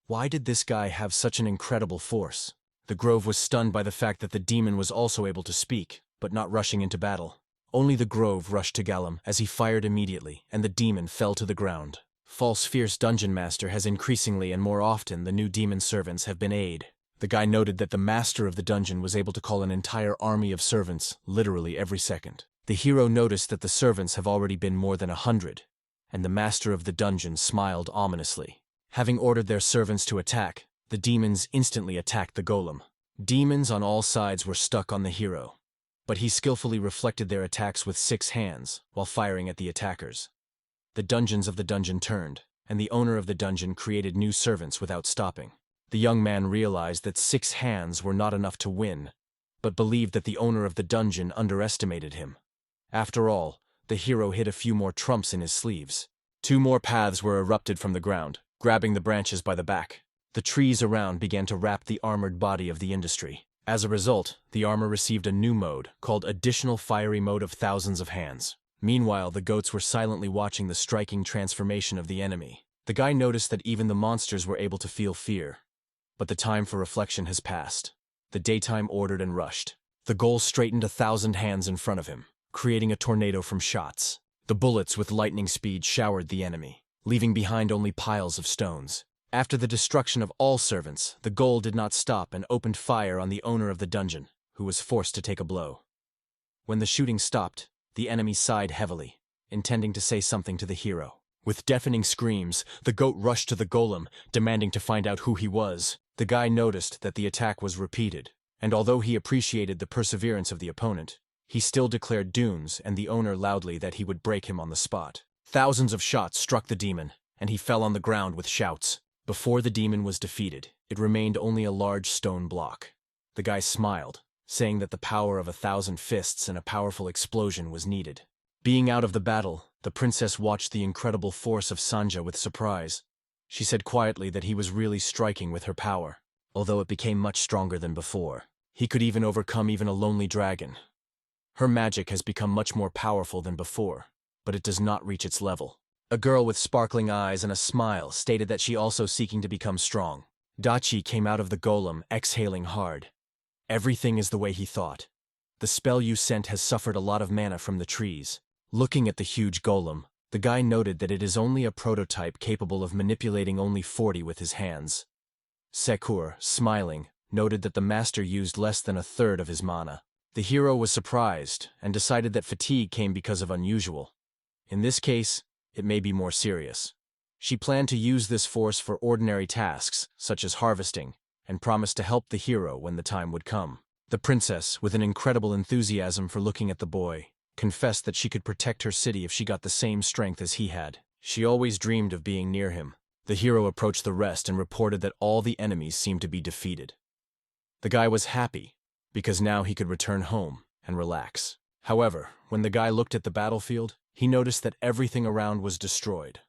Speaker 1: why did this guy have such an incredible force? The grove was stunned by the fact that the demon was also able to speak, but not rushing into battle. Only the grove rushed to Golem as he fired immediately, and the demon fell to the ground. False Fierce Dungeon Master has increasingly and more often the new demon servants have been aid. The guy noted that the master of the dungeon was able to call an entire army of servants literally every second. The hero noticed that the servants have already been more than 100, and the master of the dungeon smiled ominously. Having ordered their servants to attack, the demons instantly attacked the golem. Demons on all sides were stuck on the hero, but he skillfully reflected their attacks with 6 hands while firing at the attackers. The dungeons of the dungeon turned, and the owner of the dungeon created new servants without stopping. The young man realized that 6 hands were not enough to win, but believed that the owner of the dungeon underestimated him. After all, the hero hid a few more trumps in his sleeves. 2 more paths were erupted from the ground, grabbing the branches by the back. The trees around began to wrap the armored body of the industry. As a result, the armor received a new mode, called Additional Fiery Mode of Thousands of Hands. Meanwhile, the goats were silently watching the striking transformation of the enemy. The guy noticed that even the monsters were able to feel fear. But the time for reflection has passed. The daytime ordered and rushed. The Gol straightened 1,000 hands in front of him, creating a tornado from shots. The bullets with lightning speed showered the enemy, leaving behind only piles of stones. After the destruction of all servants, the Gol did not stop and opened fire on the owner of the dungeon, who was forced to take a blow. When the shooting stopped, the enemy sighed heavily, intending to say something to the hero. With deafening screams, the goat rushed to the golem, demanding to find out who he was. The guy noticed that the attack was repeated, and although he appreciated the perseverance of the opponent, he still declared Dunes and the owner loudly that he would break him on the spot. Thousands of shots struck the demon, and he fell on the ground with shouts. Before the demon was defeated, it remained only a large stone block. The guy smiled, saying that the power of 1,000 fists and a powerful explosion was needed. Being out of the battle, the princess watched the incredible force of Sanja with surprise. She said quietly that he was really striking with her power, although it became much stronger than before. He could even overcome even a lonely dragon. Her magic has become much more powerful than before, but it does not reach its level. A girl with sparkling eyes and a smile stated that she also seeking to become strong. Dachi came out of the golem, exhaling hard. Everything is the way he thought. The spell you sent has suffered a lot of mana from the trees. Looking at the huge golem, the guy noted that it is only a prototype capable of manipulating only 40 with his hands. Sekur, smiling, noted that the master used less than 1/3 of his mana. The hero was surprised and decided that fatigue came because of unusual. In this case, it may be more serious. She planned to use this force for ordinary tasks, such as harvesting, and promised to help the hero when the time would come. The princess, with an incredible enthusiasm for looking at the boy, confessed that she could protect her city if she got the same strength as he had. She always dreamed of being near him. The hero approached the rest and reported that all the enemies seemed to be defeated. The guy was happy, because now he could return home and relax. However, when the guy looked at the battlefield, he noticed that everything around was destroyed.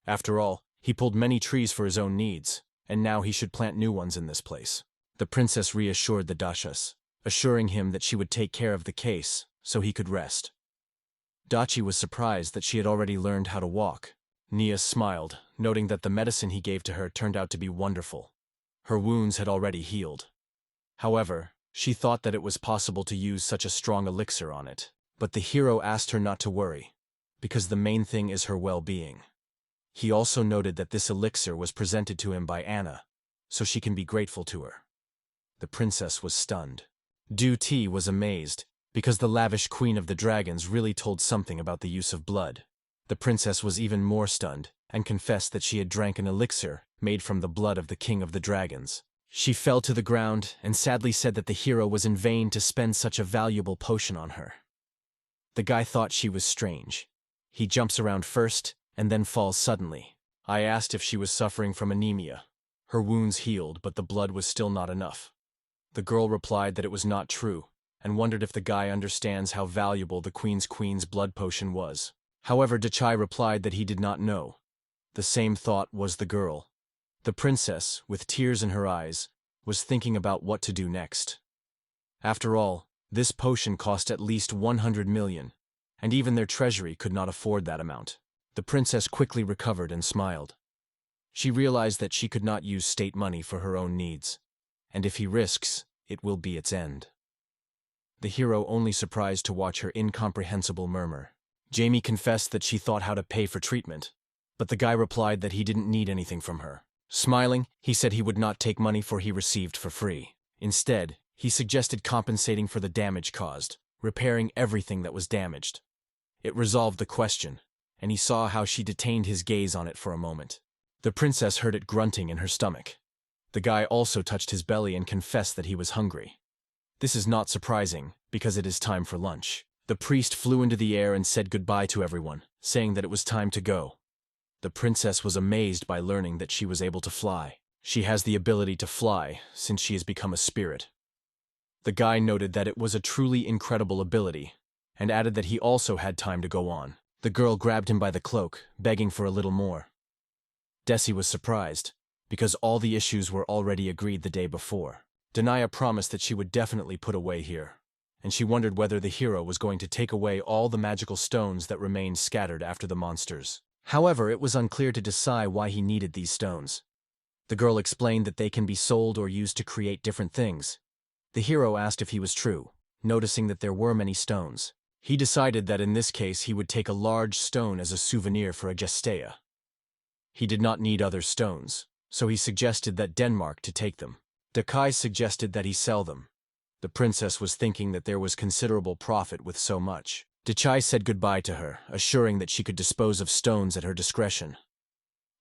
Speaker 1: After all, he pulled many trees for his own needs, and now he should plant new ones in this place. The princess reassured the Dachas, assuring him that she would take care of the case so he could rest. Dachi was surprised that she had already learned how to walk. Nia smiled, noting that the medicine he gave to her turned out to be wonderful. Her wounds had already healed. However, she thought that it was possible to use such a strong elixir on it. But the hero asked her not to worry, because the main thing is her well-being. He also noted that this elixir was presented to him by Anna, so she can be grateful to her. The princess was stunned. Du Ti was amazed. because the lavish queen of the dragons really told something about the use of blood. The princess was even more stunned and confessed that she had drank an elixir made from the blood of the king of the dragons. She fell to the ground and sadly said that the hero was in vain to spend such a valuable potion on her. The guy thought she was strange. He jumps around first and then falls suddenly. I asked if she was suffering from anemia. Her wounds healed, but the blood was still not enough. The girl replied that it was not true, and wondered if the guy understands how valuable the queen's blood potion was. However, Dachai replied that he did not know. The same thought was the girl. The princess, with tears in her eyes, was thinking about what to do next. After all, this potion cost at least 100 million, and even their treasury could not afford that amount. The princess quickly recovered and smiled. She realized that she could not use state money for her own needs, and if he risks, it will be its end. The hero only surprised to watch her incomprehensible murmur. Jamie confessed that she thought how to pay for treatment, but the guy replied that he didn't need anything from her. Smiling, he said he would not take money for he received for free. Instead, he suggested compensating for the damage caused, repairing everything that was damaged. It resolved the question, and he saw how she detained his gaze on it for a moment. The princess heard it grunting in her stomach. The guy also touched his belly and confessed that he was hungry. This is not surprising, because it is time for lunch. The priest flew into the air and said goodbye to everyone, saying that it was time to go. The princess was amazed by learning that she was able to fly. She has the ability to fly, since she has become a spirit. The guy noted that it was a truly incredible ability, and added that he also had time to go on. The girl grabbed him by the cloak, begging for a little more. Desi was surprised, because all the issues were already agreed the day before. Denaya promised that she would definitely put away here, and she wondered whether the hero was going to take away all the magical stones that remained scattered after the monsters. However, it was unclear to decide why he needed these stones. The girl explained that they can be sold or used to create different things. The hero asked if he was true, noticing that there were many stones. He decided that in this case he would take a large stone as a souvenir for Agestea. He did not need other stones, so he suggested that Denmark to take them. Dakai suggested that he sell them. The princess was thinking that there was considerable profit with so much. Dachai said goodbye to her, assuring that she could dispose of stones at her discretion.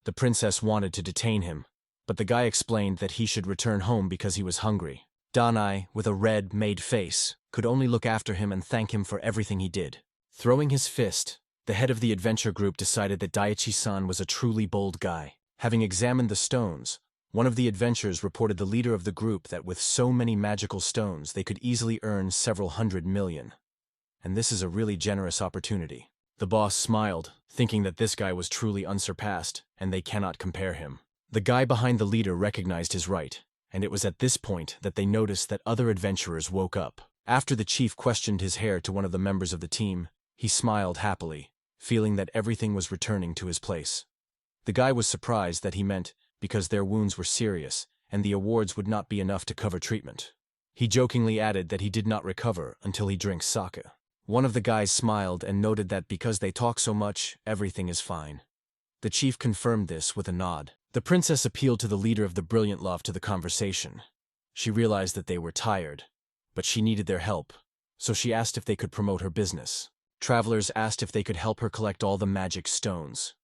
Speaker 1: The princess wanted to detain him, but the guy explained that he should return home because he was hungry. Danai, with a red-made face, could only look after him and thank him for everything he did. Throwing his fist, the head of the adventure group decided that Daiichi-san was a truly bold guy. Having examined the stones, one of the adventurers reported the leader of the group that with so many magical stones they could easily earn several 100 million. And this is a really generous opportunity. The boss smiled, thinking that this guy was truly unsurpassed, and they cannot compare him. The guy behind the leader recognized his right, and it was at this point that they noticed that other adventurers woke up. After the chief questioned his hair to one of the members of the team, he smiled happily, feeling that everything was returning to his place. The guy was surprised that he meant because their wounds were serious, and the awards would not be enough to cover treatment. He jokingly added that he did not recover until he drank sake. One of the guys smiled and noted that because they talk so much, everything is fine. The chief confirmed this with a nod. The princess appealed to the leader of the Brilliant Love to the conversation. She realized that they were tired, but she needed their help, so she asked if they could promote her business. Travelers asked if they could help her collect all the magic stones.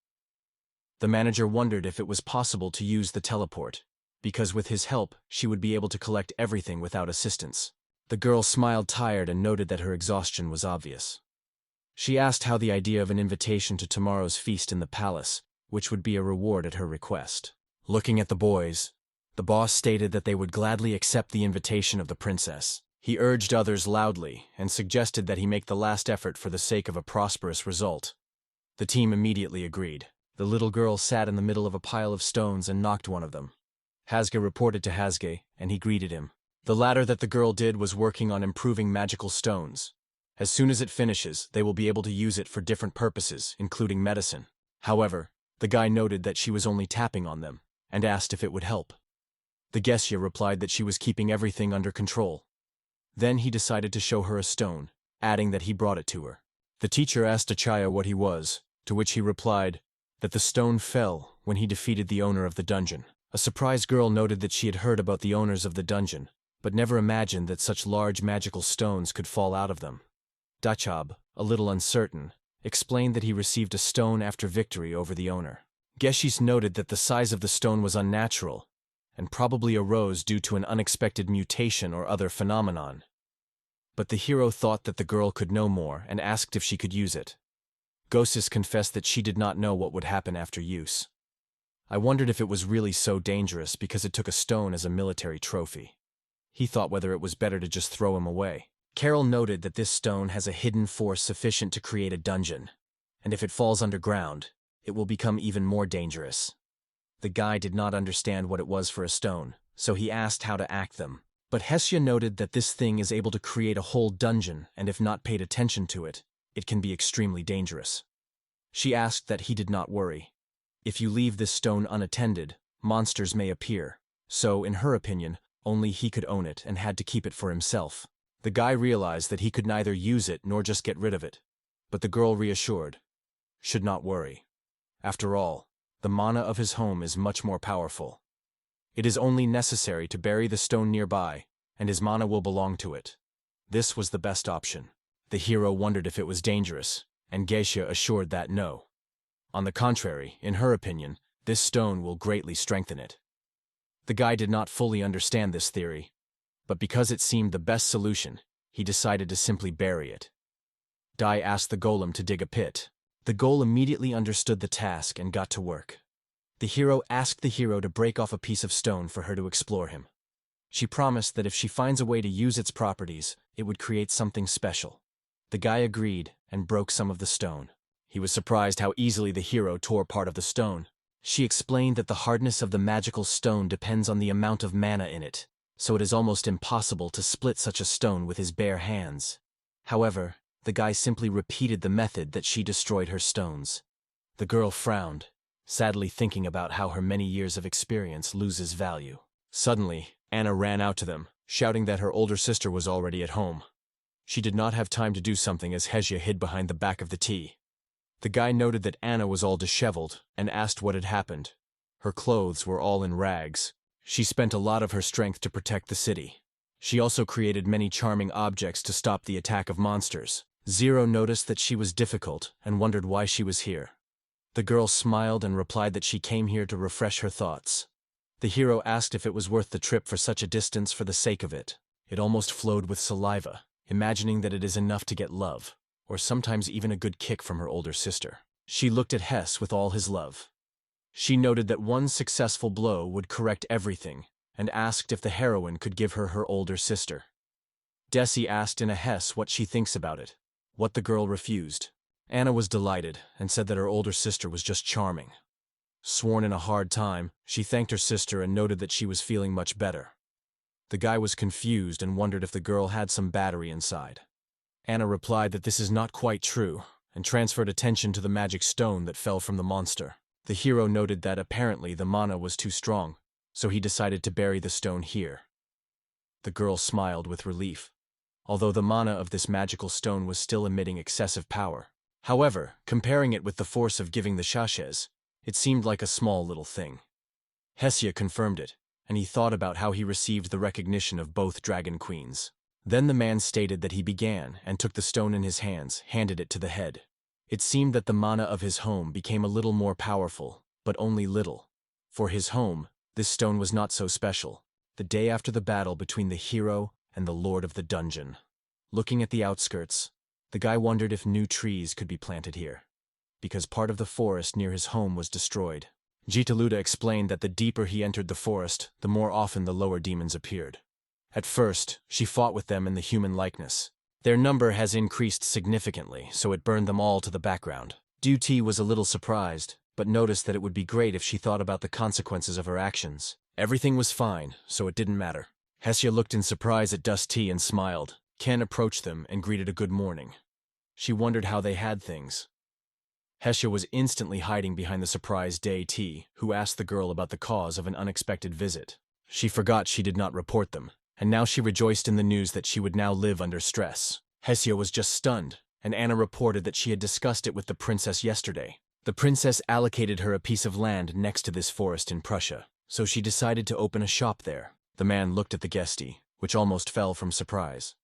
Speaker 1: The manager wondered if it was possible to use the teleport, because with his help, she would be able to collect everything without assistance. The girl smiled tired and noted that her exhaustion was obvious. She asked how the idea of an invitation to tomorrow's feast in the palace, which would be a reward at her request. Looking at the boys, the boss stated that they would gladly accept the invitation of the princess. He urged others loudly and suggested that he make the last effort for the sake of a prosperous result. The team immediately agreed. The little girl sat in the middle of a pile of stones and knocked one of them. Hasge reported to Hasge, and he greeted him. The latter that the girl did was working on improving magical stones. As soon as it finishes, they will be able to use it for different purposes, including medicine. However, the guy noted that she was only tapping on them, and asked if it would help. The Gesya replied that she was keeping everything under control. Then he decided to show her a stone, adding that he brought it to her. The teacher asked Achaya what he was, to which he replied that the stone fell when he defeated the owner of the dungeon. A surprised girl noted that she had heard about the owners of the dungeon, but never imagined that such large magical stones could fall out of them. Dachab, a little uncertain, explained that he received a stone after victory over the owner. Geshi's noted that the size of the stone was unnatural, and probably arose due to an unexpected mutation or other phenomenon. But the hero thought that the girl could know more and asked if she could use it. Gosis confessed that she did not know what would happen after use. I wondered if it was really so dangerous because it took a stone as a military trophy. He thought whether it was better to just throw him away. Carol noted that this stone has a hidden force sufficient to create a dungeon, and if it falls underground, it will become even more dangerous. The guy did not understand what it was for a stone, so he asked how to act them. But Hesya noted that this thing is able to create a whole dungeon, and if not paid attention to it, it can be extremely dangerous. She asked that he did not worry. If you leave this stone unattended, monsters may appear, so, in her opinion, only he could own it and had to keep it for himself. The guy realized that he could neither use it nor just get rid of it, but the girl reassured, should not worry. After all, the mana of his home is much more powerful. It is only necessary to bury the stone nearby, and his mana will belong to it. This was the best option. The hero wondered if it was dangerous, and Geisha assured that no. On the contrary, in her opinion, this stone will greatly strengthen it. The guy did not fully understand this theory, but because it seemed the best solution, he decided to simply bury it. Dai asked the golem to dig a pit. The ghoul immediately understood the task and got to work. The hero asked the hero to break off a piece of stone for her to explore him. She promised that if she finds a way to use its properties, it would create something special. The guy agreed and broke some of the stone. He was surprised how easily the hero tore part of the stone. She explained that the hardness of the magical stone depends on the amount of mana in it, so it is almost impossible to split such a stone with his bare hands. However, the guy simply repeated the method that she destroyed her stones. The girl frowned, sadly thinking about how her many years of experience loses value. Suddenly, Anna ran out to them, shouting that her older sister was already at home. She did not have time to do something as Hesya hid behind the back of the tea. The guy noted that Anna was all disheveled and asked what had happened. Her clothes were all in rags. She spent a lot of her strength to protect the city. She also created many charming objects to stop the attack of monsters. Zero noticed that she was difficult and wondered why she was here. The girl smiled and replied that she came here to refresh her thoughts. The hero asked if it was worth the trip for such a distance for the sake of it. It almost flowed with saliva, imagining that it is enough to get love, or sometimes even a good kick from her older sister. She looked at Hess with all his love. She noted that one successful blow would correct everything, and asked if the heroine could give her her older sister. Desi asked in a Hess what she thinks about it, what the girl refused. Anna was delighted and said that her older sister was just charming. Sworn in a hard time, she thanked her sister and noted that she was feeling much better. The guy was confused and wondered if the girl had some battery inside. Anna replied that this is not quite true, and transferred attention to the magic stone that fell from the monster. The hero noted that apparently the mana was too strong, so he decided to bury the stone here. The girl smiled with relief, although the mana of this magical stone was still emitting excessive power. However, comparing it with the force of giving the sachets, it seemed like a small little thing. Hesya confirmed it, and he thought about how he received the recognition of both dragon queens. Then the man stated that he began and took the stone in his hands, handed it to the head. It seemed that the mana of his home became a little more powerful, but only little. For his home, this stone was not so special. The day after the battle between the hero and the lord of the dungeon. Looking at the outskirts, the guy wondered if new trees could be planted here, because part of the forest near his home was destroyed. Jitaluda explained that the deeper he entered the forest, the more often the lower demons appeared. At first, she fought with them in the human likeness. Their number has increased significantly, so it burned them all to the background. Duty was a little surprised, but noticed that it would be great if she thought about the consequences of her actions. Everything was fine, so it didn't matter. Hesya looked in surprise at Dusty and smiled. Ken approached them and greeted a good morning. She wondered how they had things. Hesya was instantly hiding behind the surprised Day-T, who asked the girl about the cause of an unexpected visit. She forgot she did not report them, and now she rejoiced in the news that she would now live under stress. Hesya was just stunned, and Anna reported that she had discussed it with the princess yesterday. The princess allocated her a piece of land next to this forest in Prussia, so she decided to open a shop there. The man looked at the guestie, which almost fell from surprise.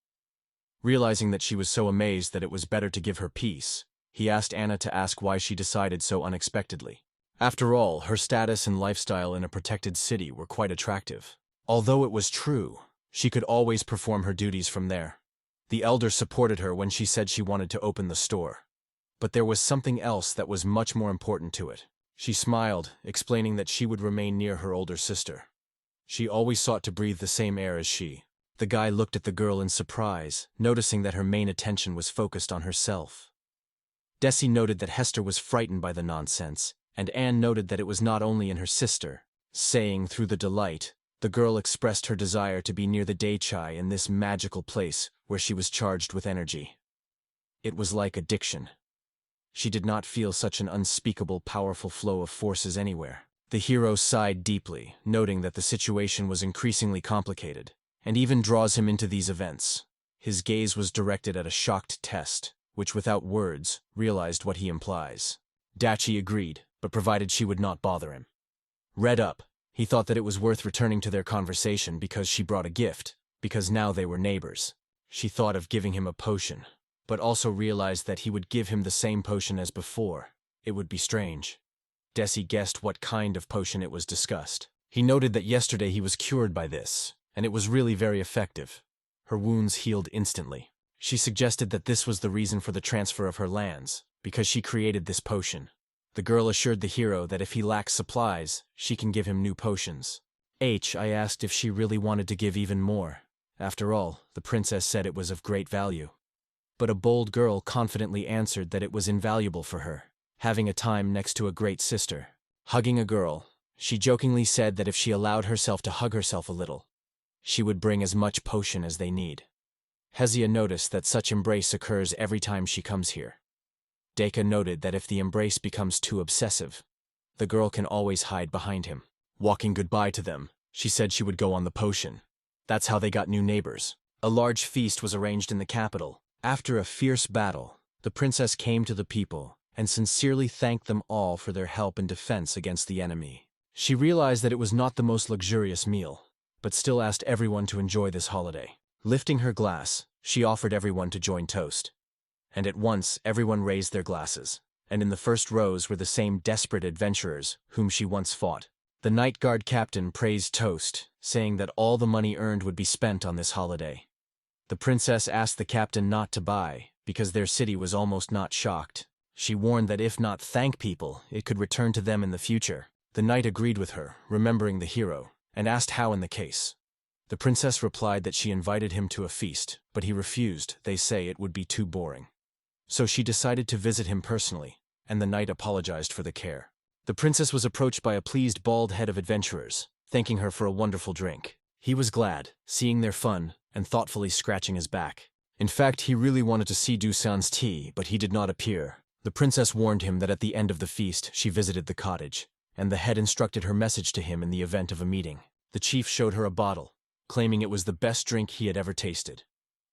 Speaker 1: Realizing that she was so amazed that it was better to give her peace, he asked Anna to ask why she decided so unexpectedly. After all, her status and lifestyle in a protected city were quite attractive. Although it was true, she could always perform her duties from there. The elder supported her when she said she wanted to open the store. But there was something else that was much more important to it. She smiled, explaining that she would remain near her older sister. She always sought to breathe the same air as she. The guy looked at the girl in surprise, noticing that her main attention was focused on herself. Desi noted that Hester was frightened by the nonsense, and Anne noted that it was not only in her sister. Saying through the delight, the girl expressed her desire to be near the Daichai in this magical place where she was charged with energy. It was like addiction. She did not feel such an unspeakable, powerful flow of forces anywhere. The hero sighed deeply, noting that the situation was increasingly complicated, and even draws him into these events. His gaze was directed at a shocked Test, which without words, realized what he implies. Dachi agreed, but provided she would not bother him. Read up, he thought that it was worth returning to their conversation because she brought a gift, because now they were neighbors. She thought of giving him a potion, but also realized that he would give him the same potion as before. It would be strange. Desi guessed what kind of potion it was discussed. He noted that yesterday he was cured by this, and it was really very effective. Her wounds healed instantly. She suggested that this was the reason for the transfer of her lands, because she created this potion. The girl assured the hero that if he lacks supplies, she can give him new potions. I asked if she really wanted to give even more. After all, the princess said it was of great value. But a bold girl confidently answered that it was invaluable for her, having a time next to a great sister. Hugging a girl, she jokingly said that if she allowed herself to hug herself a little, she would bring as much potion as they need. Hezia noticed that such embrace occurs every time she comes here. Deka noted that if the embrace becomes too obsessive, the girl can always hide behind him. Walking goodbye to them, she said she would go on the potion. That's how they got new neighbors. A large feast was arranged in the capital. After a fierce battle, the princess came to the people and sincerely thanked them all for their help in defense against the enemy. She realized that it was not the most luxurious meal, but still asked everyone to enjoy this holiday. Lifting her glass, she offered everyone to join toast. And at once everyone raised their glasses, and in the first rows were the same desperate adventurers whom she once fought. The night guard captain praised toast, saying that all the money earned would be spent on this holiday. The princess asked the captain not to buy, because their city was almost not shocked. She warned that if not thank people, it could return to them in the future. The knight agreed with her, remembering the hero, and asked how in the case. The princess replied that she invited him to a feast, but he refused. They say it would be too boring. So she decided to visit him personally, and the knight apologized for the care. The princess was approached by a pleased bald head of adventurers, thanking her for a wonderful drink. He was glad, seeing their fun, and thoughtfully scratching his back. In fact, he really wanted to see Dusan's tea, but he did not appear. The princess warned him that at the end of the feast she visited the cottage, and the head instructed her message to him in the event of a meeting. The chief showed her a bottle, claiming it was the best drink he had ever tasted.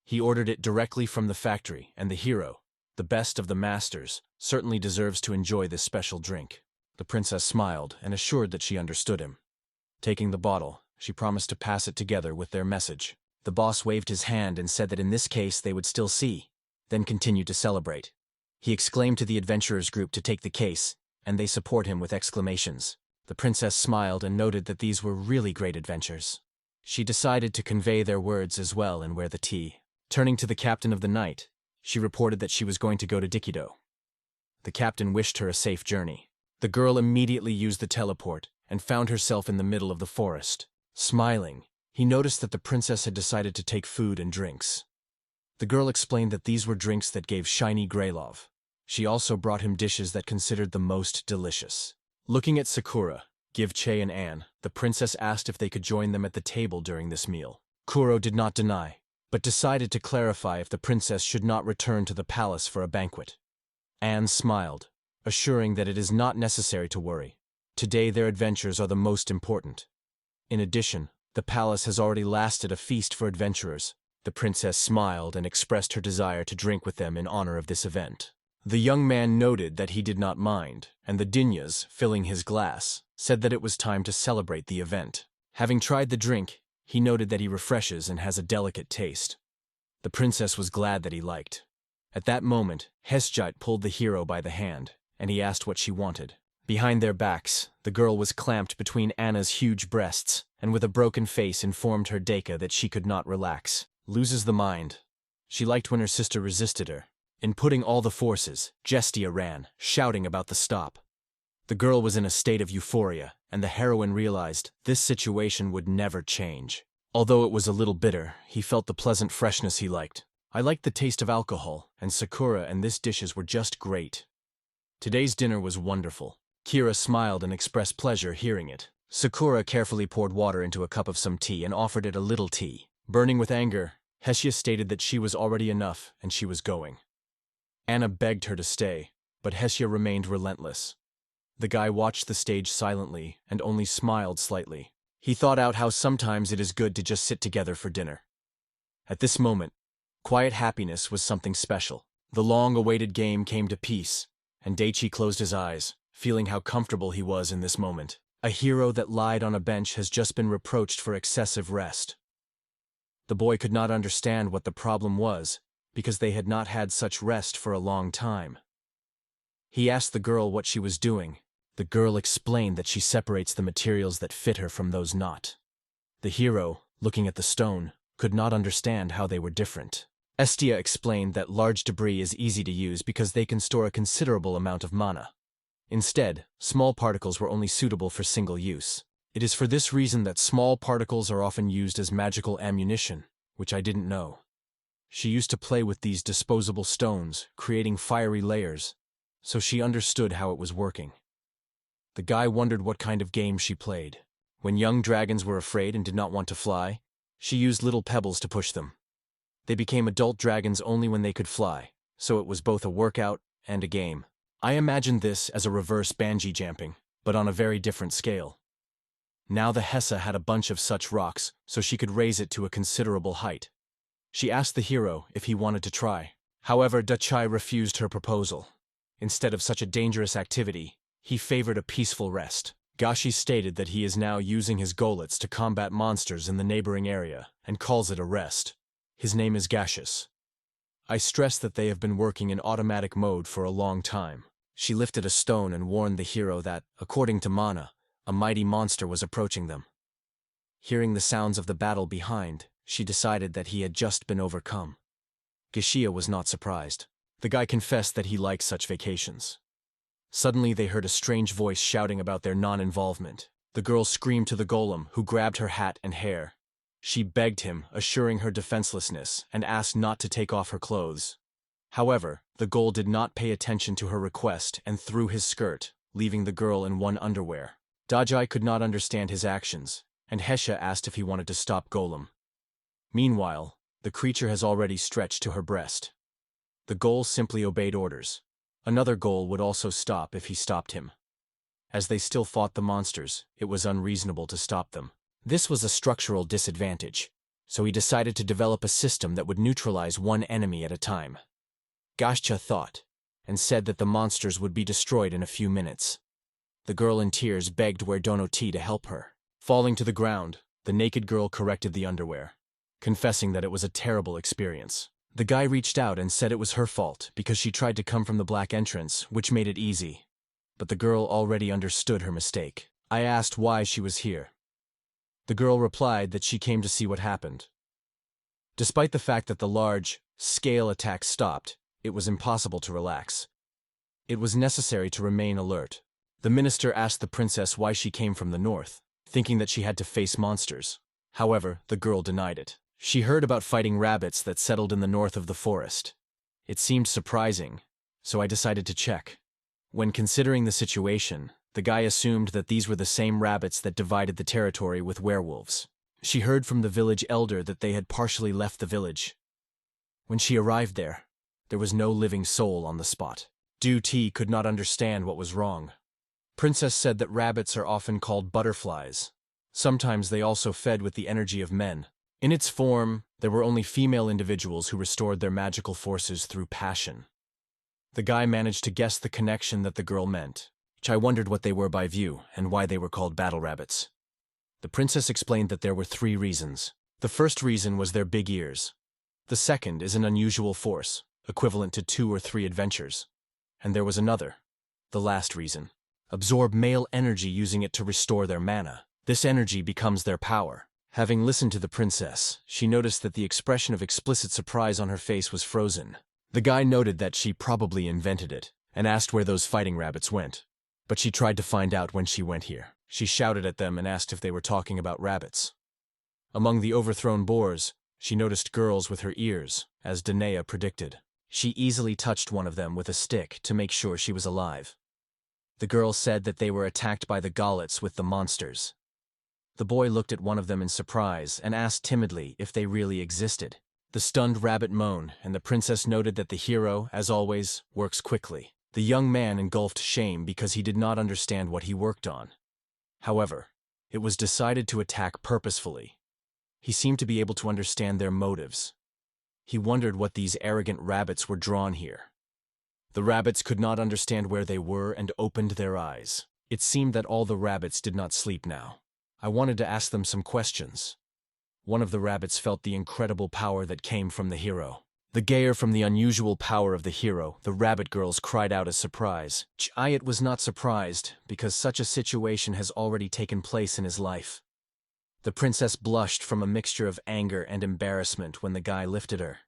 Speaker 1: He ordered it directly from the factory, and the hero, the best of the masters, certainly deserves to enjoy this special drink. The princess smiled and assured that she understood him. Taking the bottle, she promised to pass it together with their message. The boss waved his hand and said that in this case they would still see, then continued to celebrate. He exclaimed to the adventurers group to take the case, and they support him with exclamations. The princess smiled and noted that these were really great adventures. She decided to convey their words as well and wear the tea. Turning to the captain of the night, she reported that she was going to go to Dikido. The captain wished her a safe journey. The girl immediately used the teleport and found herself in the middle of the forest. Smiling, he noticed that the princess had decided to take food and drinks. The girl explained that these were drinks that gave shiny Greylov. She also brought him dishes that considered the most delicious. Looking at Sakura, Givche and Anne, the princess asked if they could join them at the table during this meal. Kuro did not deny, but decided to clarify if the princess should not return to the palace for a banquet. Anne smiled, assuring that it is not necessary to worry. Today their adventures are the most important. In addition, the palace has already lasted a feast for adventurers. The princess smiled and expressed her desire to drink with them in honor of this event. The young man noted that he did not mind, and the Dinyas, filling his glass, said that it was time to celebrate the event. Having tried the drink, He noted that he refreshes and has a delicate taste. The princess was glad that he liked. At that moment, Hesjite pulled the hero by the hand, and he asked what she wanted. Behind their backs, the girl was clamped between Anna's huge breasts, and with a broken face informed her Deka that she could not relax. Loses the mind. She liked when her sister resisted her. In putting all the forces, Gestia ran, shouting about the stop. The girl was in a state of euphoria, and the heroine realized this situation would never change. Although it was a little bitter, he felt the pleasant freshness he liked. I liked the taste of alcohol, and Sakura and this dishes were just great. Today's dinner was wonderful. Kira smiled and expressed pleasure hearing it. Sakura carefully poured water into a cup of some tea and offered it a little tea. Burning with anger, Hestia stated that she was already enough and she was going. Anna begged her to stay, but Hestia remained relentless. The guy watched the stage silently and only smiled slightly. He thought out how sometimes it is good to just sit together for dinner. At this moment, quiet happiness was something special. The long-awaited game came to peace, and Daichi closed his eyes, feeling how comfortable he was in this moment. A hero that lied on a bench has just been reproached for excessive rest. The boy could not understand what the problem was, because they had not had such rest for a long time. He asked the girl what she was doing. The girl explained that she separates the materials that fit her from those not. The hero, looking at the stone, could not understand how they were different. Estia explained that large debris is easy to use because they can store a considerable amount of mana. Instead, small particles were only suitable for single use. It is for this reason that small particles are often used as magical ammunition, which I didn't know. She used to play with these disposable stones, creating fiery layers, so she understood how it was working. The guy wondered what kind of game she played. When young dragons were afraid and did not want to fly, she used little pebbles to push them. They became adult dragons only when they could fly, so it was both a workout and a game. I imagined this as a reverse bungee jumping, but on a very different scale. Now the Hessa had a bunch of such rocks, so she could raise it to a considerable height. She asked the hero if he wanted to try. However, Dachai refused her proposal. Instead of such a dangerous activity, he favored a peaceful rest. Gashi stated that he is now using his golets to combat monsters in the neighboring area, and calls it a rest. His name is Gaseous. I stress that they have been working in automatic mode for a long time. She lifted a stone and warned the hero that, according to Mana, a mighty monster was approaching them. Hearing the sounds of the battle behind, she decided that he had just been overcome. Gashia was not surprised. The guy confessed that he liked such vacations. Suddenly they heard a strange voice shouting about their non-involvement. The girl screamed to the golem, who grabbed her hat and hair. She begged him, assuring her defenselessness, and asked not to take off her clothes. However, the ghoul did not pay attention to her request and threw his skirt, leaving the girl in one underwear. Dajai could not understand his actions, and Hesha asked if he wanted to stop Golem. Meanwhile, the creature has already stretched to her breast. The ghoul simply obeyed orders. Another ghoul would also stop if he stopped him. As they still fought the monsters, it was unreasonable to stop them. This was a structural disadvantage, so he decided to develop a system that would neutralize one enemy at a time. Gashcha thought, and said that the monsters would be destroyed in a few minutes. The girl in tears begged Werdonoti to help her. Falling to the ground, the naked girl corrected the underwear, confessing that it was a terrible experience. The guy reached out and said it was her fault because she tried to come from the black entrance, which made it easy. But the girl already understood her mistake. I asked why she was here. The girl replied that she came to see what happened. Despite the fact that the large-scale attack stopped, it was impossible to relax. It was necessary to remain alert. The minister asked the princess why she came from the north, thinking that she had to face monsters. However, the girl denied it. She heard about fighting rabbits that settled in the north of the forest. It seemed surprising, so I decided to check. When considering the situation, the guy assumed that these were the same rabbits that divided the territory with werewolves. She heard from the village elder that they had partially left the village. When she arrived there was no living soul on the spot. Du Ti could not understand what was wrong. Princess said that rabbits are often called butterflies. Sometimes they also fed with the energy of men. In its form, there were only female individuals who restored their magical forces through passion. The guy managed to guess the connection that the girl meant, which I wondered what they were by view and why they were called battle rabbits. The princess explained that there were 3 reasons. The first reason was their big ears. The second is an unusual force, equivalent to 2 or 3 adventures. And there was another, the last reason. Absorb male energy using it to restore their mana. This energy becomes their power. Having listened to the princess, she noticed that the expression of explicit surprise on her face was frozen. The guy noted that she probably invented it, and asked where those fighting rabbits went. But she tried to find out when she went here. She shouted at them and asked if they were talking about rabbits. Among the overthrown boars, she noticed girls with her ears, as Danae predicted. She easily touched one of them with a stick to make sure she was alive. The girl said that they were attacked by the Gallets with the monsters. The boy looked at one of them in surprise and asked timidly if they really existed. The stunned rabbit moaned, and the princess noted that the hero, as always, works quickly. The young man engulfed shame because he did not understand what he worked on. However, it was decided to attack purposefully. He seemed to be able to understand their motives. He wondered what these arrogant rabbits were drawn here. The rabbits could not understand where they were and opened their eyes. It seemed that all the rabbits did not sleep now. I wanted to ask them some questions. One of the rabbits felt the incredible power that came from the hero. The gayer from the unusual power of the hero, the rabbit girls cried out as surprise. Chayat was not surprised, because such a situation has already taken place in his life. The princess blushed from a mixture of anger and embarrassment when the guy lifted her.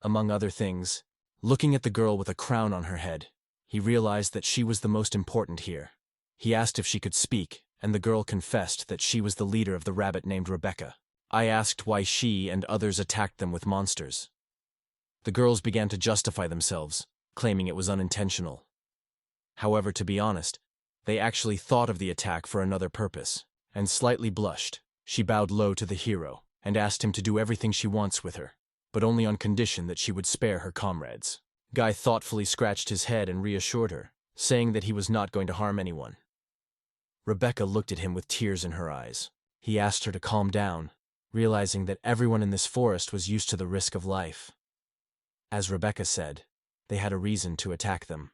Speaker 1: Among other things, looking at the girl with a crown on her head, he realized that she was the most important here. He asked if she could speak, and the girl confessed that she was the leader of the rabbit named Rebecca. I asked why she and others attacked them with monsters. The girls began to justify themselves, claiming it was unintentional. However, to be honest, they actually thought of the attack for another purpose, and slightly blushed. She bowed low to the hero, and asked him to do everything she wants with her, but only on condition that she would spare her comrades. Guy thoughtfully scratched his head and reassured her, saying that he was not going to harm anyone. Rebecca looked at him with tears in her eyes. He asked her to calm down, realizing that everyone in this forest was used to the risk of life. As Rebecca said, they had a reason to attack them.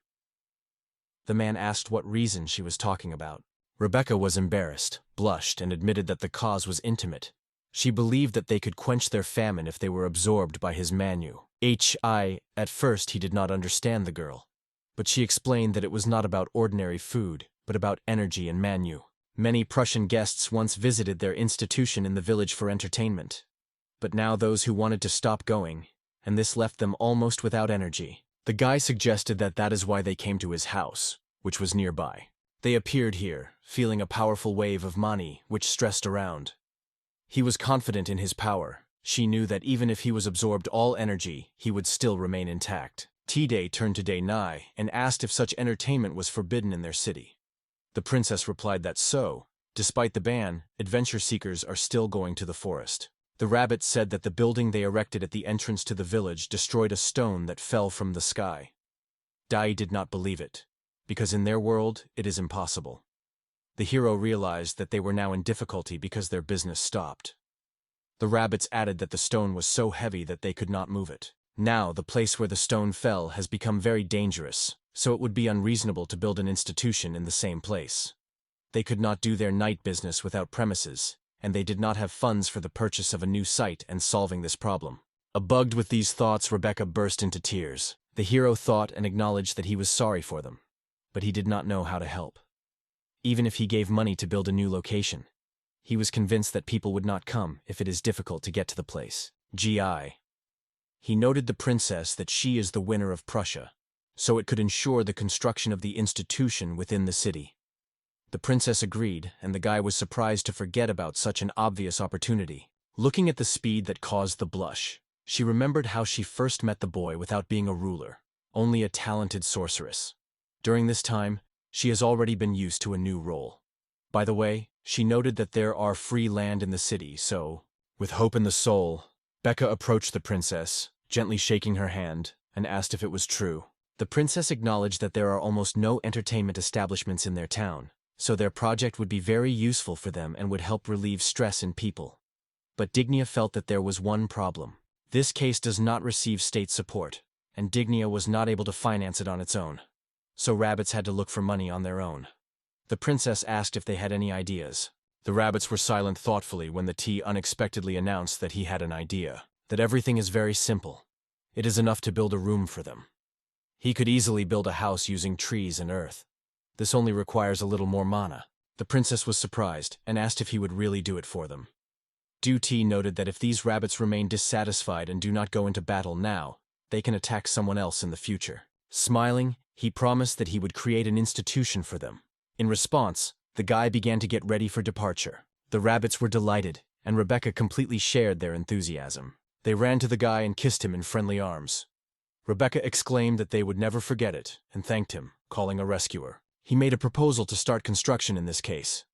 Speaker 1: The man asked what reason she was talking about. Rebecca was embarrassed, blushed, and admitted that the cause was intimate. She believed that they could quench their famine if they were absorbed by his manu. At first he did not understand the girl, but she explained that it was not about ordinary food, but about energy and manu. Many Prussian guests once visited their institution in the village for entertainment, but now those who wanted to stop going, and this left them almost without energy. The guy suggested that that is why they came to his house, which was nearby. They appeared here, feeling a powerful wave of mani, which stressed around. He was confident in his power. She knew that even if he was absorbed all energy, he would still remain intact. T-Day turned to Day-Nai and asked if such entertainment was forbidden in their city. The princess replied that despite the ban, adventure seekers are still going to the forest. The rabbit said that the building they erected at the entrance to the village destroyed a stone that fell from the sky. Dai did not believe it, because in their world it is impossible. The hero realized that they were now in difficulty because their business stopped. The rabbits added that the stone was so heavy that they could not move it. Now the place where the stone fell has become very dangerous, so it would be unreasonable to build an institution in the same place. They could not do their night business without premises, and they did not have funds for the purchase of a new site and solving this problem. Bugged with these thoughts, Rebecca burst into tears. The hero thought and acknowledged that he was sorry for them, but he did not know how to help. Even if he gave money to build a new location, he was convinced that people would not come if it is difficult to get to the place. He noted the princess that she is the winner of Prussia, so it could ensure the construction of the institution within the city. The princess agreed, and the guy was surprised to forget about such an obvious opportunity. Looking at the speed that caused the blush, she remembered how she first met the boy without being a ruler, only a talented sorceress. During this time, she has already been used to a new role. By the way, she noted that there are free land in the city, so, with hope in the soul, Becca approached the princess, gently shaking her hand, and asked if it was true. The princess acknowledged that there are almost no entertainment establishments in their town, so their project would be very useful for them and would help relieve stress in people. But Dignia felt that there was one problem. This case does not receive state support, and Dignia was not able to finance it on its own. So rabbits had to look for money on their own. The princess asked if they had any ideas. The rabbits were silent thoughtfully when the tea unexpectedly announced that he had an idea, that everything is very simple. It is enough to build a room for them. He could easily build a house using trees and earth. This only requires a little more mana. The princess was surprised and asked if he would really do it for them. Tea noted that if these rabbits remain dissatisfied and do not go into battle now, they can attack someone else in the future. Smiling, he promised that he would create an institution for them. In response, the guy began to get ready for departure. The rabbits were delighted, and Rebecca completely shared their enthusiasm. They ran to the guy and kissed him in friendly arms. Rebecca exclaimed that they would never forget it and thanked him, calling a rescuer. He made a proposal to start construction in this case.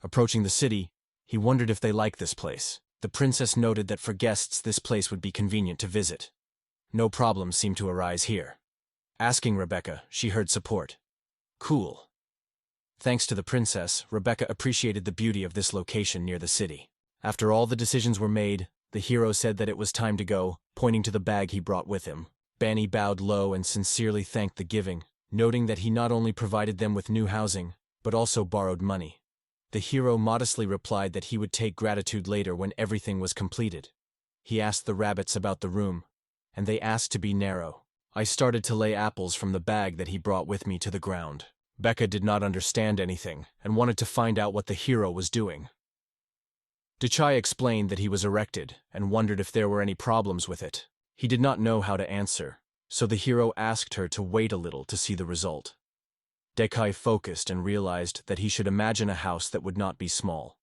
Speaker 1: Approaching the city, he wondered if they liked this place. The princess noted that for guests this place would be convenient to visit. No problems seemed to arise here. Asking Rebecca, she heard support. Cool. Thanks to the princess, Rebecca appreciated the beauty of this location near the city. After all the decisions were made, the hero said that it was time to go, pointing to the bag he brought with him. Banny bowed low and sincerely thanked the giving, noting that he not only provided them with new housing, but also borrowed money. The hero modestly replied that he would take gratitude later when everything was completed. He asked the rabbits about the room, and they asked to be narrow. I started to lay apples from the bag that he brought with me to the ground. Becca did not understand anything and wanted to find out what the hero was doing. Dachai explained that he was erected and wondered if there were any problems with it. He did not know how to answer, so the hero asked her to wait a little to see the result. Dekai focused and realized that he should imagine a house that would not be small.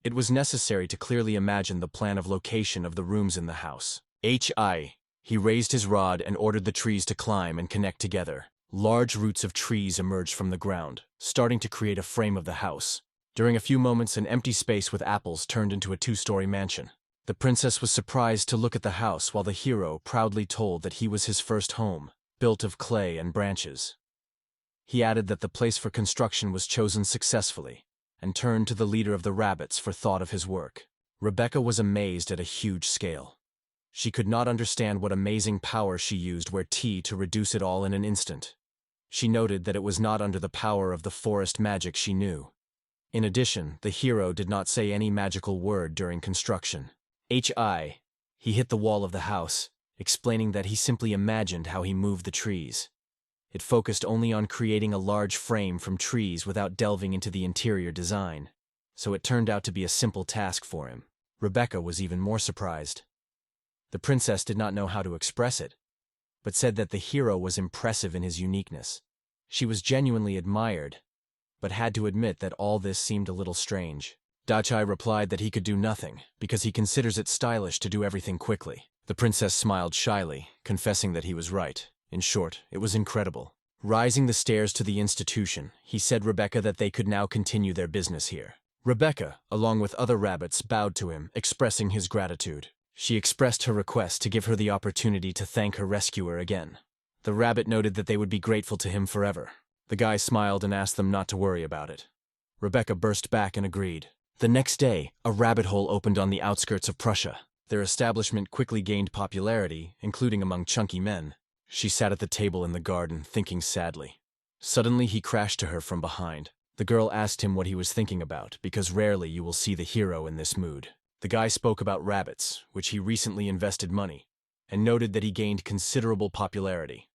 Speaker 1: It was necessary to clearly imagine the plan of location of the rooms in the house. He raised his rod and ordered the trees to climb and connect together. Large roots of trees emerged from the ground, starting to create a frame of the house. During a few moments, an empty space with apples turned into a 2-story mansion. The princess was surprised to look at the house while the hero proudly told that he was his first home, built of clay and branches. He added that the place for construction was chosen successfully, and turned to the leader of the rabbits for thought of his work. Rebecca was amazed at a huge scale. She could not understand what amazing power she used to reduce it all in an instant. She noted that it was not under the power of the forest magic she knew. In addition, the hero did not say any magical word during construction. He hit the wall of the house, explaining that he simply imagined how he moved the trees. It focused only on creating a large frame from trees without delving into the interior design, so it turned out to be a simple task for him. Rebecca was even more surprised. The princess did not know how to express it, but said that the hero was impressive in his uniqueness. She was genuinely admired, but had to admit that all this seemed a little strange. Dachai replied that he could do nothing, because he considers it stylish to do everything quickly. The princess smiled shyly, confessing that he was right. In short, it was incredible. Rising the stairs to the institution, he said Rebecca that they could now continue their business here. Rebecca, along with other rabbits, bowed to him, expressing his gratitude. She expressed her request to give her the opportunity to thank her rescuer again. The rabbit noted that they would be grateful to him forever. The guy smiled and asked them not to worry about it. Rebecca burst back and agreed. The next day, a rabbit hole opened on the outskirts of Prussia. Their establishment quickly gained popularity, including among chunky men. She sat at the table in the garden, thinking sadly. Suddenly, he crashed to her from behind. The girl asked him what he was thinking about, because rarely you will see the hero in this mood. The guy spoke about rabbits, which he recently invested money, and noted that he gained considerable popularity.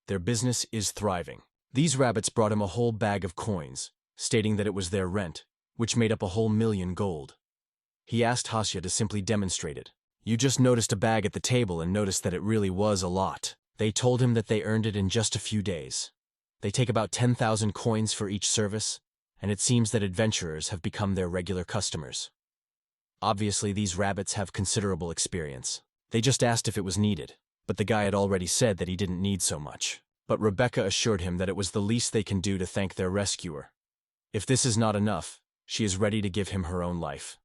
Speaker 1: Their business is thriving. These rabbits brought him a whole bag of coins, stating that it was their rent, which made up a whole million gold. He asked Hasya to simply demonstrate it. You just noticed a bag at the table and noticed that it really was a lot. They told him that they earned it in just a few days. They take about 10,000 coins for each service, and it seems that adventurers have become their regular customers. Obviously, these rabbits have considerable experience. They just asked if it was needed, but the guy had already said that he didn't need so much. But Rebecca assured him that it was the least they can do to thank their rescuer. If this is not enough, she is ready to give him her own life.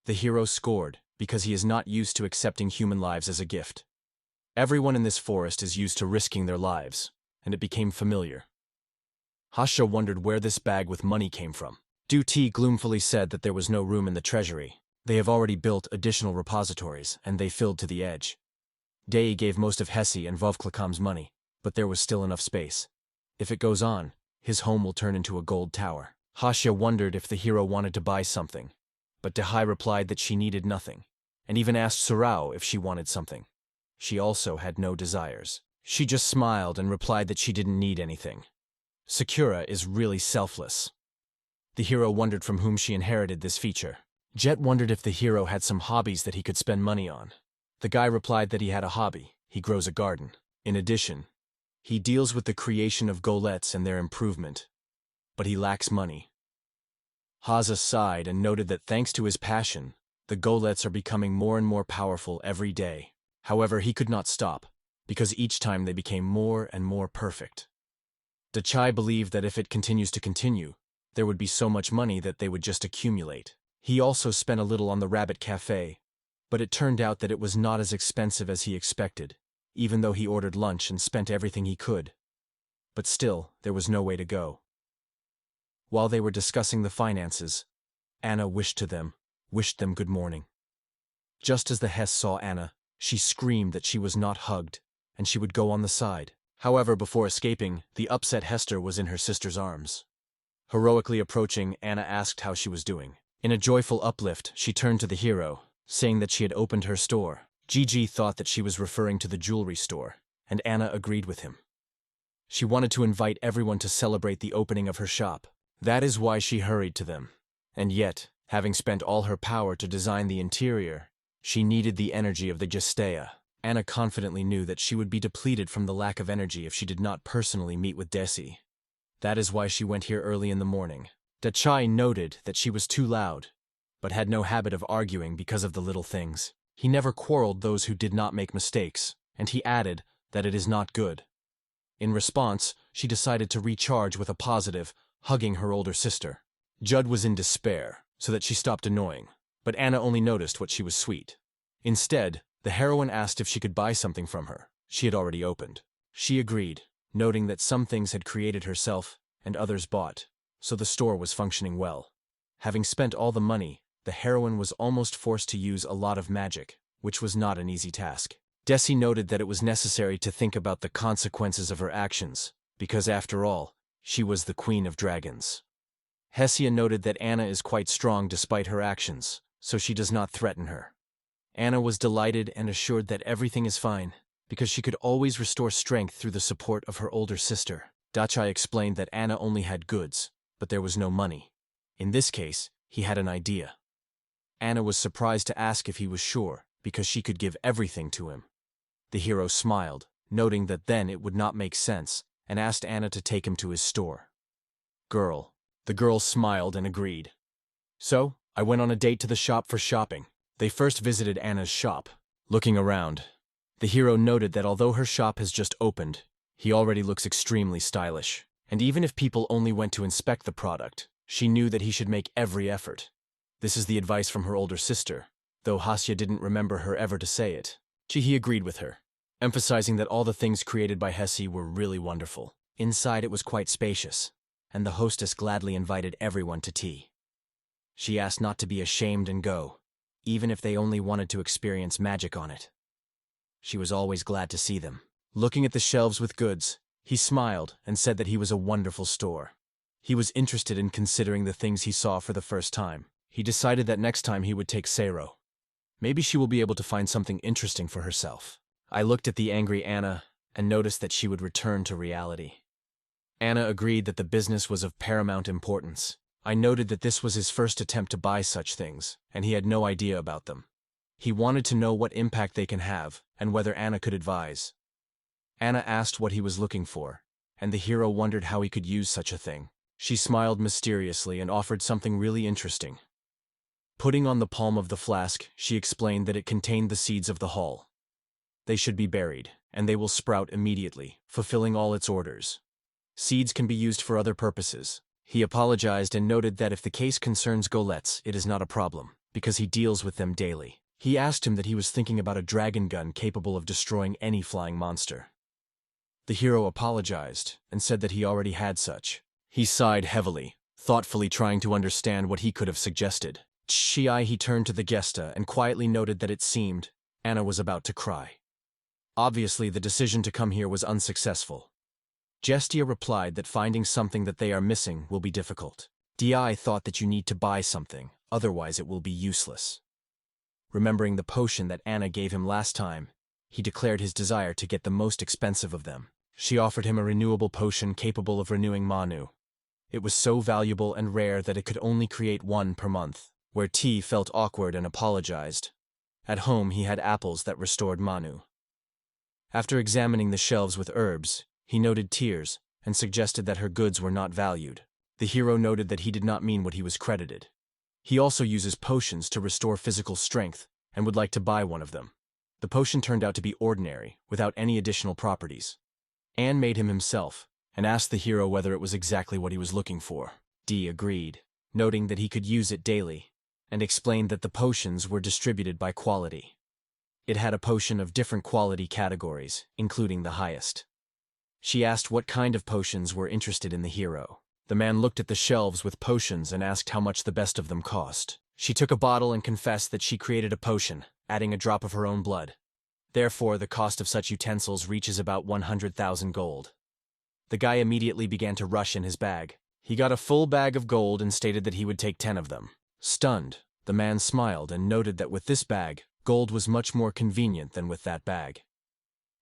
Speaker 1: The hero scored, because he is not used to accepting human lives as a gift. Everyone in this forest is used to risking their lives, and it became familiar. Hasha wondered where this bag with money came from. Tea gloomfully said that there was no room in the treasury. They have already built additional repositories, and they filled to the edge. Dei gave most of Hesse and Vovklakam's money, but there was still enough space. If it goes on, his home will turn into a gold tower. Hasya wondered if the hero wanted to buy something, but Dehai replied that she needed nothing, and even asked Surao if she wanted something. She also had no desires. She just smiled and replied that she didn't need anything. Sakura is really selfless. The hero wondered from whom she inherited this feature. Jet wondered if the hero had some hobbies that he could spend money on. The guy replied that he had a hobby. He grows a garden. In addition, he deals with the creation of golets and their improvement, but he lacks money. Haza sighed and noted that thanks to his passion, the golets are becoming more and more powerful every day. However, he could not stop, because each time they became more and more perfect. Dachai believed that if it continues to continue, there would be so much money that they would just accumulate. He also spent a little on the rabbit cafe, but it turned out that it was not as expensive as he expected, even though he ordered lunch and spent everything he could. But still, there was no way to go. While they were discussing the finances, Anna wished them good morning. Just as the Hess saw Anna, she screamed that she was not hugged, and she would go on the side. However, before escaping, the upset Hester was in her sister's arms. Heroically approaching, Anna asked how she was doing. In a joyful uplift, she turned to the hero, saying that she had opened her store. Gigi thought that she was referring to the jewelry store, and Anna agreed with him. She wanted to invite everyone to celebrate the opening of her shop. That is why she hurried to them. And yet, having spent all her power to design the interior, she needed the energy of the Gestea. Anna confidently knew that she would be depleted from the lack of energy if she did not personally meet with Desi. That is why she went here early in the morning. Dachai noted that she was too loud, but had no habit of arguing because of the little things. He never quarreled those who did not make mistakes, and he added that it is not good. In response, she decided to recharge with a positive, hugging her older sister. Judd was in despair, so that she stopped annoying, but Anna only noticed what she was sweet. Instead, the heroine asked if she could buy something from her. She had already opened. She agreed, noting that some things had created herself and others bought, so the store was functioning well. Having spent all the money, the heroine was almost forced to use a lot of magic, which was not an easy task. Desi noted that it was necessary to think about the consequences of her actions, because after all, she was the queen of dragons. Hessia noted that Anna is quite strong despite her actions, so she does not threaten her. Anna was delighted and assured that everything is fine, because she could always restore strength through the support of her older sister. Dachai explained that Anna only had goods, but there was no money. In this case, he had an idea. Anna was surprised to ask if he was sure, because she could give everything to him. The hero smiled, noting that then it would not make sense, and asked Anna to take him to his store. Girl. The girl smiled and agreed. So, I went on a date to the shop for shopping. They first visited Anna's shop. Looking around, the hero noted that although her shop has just opened, he already looks extremely stylish. And even if people only went to inspect the product, she knew that he should make every effort. This is the advice from her older sister, though Hasya didn't remember her ever to say it. He agreed with her, emphasizing that all the things created by Hessie were really wonderful. Inside it was quite spacious, and the hostess gladly invited everyone to tea. She asked not to be ashamed and go, even if they only wanted to experience magic on it. She was always glad to see them. Looking at the shelves with goods, he smiled and said that he was a wonderful store. He was interested in considering the things he saw for the first time. He decided that next time he would take Seiro. Maybe she will be able to find something interesting for herself. I looked at the angry Anna and noticed that she would return to reality. Anna agreed that the business was of paramount importance. I noted that this was his first attempt to buy such things, and he had no idea about them. He wanted to know what impact they can have, and whether Anna could advise. Anna asked what he was looking for, and the hero wondered how he could use such a thing. She smiled mysteriously and offered something really interesting. Putting on the palm of the flask, she explained that it contained the seeds of the hull. They should be buried, and they will sprout immediately, fulfilling all its orders. Seeds can be used for other purposes. He apologized and noted that if the case concerns golets, it is not a problem, because he deals with them daily. He asked him that he was thinking about a dragon gun capable of destroying any flying monster. The hero apologized and said that he already had such. He sighed heavily, thoughtfully trying to understand what he could have suggested. He turned to the Gesta and quietly noted that it seemed Anna was about to cry. Obviously, the decision to come here was unsuccessful. Gestia replied that finding something that they are missing will be difficult. Di thought that you need to buy something, otherwise it will be useless. Remembering the potion that Anna gave him last time, he declared his desire to get the most expensive of them. She offered him a renewable potion capable of renewing Manu. It was so valuable and rare that it could only create one per month, where T felt awkward and apologized. At home he had apples that restored Manu. After examining the shelves with herbs, he noted tears and suggested that her goods were not valued. The hero noted that he did not mean what he was credited. He also uses potions to restore physical strength and would like to buy one of them. The potion turned out to be ordinary, without any additional properties. Anne made him himself and asked the hero whether it was exactly what he was looking for. D agreed, noting that he could use it daily, and explained that the potions were distributed by quality. It had a potion of different quality categories, including the highest. She asked what kind of potions were interested in the hero. The man looked at the shelves with potions and asked how much the best of them cost. She took a bottle and confessed that she created a potion, adding a drop of her own blood. Therefore, the cost of such utensils reaches about 100,000 gold. The guy immediately began to rush in his bag. He got a full bag of gold and stated that he would take 10 of them. Stunned, the man smiled and noted that with this bag, gold was much more convenient than with that bag.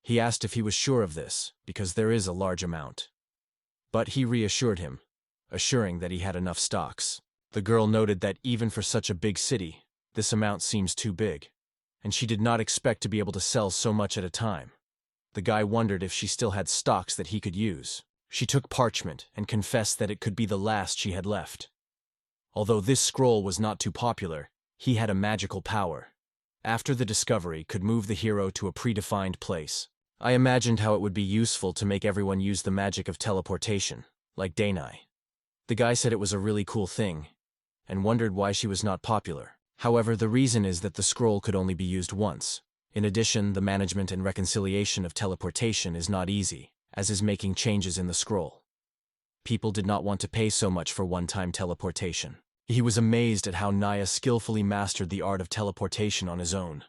Speaker 1: He asked if he was sure of this, because there is a large amount. But he reassured him, assuring that he had enough stocks. The girl noted that even for such a big city, this amount seems too big, and she did not expect to be able to sell so much at a time. The guy wondered if she still had stocks that he could use. She took parchment and confessed that it could be the last she had left. Although this scroll was not too popular, he had a magical power. After the discovery, could move the hero to a predefined place. I imagined how it would be useful to make everyone use the magic of teleportation, like Danai. The guy said it was a really cool thing, and wondered why she was not popular. However, the reason is that the scroll could only be used once. In addition, the management and reconciliation of teleportation is not easy, as is making changes in the scroll. People did not want to pay so much for one-time teleportation. He was amazed at how Naya skillfully mastered the art of teleportation on his own.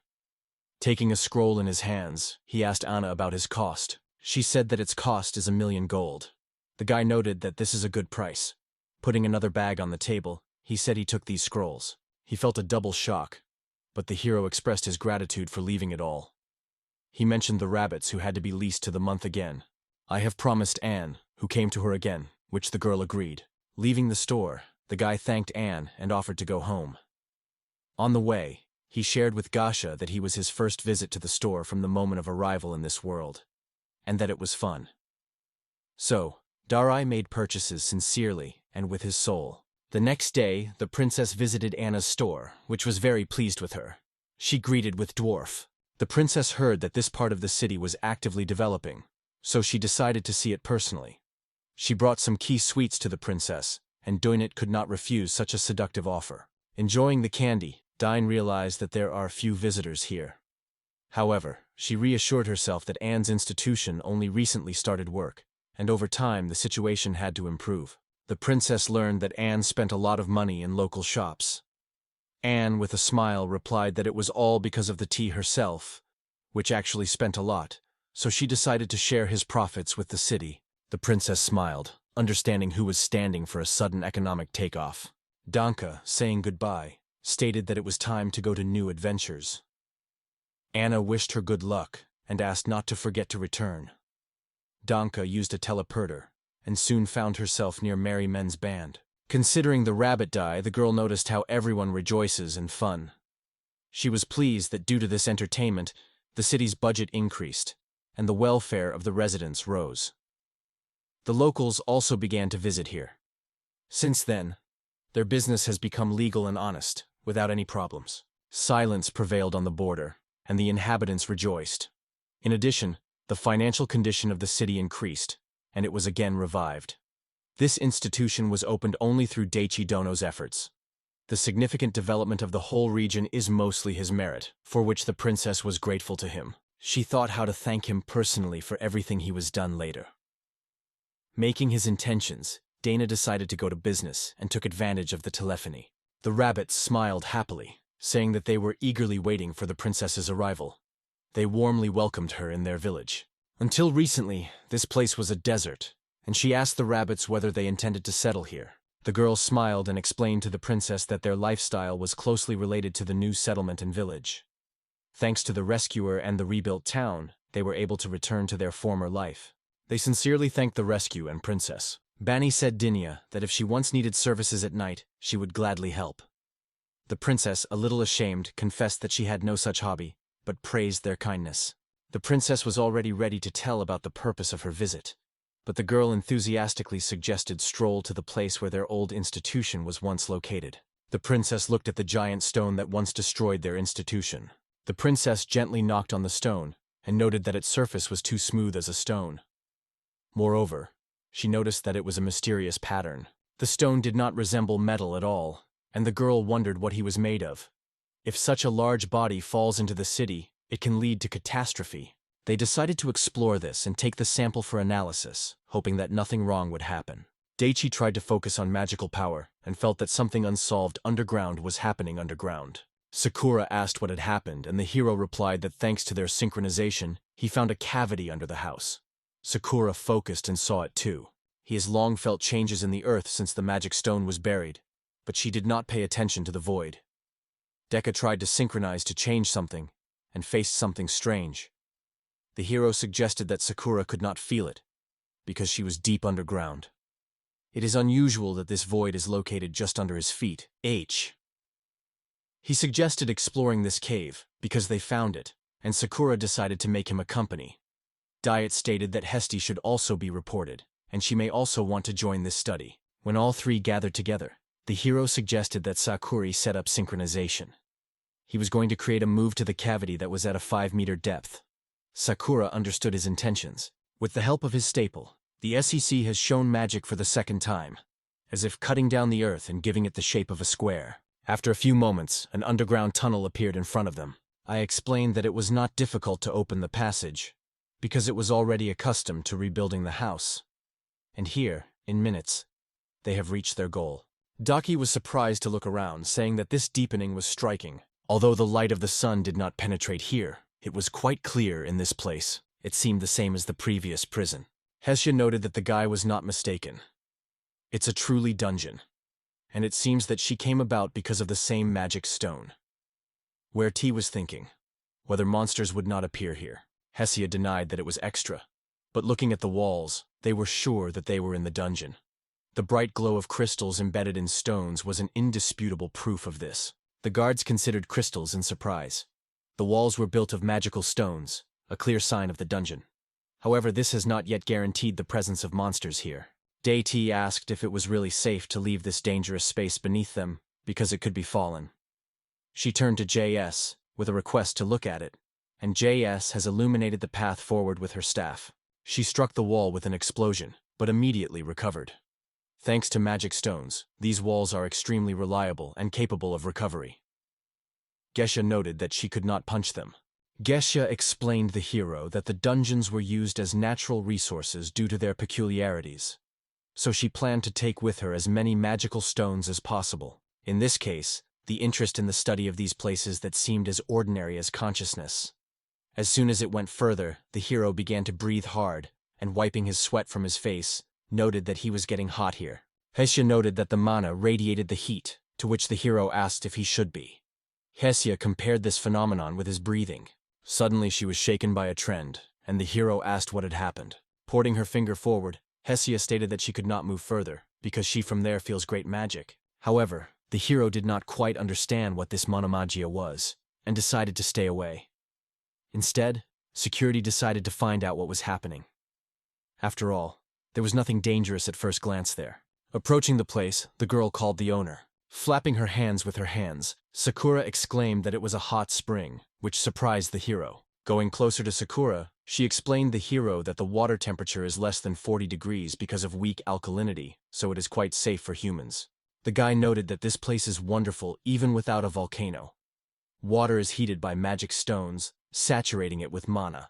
Speaker 1: Taking a scroll in his hands, he asked Anna about his cost. She said that its cost is 1,000,000 gold. The guy noted that this is a good price. Putting another bag on the table, he said he took these scrolls. He felt a double shock, but the hero expressed his gratitude for leaving it all. He mentioned the rabbits who had to be leased to the month again. I have promised Anne, who came to her again, which the girl agreed. Leaving the store, the guy thanked Anne and offered to go home. On the way, he shared with Gasha that he was his first visit to the store from the moment of arrival in this world, and that it was fun. So, Darai made purchases sincerely and with his soul. The next day, the princess visited Anna's store, which was very pleased with her. She greeted with Dwarf. The princess heard that this part of the city was actively developing, so she decided to see it personally. She brought some key sweets to the princess, and Doinit could not refuse such a seductive offer. Enjoying the candy, Dine realized that there are few visitors here. However, she reassured herself that Anne's institution only recently started work, and over time the situation had to improve. The princess learned that Anne spent a lot of money in local shops. Anne, with a smile, replied that it was all because of the tea herself, which actually spent a lot, so she decided to share his profits with the city. The princess smiled, understanding who was standing for a sudden economic takeoff. Danka, saying goodbye, stated that it was time to go to new adventures. Anna wished her good luck and asked not to forget to return. Danka used a teleporter and soon found herself near Merry Men's band. Considering the rabbit dye, the girl noticed how everyone rejoices and fun. She was pleased that due to this entertainment, the city's budget increased, and the welfare of the residents rose. The locals also began to visit here. Since then, their business has become legal and honest, without any problems. Silence prevailed on the border, and the inhabitants rejoiced. In addition, the financial condition of the city increased, and it was again revived. This institution was opened only through Daichi Dono's efforts. The significant development of the whole region is mostly his merit, for which the princess was grateful to him. She thought how to thank him personally for everything he was done later. Making his intentions, Dana decided to go to business and took advantage of the telephony. The rabbits smiled happily, saying that they were eagerly waiting for the princess's arrival. They warmly welcomed her in their village. Until recently, this place was a desert, and she asked the rabbits whether they intended to settle here. The girl smiled and explained to the princess that their lifestyle was closely related to the new settlement and village. Thanks to the rescuer and the rebuilt town, they were able to return to their former life. They sincerely thanked the rescue and princess. Bani said Dinya that if she once needed services at night, she would gladly help. The princess, a little ashamed, confessed that she had no such hobby, but praised their kindness. The princess was already ready to tell about the purpose of her visit, but the girl enthusiastically suggested stroll to the place where their old institution was once located. The princess looked at the giant stone that once destroyed their institution. The princess gently knocked on the stone and noted that its surface was too smooth as a stone. Moreover, she noticed that it was a mysterious pattern. The stone did not resemble metal at all, and the girl wondered what he was made of. If such a large body falls into the city, it can lead to catastrophe. They decided to explore this and take the sample for analysis, hoping that nothing wrong would happen. Daichi tried to focus on magical power and felt that something unsolved underground was happening underground. Sakura asked what had happened, and the hero replied that thanks to their synchronization, he found a cavity under the house. Sakura focused and saw it too. He has long felt changes in the earth since the magic stone was buried, but she did not pay attention to the void. Deka tried to synchronize to change something, and faced something strange. The hero suggested that Sakura could not feel it, because she was deep underground. It is unusual that this void is located just under his feet. He suggested exploring this cave, because they found it, and Sakura decided to make him accompany. Diet stated that Hesti should also be reported, and she may also want to join this study. When all three gathered together, the hero suggested that Sakura set up synchronization. He was going to create a move to the cavity that was at a 5-meter depth. Sakura understood his intentions. With the help of his staple, the SEC has shown magic for the second time, as if cutting down the earth and giving it the shape of a square. After a few moments, an underground tunnel appeared in front of them. I explained that it was not difficult to open the passage, because it was already accustomed to rebuilding the house. And here, in minutes, they have reached their goal. Daki was surprised to look around, saying that this deepening was striking. Although the light of the sun did not penetrate here, it was quite clear in this place. It seemed the same as the previous prison. Hestia noted that the guy was not mistaken. It's a truly dungeon, and it seems that she came about because of the same magic stone. Where T was thinking, whether monsters would not appear here. Hestia denied that it was extra, but looking at the walls, they were sure that they were in the dungeon. The bright glow of crystals embedded in stones was an indisputable proof of this. The guards considered crystals in surprise. The walls were built of magical stones, a clear sign of the dungeon. However, this has not yet guaranteed the presence of monsters here. Deity asked if it was really safe to leave this dangerous space beneath them, because it could be fallen. She turned to JS, with a request to look at it, and JS has illuminated the path forward with her staff. She struck the wall with an explosion, but immediately recovered. Thanks to magic stones, these walls are extremely reliable and capable of recovery. Gesha noted that she could not punch them. Gesha explained the hero that the dungeons were used as natural resources due to their peculiarities, so she planned to take with her as many magical stones as possible. In this case, the interest in the study of these places that seemed as ordinary as consciousness. As soon as it went further, the hero began to breathe hard, and wiping his sweat from his face, noted that he was getting hot here. Hestia noted that the mana radiated the heat, to which the hero asked if he should be. Hestia compared this phenomenon with his breathing. Suddenly she was shaken by a trend, and the hero asked what had happened. Porting her finger forward, Hestia stated that she could not move further, because she from there feels great magic. However, the hero did not quite understand what this monomagia was, and decided to stay away. Instead, security decided to find out what was happening. After all, there was nothing dangerous at first glance there. Approaching the place, the girl called the owner. Flapping her hands with her hands, Sakura exclaimed that it was a hot spring, which surprised the hero. Going closer to Sakura, she explained the hero that the water temperature is less than 40 degrees because of weak alkalinity, so it is quite safe for humans. The guy noted that this place is wonderful even without a volcano. Water is heated by magic stones, saturating it with mana.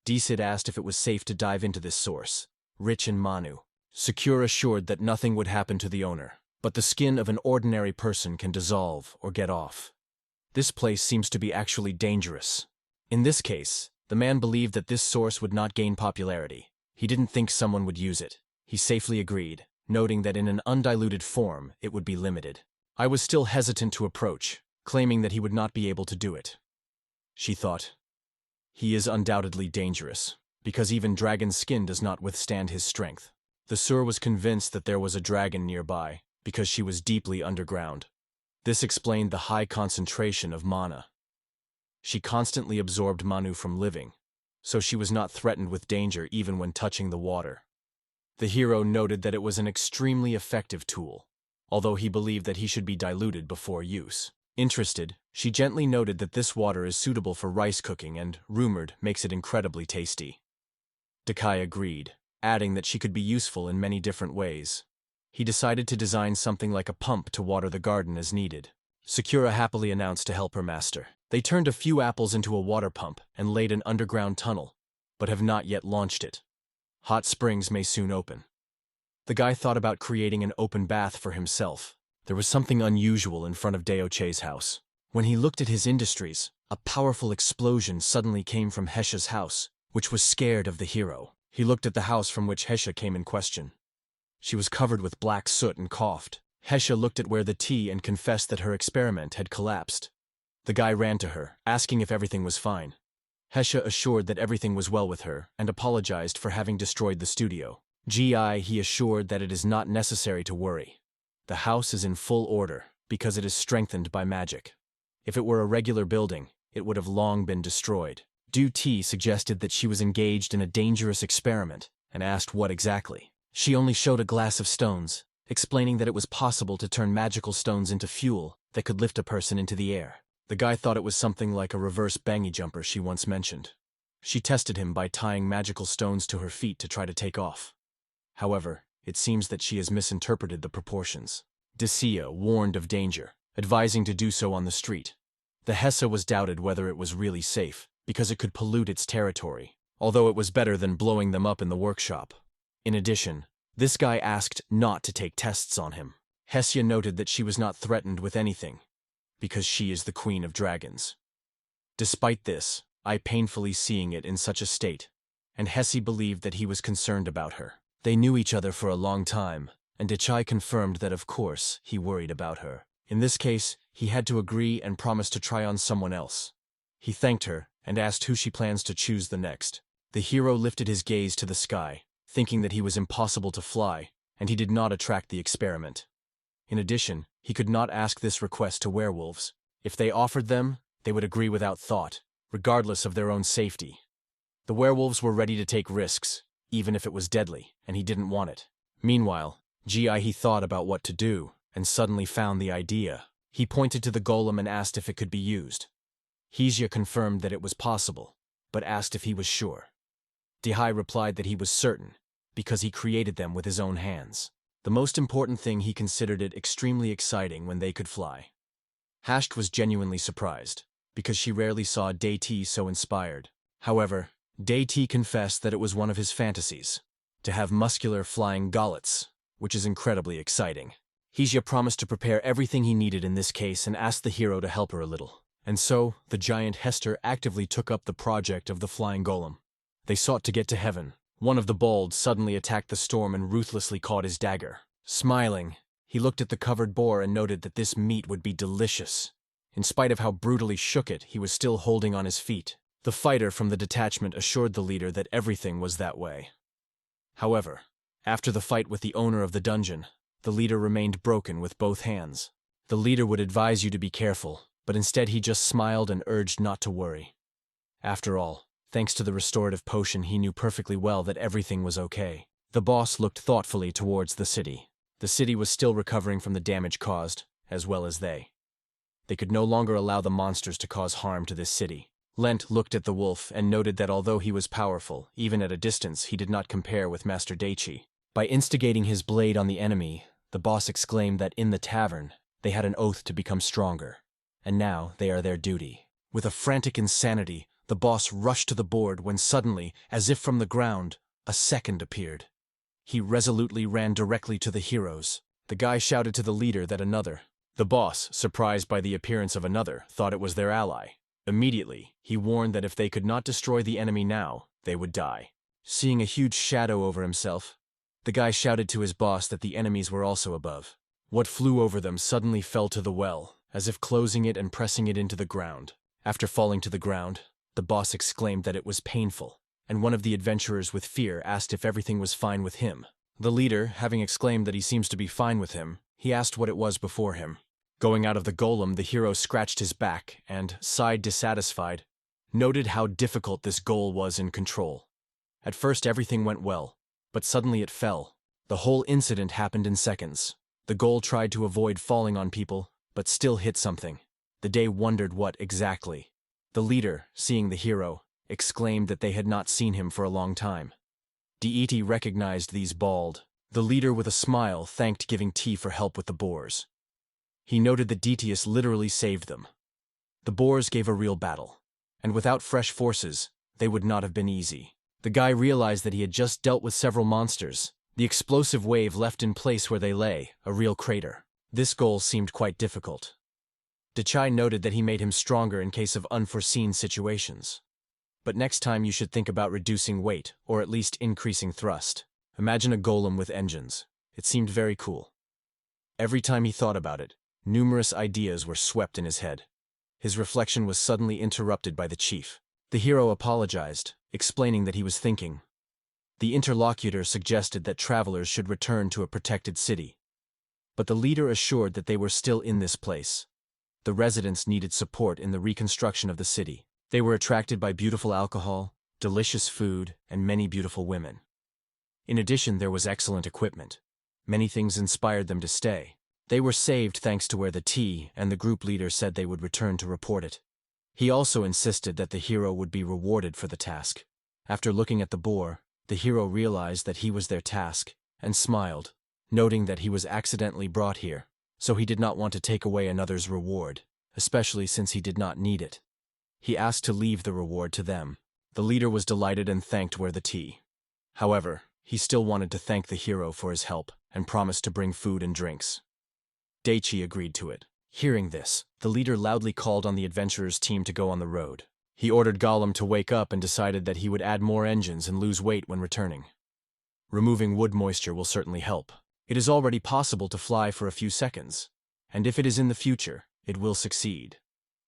Speaker 1: Decid asked if it was safe to dive into this source, rich in manu. Sakura assured that nothing would happen to the owner, but the skin of an ordinary person can dissolve or get off. This place seems to be actually dangerous. In this case, the man believed that this source would not gain popularity. He didn't think someone would use it. He safely agreed, noting that in an undiluted form it would be limited. I was still hesitant to approach, claiming that he would not be able to do it. She thought, "He is undoubtedly dangerous, because even dragon skin does not withstand his strength." The Sur was convinced that there was a dragon nearby, because she was deeply underground. This explained the high concentration of mana. She constantly absorbed manu from living, so she was not threatened with danger even when touching the water. The hero noted that it was an extremely effective tool, although he believed that he should be diluted before use. Interested, she gently noted that this water is suitable for rice cooking and, rumored, makes it incredibly tasty. Dakai agreed, adding that she could be useful in many different ways. He decided to design something like a pump to water the garden as needed. Sakura happily announced to help her master. They turned a few apples into a water pump and laid an underground tunnel, but have not yet launched it. Hot springs may soon open. The guy thought about creating an open bath for himself. There was something unusual in front of Daoche's house. When he looked at his industries, a powerful explosion suddenly came from Hesha's house, which was scared of the hero. He looked at the house from which Hesha came in question. She was covered with black soot and coughed. Hesha looked at where the tea and confessed that her experiment had collapsed. The guy ran to her, asking if everything was fine. Hesha assured that everything was well with her and apologized for having destroyed the studio. He assured that it is not necessary to worry. The house is in full order because it is strengthened by magic. If it were a regular building, it would have long been destroyed. Du Ti suggested that she was engaged in a dangerous experiment and asked what exactly. She only showed a glass of stones, explaining that it was possible to turn magical stones into fuel that could lift a person into the air. The guy thought it was something like a reverse bangy jumper she once mentioned. She tested him by tying magical stones to her feet to try to take off. However, it seems that she has misinterpreted the proportions. Decia warned of danger, advising to do so on the street. The Hessa was doubted whether it was really safe, because it could pollute its territory, although it was better than blowing them up in the workshop. In addition, this guy asked not to take tests on him. Hessia noted that she was not threatened with anything, because she is the queen of dragons. Despite this, I painfully seeing it in such a state, and Hessie believed that he was concerned about her. They knew each other for a long time, and Dechai confirmed that of course he worried about her. In this case, he had to agree and promise to try on someone else. He thanked her and asked who she plans to choose the next. The hero lifted his gaze to the sky, thinking that he was impossible to fly, and he did not attract the experiment. In addition, he could not ask this request to werewolves. If they offered them, they would agree without thought, regardless of their own safety. The werewolves were ready to take risks, even if it was deadly, and he didn't want it. Meanwhile, he thought about what to do, and suddenly found the idea. He pointed to the golem and asked if it could be used. Hesja confirmed that it was possible, but asked if he was sure. Dehai replied that he was certain, because he created them with his own hands. The most important thing, he considered it extremely exciting when they could fly. Hasht was genuinely surprised, because she rarely saw Daiti so inspired. However, Daiti confessed that it was one of his fantasies, to have muscular flying gollets, which is incredibly exciting. Hesja promised to prepare everything he needed in this case and asked the hero to help her a little. And so, the giant Hester actively took up the project of the flying golem. They sought to get to heaven. One of the bolds suddenly attacked the storm and ruthlessly caught his dagger. Smiling, he looked at the covered boar and noted that this meat would be delicious. In spite of how brutally shook it, he was still holding on his feet. The fighter from the detachment assured the leader that everything was that way. However, after the fight with the owner of the dungeon, the leader remained broken with both hands. The leader would advise you to be careful, but instead he just smiled and urged not to worry. After all, thanks to the restorative potion, he knew perfectly well that everything was okay. The boss looked thoughtfully towards the city. The city was still recovering from the damage caused, as well as they. They could no longer allow the monsters to cause harm to this city. Lent looked at the wolf and noted that although he was powerful, even at a distance he did not compare with Master Daichi. By instigating his blade on the enemy, the boss exclaimed that in the tavern, they had an oath to become stronger, and now they are their duty. With a frantic insanity, the boss rushed to the board when suddenly, as if from the ground, a second appeared. He resolutely ran directly to the heroes. The guy shouted to the leader that another. The boss, surprised by the appearance of another, thought it was their ally. Immediately, he warned that if they could not destroy the enemy now, they would die. Seeing a huge shadow over himself, The guy shouted to his boss that the enemies were also above. What flew over them suddenly fell to the well, as if closing it and pressing it into the ground. After falling to the ground, the boss exclaimed that it was painful, and one of the adventurers with fear asked if everything was fine with him. The leader, having exclaimed that he seems to be fine with him, he asked what it was before him. Going out of the golem, the hero scratched his back and, sighed dissatisfied, noted how difficult this goal was in control. At first everything went well, but suddenly it fell. The whole incident happened in seconds. The goal tried to avoid falling on people, but still hit something. The day wondered what exactly. The leader, seeing the hero, exclaimed that they had not seen him for a long time. Deity recognized these bald. The leader with a smile thanked giving tea for help with the boars. He noted that Detius literally saved them. The boars gave a real battle, and without fresh forces, they would not have been easy. The guy realized that he had just dealt with several monsters. The explosive wave left in place where they lay, a real crater. This goal seemed quite difficult. Dechai noted that he made him stronger in case of unforeseen situations. But next time you should think about reducing weight, or at least increasing thrust. Imagine a golem with engines. It seemed very cool. Every time he thought about it, numerous ideas were swept in his head. His reflection was suddenly interrupted by the chief. The hero apologized, explaining that he was thinking. The interlocutor suggested that travelers should return to a protected city. But the leader assured that they were still in this place. The residents needed support in the reconstruction of the city. They were attracted by beautiful alcohol, delicious food, and many beautiful women. In addition, there was excellent equipment. Many things inspired them to stay. They were saved thanks to where the tea, and the group leader said they would return to report it. He also insisted that the hero would be rewarded for the task. After looking at the boar, the hero realized that he was their task, and smiled, noting that he was accidentally brought here, so he did not want to take away another's reward, especially since he did not need it. He asked to leave the reward to them. The leader was delighted and thanked where the tea. However, he still wanted to thank the hero for his help, and promised to bring food and drinks. Daichi agreed to it. Hearing this, the leader loudly called on the adventurers' team to go on the road. He ordered Gollum to wake up and decided that he would add more engines and lose weight when returning. Removing wood moisture will certainly help. It is already possible to fly for a few seconds, and if it is in the future, it will succeed.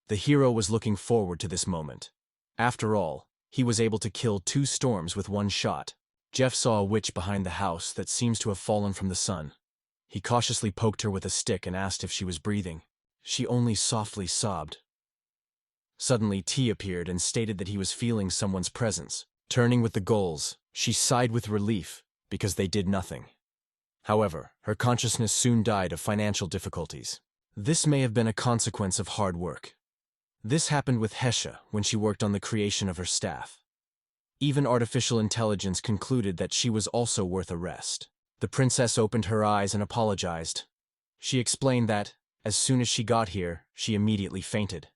Speaker 1: The hero was looking forward to this moment. After all, he was able to kill 2 storms with 1 shot. Jeff saw a witch behind the house that seems to have fallen from the sun. He cautiously poked her with a stick and asked if she was breathing. She only softly sobbed. Suddenly, T appeared and stated that he was feeling someone's presence. Turning with the goals, she sighed with relief because they did nothing. However, her consciousness soon died of financial difficulties. This may have been a consequence of hard work. This happened with Hesha when she worked on the creation of her staff. Even artificial intelligence concluded that she was also worth a rest. The princess opened her eyes and apologized. She explained that, as soon as she got here, she immediately fainted.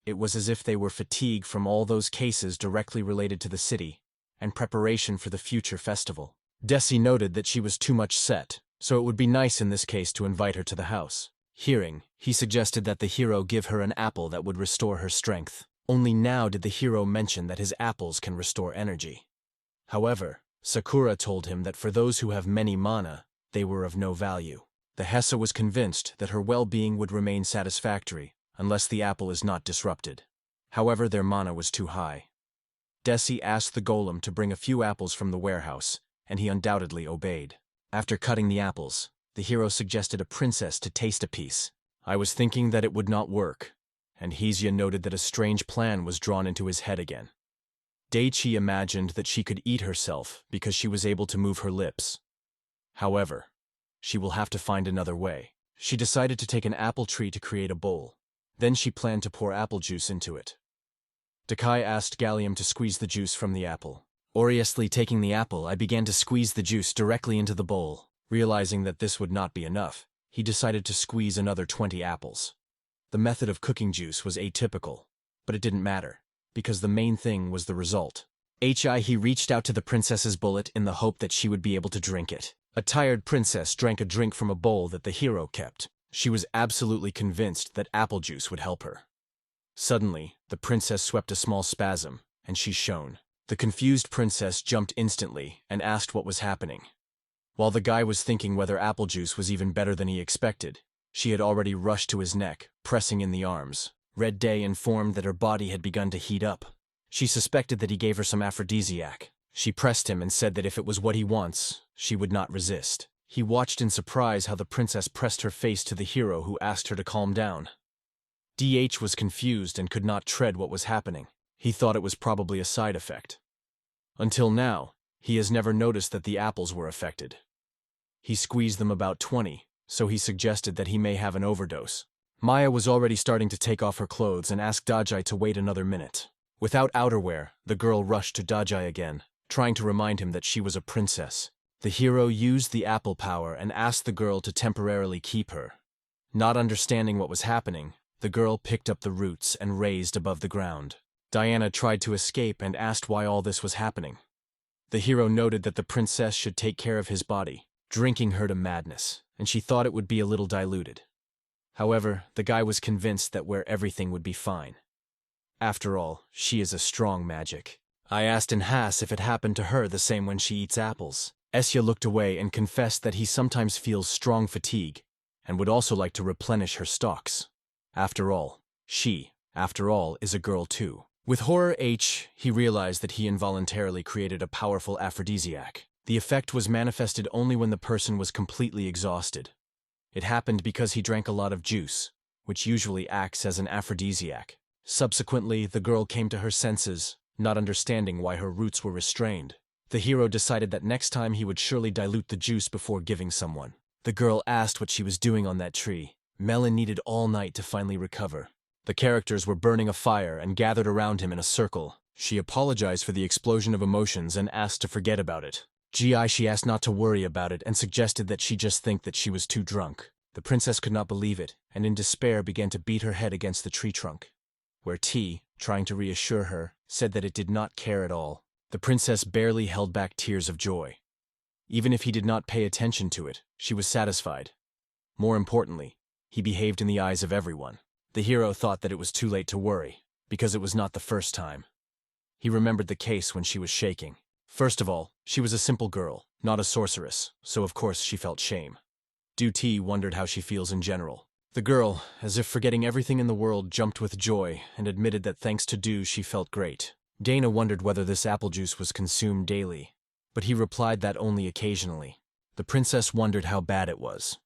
Speaker 1: It was as if they were fatigued from all those cases directly related to the city, and preparation for the future festival. Desi noted that she was too much set, so it would be nice in this case to invite her to the house. Hearing, he suggested that the hero give her an apple that would restore her strength. Only now did the hero mention that his apples can restore energy. However, Sakura told him that for those who have many mana, they were of no value. The Hessa was convinced that her well-being would remain satisfactory, unless the apple is not disrupted. However, their mana was too high. Desi asked the golem to bring a few apples from the warehouse, and he undoubtedly obeyed. After cutting the apples, the hero suggested a princess to taste a piece. I was thinking that it would not work, and Hezia noted that a strange plan was drawn into his head again. Daichi imagined that she could eat herself because she was able to move her lips. However, she will have to find another way. She decided to take an apple tree to create a bowl. Then she planned to pour apple juice into it. Dakai asked Gallium to squeeze the juice from the apple. Oriously taking the apple, I began to squeeze the juice directly into the bowl. Realizing that this would not be enough, he decided to squeeze another 20 apples. The method of cooking juice was atypical, but it didn't matter, because the main thing was the result. He reached out to the princess's bullet in the hope that she would be able to drink it. A tired princess drank a drink from a bowl that the hero kept. She was absolutely convinced that apple juice would help her. Suddenly, the princess swept a small spasm, and she shone. The confused princess jumped instantly and asked what was happening. While the guy was thinking whether apple juice was even better than he expected, she had already rushed to his neck, pressing in the arms. Red Day informed that her body had begun to heat up. She suspected that he gave her some aphrodisiac. She pressed him and said that if it was what he wants, she would not resist. He watched in surprise how the princess pressed her face to the hero, who asked her to calm down. DH was confused and could not tread what was happening. He thought it was probably a side effect. Until now, he has never noticed that the apples were affected. He squeezed them about 20, so he suggested that he may have an overdose. Maya was already starting to take off her clothes and asked Dajai to wait another minute. Without outerwear, the girl rushed to Dajai again, trying to remind him that she was a princess. The hero used the apple power and asked the girl to temporarily keep her. Not understanding what was happening, the girl picked up the roots and raised above the ground. Diana tried to escape and asked why all this was happening. The hero noted that the princess should take care of his body, drinking her to madness, and she thought it would be a little diluted. However, the guy was convinced that where everything would be fine. After all, she is a strong magic. I asked Inhas if it happened to her the same when she eats apples. Esya looked away and confessed that he sometimes feels strong fatigue and would also like to replenish her stocks. After all, she, is a girl too. With horror H, he realized that he involuntarily created a powerful aphrodisiac. The effect was manifested only when the person was completely exhausted. It happened because he drank a lot of juice, which usually acts as an aphrodisiac. Subsequently, the girl came to her senses, not understanding why her roots were restrained. The hero decided that next time he would surely dilute the juice before giving someone. The girl asked what she was doing on that tree. Melon needed all night to finally recover. The characters were burning a fire and gathered around him in a circle. She apologized for the explosion of emotions and asked to forget about it. She asked not to worry about it and suggested that she just think that she was too drunk. The princess could not believe it, and in despair began to beat her head against the tree trunk, where T, trying to reassure her, said that it did not care at all. The princess barely held back tears of joy. Even if he did not pay attention to it, she was satisfied. More importantly, he behaved in the eyes of everyone. The hero thought that it was too late to worry, because it was not the first time. He remembered the case when she was shaking. First of all, she was a simple girl, not a sorceress, so of course she felt shame. T wondered how she feels in general. The girl, as if forgetting everything in the world, jumped with joy and admitted that thanks to Du she felt great. Dana wondered whether this apple juice was consumed daily, but he replied that only occasionally. The princess wondered how bad it was.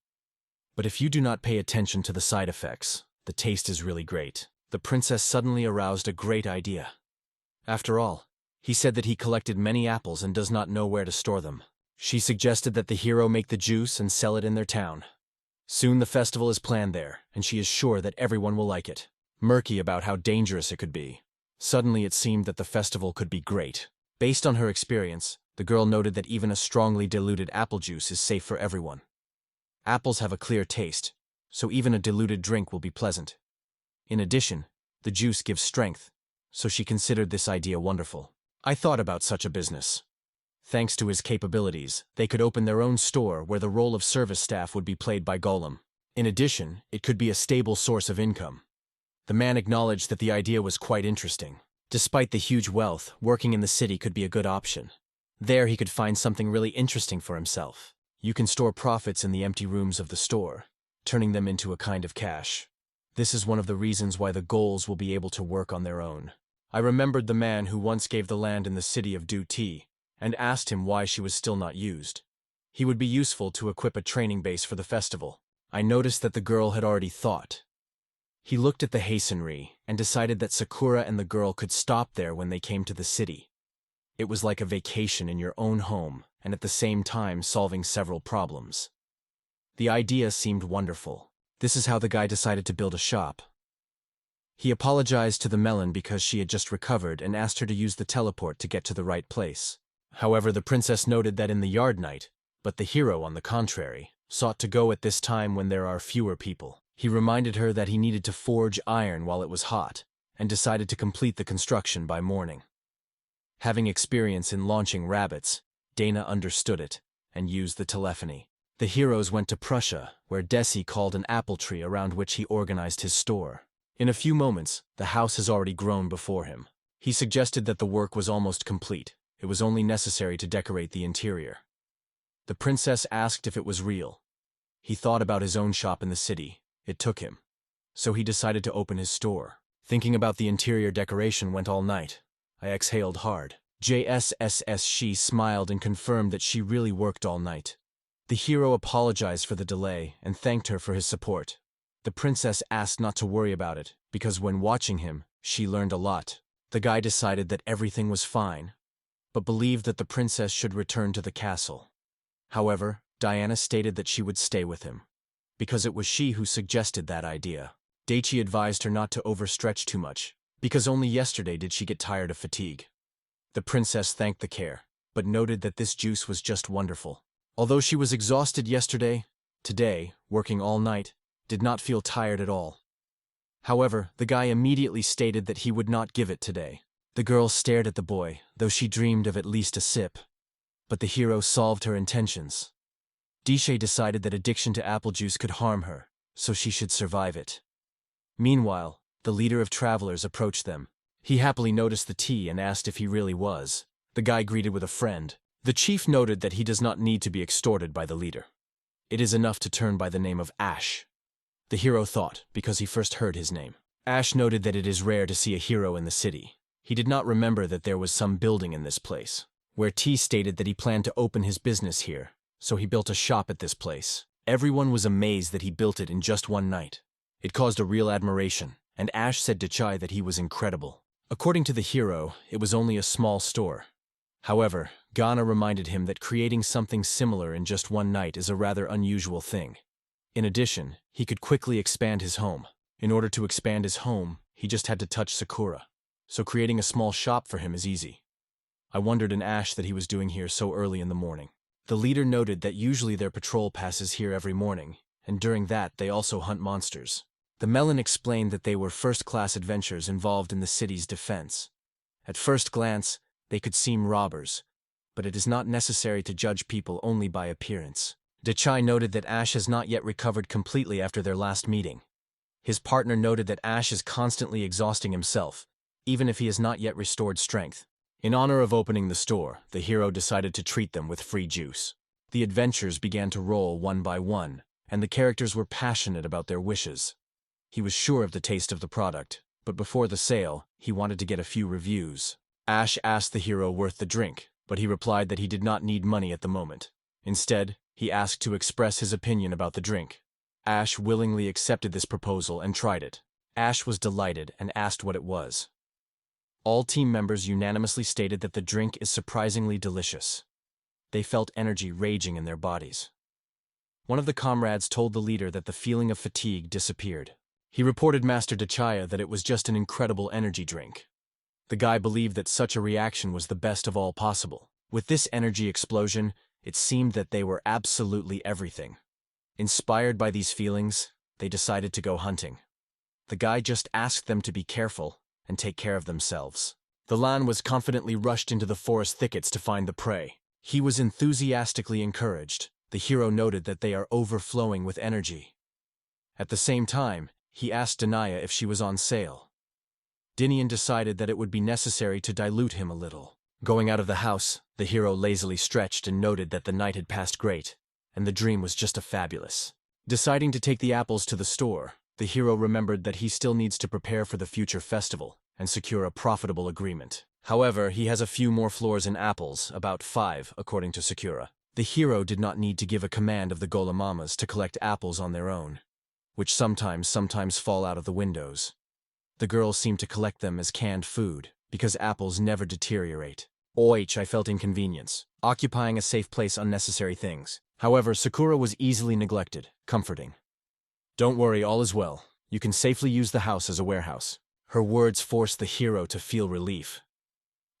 Speaker 1: But if you do not pay attention to the side effects, the taste is really great. The princess suddenly aroused a great idea. After all, he said that he collected many apples and does not know where to store them. She suggested that the hero make the juice and sell it in their town. Soon the festival is planned there, and she is sure that everyone will like it. Murky about how dangerous it could be. Suddenly it seemed that the festival could be great. Based on her experience, the girl noted that even a strongly diluted apple juice is safe for everyone. Apples have a clear taste, so even a diluted drink will be pleasant. In addition, the juice gives strength, so she considered this idea wonderful. I thought about such a business. Thanks to his capabilities, they could open their own store where the role of service staff would be played by Golem. In addition, it could be a stable source of income. The man acknowledged that the idea was quite interesting. Despite the huge wealth, working in the city could be a good option. There he could find something really interesting for himself. You can store profits in the empty rooms of the store, turning them into a kind of cash. This is one of the reasons why the goals will be able to work on their own. I remembered the man who once gave the land in the city of T and asked him why she was still not used. He would be useful to equip a training base for the festival. I noticed that the girl had already thought. He looked at the masonry and decided that Sakura and the girl could stop there when they came to the city. It was like a vacation in your own home and at the same time solving several problems. The idea seemed wonderful. This is how the guy decided to build a shop. He apologized to the melon because she had just recovered and asked her to use the teleport to get to the right place. However, the princess noted that in the yard night, but the hero, on the contrary, sought to go at this time when there are fewer people. He reminded her that he needed to forge iron while it was hot, and decided to complete the construction by morning. Having experience in launching rabbits, Dana understood it, and used the telephony. The heroes went to Prussia, where Desi called an apple tree around which he organized his store. In a few moments, the house has already grown before him. He suggested that the work was almost complete. It was only necessary to decorate the interior. The princess asked if it was real. He thought about his own shop in the city. It took him. So he decided to open his store. Thinking about the interior decoration went all night. I exhaled hard. She smiled and confirmed that she really worked all night. The hero apologized for the delay and thanked her for his support. The princess asked not to worry about it, because when watching him, she learned a lot. The guy decided that everything was fine, but believed that the princess should return to the castle. However, Diana stated that she would stay with him, because it was she who suggested that idea. Daichi advised her not to overstretch too much, because only yesterday did she get tired of fatigue. The princess thanked the care, but noted that this juice was just wonderful. Although she was exhausted yesterday, today, working all night, did not feel tired at all. However, the guy immediately stated that he would not give it today. The girl stared at the boy, though she dreamed of at least a sip. But the hero solved her intentions. Dishe decided that addiction to apple juice could harm her, so she should survive it. Meanwhile, the leader of travelers approached them. He happily noticed the tea and asked if he really was. The guy greeted with a friend. The chief noted that he does not need to be extorted by the leader. It is enough to turn by the name of Ash. The hero thought, because he first heard his name. Ash noted that it is rare to see a hero in the city. He did not remember that there was some building in this place, where T stated that he planned to open his business here, so he built a shop at this place. Everyone was amazed that he built it in just one night. It caused a real admiration, and Ash said to Chai that he was incredible. According to the hero, it was only a small store. However, Ghana reminded him that creating something similar in just one night is a rather unusual thing. In addition, he could quickly expand his home. In order to expand his home, he just had to touch Sakura. So creating a small shop for him is easy. I wondered in Ash that he was doing here so early in the morning. The leader noted that usually their patrol passes here every morning, and during that they also hunt monsters. The melon explained that they were first-class adventurers involved in the city's defense. At first glance, they could seem robbers, but it is not necessary to judge people only by appearance. Dechai noted that Ash has not yet recovered completely after their last meeting. His partner noted that Ash is constantly exhausting himself, even if he has not yet restored strength. In honor of opening the store, the hero decided to treat them with free juice. The adventures began to roll one by one, and the characters were passionate about their wishes. He was sure of the taste of the product, but before the sale, he wanted to get a few reviews. Ash asked the hero worth the drink, but he replied that he did not need money at the moment. Instead, he asked to express his opinion about the drink. Ash willingly accepted this proposal and tried it. Ash was delighted and asked what it was. All team members unanimously stated that the drink is surprisingly delicious. They felt energy raging in their bodies. One of the comrades told the leader that the feeling of fatigue disappeared. He reported Master Dechaya that it was just an incredible energy drink. The guy believed that such a reaction was the best of all possible. With this energy explosion, it seemed that they were absolutely everything. Inspired by these feelings, they decided to go hunting. The guy just asked them to be careful and take care of themselves. The Lan was confidently rushed into the forest thickets to find the prey. He was enthusiastically encouraged. The hero noted that they are overflowing with energy. At the same time, he asked Denaya if she was on sale. Dinian decided that it would be necessary to dilute him a little. Going out of the house, the hero lazily stretched and noted that the night had passed great, and the dream was just a fabulous. Deciding to take the apples to the store, the hero remembered that he still needs to prepare for the future festival and secure a profitable agreement. However, he has a few more floors in apples, about 5, according to Sakura. The hero did not need to give a command of the Golemamas to collect apples on their own, which sometimes fall out of the windows. The girls seemed to collect them as canned food, because apples never deteriorate. I felt inconvenience, occupying a safe place unnecessary things. However, Sakura was easily neglected, comforting. Don't worry, all is well. You can safely use the house as a warehouse. Her words forced the hero to feel relief.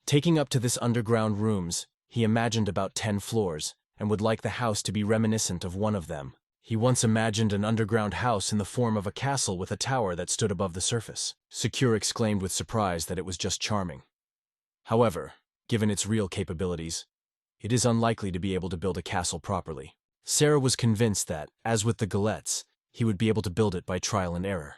Speaker 1: Taking up to this underground rooms, he imagined about 10 floors, and would like the house to be reminiscent of one of them. He once imagined an underground house in the form of a castle with a tower that stood above the surface. Sakura exclaimed with surprise that it was just charming. However, given its real capabilities, it is unlikely to be able to build a castle properly. Sarah was convinced that, as with the Galettes, he would be able to build it by trial and error.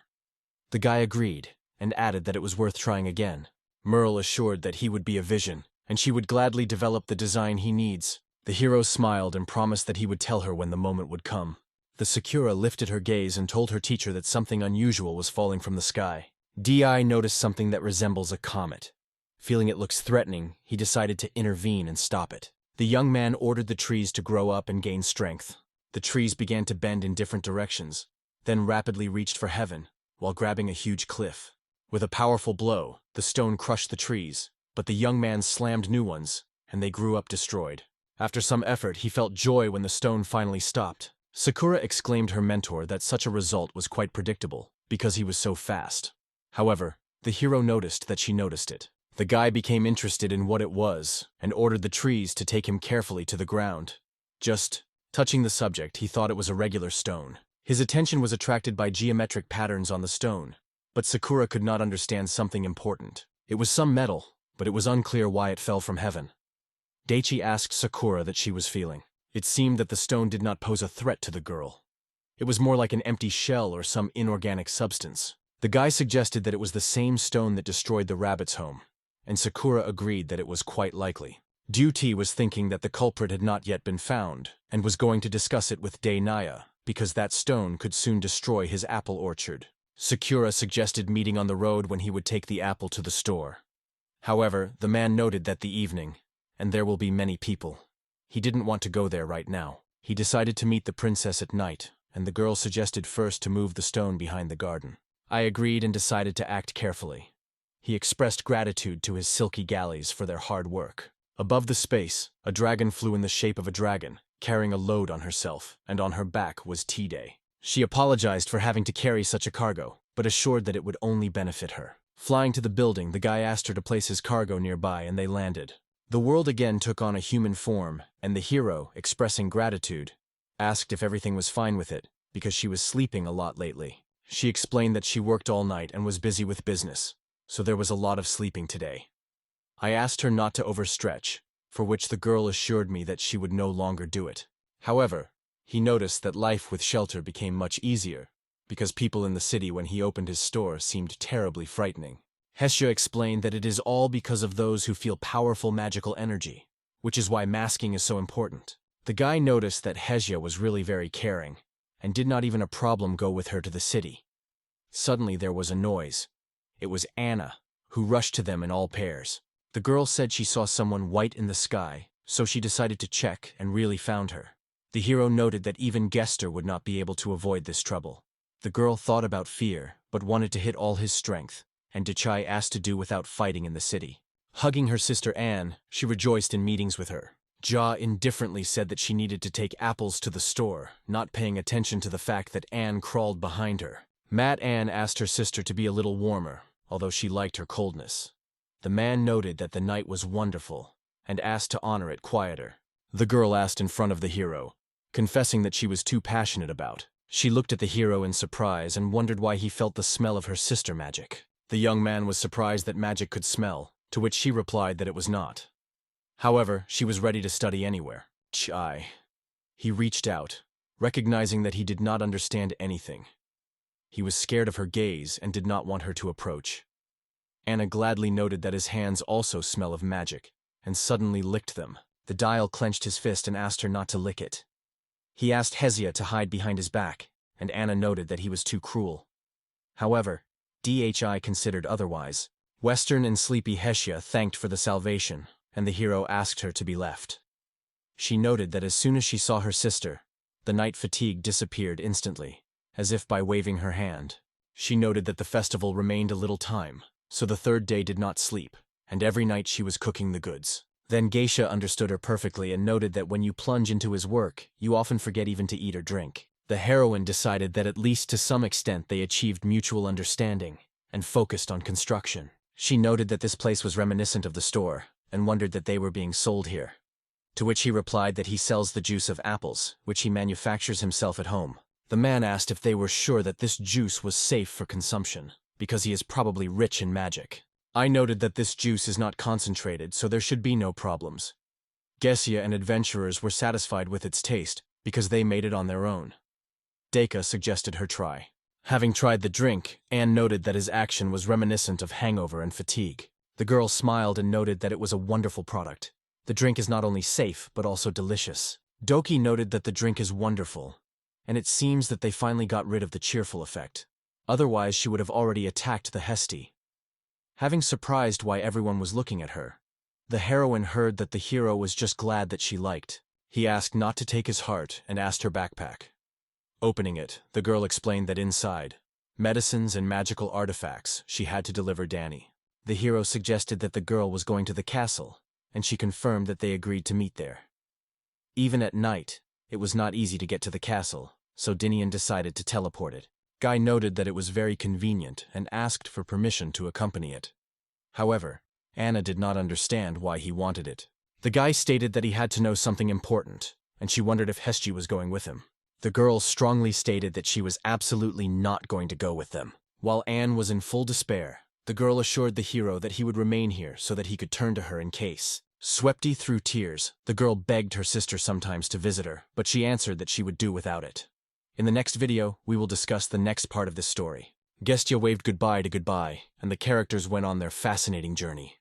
Speaker 1: The guy agreed, and added that it was worth trying again. Merle assured that he would be a vision, and she would gladly develop the design he needs. The hero smiled and promised that he would tell her when the moment would come. The Sakura lifted her gaze and told her teacher that something unusual was falling from the sky. Di noticed something that resembles a comet. Feeling it looks threatening, he decided to intervene and stop it. The young man ordered the trees to grow up and gain strength. The trees began to bend in different directions, then rapidly reached for heaven, while grabbing a huge cliff. With a powerful blow, the stone crushed the trees, but the young man slammed new ones, and they grew up destroyed. After some effort, he felt joy when the stone finally stopped. Sakura exclaimed her mentor that such a result was quite predictable, because he was so fast. However, the hero noticed that she noticed it. The guy became interested in what it was, and ordered the trees to take him carefully to the ground. Just touching the subject, he thought it was a regular stone. His attention was attracted by geometric patterns on the stone, but Sakura could not understand something important. It was some metal, but it was unclear why it fell from heaven. Daichi asked Sakura that she was feeling. It seemed that the stone did not pose a threat to the girl. It was more like an empty shell or some inorganic substance. The guy suggested that it was the same stone that destroyed the rabbit's home, and Sakura agreed that it was quite likely. Duty was thinking that the culprit had not yet been found, and was going to discuss it with Naya, because that stone could soon destroy his apple orchard. Sakura suggested meeting on the road when he would take the apple to the store. However, the man noted that the evening, and there will be many people. He didn't want to go there right now. He decided to meet the princess at night, and the girl suggested first to move the stone behind the garden. I agreed and decided to act carefully. He expressed gratitude to his silky galleys for their hard work. Above the space, a dragon flew in the shape of a dragon, carrying a load on herself, and on her back was T-Day. She apologized for having to carry such a cargo, but assured that it would only benefit her. Flying to the building, the guy asked her to place his cargo nearby, and they landed. The world again took on a human form, and the hero, expressing gratitude, asked if everything was fine with it, because she was sleeping a lot lately. She explained that she worked all night and was busy with business, so there was a lot of sleeping today. I asked her not to overstretch, for which the girl assured me that she would no longer do it. However, he noticed that life with shelter became much easier, because people in the city when he opened his store seemed terribly frightening. Hestia explained that it is all because of those who feel powerful magical energy, which is why masking is so important. The guy noticed that Hestia was really very caring, and did not even a problem go with her to the city. Suddenly there was a noise. It was Anna, who rushed to them in all pairs. The girl said she saw someone white in the sky, so she decided to check and really found her. The hero noted that even Gester would not be able to avoid this trouble. The girl thought about fear, but wanted to hit all his strength, and Dachai asked to do without fighting in the city. Hugging her sister Anne, she rejoiced in meetings with her. Ja indifferently said that she needed to take apples to the store, not paying attention to the fact that Anne crawled behind her. Mad Anne asked her sister to be a little warmer, although she liked her coldness. The man noted that the night was wonderful, and asked to honor it quieter. The girl asked in front of the hero, confessing that she was too passionate about. She looked at the hero in surprise and wondered why he felt the smell of her sister magic. The young man was surprised that magic could smell, to which she replied that it was not. However, she was ready to study anywhere. Chai. He reached out, recognizing that he did not understand anything. He was scared of her gaze and did not want her to approach. Anna gladly noted that his hands also smell of magic, and suddenly licked them. The dial clenched his fist and asked her not to lick it. He asked Hestia to hide behind his back, and Anna noted that he was too cruel. However, Dhi considered otherwise. Western and sleepy Hestia thanked for the salvation, and the hero asked her to be left. She noted that as soon as she saw her sister, the night fatigue disappeared instantly, as if by waving her hand. She noted that the festival remained a little time, so the third day did not sleep, and every night she was cooking the goods. Then Geisha understood her perfectly and noted that when you plunge into his work, you often forget even to eat or drink. The heroine decided that at least to some extent they achieved mutual understanding, and focused on construction. She noted that this place was reminiscent of the store, and wondered that they were being sold here. To which he replied that he sells the juice of apples, which he manufactures himself at home. The man asked if they were sure that this juice was safe for consumption, because he is probably rich in magic. I noted that this juice is not concentrated, so there should be no problems. Gessia and adventurers were satisfied with its taste, because they made it on their own. Deka suggested her try. Having tried the drink, Anne noted that his action was reminiscent of hangover and fatigue. The girl smiled and noted that it was a wonderful product. The drink is not only safe, but also delicious. Doki noted that the drink is wonderful, and it seems that they finally got rid of the cheerful effect. Otherwise, she would have already attacked the Hesti. Having surprised why everyone was looking at her, the heroine heard that the hero was just glad that she liked. He asked not to take his heart and asked her backpack. Opening it, the girl explained that inside, medicines and magical artifacts she had to deliver Danny. The hero suggested that the girl was going to the castle, and she confirmed that they agreed to meet there. Even at night, it was not easy to get to the castle, so Dinian decided to teleport it. Guy noted that it was very convenient and asked for permission to accompany it. However, Anna did not understand why he wanted it. The guy stated that he had to know something important, and she wondered if Hesti was going with him. The girl strongly stated that she was absolutely not going to go with them. While Anne was in full despair, the girl assured the hero that he would remain here so that he could turn to her in case. Swept through tears, the girl begged her sister sometimes to visit her, but she answered that she would do without it. In the next video, we will discuss the next part of this story. Gestia waved goodbye to goodbye, and the characters went on their fascinating journey.